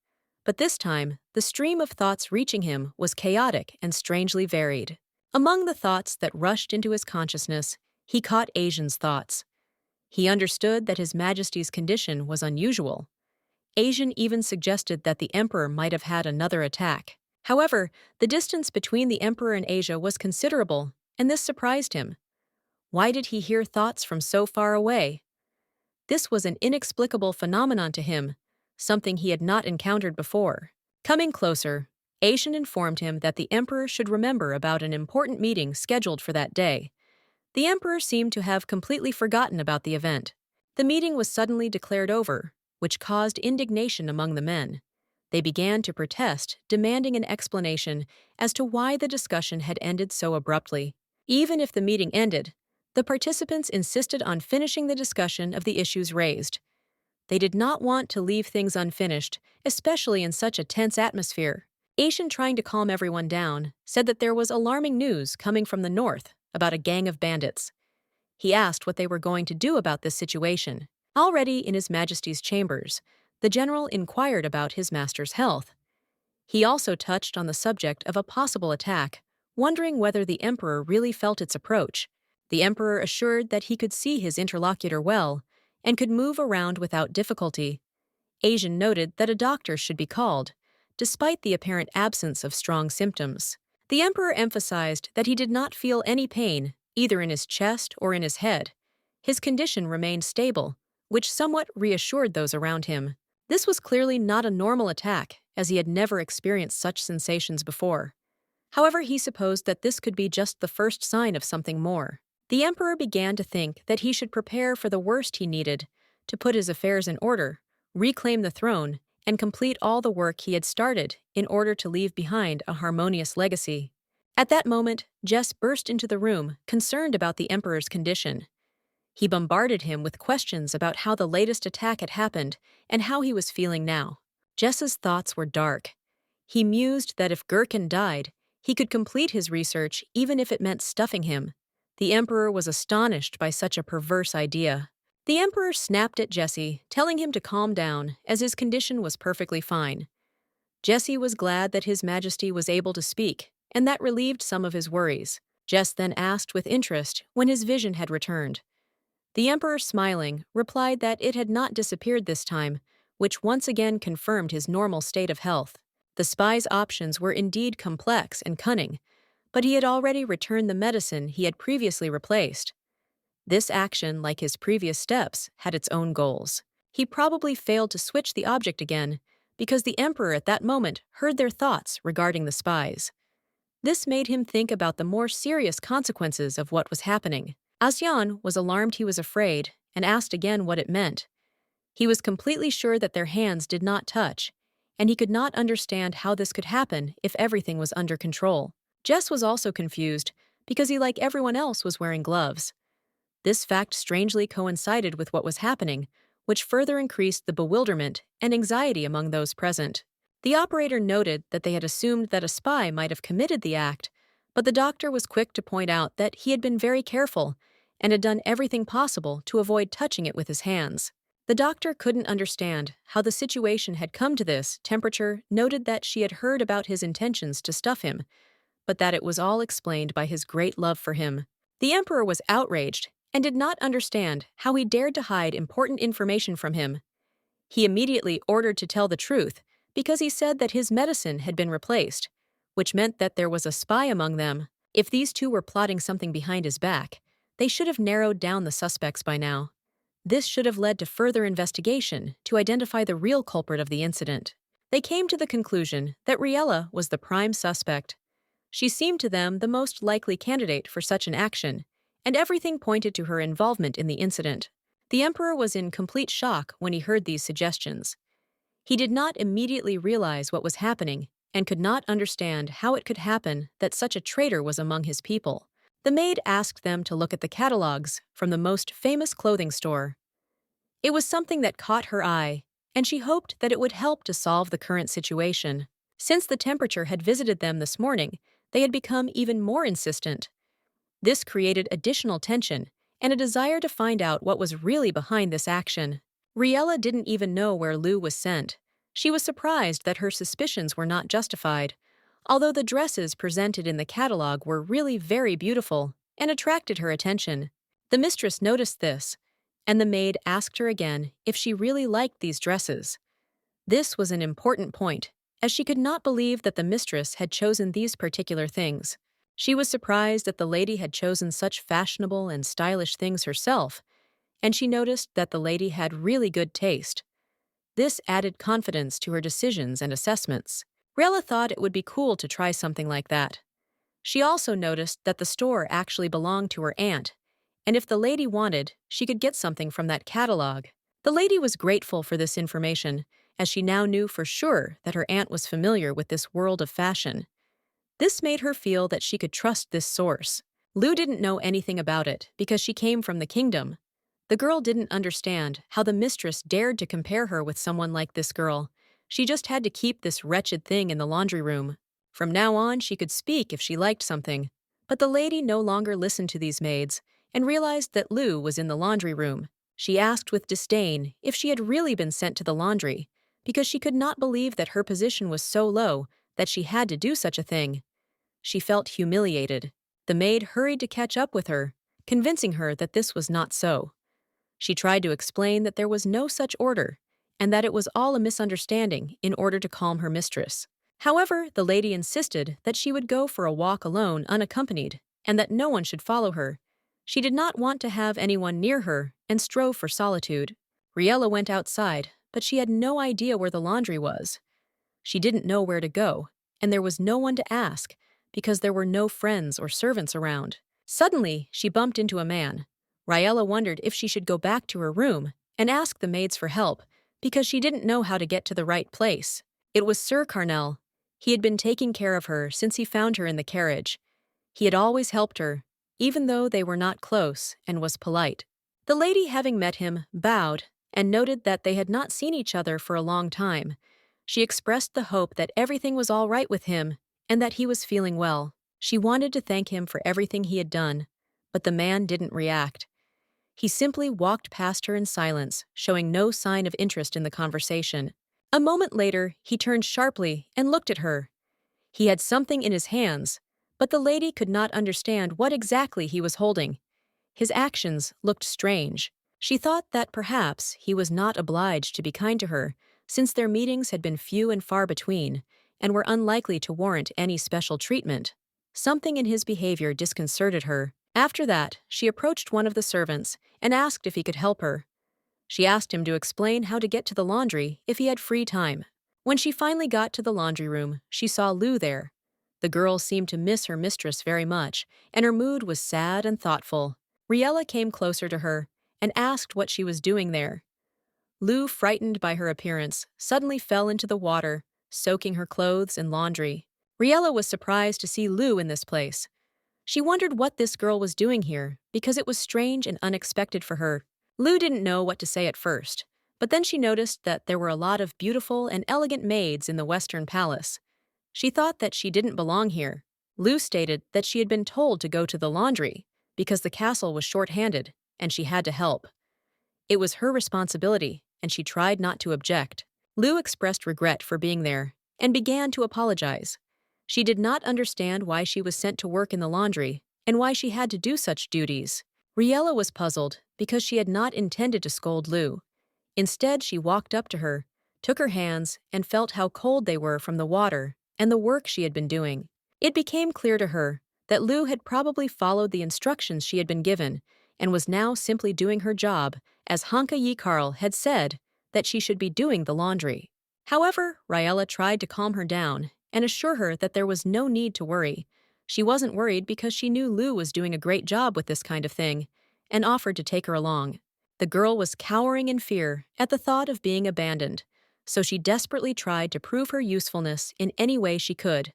but this time, the stream of thoughts reaching him was chaotic and strangely varied. Among the thoughts that rushed into his consciousness, he caught Asian's thoughts. He understood that His Majesty's condition was unusual. Asian even suggested that the emperor might have had another attack. However, the distance between the emperor and Asia was considerable, and this surprised him. Why did he hear thoughts from so far away? This was an inexplicable phenomenon to him, something he had not encountered before. Coming closer, Asian informed him that the emperor should remember about an important meeting scheduled for that day. The emperor seemed to have completely forgotten about the event. The meeting was suddenly declared over, which caused indignation among the men. They began to protest, demanding an explanation as to why the discussion had ended so abruptly. Even if the meeting ended, the participants insisted on finishing the discussion of the issues raised. They did not want to leave things unfinished, especially in such a tense atmosphere. Asian, trying to calm everyone down, said that there was alarming news coming from the north about a gang of bandits. He asked what they were going to do about this situation. Already in His Majesty's chambers, the general inquired about his master's health. He also touched on the subject of a possible attack, wondering whether the emperor really felt its approach. The emperor assured that he could see his interlocutor well and could move around without difficulty. Asian noted that a doctor should be called, despite the apparent absence of strong symptoms. The emperor emphasized that he did not feel any pain, either in his chest or in his head. His condition remained stable, which somewhat reassured those around him. This was clearly not a normal attack, as he had never experienced such sensations before. However, he supposed that this could be just the first sign of something more. The emperor began to think that he should prepare for the worst. He needed to put his affairs in order, reclaim the throne, and complete all the work he had started in order to leave behind a harmonious legacy. At that moment, Jess burst into the room, concerned about the emperor's condition. He bombarded him with questions about how the latest attack had happened and how he was feeling now. Jess's thoughts were dark. He mused that if Gherkin died, he could complete his research even if it meant stuffing him. The emperor was astonished by such a perverse idea. The emperor snapped at Jesse, telling him to calm down, as his condition was perfectly fine. Jesse was glad that His Majesty was able to speak, and that relieved some of his worries. Jess then asked with interest when his vision had returned. The emperor, smiling, replied that it had not disappeared this time, which once again confirmed his normal state of health. The spy's options were indeed complex and cunning, but he had already returned the medicine he had previously replaced. This action, like his previous steps, had its own goals. He probably failed to switch the object again because the emperor at that moment heard their thoughts regarding the spies. This made him think about the more serious consequences of what was happening. Asyan was alarmed, he was afraid, and asked again what it meant. He was completely sure that their hands did not touch, and he could not understand how this could happen if everything was under control. Jess was also confused because he, like everyone else, was wearing gloves. This fact strangely coincided with what was happening, which further increased the bewilderment and anxiety among those present. The operator noted that they had assumed that a spy might have committed the act, but the doctor was quick to point out that he had been very careful and had done everything possible to avoid touching it with his hands. The doctor couldn't understand how the situation had come to this. Temperature noted that she had heard about his intentions to stuff him, but that it was all explained by his great love for him. The emperor was outraged and did not understand how he dared to hide important information from him. He immediately ordered to tell the truth because he said that his medicine had been replaced, which meant that there was a spy among them. If these two were plotting something behind his back, they should have narrowed down the suspects by now. This should have led to further investigation to identify the real culprit of the incident. They came to the conclusion that Riella was the prime suspect. She seemed to them the most likely candidate for such an action, and everything pointed to her involvement in the incident. The emperor was in complete shock when he heard these suggestions. He did not immediately realize what was happening and could not understand how it could happen that such a traitor was among his people. The maid asked them to look at the catalogs from the most famous clothing store. It was something that caught her eye, and she hoped that it would help to solve the current situation. Since the temperature had visited them this morning, they had become even more insistent. This created additional tension and a desire to find out what was really behind this action. Riella didn't even know where Lou was sent. She was surprised that her suspicions were not justified, although the dresses presented in the catalog were really very beautiful and attracted her attention. The mistress noticed this, and the maid asked her again if she really liked these dresses. This was an important point, as she could not believe that the mistress had chosen these particular things. She was surprised that the lady had chosen such fashionable and stylish things herself, and she noticed that the lady had really good taste. This added confidence to her decisions and assessments. Rella thought it would be cool to try something like that. She also noticed that the store actually belonged to her aunt, and if the lady wanted, she could get something from that catalog. The lady was grateful for this information, as she now knew for sure that her aunt was familiar with this world of fashion. This made her feel that she could trust this source. Lou didn't know anything about it because she came from the kingdom. The girl didn't understand how the mistress dared to compare her with someone like this girl. She just had to keep this wretched thing in the laundry room. From now on, she could speak if she liked something. But the lady no longer listened to these maids and realized that Lou was in the laundry room. She asked with disdain if she had really been sent to the laundry, because she could not believe that her position was so low that she had to do such a thing. She felt humiliated. The maid hurried to catch up with her, convincing her that this was not so. She tried to explain that there was no such order, and that it was all a misunderstanding in order to calm her mistress. However, the lady insisted that she would go for a walk alone unaccompanied, and that no one should follow her. She did not want to have anyone near her and strove for solitude. Riella went outside, but she had no idea where the laundry was. She didn't know where to go, and there was no one to ask, because there were no friends or servants around. Suddenly, she bumped into a man. Riella wondered if she should go back to her room and ask the maids for help, because she didn't know how to get to the right place. It was Sir Carnell. He had been taking care of her since he found her in the carriage. He had always helped her, even though they were not close, and was polite. The lady, having met him, bowed and noted that they had not seen each other for a long time. She expressed the hope that everything was all right with him and that he was feeling well. She wanted to thank him for everything he had done, but the man didn't react. He simply walked past her in silence, showing no sign of interest in the conversation. A moment later, he turned sharply and looked at her. He had something in his hands, but the lady could not understand what exactly he was holding. His actions looked strange. She thought that perhaps he was not obliged to be kind to her, since their meetings had been few and far between, and were unlikely to warrant any special treatment. Something in his behavior disconcerted her. After that, she approached one of the servants and asked if he could help her. She asked him to explain how to get to the laundry if he had free time. When she finally got to the laundry room, she saw Lou there. The girl seemed to miss her mistress very much, and her mood was sad and thoughtful. Riella came closer to her and asked what she was doing there. Lou, frightened by her appearance, suddenly fell into the water, soaking her clothes and laundry. Riella was surprised to see Lou in this place. She wondered what this girl was doing here, because it was strange and unexpected for her. Lou didn't know what to say at first, but then she noticed that there were a lot of beautiful and elegant maids in the Western Palace. She thought that she didn't belong here. Lou stated that she had been told to go to the laundry because the castle was short-handed and she had to help. It was her responsibility, and she tried not to object. Lou expressed regret for being there and began to apologize. She did not understand why she was sent to work in the laundry and why she had to do such duties. Riella was puzzled because she had not intended to scold Lou. Instead, she walked up to her, took her hands, and felt how cold they were from the water and the work she had been doing. It became clear to her that Lou had probably followed the instructions she had been given and was now simply doing her job, as Hanka Yikarl had said that she should be doing the laundry. However, Riella tried to calm her down and assure her that there was no need to worry. She wasn't worried because she knew Lou was doing a great job with this kind of thing, and offered to take her along. The girl was cowering in fear at the thought of being abandoned, so she desperately tried to prove her usefulness in any way she could.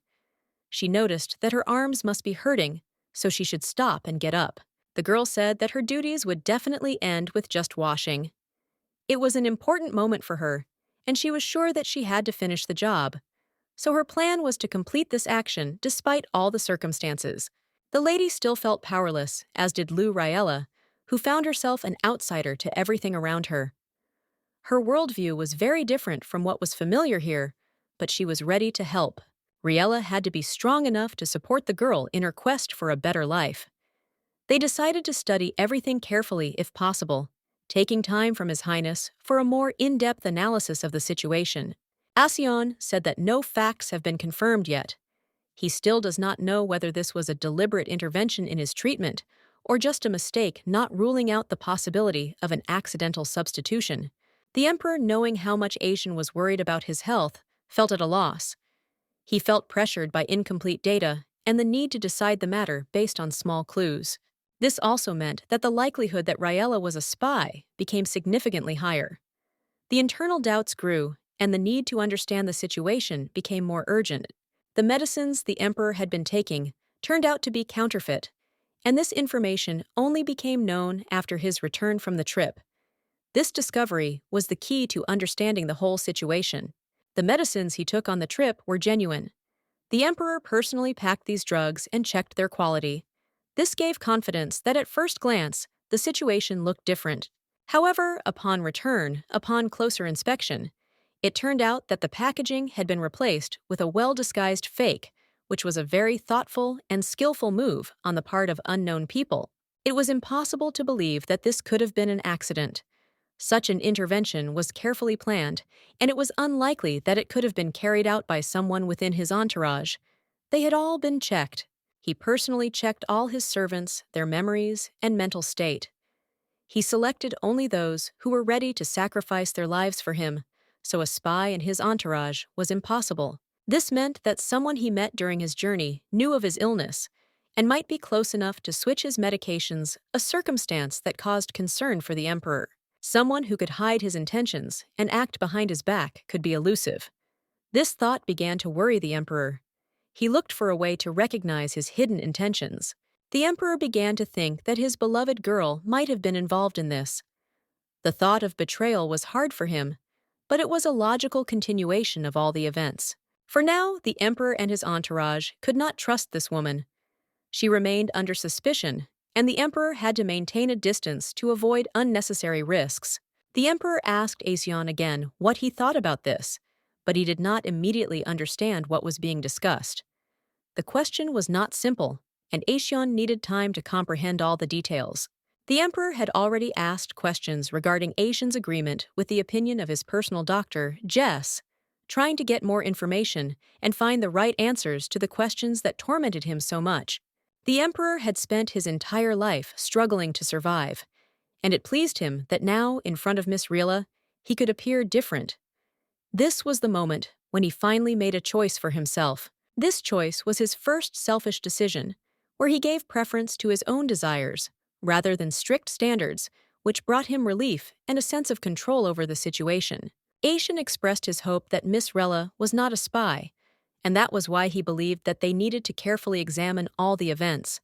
She noticed that her arms must be hurting, so she should stop and get up. The girl said that her duties would definitely end with just washing. It was an important moment for her, and she was sure that she had to finish the job. So her plan was to complete this action despite all the circumstances. The lady still felt powerless, as did Lou Riella, who found herself an outsider to everything around her. Her worldview was very different from what was familiar here, but she was ready to help. Riella had to be strong enough to support the girl in her quest for a better life. They decided to study everything carefully if possible, taking time from His Highness for a more in-depth analysis of the situation. Asion said that no facts have been confirmed yet. He still does not know whether this was a deliberate intervention in his treatment or just a mistake, not ruling out the possibility of an accidental substitution. The Emperor, knowing how much Asian was worried about his health, felt at a loss. He felt pressured by incomplete data and the need to decide the matter based on small clues. This also meant that the likelihood that Riella was a spy became significantly higher. The internal doubts grew, and the need to understand the situation became more urgent. The medicines the Emperor had been taking turned out to be counterfeit, and this information only became known after his return from the trip. This discovery was the key to understanding the whole situation. The medicines he took on the trip were genuine. The Emperor personally packed these drugs and checked their quality. This gave confidence that at first glance, the situation looked different. However, upon closer inspection, it turned out that the packaging had been replaced with a well-disguised fake, which was a very thoughtful and skillful move on the part of unknown people. It was impossible to believe that this could have been an accident. Such an intervention was carefully planned, and it was unlikely that it could have been carried out by someone within his entourage. They had all been checked. He personally checked all his servants, their memories, and mental state. He selected only those who were ready to sacrifice their lives for him, so a spy in his entourage was impossible. This meant that someone he met during his journey knew of his illness and might be close enough to switch his medications, a circumstance that caused concern for the Emperor. Someone who could hide his intentions and act behind his back could be elusive. This thought began to worry the Emperor. He looked for a way to recognize his hidden intentions. The Emperor began to think that his beloved girl might have been involved in this. The thought of betrayal was hard for him, but it was a logical continuation of all the events. For now, the Emperor and his entourage could not trust this woman. She remained under suspicion, and the Emperor had to maintain a distance to avoid unnecessary risks. The Emperor asked Asion again what he thought about this, but he did not immediately understand what was being discussed. The question was not simple, and Asion needed time to comprehend all the details. The emperor had already asked questions regarding Aishan's agreement with the opinion of his personal doctor, Jess, trying to get more information and find the right answers to the questions that tormented him so much. The emperor had spent his entire life struggling to survive, and it pleased him that now, in front of Miss Rila, he could appear different. This was the moment when he finally made a choice for himself. This choice was his first selfish decision, where he gave preference to his own desires, rather than strict standards, which brought him relief and a sense of control over the situation. Aishan expressed his hope that Miss Rela was not a spy, and that was why he believed that they needed to carefully examine all the events.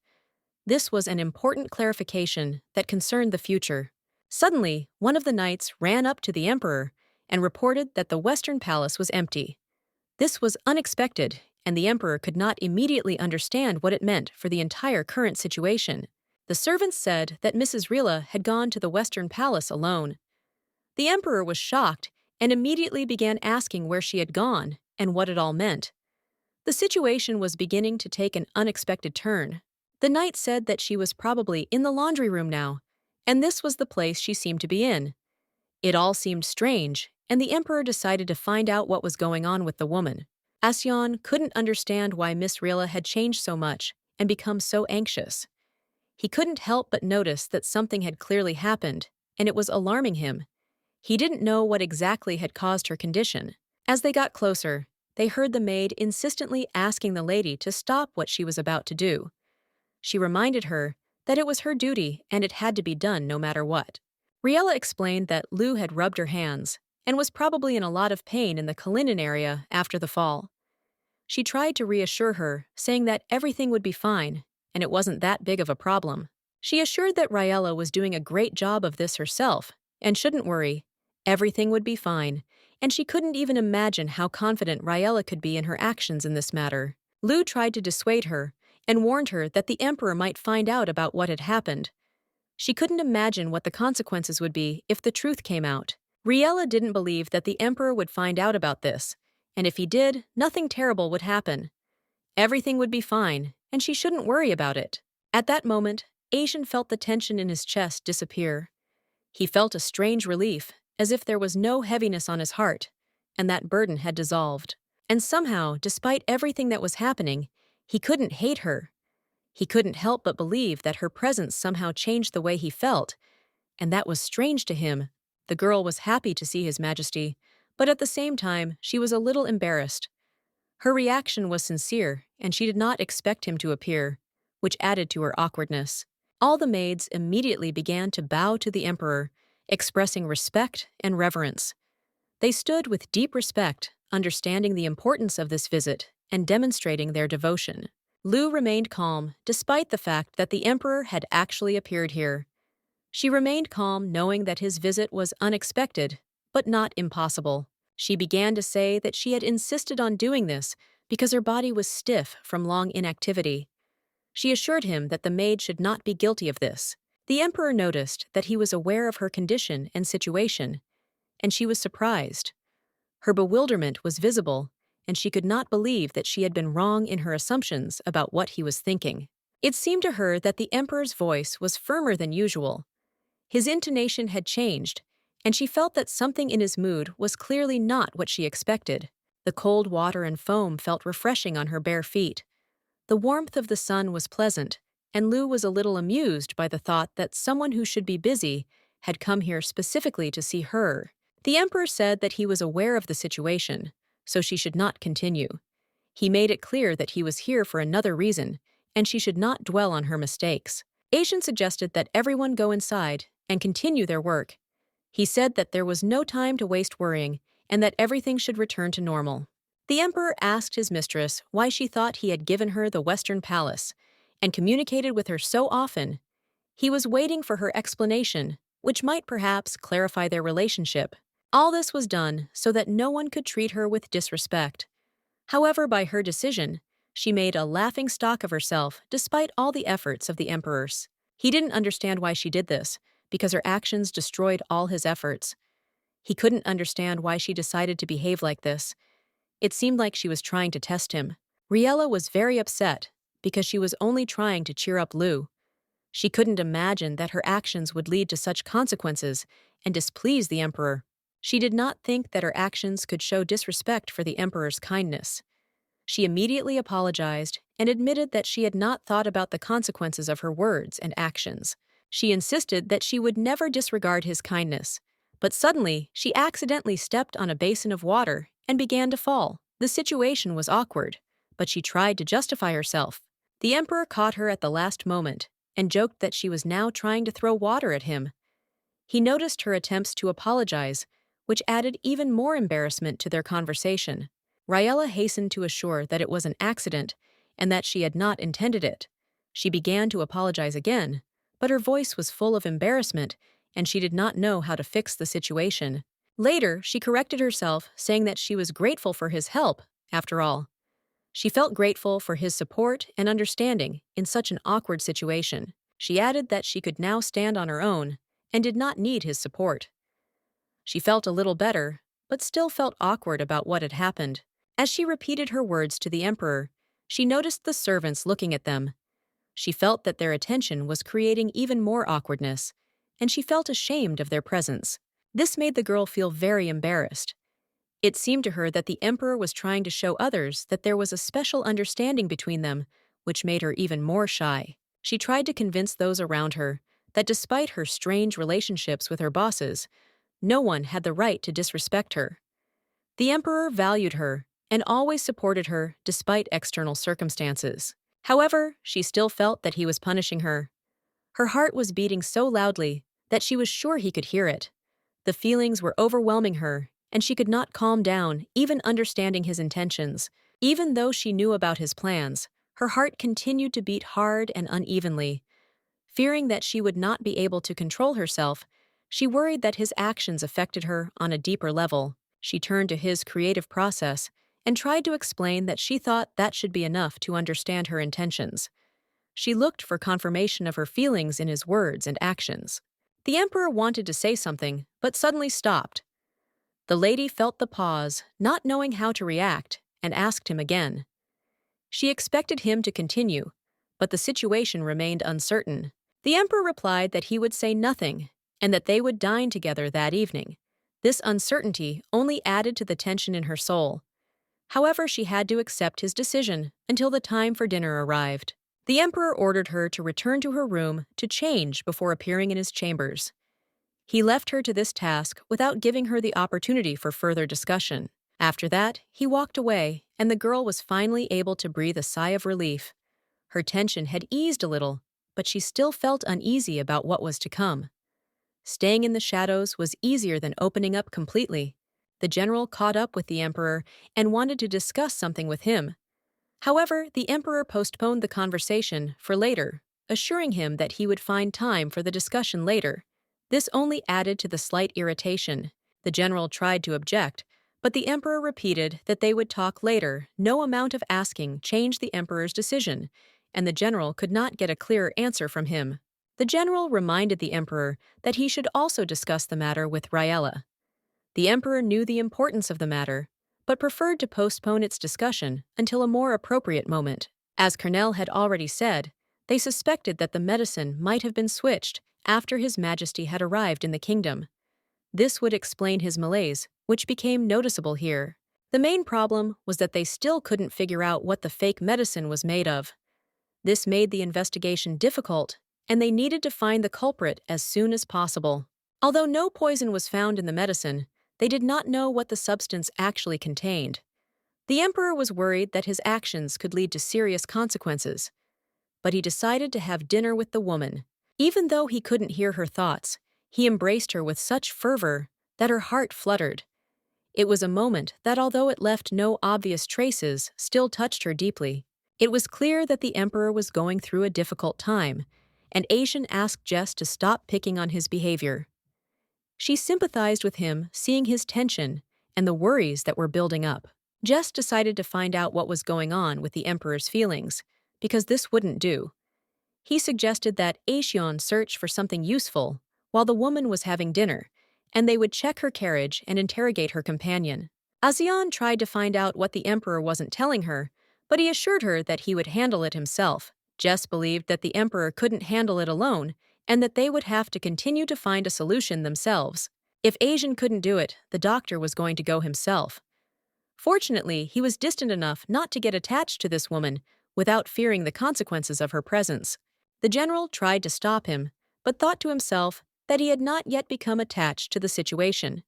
This was an important clarification that concerned the future. Suddenly, one of the knights ran up to the emperor and reported that the Western Palace was empty. This was unexpected, and the emperor could not immediately understand what it meant for the entire current situation. The servants said that Mrs. Rila had gone to the Western Palace alone. The emperor was shocked and immediately began asking where she had gone and what it all meant. The situation was beginning to take an unexpected turn. The knight said that she was probably in the laundry room now, and this was the place she seemed to be in. It all seemed strange, and the emperor decided to find out what was going on with the woman. Asyan couldn't understand why Miss Rila had changed so much and become so anxious. He couldn't help but notice that something had clearly happened, and it was alarming him. He didn't know what exactly had caused her condition. As they got closer, they heard the maid insistently asking the lady to stop what she was about to do. She reminded her that it was her duty and it had to be done no matter what. Riella explained that Lou had rubbed her hands and was probably in a lot of pain in the Kalinin area after the fall. She tried to reassure her, saying that everything would be fine and it wasn't that big of a problem. She assured that Riella was doing a great job of this herself and shouldn't worry. Everything would be fine, and she couldn't even imagine how confident Riella could be in her actions in this matter. Lou tried to dissuade her and warned her that the emperor might find out about what had happened. She couldn't imagine what the consequences would be if the truth came out. Riella didn't believe that the emperor would find out about this, and if he did, nothing terrible would happen. Everything would be fine, and she shouldn't worry about it. At that moment, Aishan felt the tension in his chest disappear. He felt a strange relief, as if there was no heaviness on his heart, and that burden had dissolved. And somehow, despite everything that was happening, he couldn't hate her. He couldn't help but believe that her presence somehow changed the way he felt, and that was strange to him. The girl was happy to see His Majesty, but at the same time, she was a little embarrassed. Her reaction was sincere, and she did not expect him to appear, which added to her awkwardness. All the maids immediately began to bow to the emperor, expressing respect and reverence. They stood with deep respect, understanding the importance of this visit and demonstrating their devotion. Lou remained calm, despite the fact that the emperor had actually appeared here. She remained calm, knowing that his visit was unexpected, but not impossible. She began to say that she had insisted on doing this because her body was stiff from long inactivity. She assured him that the maid should not be guilty of this. The emperor noticed that he was aware of her condition and situation, and she was surprised. Her bewilderment was visible, and she could not believe that she had been wrong in her assumptions about what he was thinking. It seemed to her that the emperor's voice was firmer than usual. His intonation had changed, and she felt that something in his mood was clearly not what she expected. The cold water and foam felt refreshing on her bare feet. The warmth of the sun was pleasant, and Lou was a little amused by the thought that someone who should be busy had come here specifically to see her. The emperor said that he was aware of the situation, so she should not continue. He made it clear that he was here for another reason, and she should not dwell on her mistakes. Aishan suggested that everyone go inside and continue their work. He said that there was no time to waste worrying and that everything should return to normal. The emperor asked his mistress why she thought he had given her the Western Palace and communicated with her so often. He was waiting for her explanation, which might perhaps clarify their relationship. All this was done so that no one could treat her with disrespect. However, by her decision, she made a laughing stock of herself despite all the efforts of the emperors. He didn't understand why she did this, because her actions destroyed all his efforts. He couldn't understand why she decided to behave like this. It seemed like she was trying to test him. Riella was very upset because she was only trying to cheer up Lou. She couldn't imagine that her actions would lead to such consequences and displease the emperor. She did not think that her actions could show disrespect for the emperor's kindness. She immediately apologized and admitted that she had not thought about the consequences of her words and actions. She insisted that she would never disregard his kindness. But suddenly, she accidentally stepped on a basin of water and began to fall. The situation was awkward, but she tried to justify herself. The emperor caught her at the last moment and joked that she was now trying to throw water at him. He noticed her attempts to apologize, which added even more embarrassment to their conversation. Riella hastened to assure that it was an accident and that she had not intended it. She began to apologize again, but her voice was full of embarrassment and she did not know how to fix the situation. Later, she corrected herself, saying that she was grateful for his help, after all. She felt grateful for his support and understanding in such an awkward situation. She added that she could now stand on her own and did not need his support. She felt a little better, but still felt awkward about what had happened. As she repeated her words to the emperor, she noticed the servants looking at them. She felt that their attention was creating even more awkwardness, and she felt ashamed of their presence. This made the girl feel very embarrassed. It seemed to her that the emperor was trying to show others that there was a special understanding between them, which made her even more shy. She tried to convince those around her that despite her strange relationships with her bosses, no one had the right to disrespect her. The emperor valued her and always supported her despite external circumstances. However, she still felt that he was punishing her. Her heart was beating so loudly that she was sure he could hear it. The feelings were overwhelming her, and she could not calm down, even understanding his intentions. Even though she knew about his plans, her heart continued to beat hard and unevenly. Fearing that she would not be able to control herself, she worried that his actions affected her on a deeper level. She turned to his creative process and tried to explain that she thought that should be enough to understand her intentions. She looked for confirmation of her feelings in his words and actions. The emperor wanted to say something, but suddenly stopped. The lady felt the pause, not knowing how to react, and asked him again. She expected him to continue, but the situation remained uncertain. The emperor replied that he would say nothing, and that they would dine together that evening. This uncertainty only added to the tension in her soul. However, she had to accept his decision until the time for dinner arrived. The emperor ordered her to return to her room to change before appearing in his chambers. He left her to this task without giving her the opportunity for further discussion. After that, he walked away, and the girl was finally able to breathe a sigh of relief. Her tension had eased a little, but she still felt uneasy about what was to come. Staying in the shadows was easier than opening up completely. The general caught up with the emperor and wanted to discuss something with him. However, the emperor postponed the conversation for later, assuring him that he would find time for the discussion later. This only added to the slight irritation. The general tried to object, but the emperor repeated that they would talk later. No amount of asking changed the emperor's decision, and the general could not get a clearer answer from him. The general reminded the emperor that he should also discuss the matter with Riella. The emperor knew the importance of the matter, but preferred to postpone its discussion until a more appropriate moment. As Cornell had already said, they suspected that the medicine might have been switched after His Majesty had arrived in the kingdom. This would explain his malaise, which became noticeable here. The main problem was that they still couldn't figure out what the fake medicine was made of. This made the investigation difficult, and they needed to find the culprit as soon as possible. Although no poison was found in the medicine, they did not know what the substance actually contained. The emperor was worried that his actions could lead to serious consequences, but he decided to have dinner with the woman. Even though he couldn't hear her thoughts, he embraced her with such fervor that her heart fluttered. It was a moment that, although it left no obvious traces, still touched her deeply. It was clear that the emperor was going through a difficult time, and Asian asked Jess to stop picking on his behavior. She sympathized with him, seeing his tension and the worries that were building up. Jess decided to find out what was going on with the emperor's feelings, because this wouldn't do. He suggested that Aishion search for something useful while the woman was having dinner, and they would check her carriage and interrogate her companion. Azion tried to find out what the emperor wasn't telling her, but he assured her that he would handle it himself. Jess believed that the emperor couldn't handle it alone and that they would have to continue to find a solution themselves. If Asian couldn't do it, the doctor was going to go himself. Fortunately, he was distant enough not to get attached to this woman without fearing the consequences of her presence. The general tried to stop him, but thought to himself that he had not yet become attached to the situation.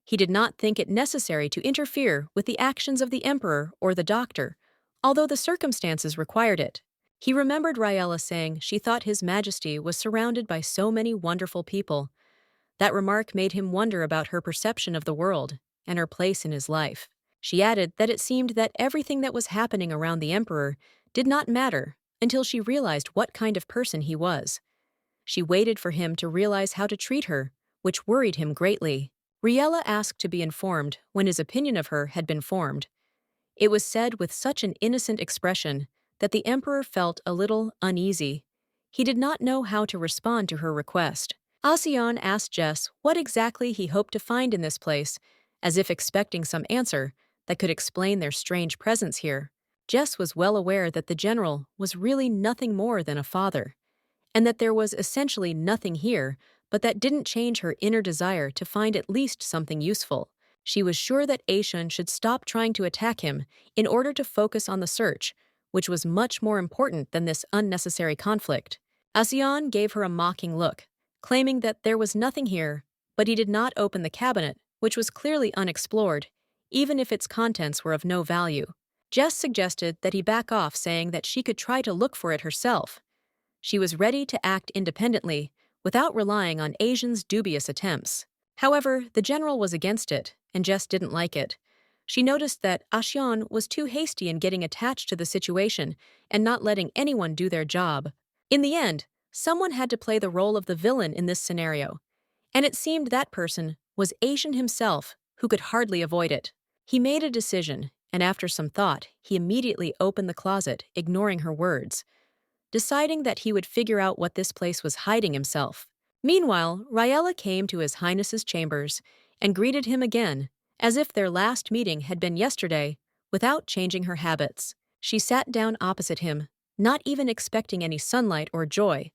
He did not think it necessary to interfere with the actions of the emperor or the doctor, although the circumstances required it. He remembered Raella saying she thought His Majesty was surrounded by so many wonderful people. That remark made him wonder about her perception of the world and her place in his life. She added that it seemed that everything that was happening around the emperor did not matter until she realized what kind of person he was. She waited for him to realize how to treat her, which worried him greatly. Riella asked to be informed when his opinion of her had been formed. It was said with such an innocent expression that the emperor felt a little uneasy. He did not know how to respond to her request. Asian asked Jess what exactly he hoped to find in this place, as if expecting some answer that could explain their strange presence here. Jess was well aware that the general was really nothing more than a father, and that there was essentially nothing here, but that didn't change her inner desire to find at least something useful. She was sure that Aishan should stop trying to attack him in order to focus on the search, which was much more important than this unnecessary conflict. Asian gave her a mocking look, claiming that there was nothing here, but he did not open the cabinet, which was clearly unexplored, even if its contents were of no value. Jess suggested that he back off, saying that she could try to look for it herself. She was ready to act independently, without relying on Asian's dubious attempts. However, the general was against it, and Jess didn't like it. She noticed that Asian was too hasty in getting attached to the situation and not letting anyone do their job. In the end, someone had to play the role of the villain in this scenario, and it seemed that person was Asian himself, who could hardly avoid it. He made a decision, and after some thought, he immediately opened the closet, ignoring her words, deciding that he would figure out what this place was hiding himself. Meanwhile, Raella came to His Highness's chambers and greeted him again, as if their last meeting had been yesterday, without changing her habits. She sat down opposite him, not even expecting any sunlight or joy,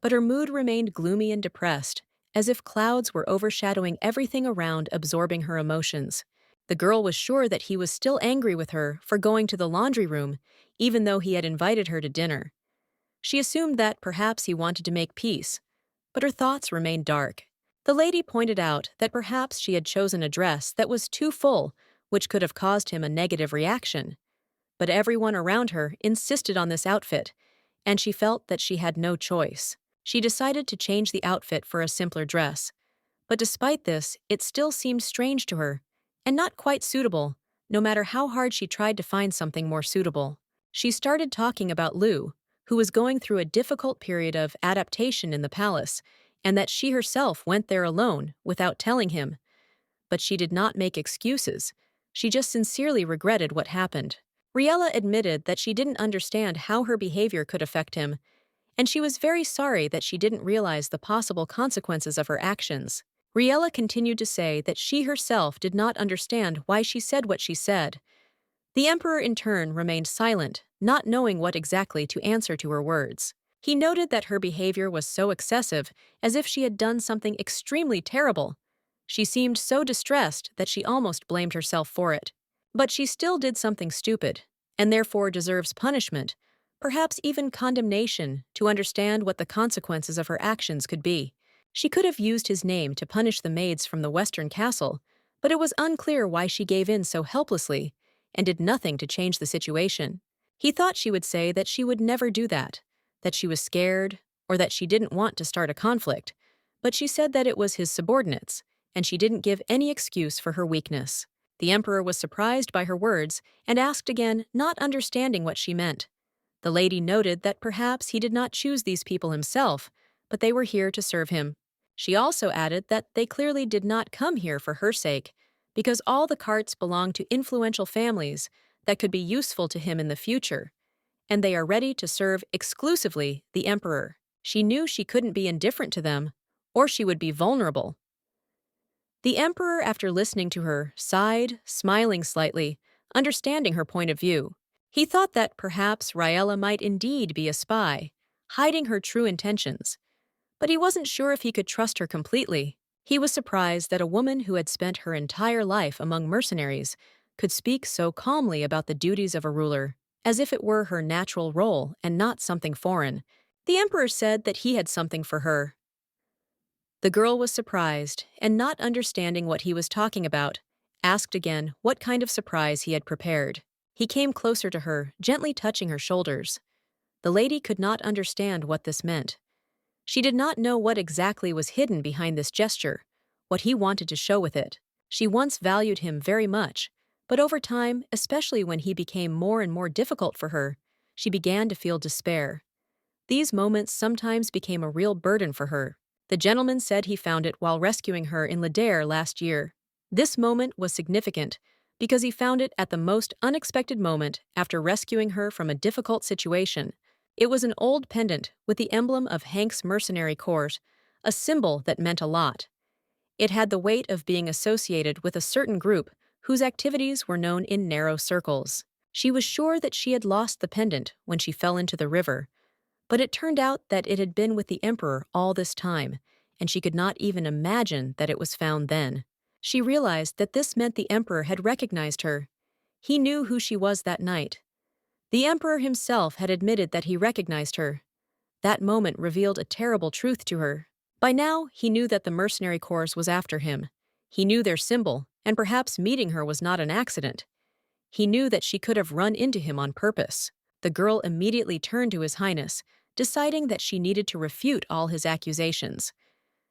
but her mood remained gloomy and depressed, as if clouds were overshadowing everything around, absorbing her emotions. The girl was sure that he was still angry with her for going to the laundry room, even though he had invited her to dinner. She assumed that perhaps he wanted to make peace, but her thoughts remained dark. The lady pointed out that perhaps she had chosen a dress that was too full, which could have caused him a negative reaction. But everyone around her insisted on this outfit, and she felt that she had no choice. She decided to change the outfit for a simpler dress. But despite this, it still seemed strange to her, and not quite suitable, no matter how hard she tried to find something more suitable. She started talking about Lu, who was going through a difficult period of adaptation in the palace, and that she herself went there alone without telling him. But she did not make excuses. She just sincerely regretted what happened. Riella admitted that she didn't understand how her behavior could affect him, and she was very sorry that she didn't realize the possible consequences of her actions. Riella continued to say that she herself did not understand why she said what she said. The emperor in turn remained silent, not knowing what exactly to answer to her words. He noted that her behavior was so excessive, as if she had done something extremely terrible. She seemed so distressed that she almost blamed herself for it. But she still did something stupid, and therefore deserves punishment, perhaps even condemnation, to understand what the consequences of her actions could be. She could have used his name to punish the maids from the Western Castle, but it was unclear why she gave in so helplessly and did nothing to change the situation. He thought she would say that she would never do that she was scared, or that she didn't want to start a conflict, but she said that it was his subordinates, and she didn't give any excuse for her weakness. The emperor was surprised by her words and asked again, not understanding what she meant. The lady noted that perhaps he did not choose these people himself, but they were here to serve him. She also added that they clearly did not come here for her sake, because all the carts belong to influential families that could be useful to him in the future, and they are ready to serve exclusively the emperor. She knew she couldn't be indifferent to them, or she would be vulnerable. The emperor, after listening to her, sighed, smiling slightly, understanding her point of view. He thought that perhaps Raella might indeed be a spy, hiding her true intentions, but he wasn't sure if he could trust her completely. He was surprised that a woman who had spent her entire life among mercenaries could speak so calmly about the duties of a ruler, as if it were her natural role and not something foreign. The emperor said that he had something for her. The girl was surprised, and not understanding what he was talking about, asked again what kind of surprise he had prepared. He came closer to her, gently touching her shoulders. The lady could not understand what this meant. She did not know what exactly was hidden behind this gesture, what he wanted to show with it. She once valued him very much, but over time, especially when he became more and more difficult for her, she began to feel despair. These moments sometimes became a real burden for her. The gentleman said he found it while rescuing her in Ladair last year. This moment was significant because he found it at the most unexpected moment after rescuing her from a difficult situation. It was an old pendant with the emblem of Hank's mercenary corps, a symbol that meant a lot. It had the weight of being associated with a certain group whose activities were known in narrow circles. She was sure that she had lost the pendant when she fell into the river, but it turned out that it had been with the emperor all this time, and she could not even imagine that it was found then. She realized that this meant the emperor had recognized her. He knew who she was that night. The emperor himself had admitted that he recognized her. That moment revealed a terrible truth to her. By now, he knew that the mercenary corps was after him. He knew their symbol, and perhaps meeting her was not an accident. He knew that she could have run into him on purpose. The girl immediately turned to His Highness, deciding that she needed to refute all his accusations.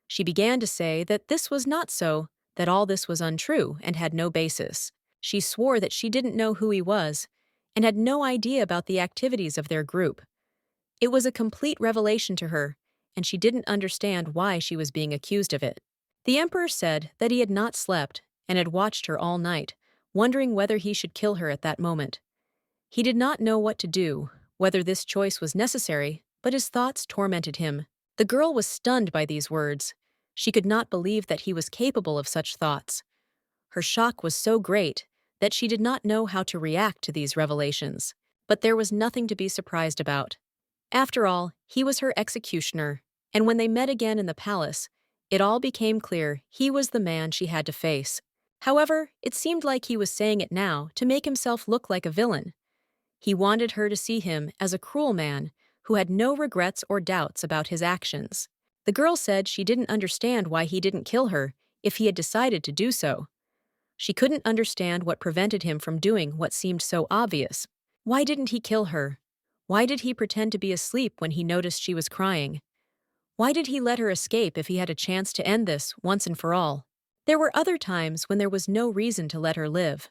She began to say that this was not so, that all this was untrue and had no basis. She swore that she didn't know who he was and had no idea about the activities of their group. It was a complete revelation to her, and she didn't understand why she was being accused of it. The emperor said that he had not slept and had watched her all night, wondering whether he should kill her at that moment. He did not know what to do, whether this choice was necessary, but his thoughts tormented him. The girl was stunned by these words. She could not believe that he was capable of such thoughts. Her shock was so great that she did not know how to react to these revelations. But there was nothing to be surprised about. After all, he was her executioner, and when they met again in the palace, it all became clear he was the man she had to face. However, it seemed like he was saying it now to make himself look like a villain. He wanted her to see him as a cruel man who had no regrets or doubts about his actions. The girl said she didn't understand why he didn't kill her if he had decided to do so. She couldn't understand what prevented him from doing what seemed so obvious. Why didn't he kill her? Why did he pretend to be asleep when he noticed she was crying? Why did he let her escape if he had a chance to end this once and for all? There were other times when there was no reason to let her live.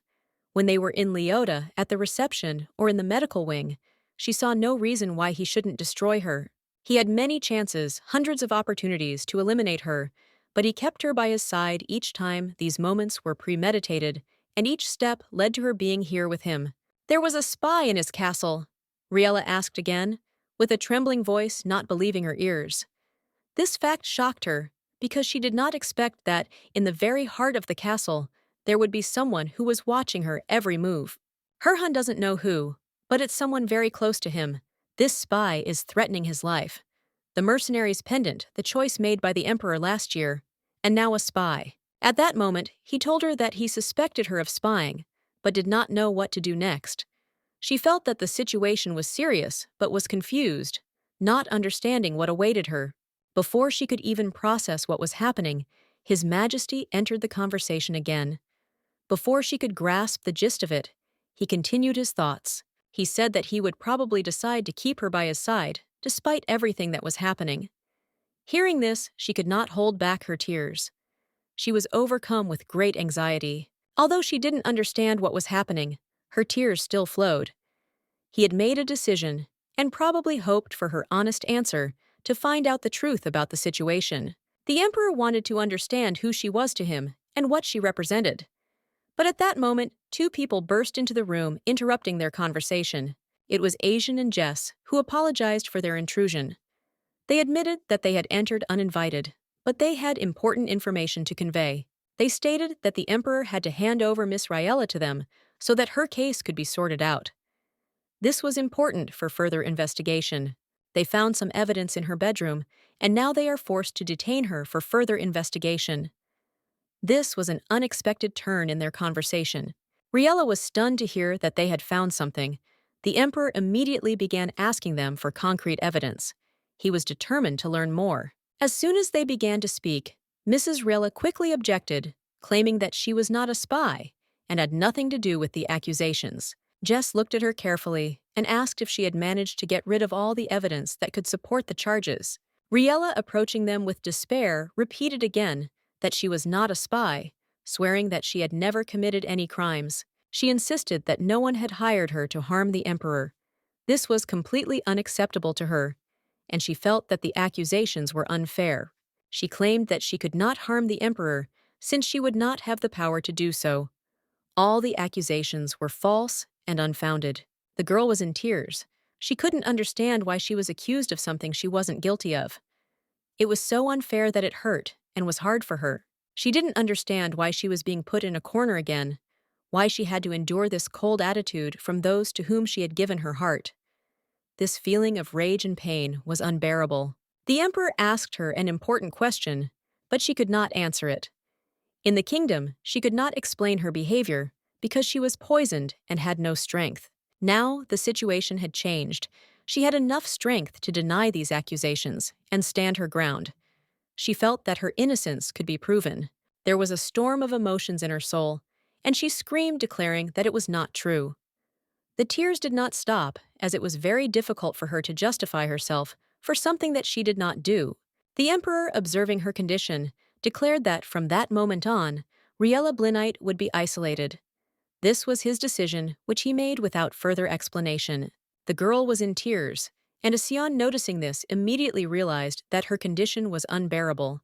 When they were in Leota, at the reception, or in the medical wing, she saw no reason why he shouldn't destroy her. He had many chances, hundreds of opportunities to eliminate her, but he kept her by his side each time. These moments were premeditated, and each step led to her being here with him. There was a spy in his castle, Riella asked again, with a trembling voice, not believing her ears. This fact shocked her, because she did not expect that, in the very heart of the castle, there would be someone who was watching her every move. Herhan doesn't know who, but it's someone very close to him. This spy is threatening his life. The mercenary's pendant, the choice made by the emperor last year, and now a spy. At that moment, he told her that he suspected her of spying, but did not know what to do next. She felt that the situation was serious, but was confused, not understanding what awaited her. Before she could even process what was happening, His Majesty entered the conversation again. Before she could grasp the gist of it, he continued his thoughts. He said that he would probably decide to keep her by his side, despite everything that was happening. Hearing this, she could not hold back her tears. She was overcome with great anxiety. Although she didn't understand what was happening, her tears still flowed. He had made a decision, and probably hoped for her honest answer to find out the truth about the situation. The emperor wanted to understand who she was to him and what she represented. But at that moment, two people burst into the room, interrupting their conversation. It was Asian and Jess, who apologized for their intrusion. They admitted that they had entered uninvited, but they had important information to convey. They stated that the emperor had to hand over Miss Raella to them so that her case could be sorted out. This was important for further investigation. They found some evidence in her bedroom, and now they are forced to detain her for further investigation. This was an unexpected turn in their conversation. Riella was stunned to hear that they had found something. The emperor immediately began asking them for concrete evidence. He was determined to learn more. As soon as they began to speak, Mrs. Riella quickly objected, claiming that she was not a spy and had nothing to do with the accusations. Jess looked at her carefully and asked if she had managed to get rid of all the evidence that could support the charges. Riella, approaching them with despair, repeated again that she was not a spy, swearing that she had never committed any crimes. She insisted that no one had hired her to harm the emperor. This was completely unacceptable to her, and she felt that the accusations were unfair. She claimed that she could not harm the emperor since she would not have the power to do so. All the accusations were false and unfounded. The girl was in tears. She couldn't understand why she was accused of something she wasn't guilty of. It was so unfair that it hurt and was hard for her. She didn't understand why she was being put in a corner again, why she had to endure this cold attitude from those to whom she had given her heart. This feeling of rage and pain was unbearable. The emperor asked her an important question, but she could not answer it. In the kingdom, she could not explain her behavior because she was poisoned and had no strength. Now the situation had changed. She had enough strength to deny these accusations and stand her ground. She felt that her innocence could be proven. There was a storm of emotions in her soul, and she screamed, declaring that it was not true. The tears did not stop, as it was very difficult for her to justify herself for something that she did not do. The emperor, observing her condition, declared that from that moment on, Riella Blinite would be isolated. This was his decision, which he made without further explanation. The girl was in tears, and Sion, noticing this, immediately realized that her condition was unbearable.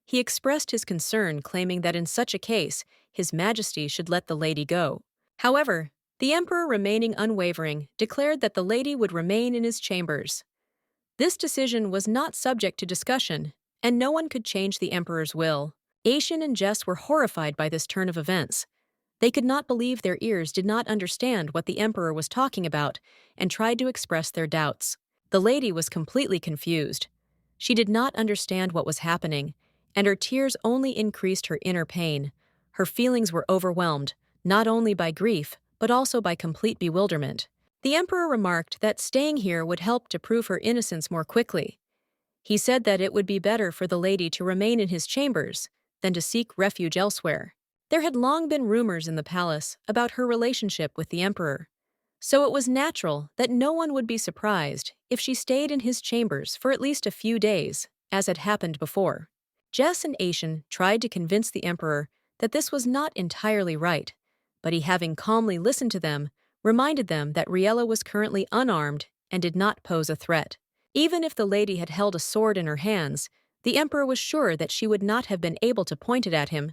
He expressed his concern, claiming that in such a case, His Majesty should let the lady go. However, the emperor, remaining unwavering, declared that the lady would remain in his chambers. This decision was not subject to discussion, and no one could change the emperor's will. Aishin and Jess were horrified by this turn of events. They could not believe their ears did not understand what the emperor was talking about and tried to express their doubts. The lady was completely confused. She did not understand what was happening, and her tears only increased her inner pain. Her feelings were overwhelmed, not only by grief, but also by complete bewilderment. The emperor remarked that staying here would help to prove her innocence more quickly. He said that it would be better for the lady to remain in his chambers than to seek refuge elsewhere. There had long been rumors in the palace about her relationship with the emperor, so it was natural that no one would be surprised if she stayed in his chambers for at least a few days, as had happened before. Jess and Aishin tried to convince the emperor that this was not entirely right, but he, having calmly listened to them, reminded them that Riella was currently unarmed and did not pose a threat. Even if the lady had held a sword in her hands, the emperor was sure that she would not have been able to point it at him.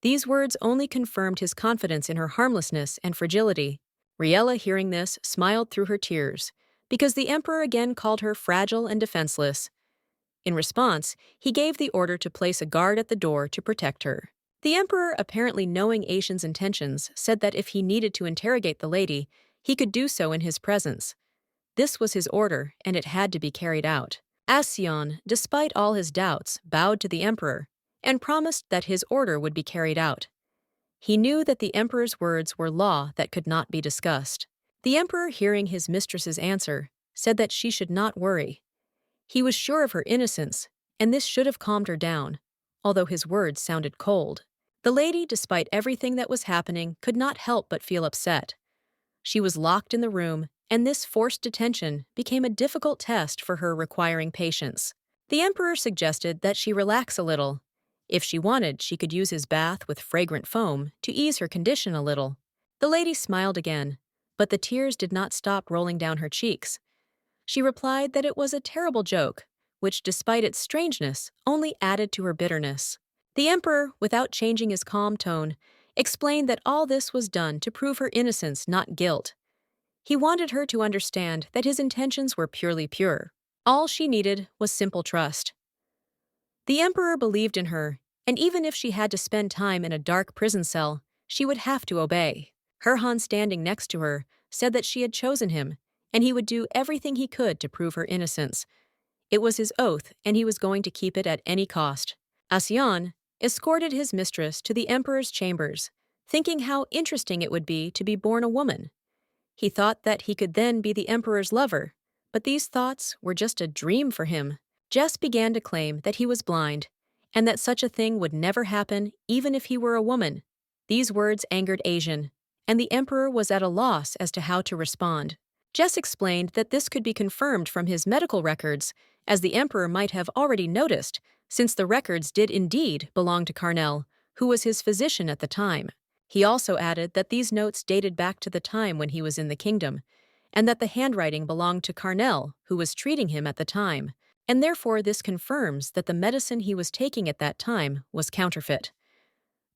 These words only confirmed his confidence in her harmlessness and fragility. Riella, hearing this, smiled through her tears, because the emperor again called her fragile and defenseless. In response, he gave the order to place a guard at the door to protect her. The emperor, apparently knowing Aishin's intentions, said that if he needed to interrogate the lady, he could do so in his presence. This was his order, and it had to be carried out. Sion, despite all his doubts, bowed to the emperor and promised that his order would be carried out. He knew that the emperor's words were law that could not be discussed. The emperor, hearing his mistress's answer, said that she should not worry. He was sure of her innocence, and this should have calmed her down, although his words sounded cold. The lady, despite everything that was happening, could not help but feel upset. She was locked in the room, and this forced detention became a difficult test for her, requiring patience. The emperor suggested that she relax a little. If she wanted, she could use his bath with fragrant foam to ease her condition a little. The lady smiled again, but the tears did not stop rolling down her cheeks. She replied that it was a terrible joke, which, despite its strangeness, only added to her bitterness. The emperor, without changing his calm tone, explained that all this was done to prove her innocence, not guilt. He wanted her to understand that his intentions were purely pure. All she needed was simple trust. The emperor believed in her, and even if she had to spend time in a dark prison cell, she would have to obey. Herhan, standing next to her, said that she had chosen him, and he would do everything he could to prove her innocence. It was his oath, and he was going to keep it at any cost. Asyan escorted his mistress to the emperor's chambers, thinking how interesting it would be to be born a woman. He thought that he could then be the emperor's lover, but these thoughts were just a dream for him. Jess began to claim that he was blind, and that such a thing would never happen even if he were a woman. These words angered Asian, and the emperor was at a loss as to how to respond. Jess explained that this could be confirmed from his medical records, as the emperor might have already noticed, since the records did indeed belong to Carnell, who was his physician at the time. He also added that these notes dated back to the time when he was in the kingdom, and that the handwriting belonged to Carnell, who was treating him at the time, and therefore this confirms that the medicine he was taking at that time was counterfeit.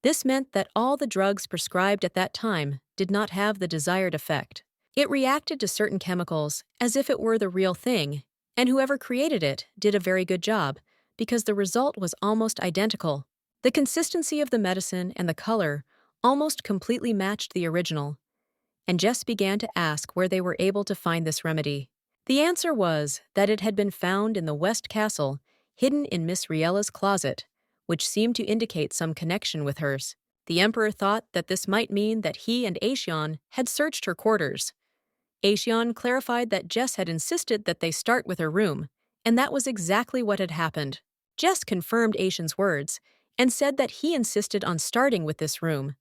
This meant that all the drugs prescribed at that time did not have the desired effect. It reacted to certain chemicals as if it were the real thing, and whoever created it did a very good job, because the result was almost identical. The consistency of the medicine and the color almost completely matched the original, and Jess began to ask where they were able to find this remedy. The answer was that it had been found in the West Castle, hidden in Miss Riella's closet, which seemed to indicate some connection with hers. The emperor thought that this might mean that he and Aishan had searched her quarters. Aishan clarified that Jess had insisted that they start with her room, and that was exactly what had happened. Jess confirmed Aishan's words and said that he insisted on starting with this room.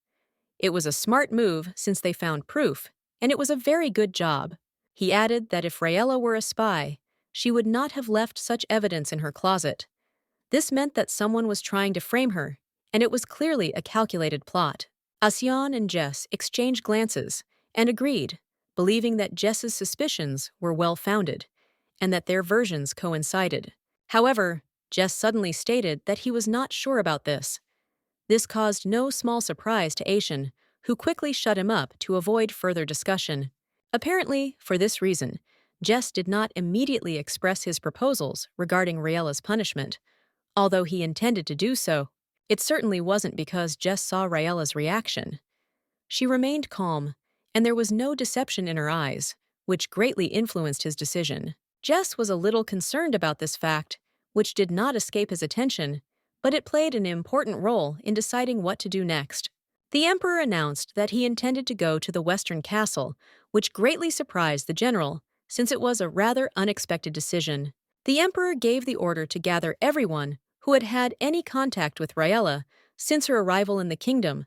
It was a smart move since they found proof, and it was a very good job. He added that if Raella were a spy, she would not have left such evidence in her closet. This meant that someone was trying to frame her, and it was clearly a calculated plot. Asyan and Jess exchanged glances and agreed, believing that Jess's suspicions were well-founded, and that their versions coincided. However, Jess suddenly stated that he was not sure about this. This caused no small surprise to Aishan, who quickly shut him up to avoid further discussion. Apparently, for this reason, Jess did not immediately express his proposals regarding Raella's punishment, although he intended to do so. It certainly wasn't because Jess saw Raella's reaction. She remained calm, and there was no deception in her eyes, which greatly influenced his decision. Jess was a little concerned about this fact, which did not escape his attention, but it played an important role in deciding what to do next. The emperor announced that he intended to go to the Western Castle, which greatly surprised the general, since it was a rather unexpected decision. The emperor gave the order to gather everyone who had had any contact with Raella since her arrival in the kingdom,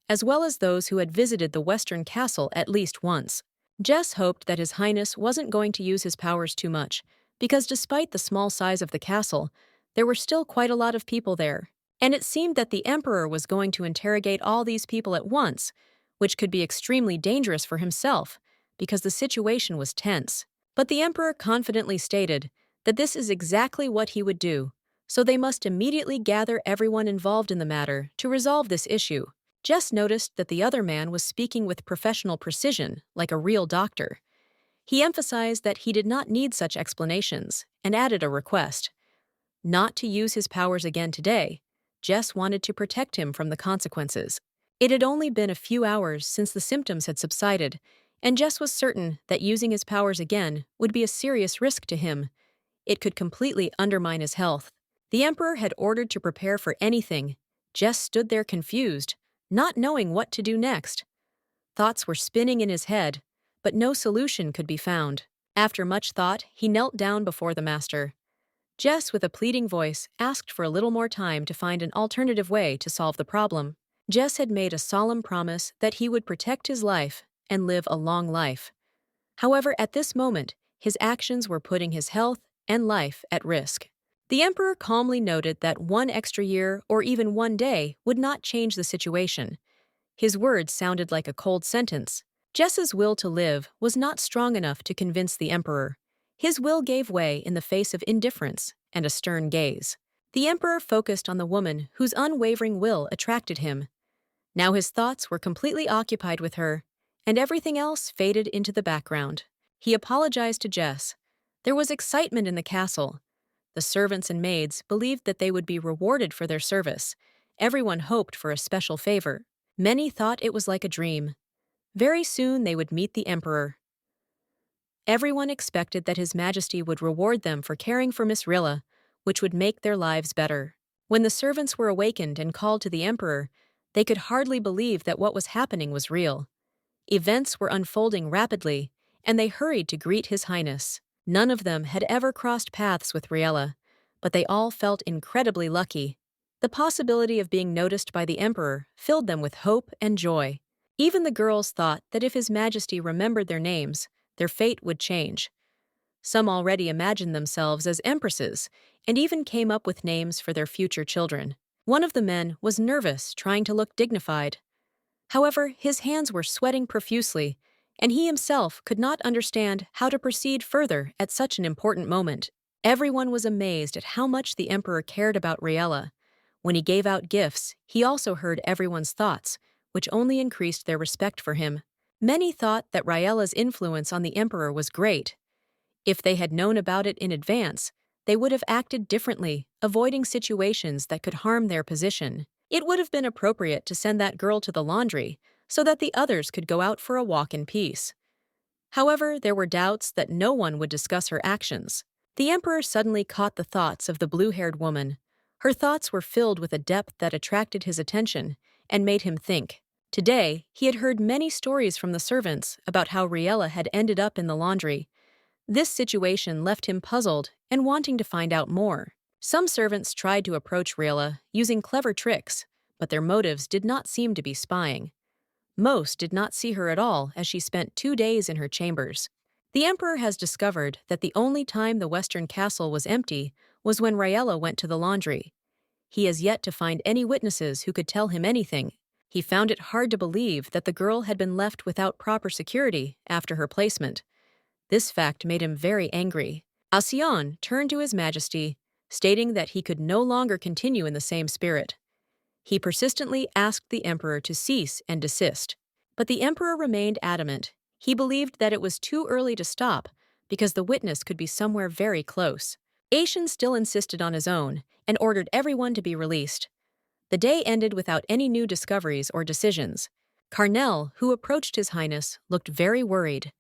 as well as those who had visited the Western Castle at least once. Jess hoped that His Highness wasn't going to use his powers too much, because despite the small size of the castle, there were still quite a lot of people there, and it seemed that the emperor was going to interrogate all these people at once, which could be extremely dangerous for himself, because the situation was tense. But the emperor confidently stated that this is exactly what he would do, so they must immediately gather everyone involved in the matter to resolve this issue. Jess noticed that the other man was speaking with professional precision, like a real doctor. He emphasized that he did not need such explanations, and added a request. Not to use his powers again today. Jess wanted to protect him from the consequences. It had only been a few hours since the symptoms had subsided, and Jess was certain that using his powers again would be a serious risk to him. It could completely undermine his health. The emperor had ordered to prepare for anything. Jess stood there confused, not knowing what to do next. Thoughts were spinning in his head, but no solution could be found. After much thought, he knelt down before the master. Jess, with a pleading voice, asked for a little more time to find an alternative way to solve the problem. Jess had made a solemn promise that he would protect his life and live a long life. However, at this moment, his actions were putting his health and life at risk. The emperor calmly noted that one extra year or even one day would not change the situation. His words sounded like a cold sentence. Jess's will to live was not strong enough to convince the emperor. His will gave way in the face of indifference and a stern gaze. The emperor focused on the woman whose unwavering will attracted him. Now his thoughts were completely occupied with her, and everything else faded into the background. He apologized to Jess. There was excitement in the castle. The servants and maids believed that they would be rewarded for their service. Everyone hoped for a special favor. Many thought it was like a dream. Very soon they would meet the emperor. Everyone expected that His Majesty would reward them for caring for Miss Rilla, which would make their lives better. When the servants were awakened and called to the Emperor, they could hardly believe that what was happening was real. Events were unfolding rapidly, and they hurried to greet His Highness. None of them had ever crossed paths with Riella, but they all felt incredibly lucky. The possibility of being noticed by the Emperor filled them with hope and joy. Even the girls thought that if His Majesty remembered their names, their fate would change. Some already imagined themselves as empresses and even came up with names for their future children. One of the men was nervous, trying to look dignified. However, his hands were sweating profusely, and he himself could not understand how to proceed further at such an important moment. Everyone was amazed at how much the Emperor cared about Riella. When he gave out gifts, he also heard everyone's thoughts, which only increased their respect for him. Many thought that Riella's influence on the Emperor was great. If they had known about it in advance, they would have acted differently, avoiding situations that could harm their position. It would have been appropriate to send that girl to the laundry so that the others could go out for a walk in peace. However, there were doubts that no one would discuss her actions. The Emperor suddenly caught the thoughts of the blue-haired woman. Her thoughts were filled with a depth that attracted his attention and made him think. Today, he had heard many stories from the servants about how Riella had ended up in the laundry. This situation left him puzzled and wanting to find out more. Some servants tried to approach Riella using clever tricks, but their motives did not seem to be spying. Most did not see her at all as she spent 2 days in her chambers. The Emperor has discovered that the only time the Western Castle was empty was when Riella went to the laundry. He has yet to find any witnesses who could tell him anything. He found it hard to believe that the girl had been left without proper security after her placement. This fact made him very angry. Alcyon turned to His Majesty, stating that he could no longer continue in the same spirit. He persistently asked the Emperor to cease and desist, but the Emperor remained adamant. He believed that it was too early to stop because the witness could be somewhere very close. Aishan still insisted on his own and ordered everyone to be released. The day ended without any new discoveries or decisions. Carnell, who approached His Highness, looked very worried.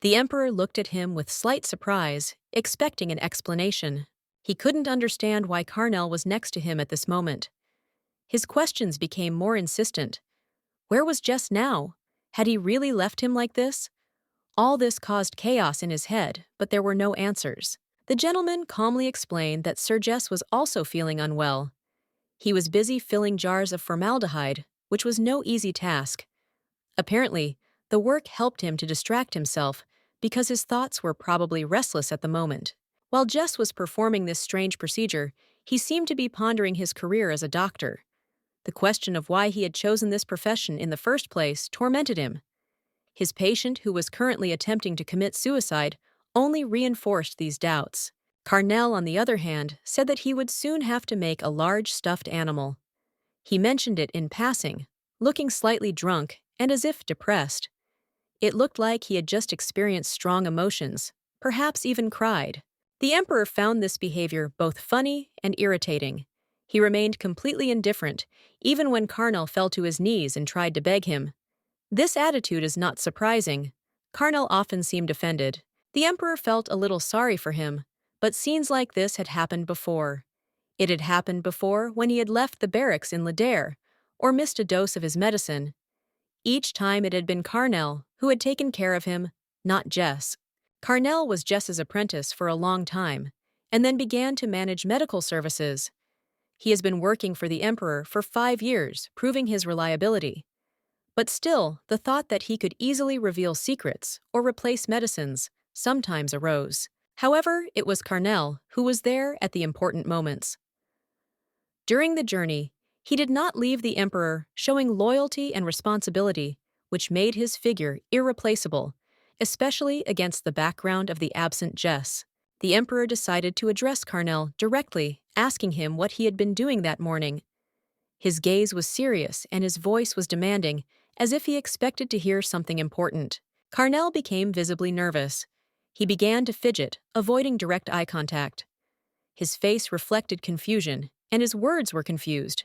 The Emperor looked at him with slight surprise, expecting an explanation. He couldn't understand why Carnell was next to him at this moment. His questions became more insistent. Where was Jess now? Had he really left him like this? All this caused chaos in his head, but there were no answers. The gentleman calmly explained that Sir Jess was also feeling unwell. He was busy filling jars of formaldehyde, which was no easy task. Apparently, the work helped him to distract himself because his thoughts were probably restless at the moment. While Jess was performing this strange procedure, he seemed to be pondering his career as a doctor. The question of why he had chosen this profession in the first place tormented him. His patient, who was currently attempting to commit suicide, only reinforced these doubts. Carnell, on the other hand, said that he would soon have to make a large stuffed animal. He mentioned it in passing, looking slightly drunk and as if depressed. It looked like he had just experienced strong emotions, perhaps even cried. The Emperor found this behavior both funny and irritating. He remained completely indifferent, even when Carnell fell to his knees and tried to beg him. This attitude is not surprising. Carnell often seemed offended. The Emperor felt a little sorry for him, but scenes like this had happened before. It had happened before when he had left the barracks in Ladair, or missed a dose of his medicine. Each time it had been Carnell who had taken care of him, not Jess. Carnell was Jess's apprentice for a long time, and then began to manage medical services. He has been working for the Emperor for 5 years, proving his reliability. But still, the thought that he could easily reveal secrets or replace medicines sometimes arose. However, it was Carnell who was there at the important moments. During the journey, he did not leave the Emperor, showing loyalty and responsibility, which made his figure irreplaceable, especially against the background of the absent Jess. The Emperor decided to address Carnell directly, asking him what he had been doing that morning. His gaze was serious and his voice was demanding, as if he expected to hear something important. Carnell became visibly nervous. He began to fidget, avoiding direct eye contact. His face reflected confusion, and his words were confused.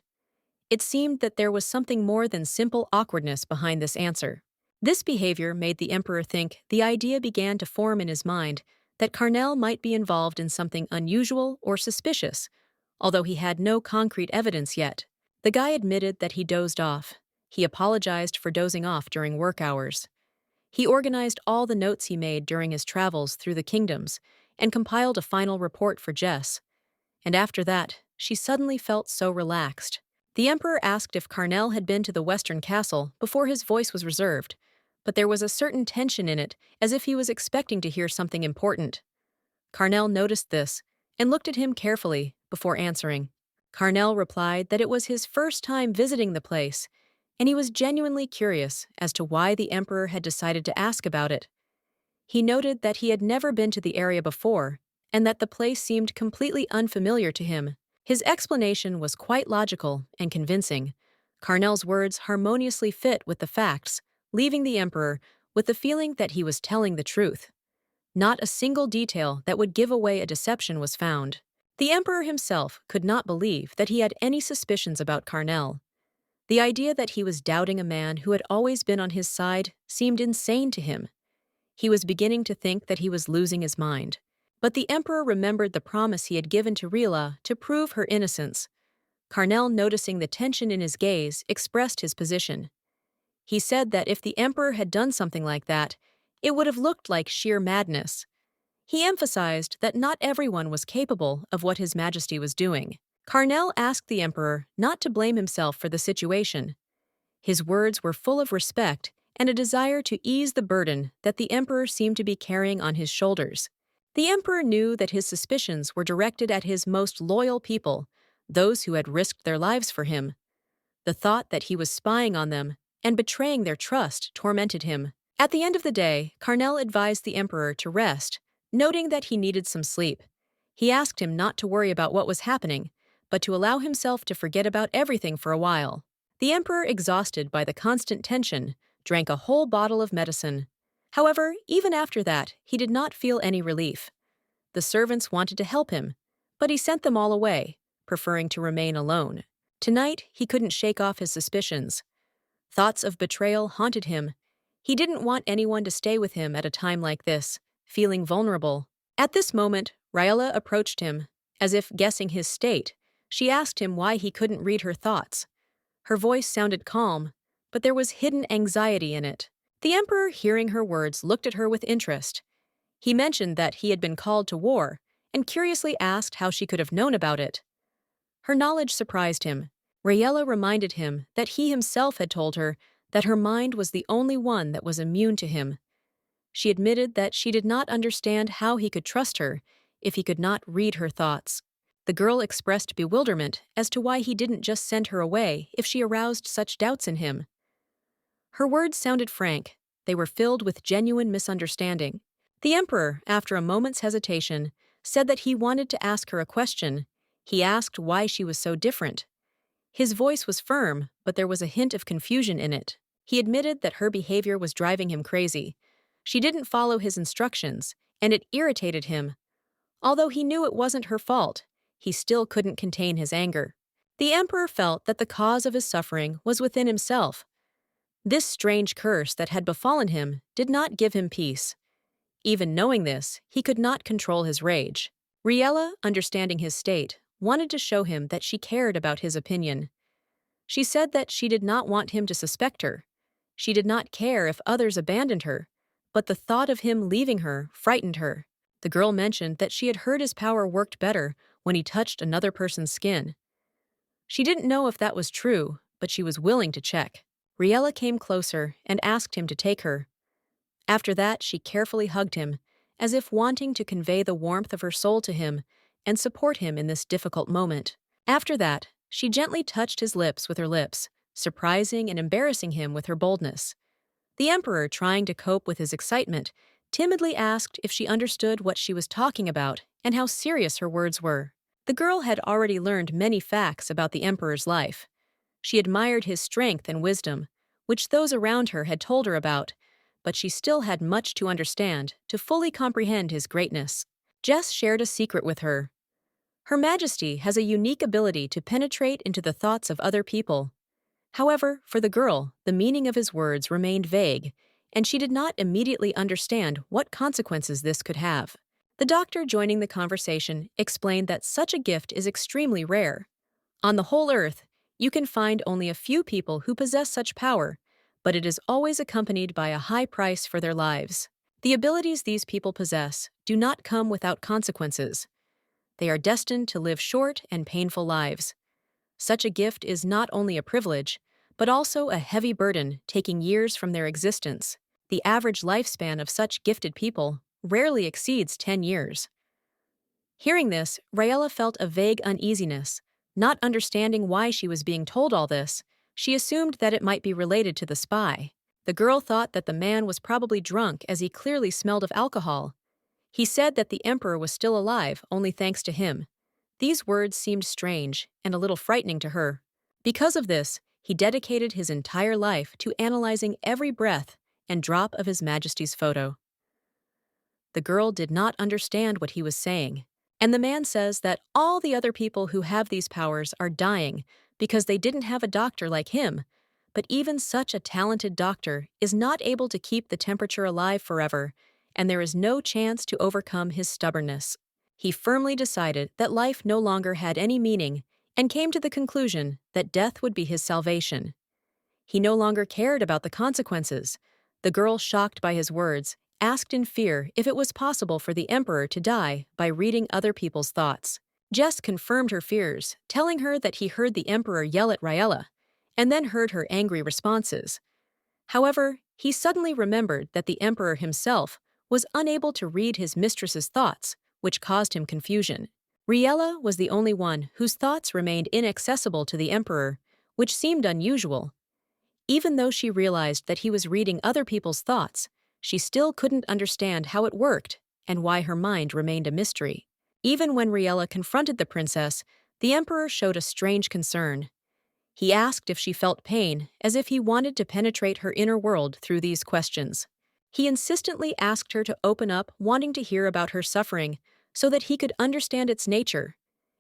It seemed that there was something more than simple awkwardness behind this answer. This behavior made the emperor think the idea began to form in his mind that Carnell might be involved in something unusual or suspicious, although he had no concrete evidence yet. The guy admitted that he dozed off. He apologized for dozing off during work hours. He organized all the notes he made during his travels through the kingdoms and compiled a final report for Jess. And after that, she suddenly felt so relaxed. The emperor asked if Carnell had been to the Western Castle before his voice was reserved, but there was a certain tension in it, as if he was expecting to hear something important. Carnell noticed this and looked at him carefully before answering. Carnell replied that it was his first time visiting the place, and he was genuinely curious as to why the emperor had decided to ask about it. He noted that he had never been to the area before, and that the place seemed completely unfamiliar to him. His explanation was quite logical and convincing. Carnell's words harmoniously fit with the facts, leaving the emperor with the feeling that he was telling the truth. Not a single detail that would give away a deception was found. The emperor himself could not believe that he had any suspicions about Carnell. The idea that he was doubting a man who had always been on his side seemed insane to him. He was beginning to think that he was losing his mind. But the emperor remembered the promise he had given to Rila to prove her innocence. Carnell, noticing the tension in his gaze, expressed his position. He said that if the emperor had done something like that, it would have looked like sheer madness. He emphasized that not everyone was capable of what His Majesty was doing. Carnell asked the emperor not to blame himself for the situation. His words were full of respect and a desire to ease the burden that the emperor seemed to be carrying on his shoulders. The emperor knew that his suspicions were directed at his most loyal people, those who had risked their lives for him. The thought that he was spying on them and betraying their trust tormented him. At the end of the day, Carnell advised the emperor to rest, noting that he needed some sleep. He asked him not to worry about what was happening, but to allow himself to forget about everything for a while. The emperor, exhausted by the constant tension, drank a whole bottle of medicine. However, even after that, he did not feel any relief. The servants wanted to help him, but he sent them all away, preferring to remain alone. Tonight, he couldn't shake off his suspicions. Thoughts of betrayal haunted him. He didn't want anyone to stay with him at a time like this, feeling vulnerable. At this moment, Raella approached him. As if guessing his state, she asked him why he couldn't read her thoughts. Her voice sounded calm, but there was hidden anxiety in it. The emperor, hearing her words, looked at her with interest. He mentioned that he had been called to war, and curiously asked how she could have known about it. Her knowledge surprised him. Raella reminded him that he himself had told her that her mind was the only one that was immune to him. She admitted that she did not understand how he could trust her if he could not read her thoughts. The girl expressed bewilderment as to why he didn't just send her away if she aroused such doubts in him. Her words sounded frank. They were filled with genuine misunderstanding. The emperor, after a moment's hesitation, said that he wanted to ask her a question. He asked why she was so different. His voice was firm, but there was a hint of confusion in it. He admitted that her behavior was driving him crazy. She didn't follow his instructions, and it irritated him. Although he knew it wasn't her fault, he still couldn't contain his anger. The emperor felt that the cause of his suffering was within himself. This strange curse that had befallen him did not give him peace. Even knowing this, he could not control his rage. Riella, understanding his state, wanted to show him that she cared about his opinion. She said that she did not want him to suspect her. She did not care if others abandoned her, but the thought of him leaving her frightened her. The girl mentioned that she had heard his power worked better when he touched another person's skin. She didn't know if that was true, but she was willing to check. Riella came closer and asked him to take her. After that, she carefully hugged him, as if wanting to convey the warmth of her soul to him and support him in this difficult moment. After that, she gently touched his lips with her lips, surprising and embarrassing him with her boldness. The emperor, trying to cope with his excitement, timidly asked if she understood what she was talking about and how serious her words were. The girl had already learned many facts about the emperor's life. She admired his strength and wisdom, which those around her had told her about, but she still had much to understand to fully comprehend his greatness. Jess shared a secret with her. Her Majesty has a unique ability to penetrate into the thoughts of other people. However, for the girl, the meaning of his words remained vague, and she did not immediately understand what consequences this could have. The doctor joining the conversation explained that such a gift is extremely rare. On the whole earth, you can find only a few people who possess such power, but it is always accompanied by a high price for their lives. The abilities these people possess do not come without consequences. They are destined to live short and painful lives. Such a gift is not only a privilege, but also a heavy burden taking years from their existence. The average lifespan of such gifted people rarely exceeds 10 years. Hearing this, Raella felt a vague uneasiness. Not understanding why she was being told all this, she assumed that it might be related to the spy. The girl thought that the man was probably drunk as he clearly smelled of alcohol. He said that the emperor was still alive only thanks to him. These words seemed strange and a little frightening to her. Because of this, he dedicated his entire life to analyzing every breath and drop of His Majesty's photo. The girl did not understand what he was saying, and the man says that all the other people who have these powers are dying because they didn't have a doctor like him, but even such a talented doctor is not able to keep the temperature alive forever, and there is no chance to overcome his stubbornness. He firmly decided that life no longer had any meaning and came to the conclusion that death would be his salvation. He no longer cared about the consequences. The girl, shocked by his words, asked in fear if it was possible for the emperor to die by reading other people's thoughts. Jess confirmed her fears, telling her that he heard the emperor yell at Raella, and then heard her angry responses. However, he suddenly remembered that the emperor himself was unable to read his mistress's thoughts, which caused him confusion. Raella was the only one whose thoughts remained inaccessible to the emperor, which seemed unusual. Even though she realized that he was reading other people's thoughts, she still couldn't understand how it worked and why her mind remained a mystery. Even when Raella confronted the princess, the emperor showed a strange concern. He asked if she felt pain, as if he wanted to penetrate her inner world through these questions. He insistently asked her to open up, wanting to hear about her suffering, so that he could understand its nature.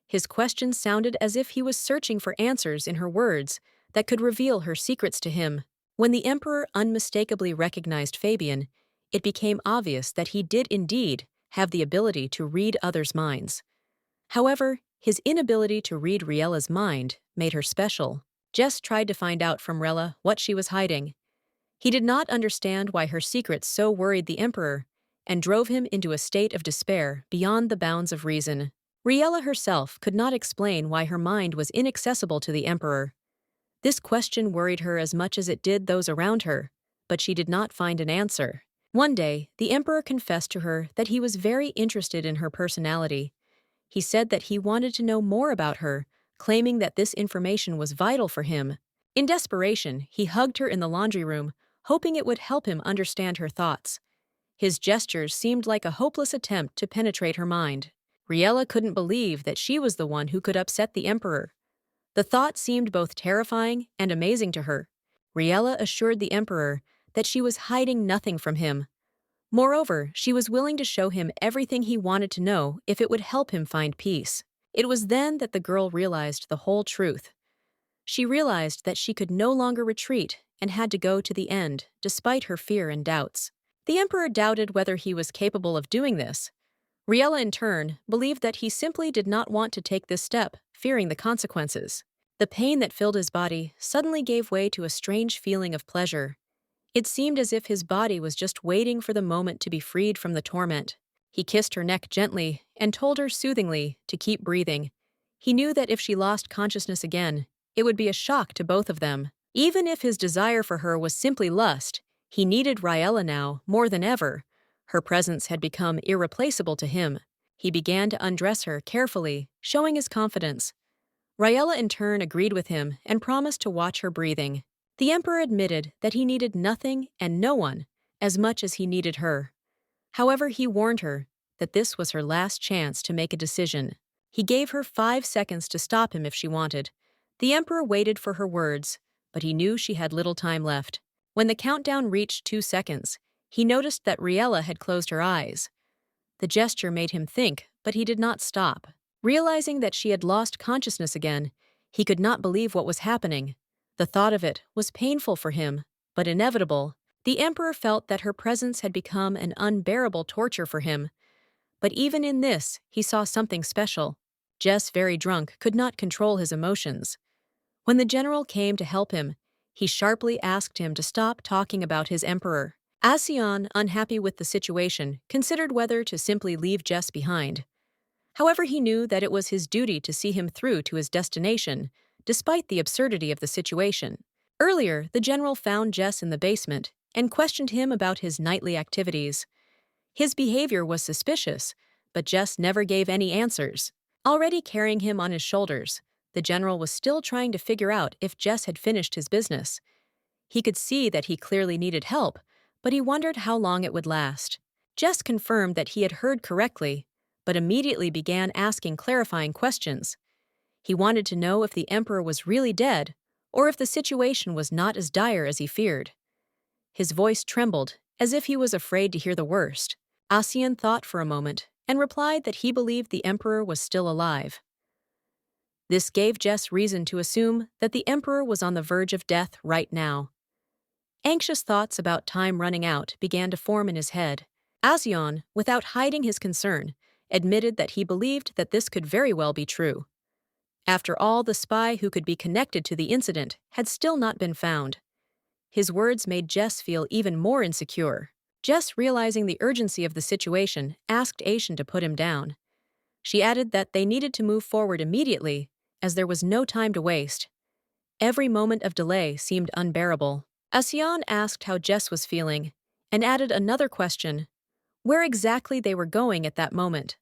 His questions sounded as if he was searching for answers in her words that could reveal her secrets to him. When the emperor unmistakably recognized Fabian, it became obvious that he did indeed have the ability to read others' minds. However, his inability to read Riella's mind made her special. Jess tried to find out from Rella what she was hiding. He did not understand why her secrets so worried the emperor and drove him into a state of despair beyond the bounds of reason. Riella herself could not explain why her mind was inaccessible to the emperor. This question worried her as much as it did those around her, but she did not find an answer. One day, the emperor confessed to her that he was very interested in her personality. He said that he wanted to know more about her, claiming that this information was vital for him. In desperation, he hugged her in the laundry room, hoping it would help him understand her thoughts. His gestures seemed like a hopeless attempt to penetrate her mind. Riella couldn't believe that she was the one who could upset the emperor. The thought seemed both terrifying and amazing to her. Riella assured the emperor that she was hiding nothing from him. Moreover, she was willing to show him everything he wanted to know if it would help him find peace. It was then that the girl realized the whole truth. She realized that she could no longer retreat and had to go to the end, despite her fear and doubts. The emperor doubted whether he was capable of doing this. Riella, in turn, believed that he simply did not want to take this step, fearing the consequences. The pain that filled his body suddenly gave way to a strange feeling of pleasure. It seemed as if his body was just waiting for the moment to be freed from the torment. He kissed her neck gently and told her soothingly to keep breathing. He knew that if she lost consciousness again, it would be a shock to both of them. Even if his desire for her was simply lust, he needed Riella now more than ever. Her presence had become irreplaceable to him. He began to undress her carefully, showing his confidence. Riella in turn agreed with him and promised to watch her breathing. The emperor admitted that he needed nothing and no one as much as he needed her. However, he warned her that this was her last chance to make a decision. He gave her 5 seconds to stop him if she wanted. The emperor waited for her words, but he knew she had little time left. When the countdown reached 2 seconds, he noticed that Riella had closed her eyes. The gesture made him think, but he did not stop. Realizing that she had lost consciousness again, he could not believe what was happening. The thought of it was painful for him, but inevitable. The emperor felt that her presence had become an unbearable torture for him, but even in this, he saw something special. Jess, very drunk, could not control his emotions. When the general came to help him, he sharply asked him to stop talking about his emperor. Asion, unhappy with the situation, considered whether to simply leave Jess behind. However, he knew that it was his duty to see him through to his destination, despite the absurdity of the situation. Earlier, the general found Jess in the basement and questioned him about his nightly activities. His behavior was suspicious, but Jess never gave any answers. Already carrying him on his shoulders, the general was still trying to figure out if Jess had finished his business. He could see that he clearly needed help, but he wondered how long it would last. Jess confirmed that he had heard correctly, but immediately began asking clarifying questions. He wanted to know if the emperor was really dead, or if the situation was not as dire as he feared. His voice trembled, as if he was afraid to hear the worst. Asian thought for a moment and replied that he believed the emperor was still alive. This gave Jess reason to assume that the emperor was on the verge of death right now. Anxious thoughts about time running out began to form in his head. Asian, without hiding his concern, admitted that he believed that this could very well be true. After all, the spy who could be connected to the incident had still not been found. His words made Jess feel even more insecure. Jess, realizing the urgency of the situation, asked Asian to put him down. She added that they needed to move forward immediately, as there was no time to waste. Every moment of delay seemed unbearable. Asian asked how Jess was feeling, and added another question: where exactly they were going at that moment.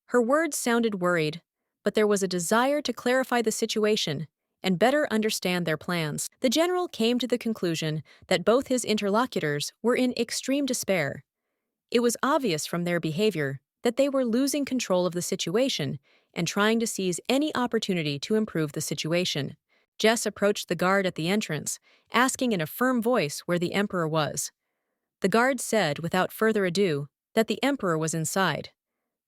Her words sounded worried, but there was a desire to clarify the situation and better understand their plans. The general came to the conclusion that both his interlocutors were in extreme despair. It was obvious from their behavior that they were losing control of the situation and trying to seize any opportunity to improve the situation. Jess approached the guard at the entrance, asking in a firm voice where the emperor was. The guard said, without further ado, that the emperor was inside.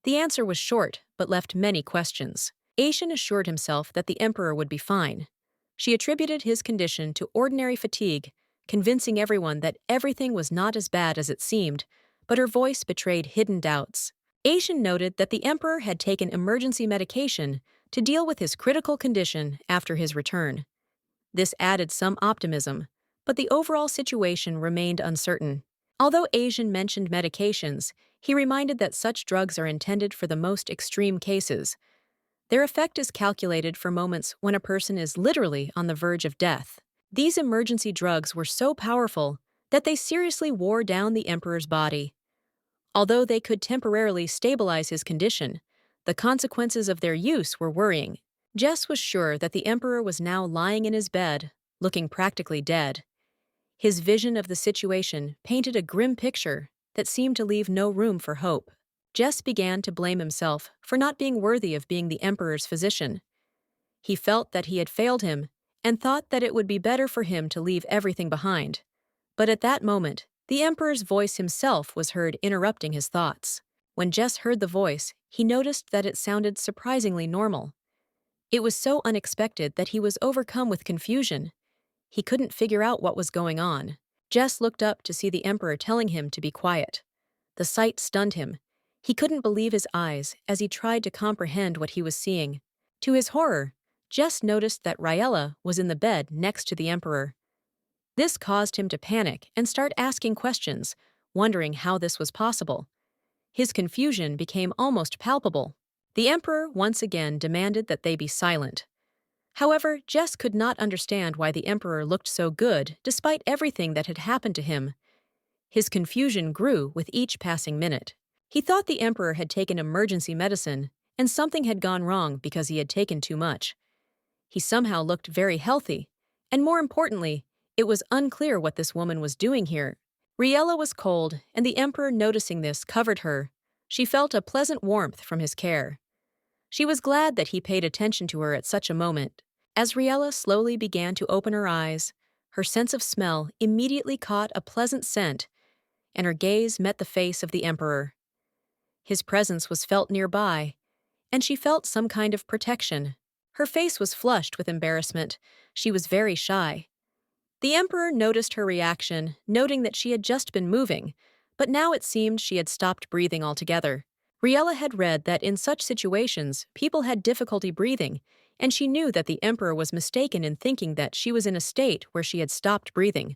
The answer was short, but left many questions. Asian assured himself that the emperor would be fine. She attributed his condition to ordinary fatigue, convincing everyone that everything was not as bad as it seemed, but her voice betrayed hidden doubts. Asian noted that the emperor had taken emergency medication to deal with his critical condition after his return. This added some optimism, but the overall situation remained uncertain. Although Asian mentioned medications, he reminded that such drugs are intended for the most extreme cases. Their effect is calculated for moments when a person is literally on the verge of death. These emergency drugs were so powerful that they seriously wore down the emperor's body. Although they could temporarily stabilize his condition, the consequences of their use were worrying. Jess was sure that the emperor was now lying in his bed, looking practically dead. His vision of the situation painted a grim picture that seemed to leave no room for hope. Jess began to blame himself for not being worthy of being the emperor's physician. He felt that he had failed him and thought that it would be better for him to leave everything behind. But at that moment, the emperor's voice himself was heard interrupting his thoughts. When Jess heard the voice, he noticed that it sounded surprisingly normal. It was so unexpected that he was overcome with confusion. He couldn't figure out what was going on. Jess looked up to see the emperor telling him to be quiet. The sight stunned him. He couldn't believe his eyes as he tried to comprehend what he was seeing. To his horror, Jess noticed that Raella was in the bed next to the emperor. This caused him to panic and start asking questions, wondering how this was possible. His confusion became almost palpable. The emperor once again demanded that they be silent. However, Jess could not understand why the emperor looked so good despite everything that had happened to him. His confusion grew with each passing minute. He thought the emperor had taken emergency medicine, and something had gone wrong because he had taken too much. He somehow looked very healthy, and more importantly, it was unclear what this woman was doing here. Riella was cold, and the emperor, noticing this, covered her. She felt a pleasant warmth from his care. She was glad that he paid attention to her at such a moment. As Riella slowly began to open her eyes, her sense of smell immediately caught a pleasant scent, and her gaze met the face of the emperor. His presence was felt nearby, and she felt some kind of protection. Her face was flushed with embarrassment. She was very shy. The emperor noticed her reaction, noting that she had just been moving, but now it seemed she had stopped breathing altogether. Riella had read that in such situations, people had difficulty breathing, and she knew that the emperor was mistaken in thinking that she was in a state where she had stopped breathing.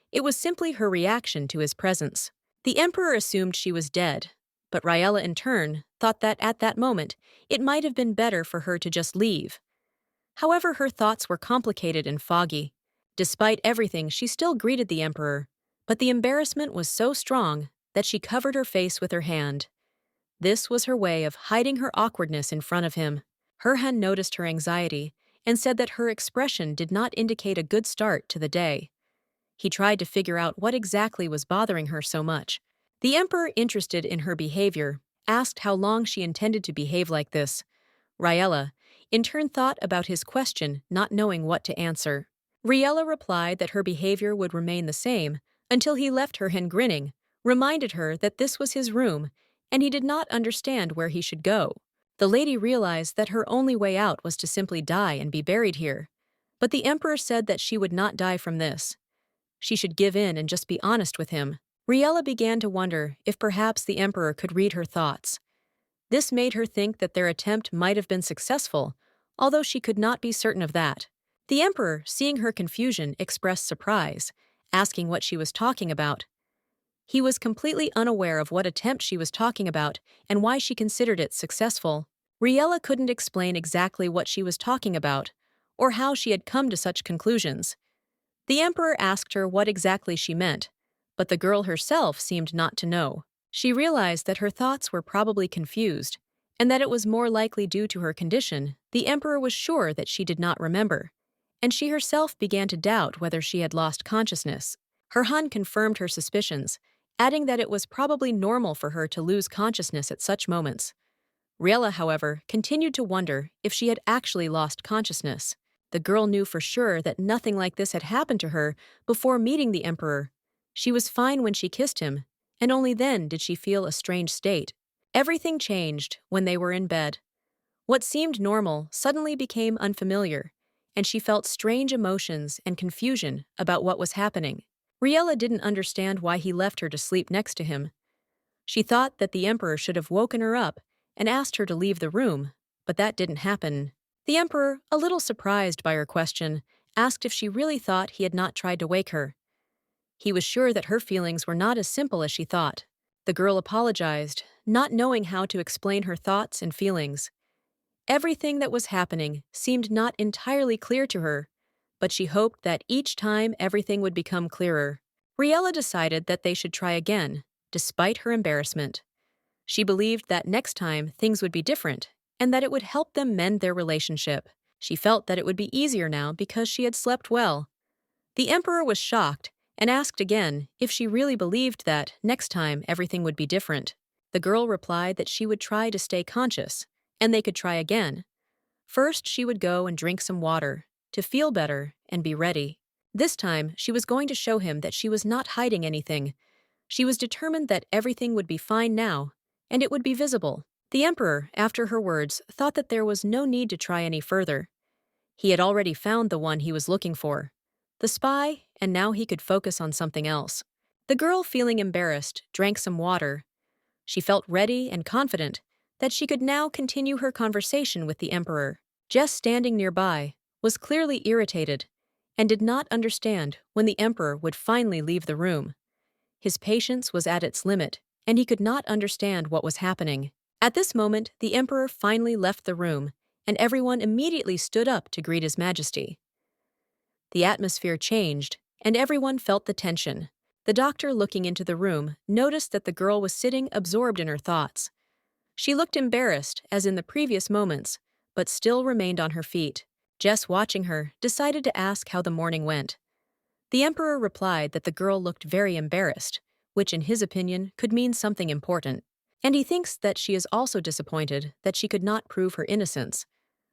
It was simply her reaction to his presence. The emperor assumed she was dead, but Riella in turn thought that at that moment it might have been better for her to just leave. However, her thoughts were complicated and foggy. Despite everything, she still greeted the emperor, but the embarrassment was so strong that she covered her face with her hand. This was her way of hiding her awkwardness in front of him. Herhan noticed her anxiety and said that her expression did not indicate a good start to the day. He tried to figure out what exactly was bothering her so much. The emperor, interested in her behavior, asked how long she intended to behave like this. Riella, in turn, thought about his question, not knowing what to answer. Riella replied that her behavior would remain the same until he left her and grinning, reminded her that this was his room, and he did not understand where he should go. The lady realized that her only way out was to simply die and be buried here. But the emperor said that she would not die from this. She should give in and just be honest with him. Riella began to wonder if perhaps the emperor could read her thoughts. This made her think that their attempt might have been successful, although she could not be certain of that. The emperor, seeing her confusion, expressed surprise, asking what she was talking about. He was completely unaware of what attempt she was talking about and why she considered it successful. Riella couldn't explain exactly what she was talking about, or how she had come to such conclusions. The emperor asked her what exactly she meant, but the girl herself seemed not to know. She realized that her thoughts were probably confused, and that it was more likely due to her condition. The emperor was sure that she did not remember, and she herself began to doubt whether she had lost consciousness. Herhan confirmed her suspicions, adding that it was probably normal for her to lose consciousness at such moments. Riella, however, continued to wonder if she had actually lost consciousness. The girl knew for sure that nothing like this had happened to her before meeting the emperor. She was fine when she kissed him, and only then did she feel a strange state. Everything changed when they were in bed. What seemed normal suddenly became unfamiliar, and she felt strange emotions and confusion about what was happening. Riella didn't understand why he left her to sleep next to him. She thought that the emperor should have woken her up and asked her to leave the room, but that didn't happen. The emperor, a little surprised by her question, asked if she really thought he had not tried to wake her. He was sure that her feelings were not as simple as she thought. The girl apologized, not knowing how to explain her thoughts and feelings. Everything that was happening seemed not entirely clear to her, but she hoped that each time everything would become clearer. Riella decided that they should try again, despite her embarrassment. She believed that next time things would be different, and that it would help them mend their relationship. She felt that it would be easier now because she had slept well. The emperor was shocked and asked again if she really believed that next time everything would be different. The girl replied that she would try to stay conscious, and they could try again. First, she would go and drink some water to feel better and be ready. This time, she was going to show him that she was not hiding anything. She was determined that everything would be fine now, and it would be visible. The emperor, after her words, thought that there was no need to try any further. He had already found the one he was looking for, the spy, and now he could focus on something else. The girl, feeling embarrassed, drank some water. She felt ready and confident that she could now continue her conversation with the emperor. Jess, standing nearby, was clearly irritated and did not understand when the emperor would finally leave the room. His patience was at its limit, and he could not understand what was happening. At this moment, the emperor finally left the room, and everyone immediately stood up to greet His Majesty. The atmosphere changed, and everyone felt the tension. The doctor, looking into the room, noticed that the girl was sitting absorbed in her thoughts. She looked embarrassed, as in the previous moments, but still remained on her feet. Jess, watching her, decided to ask how the morning went. The emperor replied that the girl looked very embarrassed, which in his opinion could mean something important. And he thinks that she is also disappointed that she could not prove her innocence.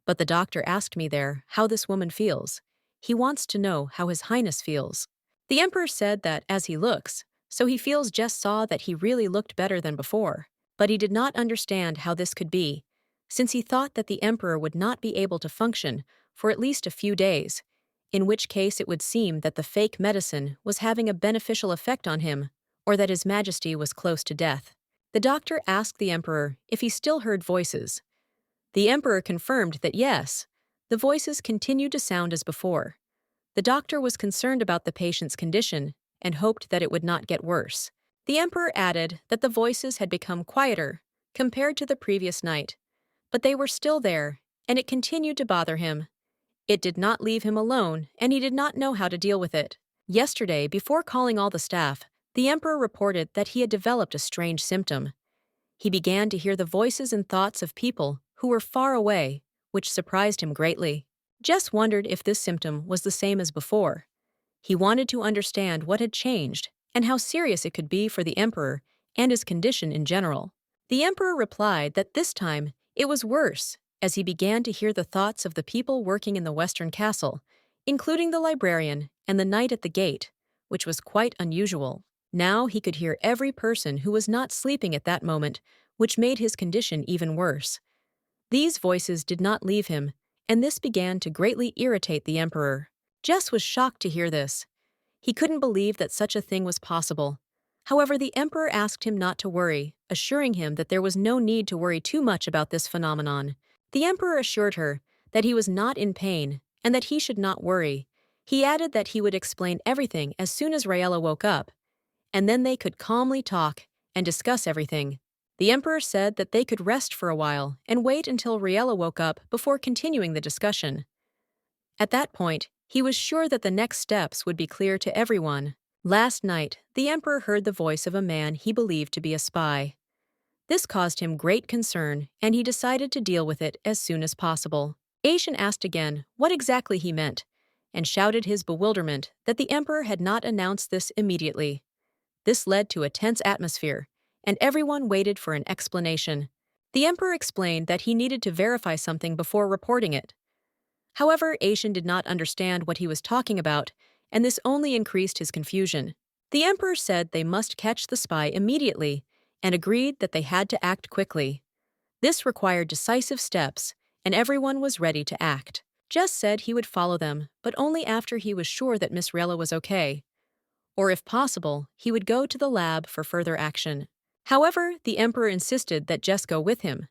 But the doctor asked me there how this woman feels. He wants to know how His Highness feels. The emperor said that as he looks, so he feels Jess saw that he really looked better than before. But he did not understand how this could be, since he thought that the emperor would not be able to function for at least a few days, in which case it would seem that the fake medicine was having a beneficial effect on him, or that His Majesty was close to death. The doctor asked the emperor if he still heard voices. The emperor confirmed that yes, the voices continued to sound as before. The doctor was concerned about the patient's condition and hoped that it would not get worse. The emperor added that the voices had become quieter compared to the previous night, but they were still there, and it continued to bother him. It did not leave him alone, and he did not know how to deal with it. Yesterday, before calling all the staff, the emperor reported that he had developed a strange symptom. He began to hear the voices and thoughts of people who were far away, which surprised him greatly. Jess wondered if this symptom was the same as before. He wanted to understand what had changed and how serious it could be for the emperor and his condition in general. The emperor replied that this time it was worse, as he began to hear the thoughts of the people working in the western castle, including the librarian and the knight at the gate, which was quite unusual. Now he could hear every person who was not sleeping at that moment, which made his condition even worse. These voices did not leave him, and this began to greatly irritate the emperor. Jess was shocked to hear this. He couldn't believe that such a thing was possible. However, the emperor asked him not to worry, assuring him that there was no need to worry too much about this phenomenon. The emperor assured her that he was not in pain and that he should not worry. He added that he would explain everything as soon as Raella woke up, and then they could calmly talk and discuss everything. The emperor said that they could rest for a while and wait until Raella woke up before continuing the discussion. At that point, he was sure that the next steps would be clear to everyone. Last night, the emperor heard the voice of a man he believed to be a spy. This caused him great concern, and he decided to deal with it as soon as possible. Aishan asked again what exactly he meant, and shouted his bewilderment that the emperor had not announced this immediately. This led to a tense atmosphere, and everyone waited for an explanation. The emperor explained that he needed to verify something before reporting it. However, Aishan did not understand what he was talking about, and this only increased his confusion. The emperor said they must catch the spy immediately, and agreed that they had to act quickly. This required decisive steps, and everyone was ready to act. Jess said he would follow them, but only after he was sure that Miss Rella was okay. Or if possible, he would go to the lab for further action. However, the emperor insisted that Jess go with him.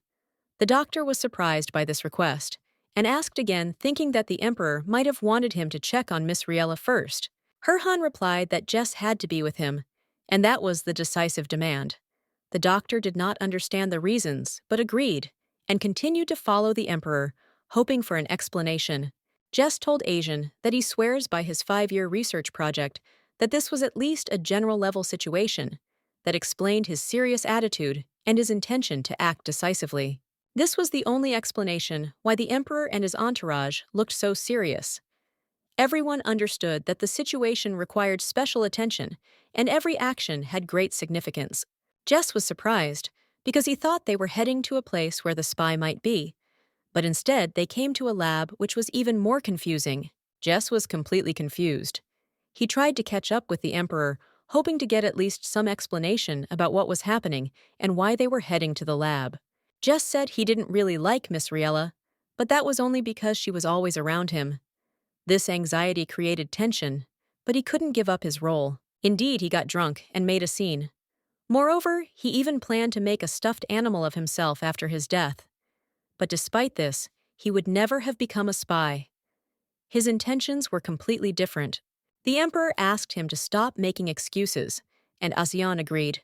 The doctor was surprised by this request, and asked again, thinking that the emperor might have wanted him to check on Miss Riella first. Herhan replied that Jess had to be with him, and that was the decisive demand. The doctor did not understand the reasons, but agreed, and continued to follow the emperor, hoping for an explanation. Jess told Asian that he swears by his 5-year research project that this was at least a general-level situation that explained his serious attitude and his intention to act decisively. This was the only explanation why the emperor and his entourage looked so serious. Everyone understood that the situation required special attention, and every action had great significance. Jess was surprised, because he thought they were heading to a place where the spy might be, but instead they came to a lab which was even more confusing. Jess was completely confused. He tried to catch up with the emperor, hoping to get at least some explanation about what was happening and why they were heading to the lab. Jess said he didn't really like Miss Riella, but that was only because she was always around him. This anxiety created tension, but he couldn't give up his role. Indeed, he got drunk and made a scene. Moreover, he even planned to make a stuffed animal of himself after his death. But despite this, he would never have become a spy. His intentions were completely different. The emperor asked him to stop making excuses, and Asian agreed.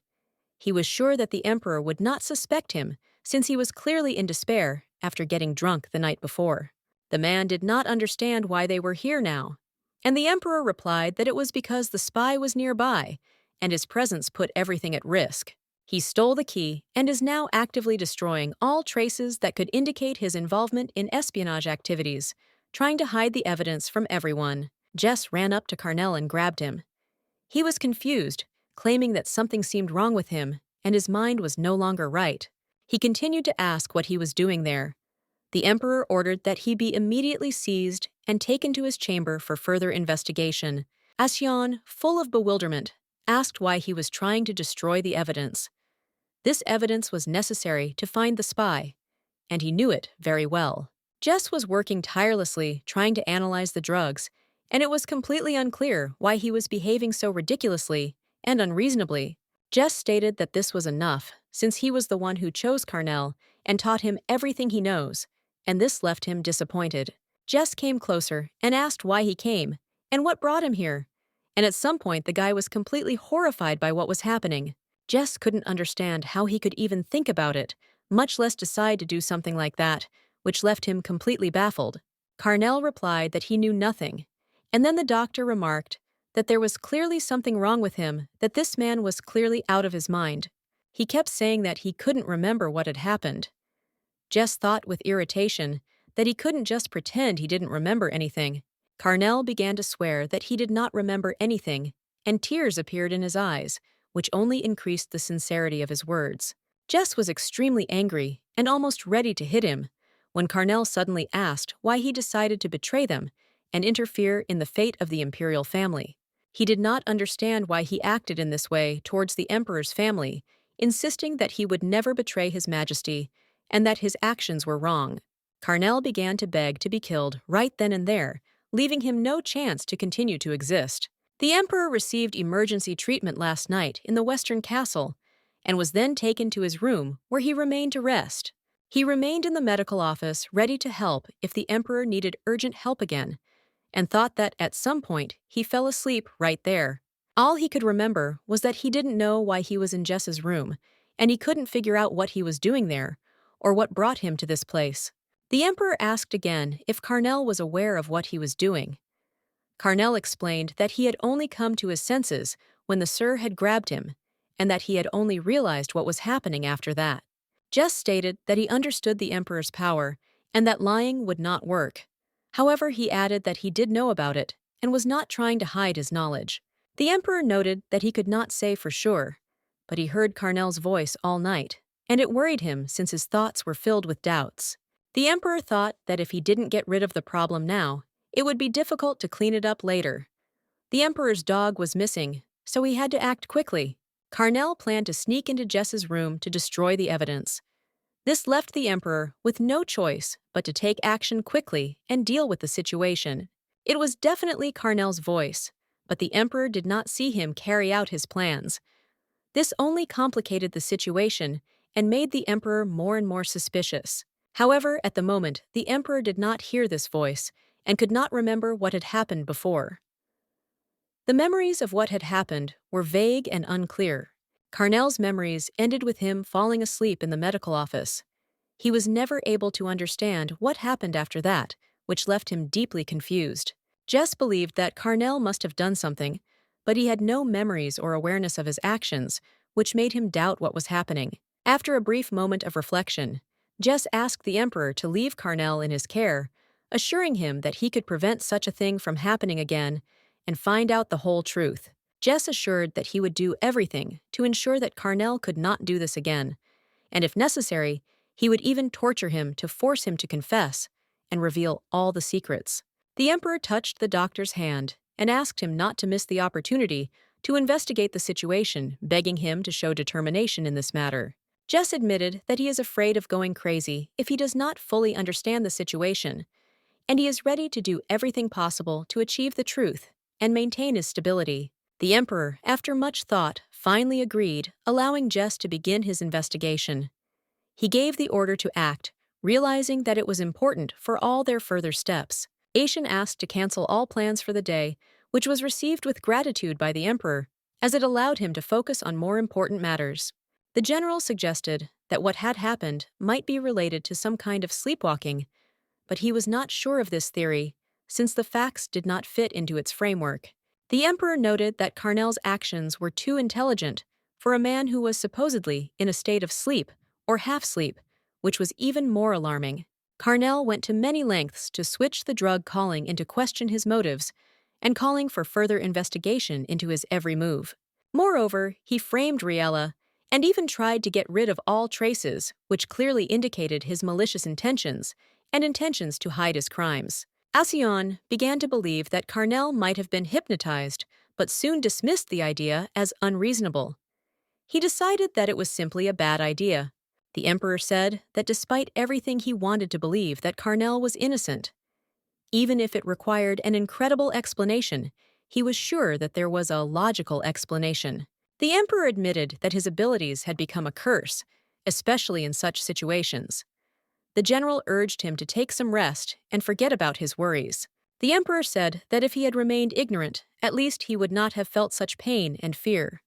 He was sure that the emperor would not suspect him, since he was clearly in despair after getting drunk the night before. The man did not understand why they were here now, and the emperor replied that it was because the spy was nearby, and his presence put everything at risk. He stole the key and is now actively destroying all traces that could indicate his involvement in espionage activities, trying to hide the evidence from everyone. Jess ran up to Carnell and grabbed him. He was confused, claiming that something seemed wrong with him, and his mind was no longer right. He continued to ask what he was doing there. The emperor ordered that he be immediately seized and taken to his chamber for further investigation. Asian, full of bewilderment, asked why he was trying to destroy the evidence. This evidence was necessary to find the spy, and he knew it very well. Jess was working tirelessly trying to analyze the drugs, and it was completely unclear why he was behaving so ridiculously and unreasonably. Jess stated that this was enough, since he was the one who chose Carnell and taught him everything he knows, and this left him disappointed. Jess came closer and asked why he came and what brought him here, and at some point the guy was completely horrified by what was happening. Jess couldn't understand how he could even think about it, much less decide to do something like that, which left him completely baffled. Carnell replied that he knew nothing, and then the doctor remarked that there was clearly something wrong with him, that this man was clearly out of his mind. He kept saying that he couldn't remember what had happened. Jess thought with irritation that he couldn't just pretend he didn't remember anything. Carnell began to swear that he did not remember anything, and tears appeared in his eyes, which only increased the sincerity of his words. Jess was extremely angry and almost ready to hit him when Carnell suddenly asked why he decided to betray them and interfere in the fate of the imperial family. He did not understand why he acted in this way towards the emperor's family, insisting that he would never betray his majesty and that his actions were wrong. Carnell began to beg to be killed right then and there, leaving him no chance to continue to exist. The emperor received emergency treatment last night in the Western Castle and was then taken to his room where he remained to rest. He remained in the medical office ready to help if the emperor needed urgent help again, and thought that at some point he fell asleep right there. All he could remember was that he didn't know why he was in Jess's room, and he couldn't figure out what he was doing there, or what brought him to this place. The emperor asked again if Carnell was aware of what he was doing. Carnell explained that he had only come to his senses when the Sir had grabbed him, and that he had only realized what was happening after that. Jess stated that he understood the emperor's power and that lying would not work. However, he added that he did know about it and was not trying to hide his knowledge. The emperor noted that he could not say for sure, but he heard Carnell's voice all night, and it worried him since his thoughts were filled with doubts. The emperor thought that if he didn't get rid of the problem now, it would be difficult to clean it up later. The emperor's dog was missing, so he had to act quickly. Carnell planned to sneak into Jess's room to destroy the evidence. This left the emperor with no choice but to take action quickly and deal with the situation. It was definitely Carnell's voice, but the emperor did not see him carry out his plans. This only complicated the situation and made the emperor more and more suspicious. However, at the moment, the emperor did not hear this voice and could not remember what had happened before. The memories of what had happened were vague and unclear. Carnell's memories ended with him falling asleep in the medical office. He was never able to understand what happened after that, which left him deeply confused. Jess believed that Carnell must have done something, but he had no memories or awareness of his actions, which made him doubt what was happening. After a brief moment of reflection, Jess asked the emperor to leave Carnell in his care, assuring him that he could prevent such a thing from happening again and find out the whole truth. Jess assured that he would do everything to ensure that Carnell could not do this again, and if necessary, he would even torture him to force him to confess and reveal all the secrets. The emperor touched the doctor's hand and asked him not to miss the opportunity to investigate the situation, begging him to show determination in this matter. Jess admitted that he is afraid of going crazy if he does not fully understand the situation, and he is ready to do everything possible to achieve the truth and maintain his stability. The emperor, after much thought, finally agreed, allowing Jess to begin his investigation. He gave the order to act, realizing that it was important for all their further steps. Aishan asked to cancel all plans for the day, which was received with gratitude by the emperor, as it allowed him to focus on more important matters. The general suggested that what had happened might be related to some kind of sleepwalking, but he was not sure of this theory, since the facts did not fit into its framework. The emperor noted that Carnell's actions were too intelligent for a man who was supposedly in a state of sleep or half-sleep, which was even more alarming. Carnell went to many lengths to switch the drug calling into question his motives and calling for further investigation into his every move. Moreover, he framed Riella and even tried to get rid of all traces, which clearly indicated his malicious intentions and intentions to hide his crimes. Asion began to believe that Carnell might have been hypnotized, but soon dismissed the idea as unreasonable. He decided that it was simply a bad idea. The emperor said that despite everything he wanted to believe that Carnell was innocent. Even if it required an incredible explanation, he was sure that there was a logical explanation. The emperor admitted that his abilities had become a curse, especially in such situations. The general urged him to take some rest and forget about his worries. The emperor said that if he had remained ignorant, at least he would not have felt such pain and fear.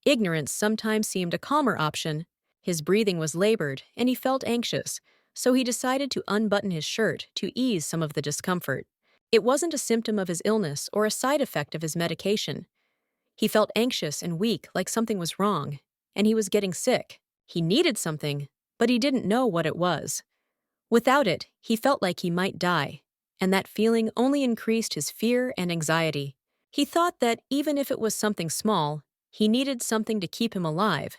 Ignorance sometimes seemed a calmer option. His breathing was labored, and he felt anxious, so he decided to unbutton his shirt to ease some of the discomfort. It wasn't a symptom of his illness or a side effect of his medication. He felt anxious and weak, like something was wrong, and he was getting sick. He needed something, but he didn't know what it was. Without it, he felt like he might die, and that feeling only increased his fear and anxiety. He thought that even if it was something small, he needed something to keep him alive,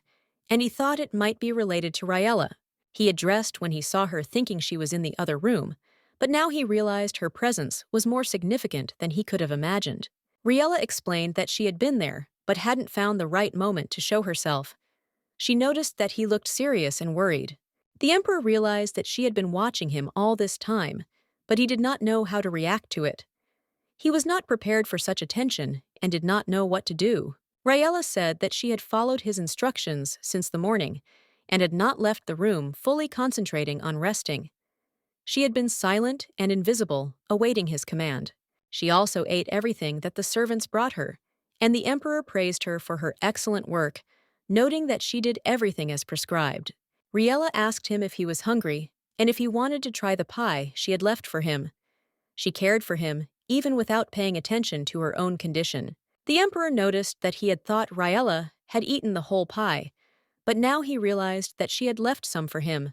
and he thought it might be related to Riella. He had dressed when he saw her thinking she was in the other room, but now he realized her presence was more significant than he could have imagined. Riella explained that she had been there, but hadn't found the right moment to show herself. She noticed that he looked serious and worried. The emperor realized that she had been watching him all this time, but he did not know how to react to it. He was not prepared for such attention and did not know what to do. Raella said that she had followed his instructions since the morning and had not left the room, fully concentrating on resting. She had been silent and invisible, awaiting his command. She also ate everything that the servants brought her, and the emperor praised her for her excellent work, noting that she did everything as prescribed. Riella asked him if he was hungry and if he wanted to try the pie she had left for him. She cared for him, even without paying attention to her own condition. The emperor noticed that he had thought Riella had eaten the whole pie, but now he realized that she had left some for him.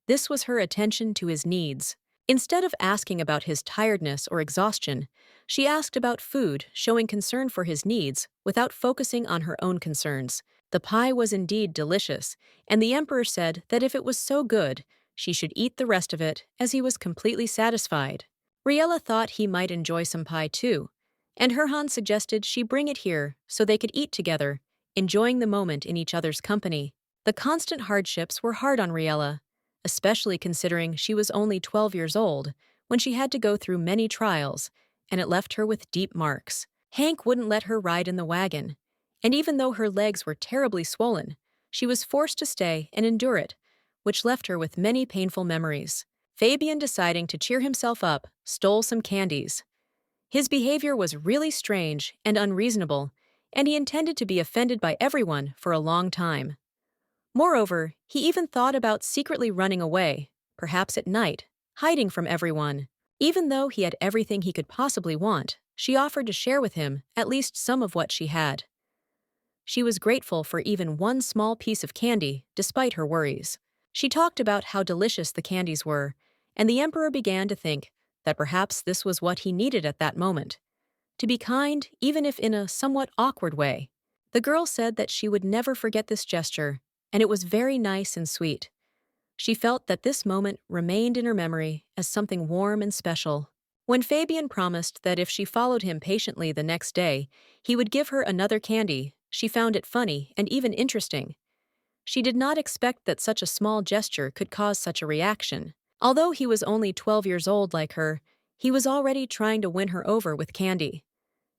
This was her attention to his needs. Instead of asking about his tiredness or exhaustion, she asked about food, showing concern for his needs without focusing on her own concerns. The pie was indeed delicious, and the emperor said that if it was so good, she should eat the rest of it, as he was completely satisfied. Riella thought he might enjoy some pie too, and Herhan suggested she bring it here so they could eat together, enjoying the moment in each other's company. The constant hardships were hard on Riella, especially considering she was only 12 years old when she had to go through many trials, and it left her with deep marks. Hank wouldn't let her ride in the wagon, and even though her legs were terribly swollen, she was forced to stay and endure it, which left her with many painful memories. Fabian, deciding to cheer himself up, stole some candies. His behavior was really strange and unreasonable, and he intended to be offended by everyone for a long time. Moreover, he even thought about secretly running away, perhaps at night, hiding from everyone. Even though he had everything he could possibly want, she offered to share with him at least some of what she had. She was grateful for even one small piece of candy, despite her worries. She talked about how delicious the candies were, and the emperor began to think that perhaps this was what he needed at that moment. To be kind, even if in a somewhat awkward way. The girl said that she would never forget this gesture, and it was very nice and sweet. She felt that this moment remained in her memory as something warm and special. When Fabian promised that if she followed him patiently the next day, he would give her another candy, she found it funny and even interesting. She did not expect that such a small gesture could cause such a reaction. Although he was only 12 years old like her, he was already trying to win her over with candy.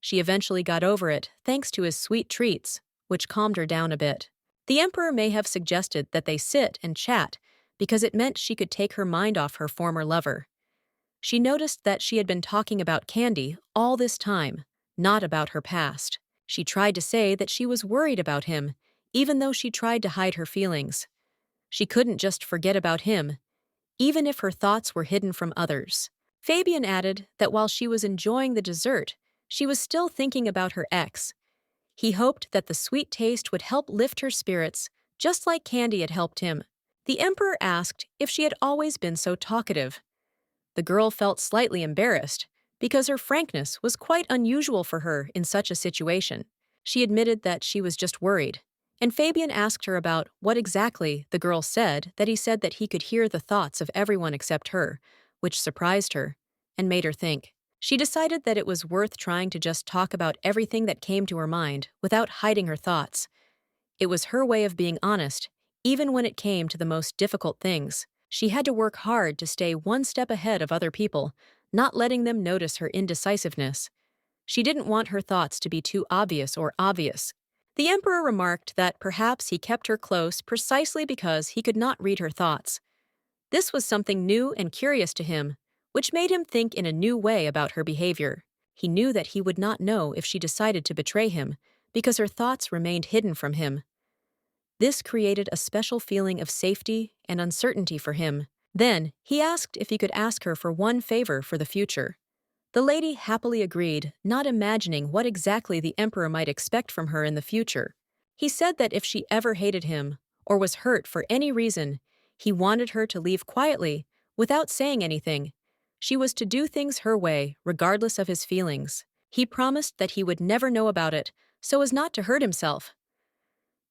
She eventually got over it thanks to his sweet treats, which calmed her down a bit. The emperor may have suggested that they sit and chat because it meant she could take her mind off her former lover. She noticed that she had been talking about candy all this time, not about her past. She tried to say that she was worried about him, even though she tried to hide her feelings. She couldn't just forget about him, even if her thoughts were hidden from others. Fabian added that while she was enjoying the dessert, she was still thinking about her ex. He hoped that the sweet taste would help lift her spirits, just like candy had helped him. The emperor asked if she had always been so talkative. The girl felt slightly embarrassed, because her frankness was quite unusual for her in such a situation. She admitted that she was just worried, and Fabian asked her about what exactly the girl said that he said that he could hear the thoughts of everyone except her, which surprised her and made her think. She decided that it was worth trying to just talk about everything that came to her mind without hiding her thoughts. It was her way of being honest, even when it came to the most difficult things. She had to work hard to stay one step ahead of other people, not letting them notice her indecisiveness. She didn't want her thoughts to be too obvious or obvious. The emperor remarked that perhaps he kept her close precisely because he could not read her thoughts. This was something new and curious to him, which made him think in a new way about her behavior. He knew that he would not know if she decided to betray him, because her thoughts remained hidden from him. This created a special feeling of safety and uncertainty for him. Then, he asked if he could ask her for one favor for the future. The lady happily agreed, not imagining what exactly the emperor might expect from her in the future. He said that if she ever hated him, or was hurt for any reason, he wanted her to leave quietly, without saying anything. She was to do things her way, regardless of his feelings. He promised that he would never know about it, so as not to hurt himself.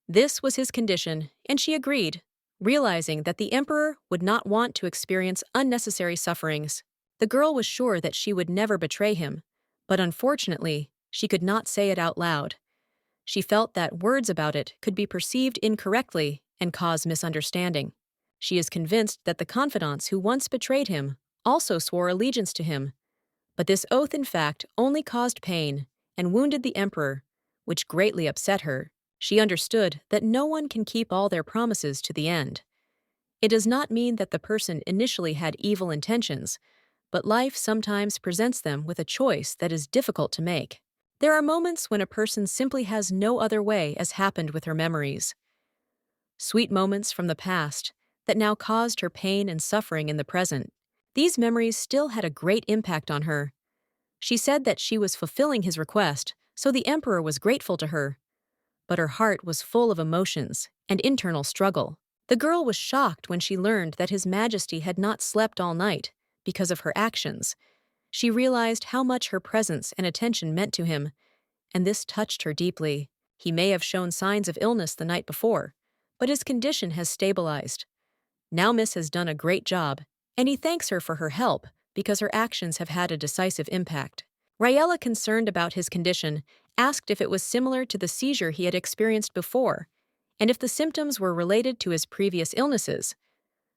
This was his condition, and she agreed, realizing that the emperor would not want to experience unnecessary sufferings. The girl was sure that she would never betray him, but unfortunately, she could not say it out loud. She felt that words about it could be perceived incorrectly and cause misunderstanding. She is convinced that the confidants who once betrayed him also swore allegiance to him, but this oath in fact only caused pain and wounded the emperor, which greatly upset her. She understood that no one can keep all their promises to the end. It does not mean that the person initially had evil intentions, but life sometimes presents them with a choice that is difficult to make. There are moments when a person simply has no other way, as happened with her memories. Sweet moments from the past that now caused her pain and suffering in the present. These memories still had a great impact on her. She said that she was fulfilling his request, so the emperor was grateful to her. But her heart was full of emotions and internal struggle. The girl was shocked when she learned that His Majesty had not slept all night because of her actions. She realized how much her presence and attention meant to him, and this touched her deeply. He may have shown signs of illness the night before, but his condition has stabilized. Now Miss has done a great job, and he thanks her for her help because her actions have had a decisive impact. Raella, concerned about his condition, asked if it was similar to the seizure he had experienced before, and if the symptoms were related to his previous illnesses.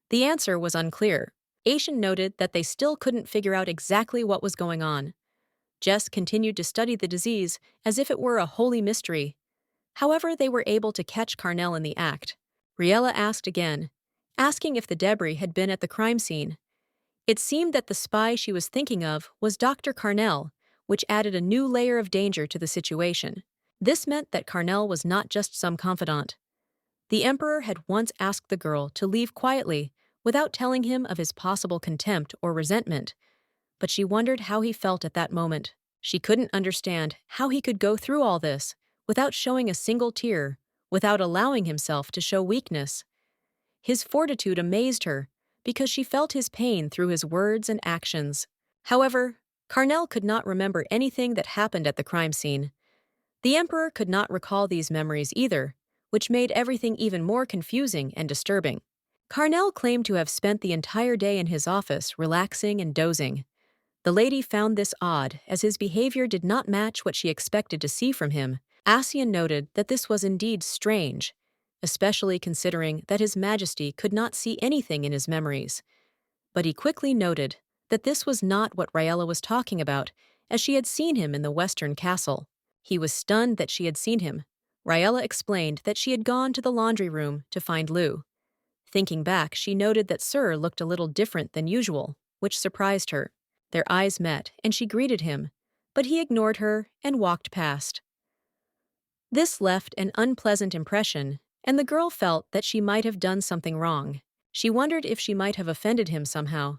The answer was unclear. Aishan noted that they still couldn't figure out exactly what was going on. Jess continued to study the disease as if it were a holy mystery. However, they were able to catch Carnell in the act. Riella asked again, asking if the debris had been at the crime scene. It seemed that the spy she was thinking of was Dr. Carnell, which added a new layer of danger to the situation. This meant that Carnell was not just some confidant. The Emperor had once asked the girl to leave quietly without telling him of his possible contempt or resentment, but she wondered how he felt at that moment. She couldn't understand how he could go through all this without showing a single tear, without allowing himself to show weakness. His fortitude amazed her because she felt his pain through his words and actions. However, Carnell could not remember anything that happened at the crime scene. The Emperor could not recall these memories either, which made everything even more confusing and disturbing. Carnell claimed to have spent the entire day in his office relaxing and dozing. The lady found this odd, as his behavior did not match what she expected to see from him. Asian noted that this was indeed strange, especially considering that His Majesty could not see anything in his memories. But he quickly noted that this was not what Raella was talking about, as she had seen him in the Western Castle. He was stunned that she had seen him. Raella explained that she had gone to the laundry room to find Lou. Thinking back, she noted that Sir looked a little different than usual, which surprised her. Their eyes met, and she greeted him, but he ignored her and walked past. This left an unpleasant impression, and the girl felt that she might have done something wrong. She wondered if she might have offended him somehow.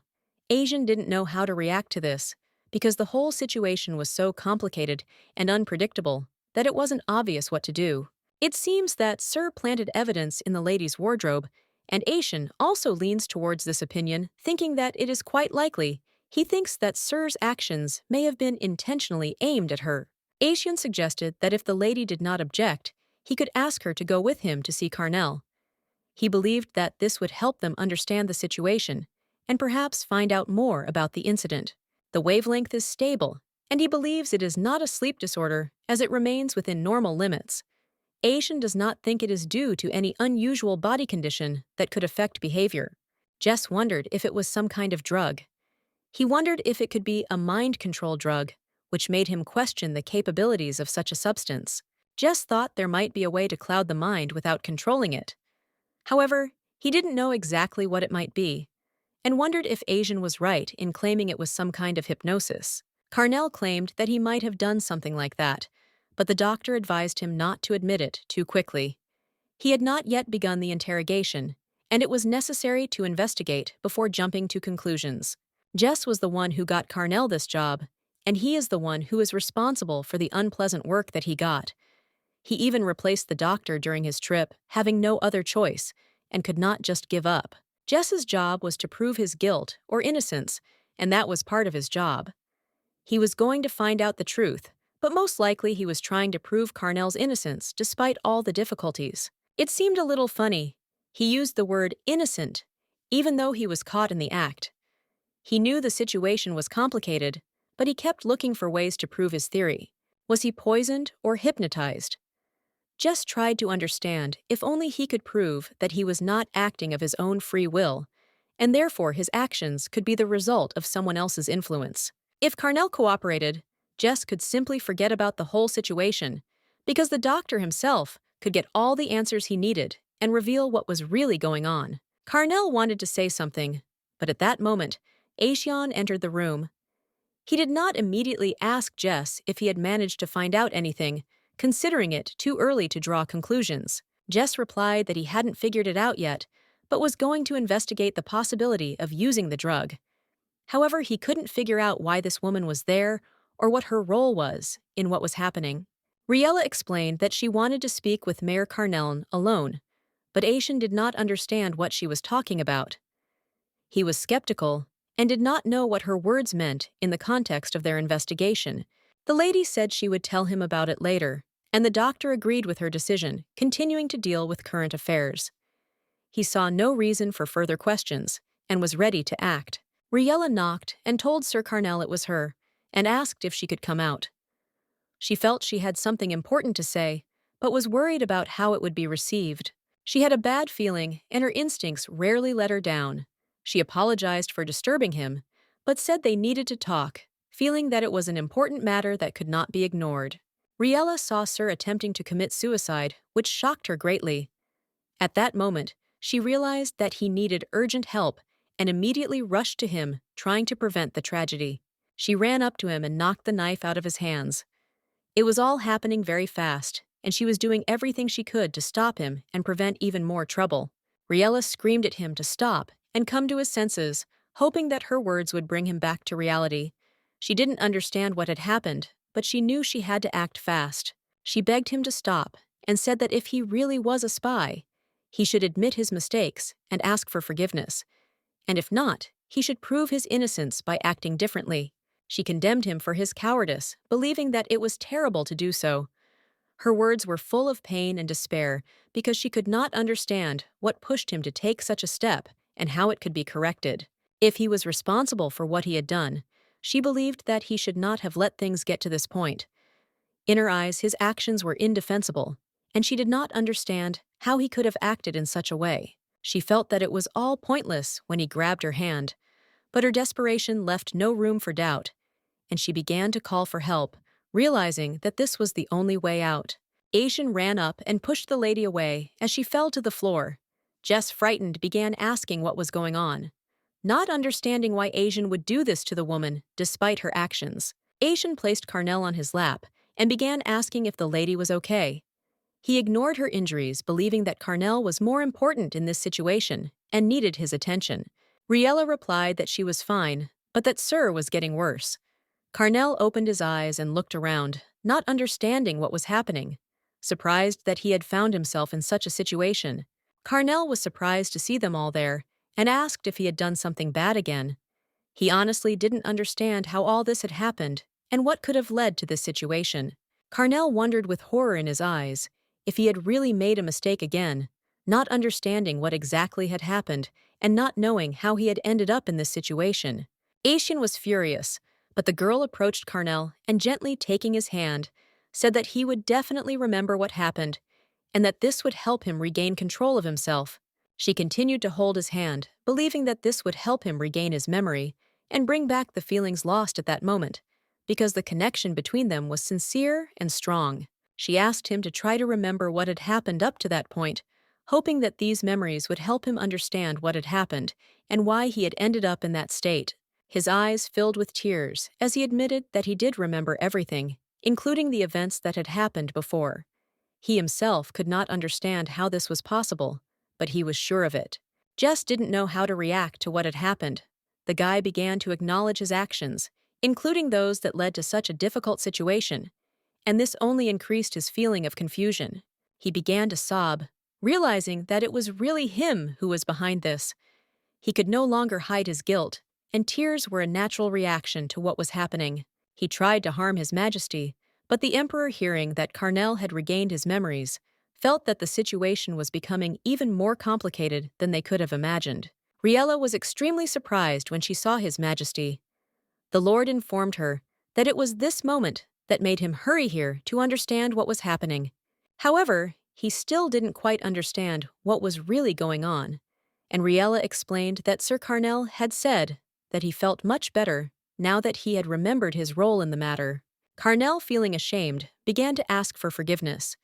Asian didn't know how to react to this, because the whole situation was so complicated and unpredictable that it wasn't obvious what to do. It seems that Sir planted evidence in the lady's wardrobe, and Asian also leans towards this opinion, thinking that it is quite likely he thinks that Sir's actions may have been intentionally aimed at her. Asian suggested that if the lady did not object, he could ask her to go with him to see Carnell. He believed that this would help them understand the situation and perhaps find out more about the incident. The wavelength is stable, and he believes it is not a sleep disorder as it remains within normal limits. Asian does not think it is due to any unusual body condition that could affect behavior. Jess wondered if it was some kind of drug. He wondered if it could be a mind control drug, which made him question the capabilities of such a substance. Jess thought there might be a way to cloud the mind without controlling it. However, he didn't know exactly what it might be, and wondered if Asian was right in claiming it was some kind of hypnosis. Carnell claimed that he might have done something like that, but the doctor advised him not to admit it too quickly. He had not yet begun the interrogation, and it was necessary to investigate before jumping to conclusions. Jess was the one who got Carnell this job, and he is the one who is responsible for the unpleasant work that he got. He even replaced the doctor during his trip, having no other choice, and could not just give up. Jess's job was to prove his guilt or innocence, and that was part of his job. He was going to find out the truth, but most likely he was trying to prove Carnell's innocence despite all the difficulties. It seemed a little funny. He used the word innocent, even though he was caught in the act. He knew the situation was complicated, but he kept looking for ways to prove his theory. Was he poisoned or hypnotized? Jess tried to understand if only he could prove that he was not acting of his own free will, and therefore his actions could be the result of someone else's influence. If Carnell cooperated, Jess could simply forget about the whole situation, because the doctor himself could get all the answers he needed and reveal what was really going on. Carnell wanted to say something, but at that moment, Aishan entered the room. He did not immediately ask Jess if he had managed to find out anything, considering it too early to draw conclusions. Jess replied that he hadn't figured it out yet, but was going to investigate the possibility of using the drug. However, he couldn't figure out why this woman was there or what her role was in what was happening. Riella explained that she wanted to speak with Mayor Carnell alone, but Aishan did not understand what she was talking about. He was skeptical and did not know what her words meant in the context of their investigation. The lady said she would tell him about it later, and the doctor agreed with her decision, continuing to deal with current affairs. He saw no reason for further questions and was ready to act. Riella knocked and told Sir Carnell it was her, and asked if she could come out. She felt she had something important to say, but was worried about how it would be received. She had a bad feeling, and her instincts rarely let her down. She apologized for disturbing him, but said they needed to talk, feeling that it was an important matter that could not be ignored. Riella saw Sir attempting to commit suicide, which shocked her greatly. At that moment, she realized that he needed urgent help and immediately rushed to him, trying to prevent the tragedy. She ran up to him and knocked the knife out of his hands. It was all happening very fast, and she was doing everything she could to stop him and prevent even more trouble. Riella screamed at him to stop and come to his senses, hoping that her words would bring him back to reality. She didn't understand what had happened, but she knew she had to act fast. She begged him to stop and said that if he really was a spy, he should admit his mistakes and ask for forgiveness, and if not, he should prove his innocence by acting differently. She condemned him for his cowardice, believing that it was terrible to do so. Her words were full of pain and despair because she could not understand what pushed him to take such a step and how it could be corrected. If he was responsible for what he had done, she believed that he should not have let things get to this point. In her eyes, his actions were indefensible, and she did not understand how he could have acted in such a way. She felt that it was all pointless when he grabbed her hand, but her desperation left no room for doubt, and she began to call for help, realizing that this was the only way out. Aishan ran up and pushed the lady away as she fell to the floor. Jess, frightened, began asking what was going on, not understanding why Aishan would do this to the woman despite her actions. Aishan placed Carnell on his lap and began asking if the lady was okay. He ignored her injuries, believing that Carnell was more important in this situation and needed his attention. Riella replied that she was fine, but that Sir was getting worse. Carnell opened his eyes and looked around, not understanding what was happening, surprised that he had found himself in such a situation. Carnell was surprised to see them all there and asked if he had done something bad again. He honestly didn't understand how all this had happened and what could have led to this situation. Carnell wondered with horror in his eyes if he had really made a mistake again, not understanding what exactly had happened and not knowing how he had ended up in this situation. Aishan was furious, but the girl approached Carnell and, gently taking his hand, said that he would definitely remember what happened and that this would help him regain control of himself. She continued to hold his hand, believing that this would help him regain his memory and bring back the feelings lost at that moment, because the connection between them was sincere and strong. She asked him to try to remember what had happened up to that point, hoping that these memories would help him understand what had happened and why he had ended up in that state. His eyes filled with tears as he admitted that he did remember everything, including the events that had happened before. He himself could not understand how this was possible, but he was sure of it. Jess didn't know how to react to what had happened. The guy began to acknowledge his actions, including those that led to such a difficult situation, and this only increased his feeling of confusion. He began to sob, realizing that it was really him who was behind this. He could no longer hide his guilt, and tears were a natural reaction to what was happening. He tried to harm His Majesty, but the Emperor, hearing that Carnell had regained his memories, felt that the situation was becoming even more complicated than they could have imagined. Riella was extremely surprised when she saw His Majesty. The Lord informed her that it was this moment that made him hurry here to understand what was happening. However, he still didn't quite understand what was really going on, and Riella explained that Sir Carnell had said that he felt much better now that he had remembered his role in the matter. Carnell, feeling ashamed, began to ask for forgiveness.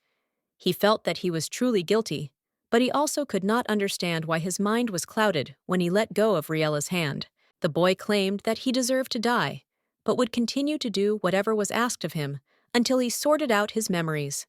He felt that he was truly guilty, but he also could not understand why his mind was clouded when he let go of Riella's hand. The boy claimed that he deserved to die, but would continue to do whatever was asked of him until he sorted out his memories.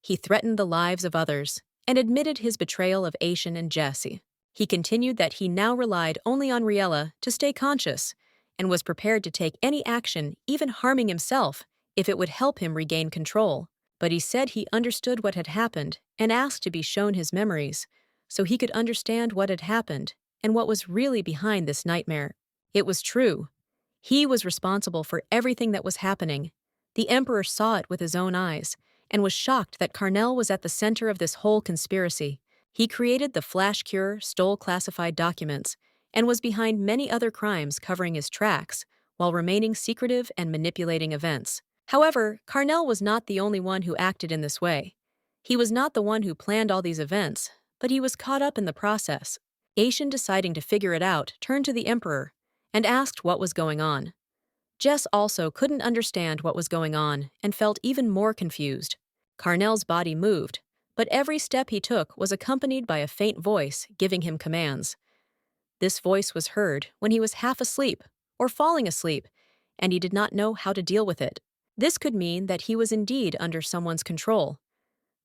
He threatened the lives of others and admitted his betrayal of Aishin and Jessie. He continued that he now relied only on Riella to stay conscious and was prepared to take any action, even harming himself, if it would help him regain control. But he said he understood what had happened and asked to be shown his memories so he could understand what had happened and what was really behind this nightmare. It was true. He was responsible for everything that was happening. The Emperor saw it with his own eyes and was shocked that Carnell was at the center of this whole conspiracy. He created the Flash Cure, stole classified documents, and was behind many other crimes covering his tracks while remaining secretive and manipulating events. However, Carnell was not the only one who acted in this way. He was not the one who planned all these events, but he was caught up in the process. Aishin, deciding to figure it out, turned to the Emperor and asked what was going on. Jess also couldn't understand what was going on and felt even more confused. Carnell's body moved, but every step he took was accompanied by a faint voice giving him commands. This voice was heard when he was half asleep or falling asleep, and he did not know how to deal with it. This could mean that he was indeed under someone's control.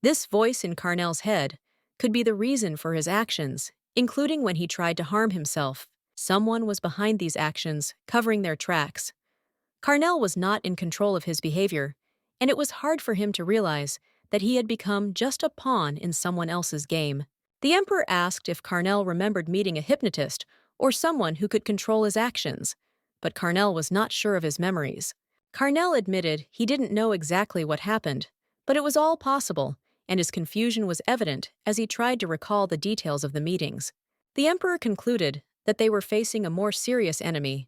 This voice in Carnell's head could be the reason for his actions, including when he tried to harm himself. Someone was behind these actions, covering their tracks. Carnell was not in control of his behavior, and it was hard for him to realize that he had become just a pawn in someone else's game. The Emperor asked if Carnell remembered meeting a hypnotist or someone who could control his actions, but Carnell was not sure of his memories. Carnell admitted he didn't know exactly what happened, but it was all possible, and his confusion was evident as he tried to recall the details of the meetings. The Emperor concluded that they were facing a more serious enemy.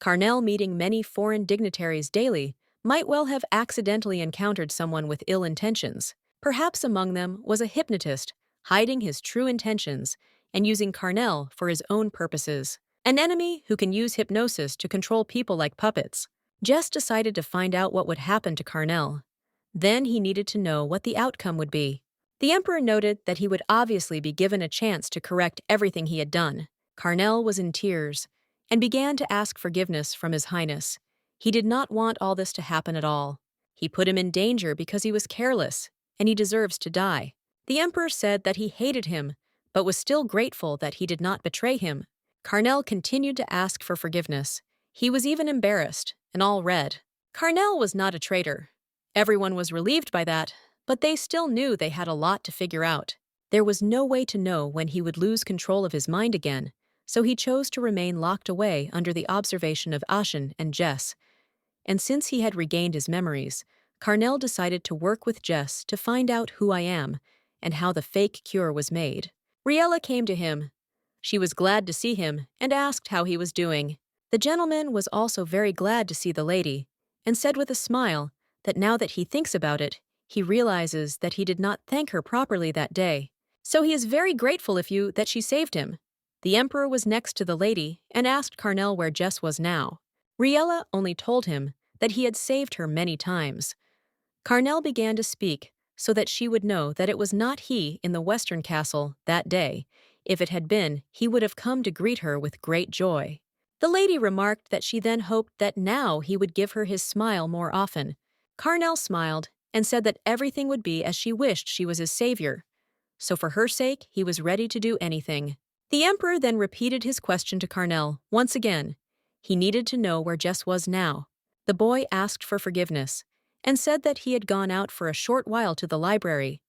Carnell, meeting many foreign dignitaries daily, might well have accidentally encountered someone with ill intentions. Perhaps among them was a hypnotist, hiding his true intentions and using Carnell for his own purposes. An enemy who can use hypnosis to control people like puppets. Jess decided to find out what would happen to Carnell. Then he needed to know what the outcome would be. The Emperor noted that he would obviously be given a chance to correct everything he had done. Carnell was in tears and began to ask forgiveness from His Highness. He did not want all this to happen at all. He put him in danger because he was careless, and he deserves to die. The Emperor said that he hated him, but was still grateful that he did not betray him. Carnell continued to ask for forgiveness. He was even embarrassed, and all red. Carnell was not a traitor. Everyone was relieved by that, but they still knew they had a lot to figure out. There was no way to know when he would lose control of his mind again, so he chose to remain locked away under the observation of Aishin and Jess. And since he had regained his memories, Carnell decided to work with Jess to find out who I am and how the fake cure was made. Riella came to him. She was glad to see him and asked how he was doing. The gentleman was also very glad to see the lady and said with a smile that now that he thinks about it, he realizes that he did not thank her properly that day. So he is very grateful that she saved him. The emperor was next to the lady and asked Carnell where Jess was now. Riella only told him that he had saved her many times. Carnell began to speak so that she would know that it was not he in the western castle that day. If it had been, he would have come to greet her with great joy. The lady remarked that she then hoped that now he would give her his smile more often. Carnell smiled and said that everything would be as she wished she was his savior. So for her sake, he was ready to do anything. The emperor then repeated his question to Carnell once again. He needed to know where Jess was now. The boy asked for forgiveness and said that he had gone out for a short while to the library.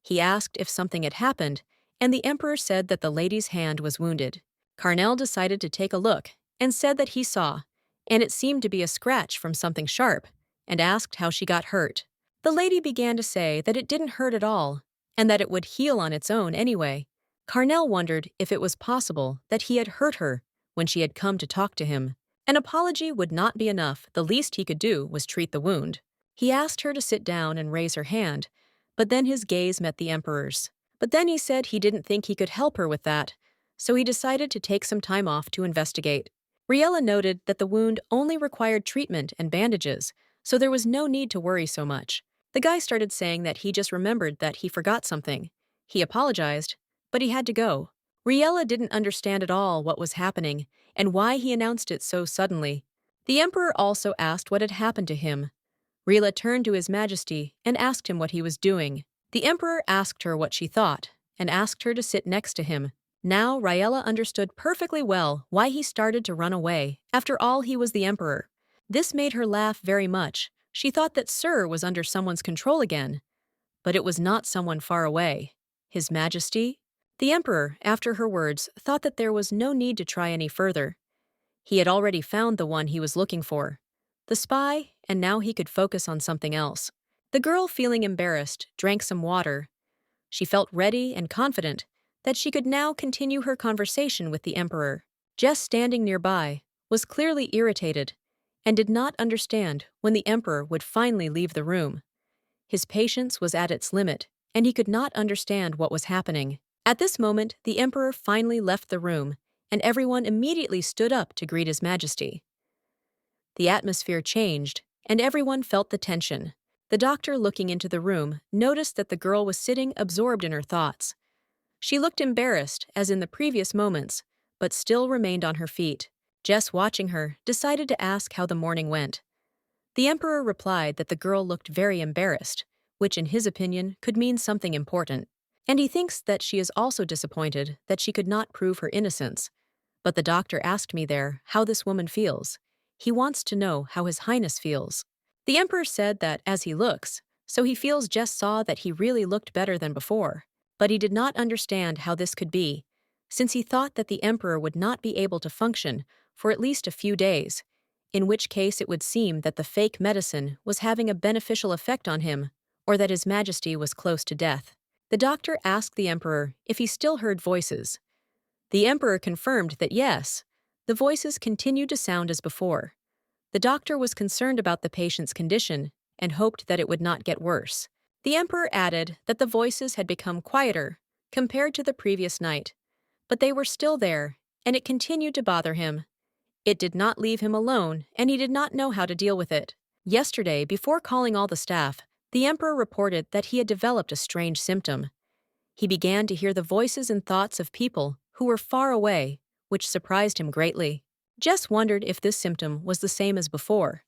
He asked if something had happened, and the emperor said that the lady's hand was wounded. Carnell decided to take a look and said that he saw, and it seemed to be a scratch from something sharp, and asked how she got hurt. The lady began to say that it didn't hurt at all, and that it would heal on its own anyway. Carnell wondered if it was possible that he had hurt her when she had come to talk to him. An apology would not be enough. The least he could do was treat the wound. He asked her to sit down and raise her hand, but then his gaze met the emperor's. But then he said he didn't think he could help her with that, so he decided to take some time off to investigate. Riella noted that the wound only required treatment and bandages, so there was no need to worry so much. The guy started saying that he just remembered that he forgot something. He apologized, but he had to go. Riella didn't understand at all what was happening and why he announced it so suddenly. The emperor also asked what had happened to him. Riella turned to His Majesty and asked him what he was doing. The emperor asked her what she thought and asked her to sit next to him. Now Riella understood perfectly well why he started to run away. After all, he was the emperor. This made her laugh very much. She thought that Sir was under someone's control again. But it was not someone far away. His Majesty? The emperor, after her words, thought that there was no need to try any further. He had already found the one he was looking for, the spy, and now he could focus on something else. The girl, feeling embarrassed, drank some water. She felt ready and confident that she could now continue her conversation with the emperor. Jess, standing nearby, was clearly irritated and did not understand when the emperor would finally leave the room. His patience was at its limit, and he could not understand what was happening. At this moment, the emperor finally left the room, and everyone immediately stood up to greet His Majesty. The atmosphere changed, and everyone felt the tension. The doctor, looking into the room, noticed that the girl was sitting absorbed in her thoughts. She looked embarrassed, as in the previous moments, but still remained on her feet. Jess, watching her, decided to ask how the morning went. The emperor replied that the girl looked very embarrassed, which in his opinion could mean something important. And he thinks that she is also disappointed that she could not prove her innocence. But the doctor asked me there how this woman feels. He wants to know how His Highness feels. The emperor said that as he looks, so he feels Jess saw that he really looked better than before. But he did not understand how this could be, since he thought that the emperor would not be able to function for at least a few days, in which case it would seem that the fake medicine was having a beneficial effect on him, or that His Majesty was close to death. The doctor asked the emperor if he still heard voices. The emperor confirmed that yes, the voices continued to sound as before. The doctor was concerned about the patient's condition and hoped that it would not get worse. The emperor added that the voices had become quieter compared to the previous night, but they were still there, and it continued to bother him. It did not leave him alone, and he did not know how to deal with it. Yesterday, before calling all the staff, the emperor reported that he had developed a strange symptom. He began to hear the voices and thoughts of people who were far away, which surprised him greatly. Jess wondered if this symptom was the same as before.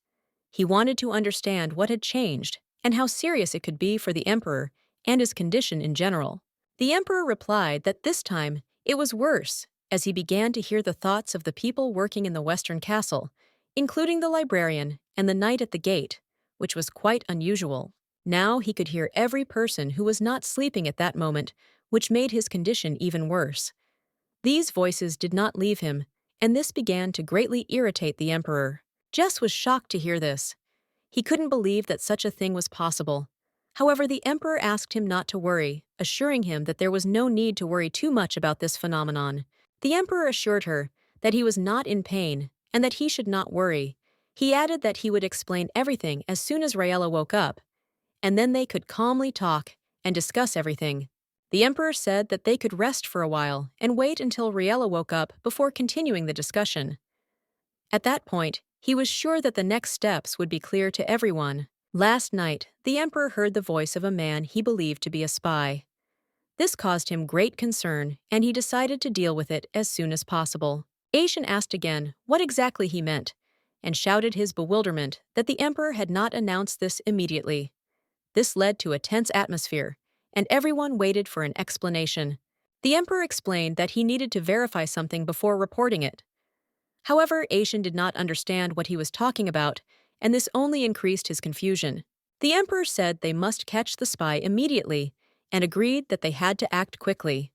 He wanted to understand what had changed and how serious it could be for the emperor and his condition in general. The emperor replied that this time it was worse, as he began to hear the thoughts of the people working in the western castle, including the librarian and the knight at the gate, which was quite unusual. Now he could hear every person who was not sleeping at that moment, which made his condition even worse. These voices did not leave him, and this began to greatly irritate the emperor. Jess was shocked to hear this. He couldn't believe that such a thing was possible. However, the emperor asked him not to worry, assuring him that there was no need to worry too much about this phenomenon. The emperor assured her that he was not in pain and that he should not worry. He added that he would explain everything as soon as Riella woke up, and then they could calmly talk and discuss everything. The emperor said that they could rest for a while and wait until Riella woke up before continuing the discussion. At that point, he was sure that the next steps would be clear to everyone. Last night, the emperor heard the voice of a man he believed to be a spy. This caused him great concern, and he decided to deal with it as soon as possible. Asian asked again what exactly he meant, and shouted his bewilderment that the emperor had not announced this immediately. This led to a tense atmosphere, and everyone waited for an explanation. The emperor explained that he needed to verify something before reporting it. However, Asian did not understand what he was talking about, and this only increased his confusion. The emperor said they must catch the spy immediately, and agreed that they had to act quickly.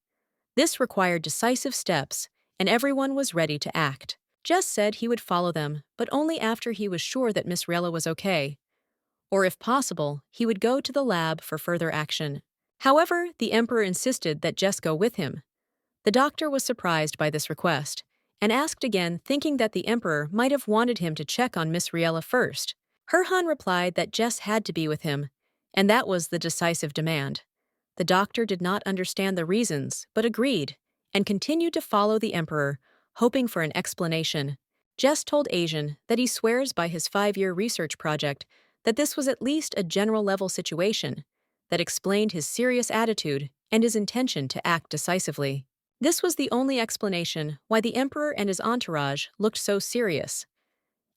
This required decisive steps, and everyone was ready to act. Jess said he would follow them, but only after he was sure that Miss Rella was okay. Or if possible, he would go to the lab for further action. However, the emperor insisted that Jess go with him. The doctor was surprised by this request, and asked again, thinking that the emperor might have wanted him to check on Miss Riella first. Herhan replied that Jess had to be with him, and that was the decisive demand. The doctor did not understand the reasons, but agreed, and continued to follow the emperor, hoping for an explanation. Jess told Asian that he swears by his 5-year research project that this was at least a general-level situation that explained his serious attitude and his intention to act decisively. This was the only explanation why the emperor and his entourage looked so serious.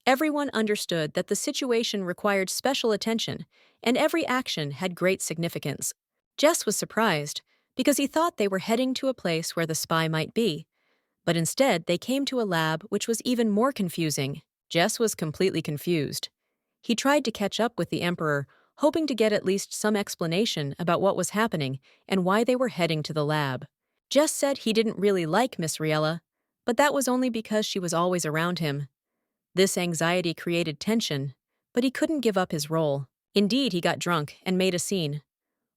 Everyone understood that the situation required special attention, and every action had great significance. Jess was surprised, because he thought they were heading to a place where the spy might be, but instead they came to a lab which was even more confusing. Jess was completely confused. He tried to catch up with the emperor, hoping to get at least some explanation about what was happening and why they were heading to the lab. Jess said he didn't really like Miss Riella, but that was only because she was always around him. This anxiety created tension, but he couldn't give up his role. Indeed, he got drunk and made a scene.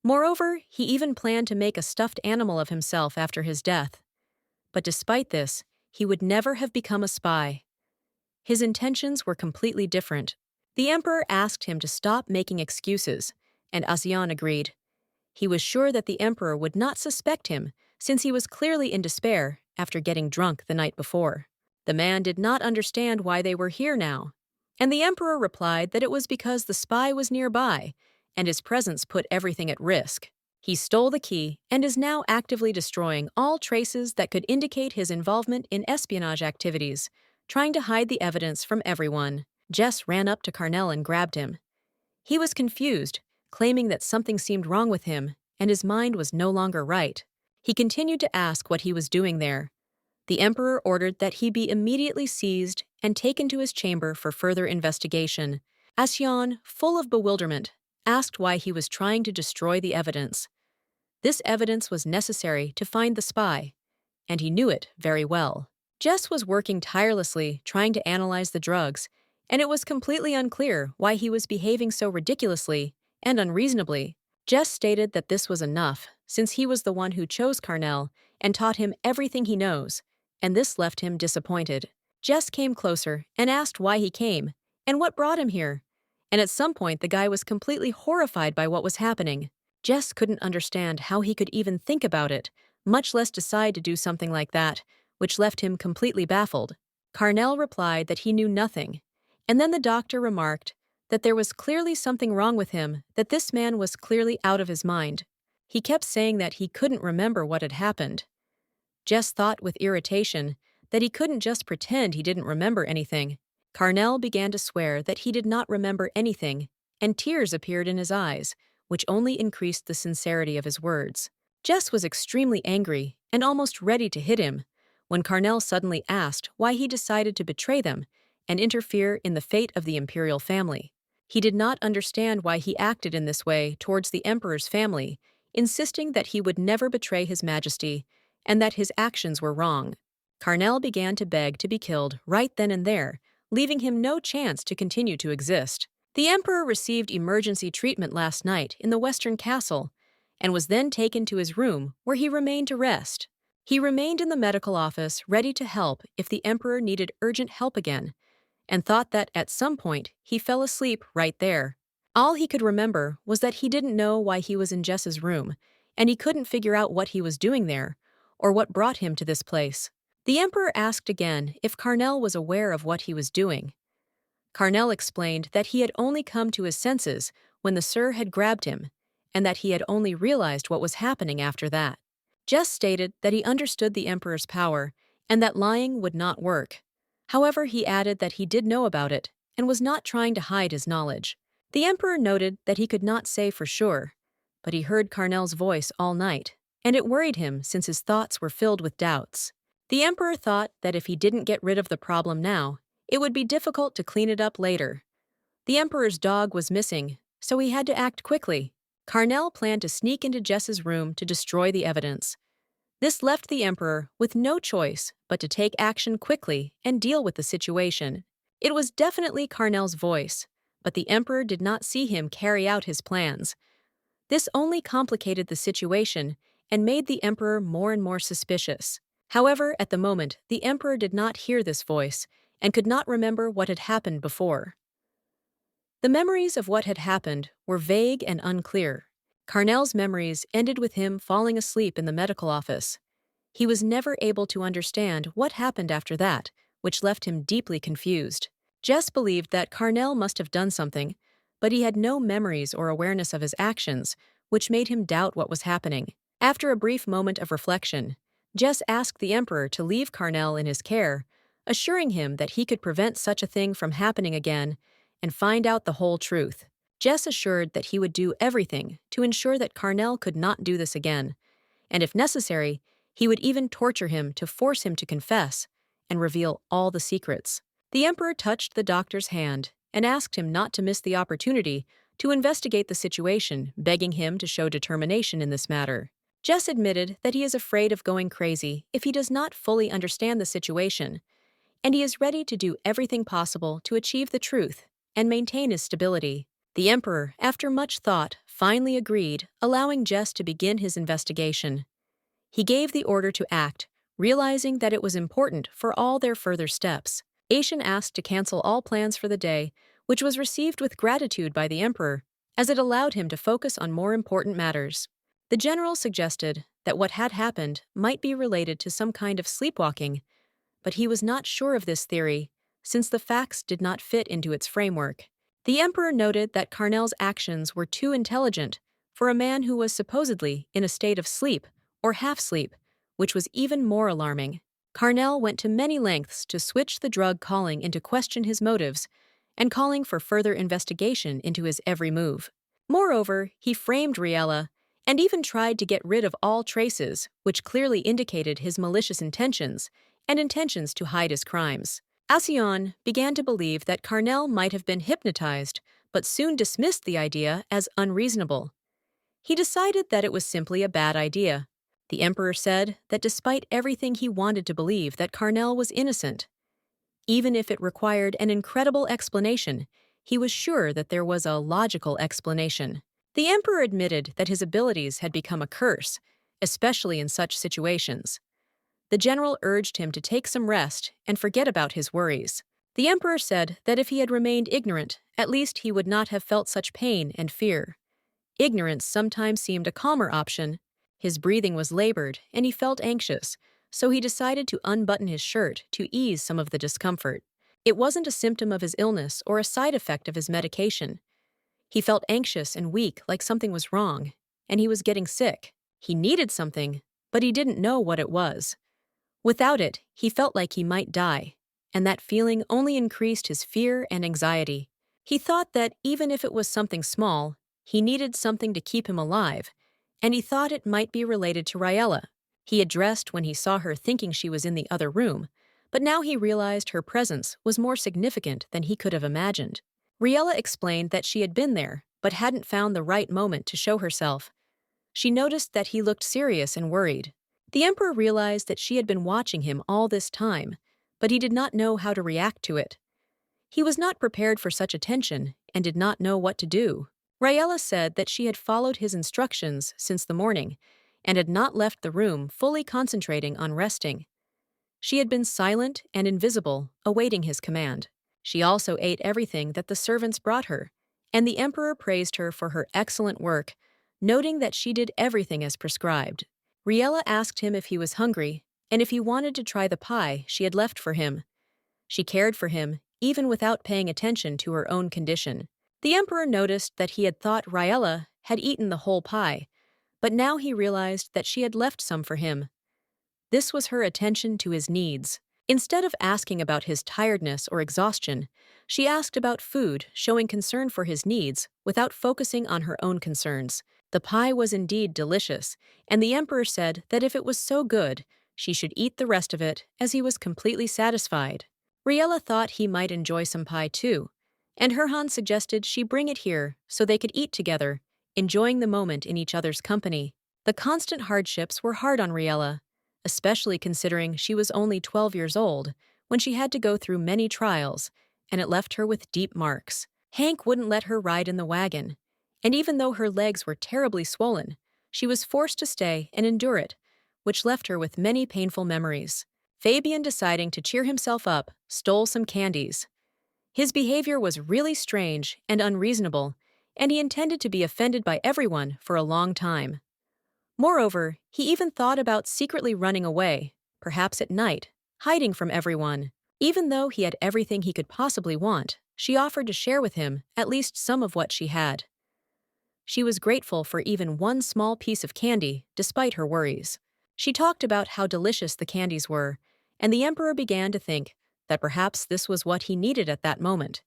Moreover, he even planned to make a stuffed animal of himself after his death. But despite this, he would never have become a spy. His intentions were completely different. The emperor asked him to stop making excuses, and Asian agreed. He was sure that the emperor would not suspect him, since he was clearly in despair after getting drunk the night before. The man did not understand why they were here now, and the emperor replied that it was because the spy was nearby, and his presence put everything at risk. He stole the key and is now actively destroying all traces that could indicate his involvement in espionage activities, trying to hide the evidence from everyone. Jess ran up to Carnell and grabbed him. He was confused, claiming that something seemed wrong with him, and his mind was no longer right. He continued to ask what he was doing there. The emperor ordered that he be immediately seized and taken to his chamber for further investigation. Asian, full of bewilderment, asked why he was trying to destroy the evidence. This evidence was necessary to find the spy, and he knew it very well. Jess was working tirelessly trying to analyze the drugs, and it was completely unclear why he was behaving so ridiculously and unreasonably. Jess stated that this was enough, since he was the one who chose Carnell and taught him everything he knows, and this left him disappointed. Jess came closer and asked why he came and what brought him here, and at some point the guy was completely horrified by what was happening. Jess couldn't understand how he could even think about it, much less decide to do something like that, which left him completely baffled. Carnell replied that he knew nothing, and then the doctor remarked that there was clearly something wrong with him, that this man was clearly out of his mind. He kept saying that he couldn't remember what had happened. Jess thought with irritation that he couldn't just pretend he didn't remember anything. Carnell began to swear that he did not remember anything, and tears appeared in his eyes, which only increased the sincerity of his words. Jess was extremely angry and almost ready to hit him, when Carnell suddenly asked why he decided to betray them and interfere in the fate of the imperial family. He did not understand why he acted in this way towards the emperor's family, insisting that he would never betray his majesty and that his actions were wrong. Carnell began to beg to be killed right then and there, leaving him no chance to continue to exist. The emperor received emergency treatment last night in the Western Castle and was then taken to his room where he remained to rest. He remained in the medical office ready to help if the emperor needed urgent help again, and thought that at some point he fell asleep right there. All he could remember was that he didn't know why he was in Jess's room, and he couldn't figure out what he was doing there or what brought him to this place. The emperor asked again if Carnell was aware of what he was doing. Carnell explained that he had only come to his senses when the Sir had grabbed him, and that he had only realized what was happening after that. Jess stated that he understood the emperor's power and that lying would not work. However, he added that he did know about it and was not trying to hide his knowledge. The emperor noted that he could not say for sure, but he heard Carnell's voice all night, and it worried him since his thoughts were filled with doubts. The emperor thought that if he didn't get rid of the problem now, it would be difficult to clean it up later. The emperor's dog was missing, so he had to act quickly. Carnell planned to sneak into Jess's room to destroy the evidence. This left the emperor with no choice but to take action quickly and deal with the situation. It was definitely Carnell's voice, but the emperor did not see him carry out his plans. This only complicated the situation and made the emperor more and more suspicious. However, at the moment, the emperor did not hear this voice and could not remember what had happened before. The memories of what had happened were vague and unclear. Carnell's memories ended with him falling asleep in the medical office. He was never able to understand what happened after that, which left him deeply confused. Jess believed that Carnell must have done something, but he had no memories or awareness of his actions, which made him doubt what was happening. After a brief moment of reflection, Jess asked the emperor to leave Carnell in his care, assuring him that he could prevent such a thing from happening again and find out the whole truth. Jess assured that he would do everything to ensure that Carnell could not do this again, and if necessary, he would even torture him to force him to confess and reveal all the secrets. The emperor touched the doctor's hand and asked him not to miss the opportunity to investigate the situation, begging him to show determination in this matter. Jess admitted that he is afraid of going crazy if he does not fully understand the situation, and he is ready to do everything possible to achieve the truth and maintain his stability. The emperor, after much thought, finally agreed, allowing Jess to begin his investigation. He gave the order to act, realizing that it was important for all their further steps. Aishan asked to cancel all plans for the day, which was received with gratitude by the emperor, as it allowed him to focus on more important matters. The general suggested that what had happened might be related to some kind of sleepwalking, but he was not sure of this theory, since the facts did not fit into its framework. The emperor noted that Carnell's actions were too intelligent for a man who was supposedly in a state of sleep or half-sleep, which was even more alarming. Carnell went to many lengths to switch the drug calling into question his motives and calling for further investigation into his every move. Moreover, he framed Riella and even tried to get rid of all traces, which clearly indicated his malicious intentions and intentions to hide his crimes. Alcyon began to believe that Carnell might have been hypnotized, but soon dismissed the idea as unreasonable. He decided that it was simply a bad idea. The emperor said that despite everything he wanted to believe that Carnell was innocent. Even if it required an incredible explanation, he was sure that there was a logical explanation. The emperor admitted that his abilities had become a curse, especially in such situations. The general urged him to take some rest and forget about his worries. The emperor said that if he had remained ignorant, at least he would not have felt such pain and fear. Ignorance sometimes seemed a calmer option. His breathing was labored, and he felt anxious, so he decided to unbutton his shirt to ease some of the discomfort. It wasn't a symptom of his illness or a side effect of his medication. He felt anxious and weak, like something was wrong, and he was getting sick. He needed something, but he didn't know what it was. Without it, he felt like he might die, and that feeling only increased his fear and anxiety. He thought that even if it was something small, he needed something to keep him alive, and he thought it might be related to Riella. He had dressed when he saw her thinking she was in the other room, but now he realized her presence was more significant than he could have imagined. Riella explained that she had been there, but hadn't found the right moment to show herself. She noticed that he looked serious and worried. The emperor realized that she had been watching him all this time, but he did not know how to react to it. He was not prepared for such attention and did not know what to do. Riella said that she had followed his instructions since the morning and had not left the room, fully concentrating on resting. She had been silent and invisible, awaiting his command. She also ate everything that the servants brought her, and the emperor praised her for her excellent work, noting that she did everything as prescribed. Riella asked him if he was hungry and if he wanted to try the pie she had left for him. She cared for him, even without paying attention to her own condition. The emperor noticed that he had thought Riella had eaten the whole pie, but now he realized that she had left some for him. This was her attention to his needs. Instead of asking about his tiredness or exhaustion, she asked about food, showing concern for his needs without focusing on her own concerns. The pie was indeed delicious, and the emperor said that if it was so good, she should eat the rest of it, as he was completely satisfied. Riella thought he might enjoy some pie too, and Herhan suggested she bring it here so they could eat together, enjoying the moment in each other's company. The constant hardships were hard on Riella, especially considering she was only 12 years old when she had to go through many trials, and it left her with deep marks. Hank wouldn't let her ride in the wagon, and even though her legs were terribly swollen, she was forced to stay and endure it, which left her with many painful memories. Fabian, deciding to cheer himself up, stole some candies. His behavior was really strange and unreasonable, and he intended to be offended by everyone for a long time. Moreover, he even thought about secretly running away, perhaps at night, hiding from everyone. Even though he had everything he could possibly want, she offered to share with him at least some of what she had. She was grateful for even one small piece of candy, despite her worries. She talked about how delicious the candies were, and the emperor began to think that perhaps this was what he needed at that moment.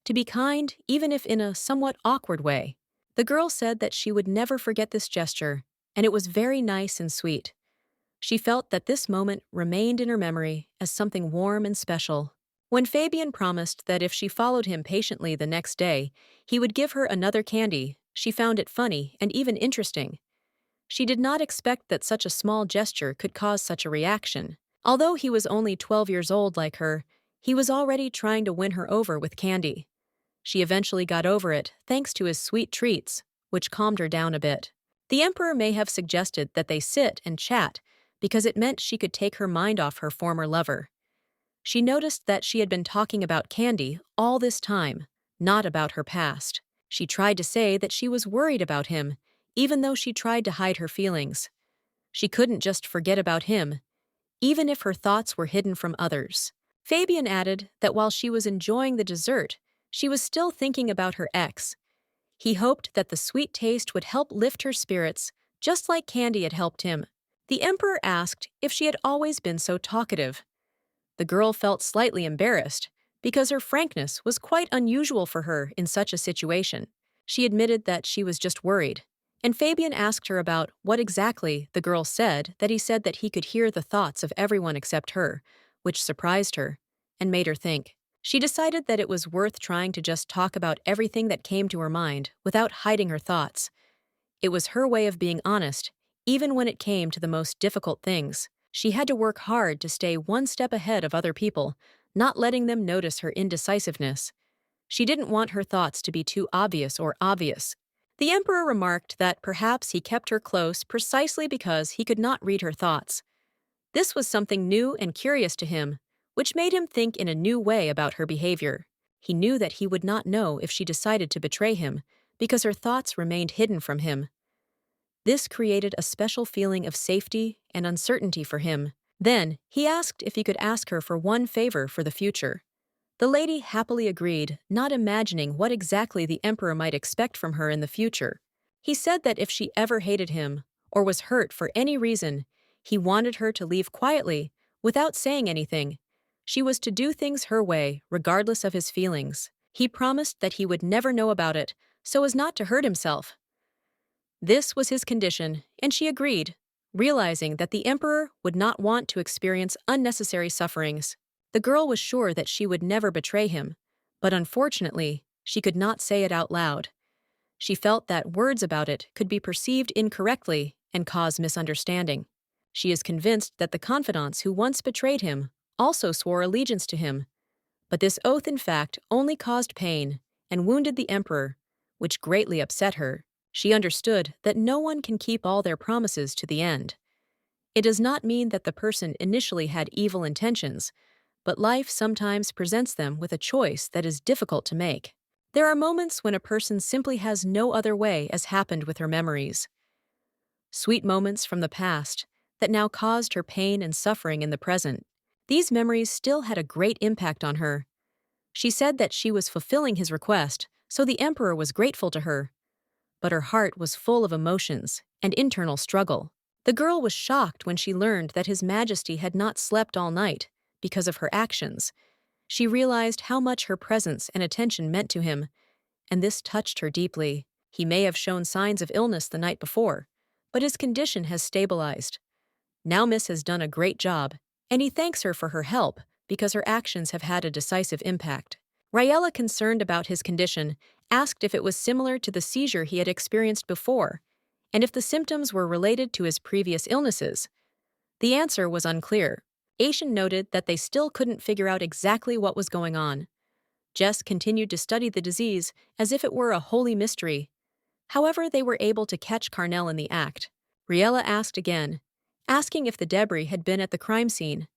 To be kind, even if in a somewhat awkward way. The girl said that she would never forget this gesture, and it was very nice and sweet. She felt that this moment remained in her memory as something warm and special. When Fabian promised that if she followed him patiently the next day, he would give her another candy, she found it funny and even interesting. She did not expect that such a small gesture could cause such a reaction. Although he was only 12 years old like her, he was already trying to win her over with candy. She eventually got over it thanks to his sweet treats, which calmed her down a bit. The emperor may have suggested that they sit and chat because it meant she could take her mind off her former lover. She noticed that she had been talking about candy all this time, not about her past. She tried to say that she was worried about him, even though she tried to hide her feelings. She couldn't just forget about him, even if her thoughts were hidden from others. Fabian added that while she was enjoying the dessert, she was still thinking about her ex. He hoped that the sweet taste would help lift her spirits, just like candy had helped him. The emperor asked if she had always been so talkative. The girl felt slightly embarrassed, because her frankness was quite unusual for her in such a situation. She admitted that she was just worried, and Fabian asked her about what exactly the girl said that he could hear the thoughts of everyone except her, which surprised her and made her think. She decided that it was worth trying to just talk about everything that came to her mind without hiding her thoughts. It was her way of being honest, even when it came to the most difficult things. She had to work hard to stay one step ahead of other people, not letting them notice her indecisiveness. She didn't want her thoughts to be too obvious. The emperor remarked that perhaps he kept her close precisely because he could not read her thoughts. This was something new and curious to him, which made him think in a new way about her behavior. He knew that he would not know if she decided to betray him, because her thoughts remained hidden from him. This created a special feeling of safety and uncertainty for him. Then, he asked if he could ask her for one favor for the future. The lady happily agreed, not imagining what exactly the emperor might expect from her in the future. He said that if she ever hated him, or was hurt for any reason, he wanted her to leave quietly, without saying anything. She was to do things her way, regardless of his feelings. He promised that he would never know about it, so as not to hurt himself. This was his condition, and she agreed, realizing that the emperor would not want to experience unnecessary sufferings. The girl was sure that she would never betray him, but unfortunately, she could not say it out loud. She felt that words about it could be perceived incorrectly and cause misunderstanding. She is convinced that the confidants who once betrayed him also swore allegiance to him, but this oath in fact only caused pain and wounded the emperor, which greatly upset her. She understood that no one can keep all their promises to the end. It does not mean that the person initially had evil intentions, but life sometimes presents them with a choice that is difficult to make. There are moments when a person simply has no other way, as happened with her memories. Sweet moments from the past that now caused her pain and suffering in the present. These memories still had a great impact on her. She said that she was fulfilling his request, so the emperor was grateful to her. But her heart was full of emotions and internal struggle. The girl was shocked when she learned that His Majesty had not slept all night because of her actions. She realized how much her presence and attention meant to him, and this touched her deeply. He may have shown signs of illness the night before, but his condition has stabilized. Now Miss has done a great job, and he thanks her for her help because her actions have had a decisive impact. Raella, concerned about his condition, asked if it was similar to the seizure he had experienced before, and if the symptoms were related to his previous illnesses. The answer was unclear. Aishan noted that they still couldn't figure out exactly what was going on. Jess continued to study the disease as if it were a holy mystery. However, they were able to catch Carnell in the act. Riella asked again, asking if the debris had been at the crime scene.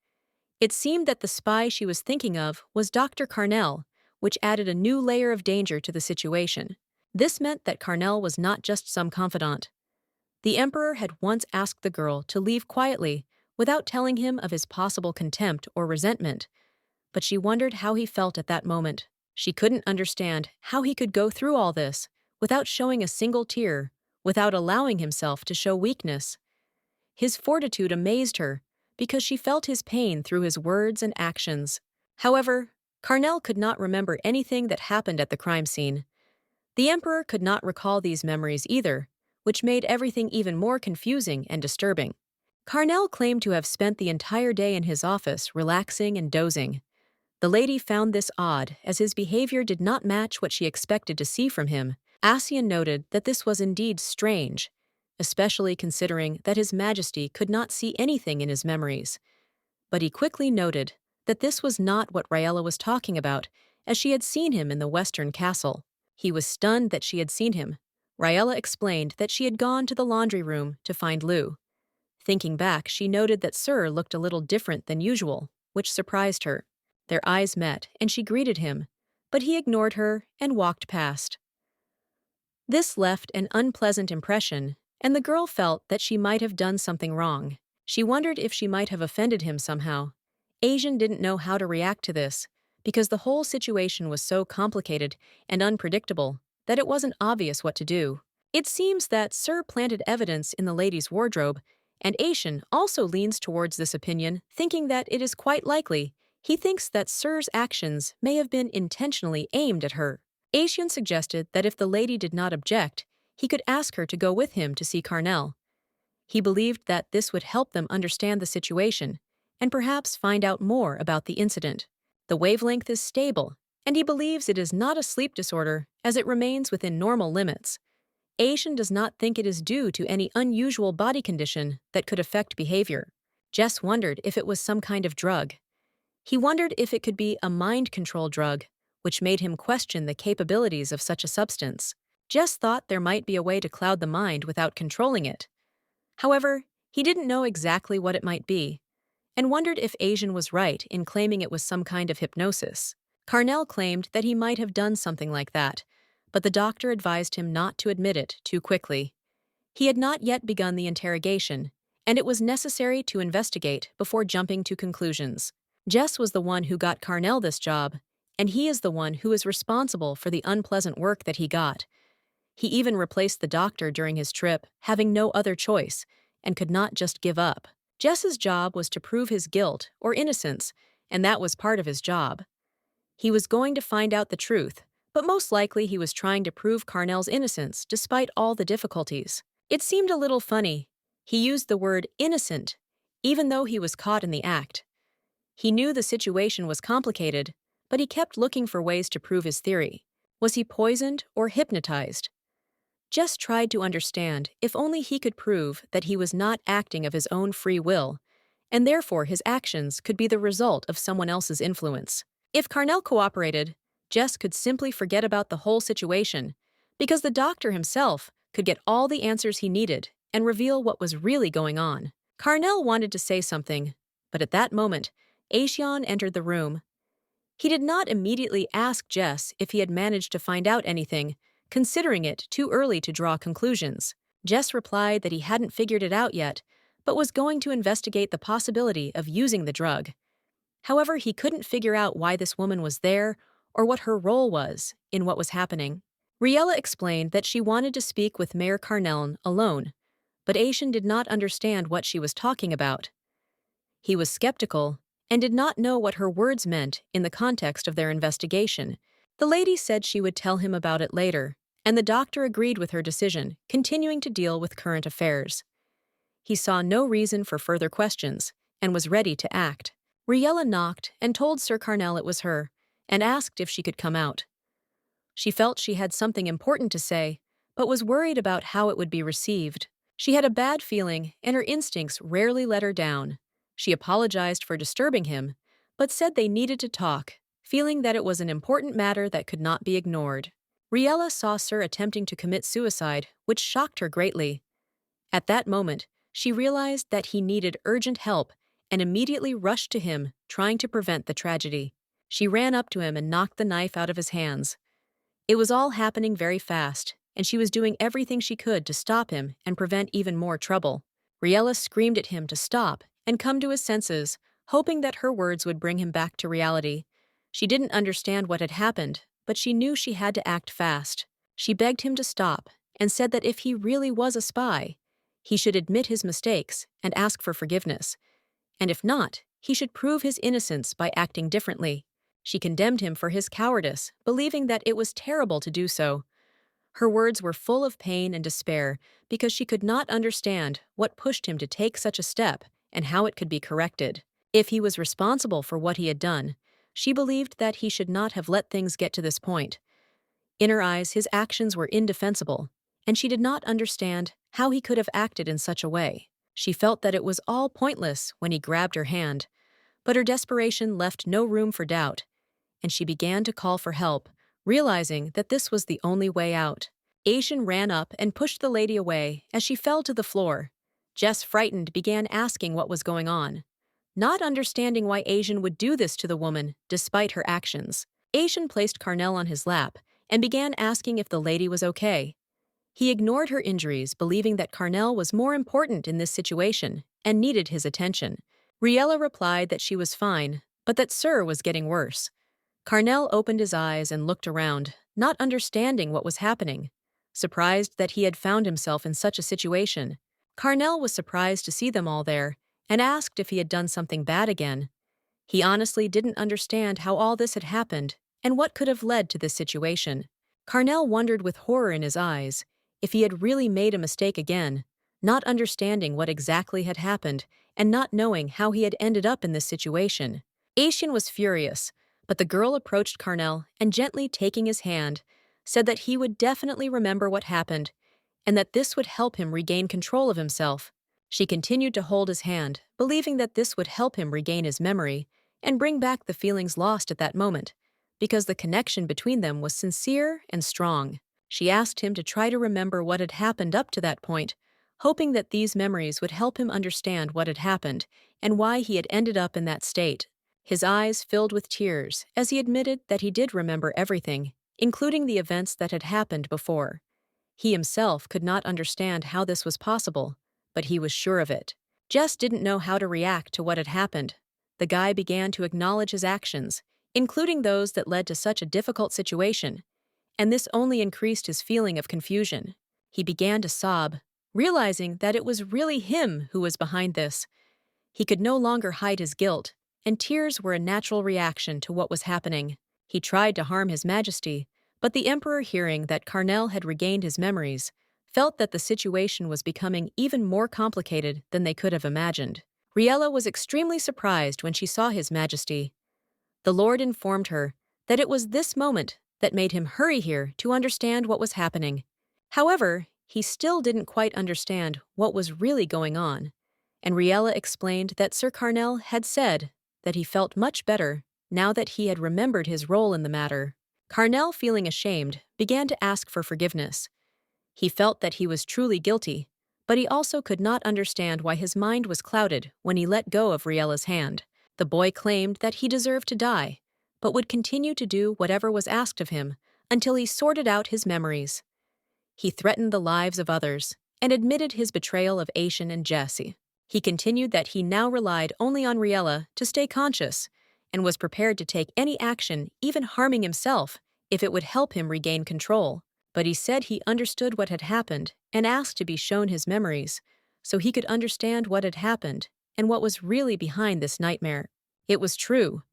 It seemed that the spy she was thinking of was Dr. Carnell, which added a new layer of danger to the situation. This meant that Carnell was not just some confidant. The Emperor had once asked the girl to leave quietly without telling him of his possible contempt or resentment, but she wondered how he felt at that moment. She couldn't understand how he could go through all this without showing a single tear, without allowing himself to show weakness. His fortitude amazed her because she felt his pain through his words and actions. However, Carnell could not remember anything that happened at the crime scene. The Emperor could not recall these memories either, which made everything even more confusing and disturbing. Carnell claimed to have spent the entire day in his office relaxing and dozing. The lady found this odd, as his behavior did not match what she expected to see from him. Asian noted that this was indeed strange, especially considering that His Majesty could not see anything in his memories. But he quickly noted that this was not what Raella was talking about, as she had seen him in the Western Castle. He was stunned that she had seen him. Raella explained that she had gone to the laundry room to find Lou. Thinking back, she noted that Sir looked a little different than usual, which surprised her. Their eyes met, and she greeted him, but he ignored her and walked past. This left an unpleasant impression, and the girl felt that she might have done something wrong. She wondered if she might have offended him somehow. Asian didn't know how to react to this, because the whole situation was so complicated and unpredictable that it wasn't obvious what to do. It seems that Sir planted evidence in the lady's wardrobe, and Asian also leans towards this opinion, thinking that it is quite likely. He thinks that Sir's actions may have been intentionally aimed at her. Asian suggested that if the lady did not object, he could ask her to go with him to see Carnell. He believed that this would help them understand the situation and perhaps find out more about the incident. The wavelength is stable, and he believes it is not a sleep disorder as it remains within normal limits. Asian does not think it is due to any unusual body condition that could affect behavior. Jess wondered if it was some kind of drug. He wondered if it could be a mind control drug, which made him question the capabilities of such a substance. Jess thought there might be a way to cloud the mind without controlling it. However, he didn't know exactly what it might be, and wondered if Asian was right in claiming it was some kind of hypnosis. Carnell claimed that he might have done something like that, but the doctor advised him not to admit it too quickly. He had not yet begun the interrogation, and it was necessary to investigate before jumping to conclusions. Jess was the one who got Carnell this job, and he is the one who is responsible for the unpleasant work that he got. He even replaced the doctor during his trip, having no other choice, and could not just give up. Jess's job was to prove his guilt or innocence, and that was part of his job. He was going to find out the truth, but most likely he was trying to prove Carnell's innocence despite all the difficulties. It seemed a little funny. He used the word innocent, even though he was caught in the act. He knew the situation was complicated, but he kept looking for ways to prove his theory. Was he poisoned or hypnotized? Jess tried to understand if only he could prove that he was not acting of his own free will, and therefore his actions could be the result of someone else's influence. If Carnell cooperated, Jess could simply forget about the whole situation, because the doctor himself could get all the answers he needed and reveal what was really going on. Carnell wanted to say something, but at that moment, Aishan entered the room. He did not immediately ask Jess if he had managed to find out anything, considering it too early to draw conclusions. Jess replied that he hadn't figured it out yet, but was going to investigate the possibility of using the drug. However, he couldn't figure out why this woman was there or what her role was in what was happening. Riella explained that she wanted to speak with Mayor Carnellon alone, but Aishan did not understand what she was talking about. He was skeptical and did not know what her words meant in the context of their investigation. The lady said she would tell him about it later, and the doctor agreed with her decision, continuing to deal with current affairs. He saw no reason for further questions and was ready to act. Riella knocked and told Sir Carnell it was her, and asked if she could come out. She felt she had something important to say, but was worried about how it would be received. She had a bad feeling, and her instincts rarely let her down. She apologized for disturbing him, but said they needed to talk, feeling that it was an important matter that could not be ignored. Riella saw Sir attempting to commit suicide, which shocked her greatly. At that moment, she realized that he needed urgent help and immediately rushed to him, trying to prevent the tragedy. She ran up to him and knocked the knife out of his hands. It was all happening very fast, and she was doing everything she could to stop him and prevent even more trouble. Riella screamed at him to stop and come to his senses, hoping that her words would bring him back to reality. She didn't understand what had happened, but she knew she had to act fast. She begged him to stop and said that if he really was a spy, he should admit his mistakes and ask for forgiveness. And if not, he should prove his innocence by acting differently. She condemned him for his cowardice, believing that it was terrible to do so. Her words were full of pain and despair because she could not understand what pushed him to take such a step and how it could be corrected. If he was responsible for what he had done, she believed that he should not have let things get to this point. In her eyes, his actions were indefensible, and she did not understand how he could have acted in such a way. She felt that it was all pointless when he grabbed her hand, but her desperation left no room for doubt, and she began to call for help, realizing that this was the only way out. Aishan ran up and pushed the lady away as she fell to the floor. Jess, frightened, began asking what was going on, not understanding why Aishan would do this to the woman despite her actions. Aishan placed Carnell on his lap and began asking if the lady was okay. He ignored her injuries, believing that Carnell was more important in this situation and needed his attention. Riella replied that she was fine, but that Sir was getting worse. Carnell opened his eyes and looked around, not understanding what was happening, surprised that he had found himself in such a situation. Carnell was surprised to see them all there and asked if he had done something bad again. He honestly didn't understand how all this had happened and what could have led to this situation. Carnell wondered with horror in his eyes if he had really made a mistake again, not understanding what exactly had happened and not knowing how he had ended up in this situation. Aishan was furious, but the girl approached Carnell and, gently taking his hand, said that he would definitely remember what happened and that this would help him regain control of himself. She continued to hold his hand, believing that this would help him regain his memory and bring back the feelings lost at that moment, because the connection between them was sincere and strong. She asked him to try to remember what had happened up to that point, hoping that these memories would help him understand what had happened and why he had ended up in that state. His eyes filled with tears as he admitted that he did remember everything, including the events that had happened before. He himself could not understand how this was possible, but he was sure of it. Jess didn't know how to react to what had happened. The guy began to acknowledge his actions, including those that led to such a difficult situation, and this only increased his feeling of confusion. He began to sob, realizing that it was really him who was behind this. He could no longer hide his guilt, and tears were a natural reaction to what was happening. He tried to harm His Majesty, but the Emperor, hearing that Carnell had regained his memories, felt that the situation was becoming even more complicated than they could have imagined. Riella was extremely surprised when she saw His Majesty. The Lord informed her that it was this moment that made him hurry here to understand what was happening. However, he still didn't quite understand what was really going on, and Riella explained that Sir Carnell had said that he felt much better now that he had remembered his role in the matter. Carnell, feeling ashamed, began to ask for forgiveness. He felt that he was truly guilty, but he also could not understand why his mind was clouded when he let go of Riella's hand. The boy claimed that he deserved to die, but would continue to do whatever was asked of him until he sorted out his memories. He threatened the lives of others and admitted his betrayal of Aishan and Jesse. He continued that he now relied only on Riella to stay conscious and was prepared to take any action, even harming himself, if it would help him regain control. But he said he understood what had happened and asked to be shown his memories so he could understand what had happened and what was really behind this nightmare. It was true.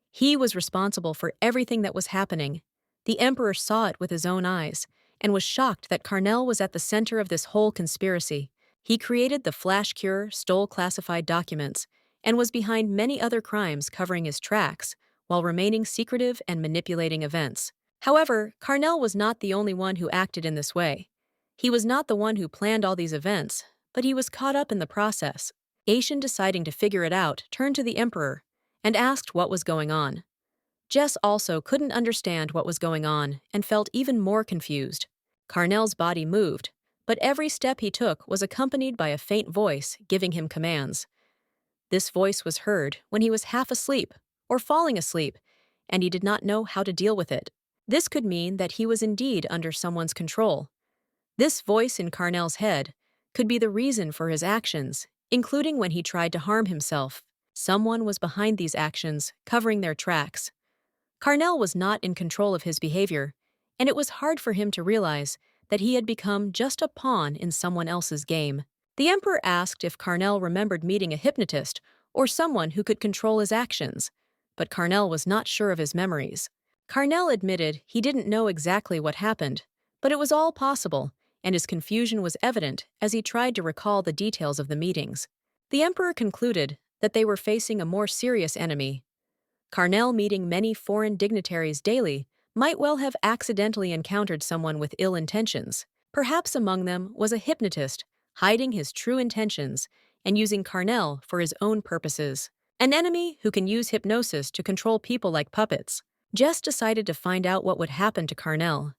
He was responsible for everything that was happening. The Emperor saw it with his own eyes and was shocked that Carnell was at the center of this whole conspiracy. He created the Flash Cure, stole classified documents, and was behind many other crimes covering his tracks while remaining secretive and manipulating events. However, Carnell was not the only one who acted in this way. He was not the one who planned all these events, but he was caught up in the process. Aishan, deciding to figure it out, turned to the Emperor and asked what was going on. Jess also couldn't understand what was going on and felt even more confused. Carnell's body moved, but every step he took was accompanied by a faint voice giving him commands. This voice was heard when he was half asleep or falling asleep, and he did not know how to deal with it. This could mean that he was indeed under someone's control. This voice in Carnell's head could be the reason for his actions, including when he tried to harm himself. Someone was behind these actions, covering their tracks. Carnell was not in control of his behavior, and it was hard for him to realize that he had become just a pawn in someone else's game. The Emperor asked if Carnell remembered meeting a hypnotist or someone who could control his actions, but Carnell was not sure of his memories. Carnell admitted he didn't know exactly what happened, but it was all possible, and his confusion was evident as he tried to recall the details of the meetings. The Emperor concluded that they were facing a more serious enemy. Carnell, meeting many foreign dignitaries daily, might well have accidentally encountered someone with ill intentions. Perhaps among them was a hypnotist, hiding his true intentions and using Carnell for his own purposes. An enemy who can use hypnosis to control people like puppets. Jess decided to find out what would happen to Carnell.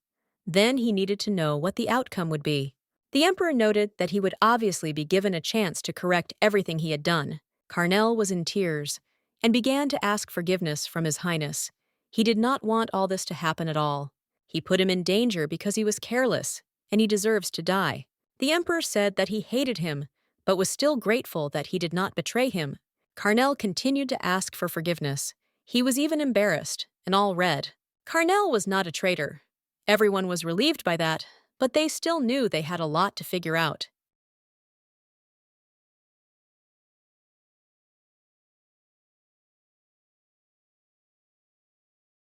Then he needed to know what the outcome would be. The Emperor noted that he would obviously be given a chance to correct everything he had done. Carnell was in tears and began to ask forgiveness from His Highness. He did not want all this to happen at all. He put him in danger because he was careless, and he deserves to die. The Emperor said that he hated him, but was still grateful that he did not betray him. Carnell continued to ask for forgiveness. He was even embarrassed, and all red. Carnell was not a traitor. Everyone was relieved by that, but they still knew they had a lot to figure out.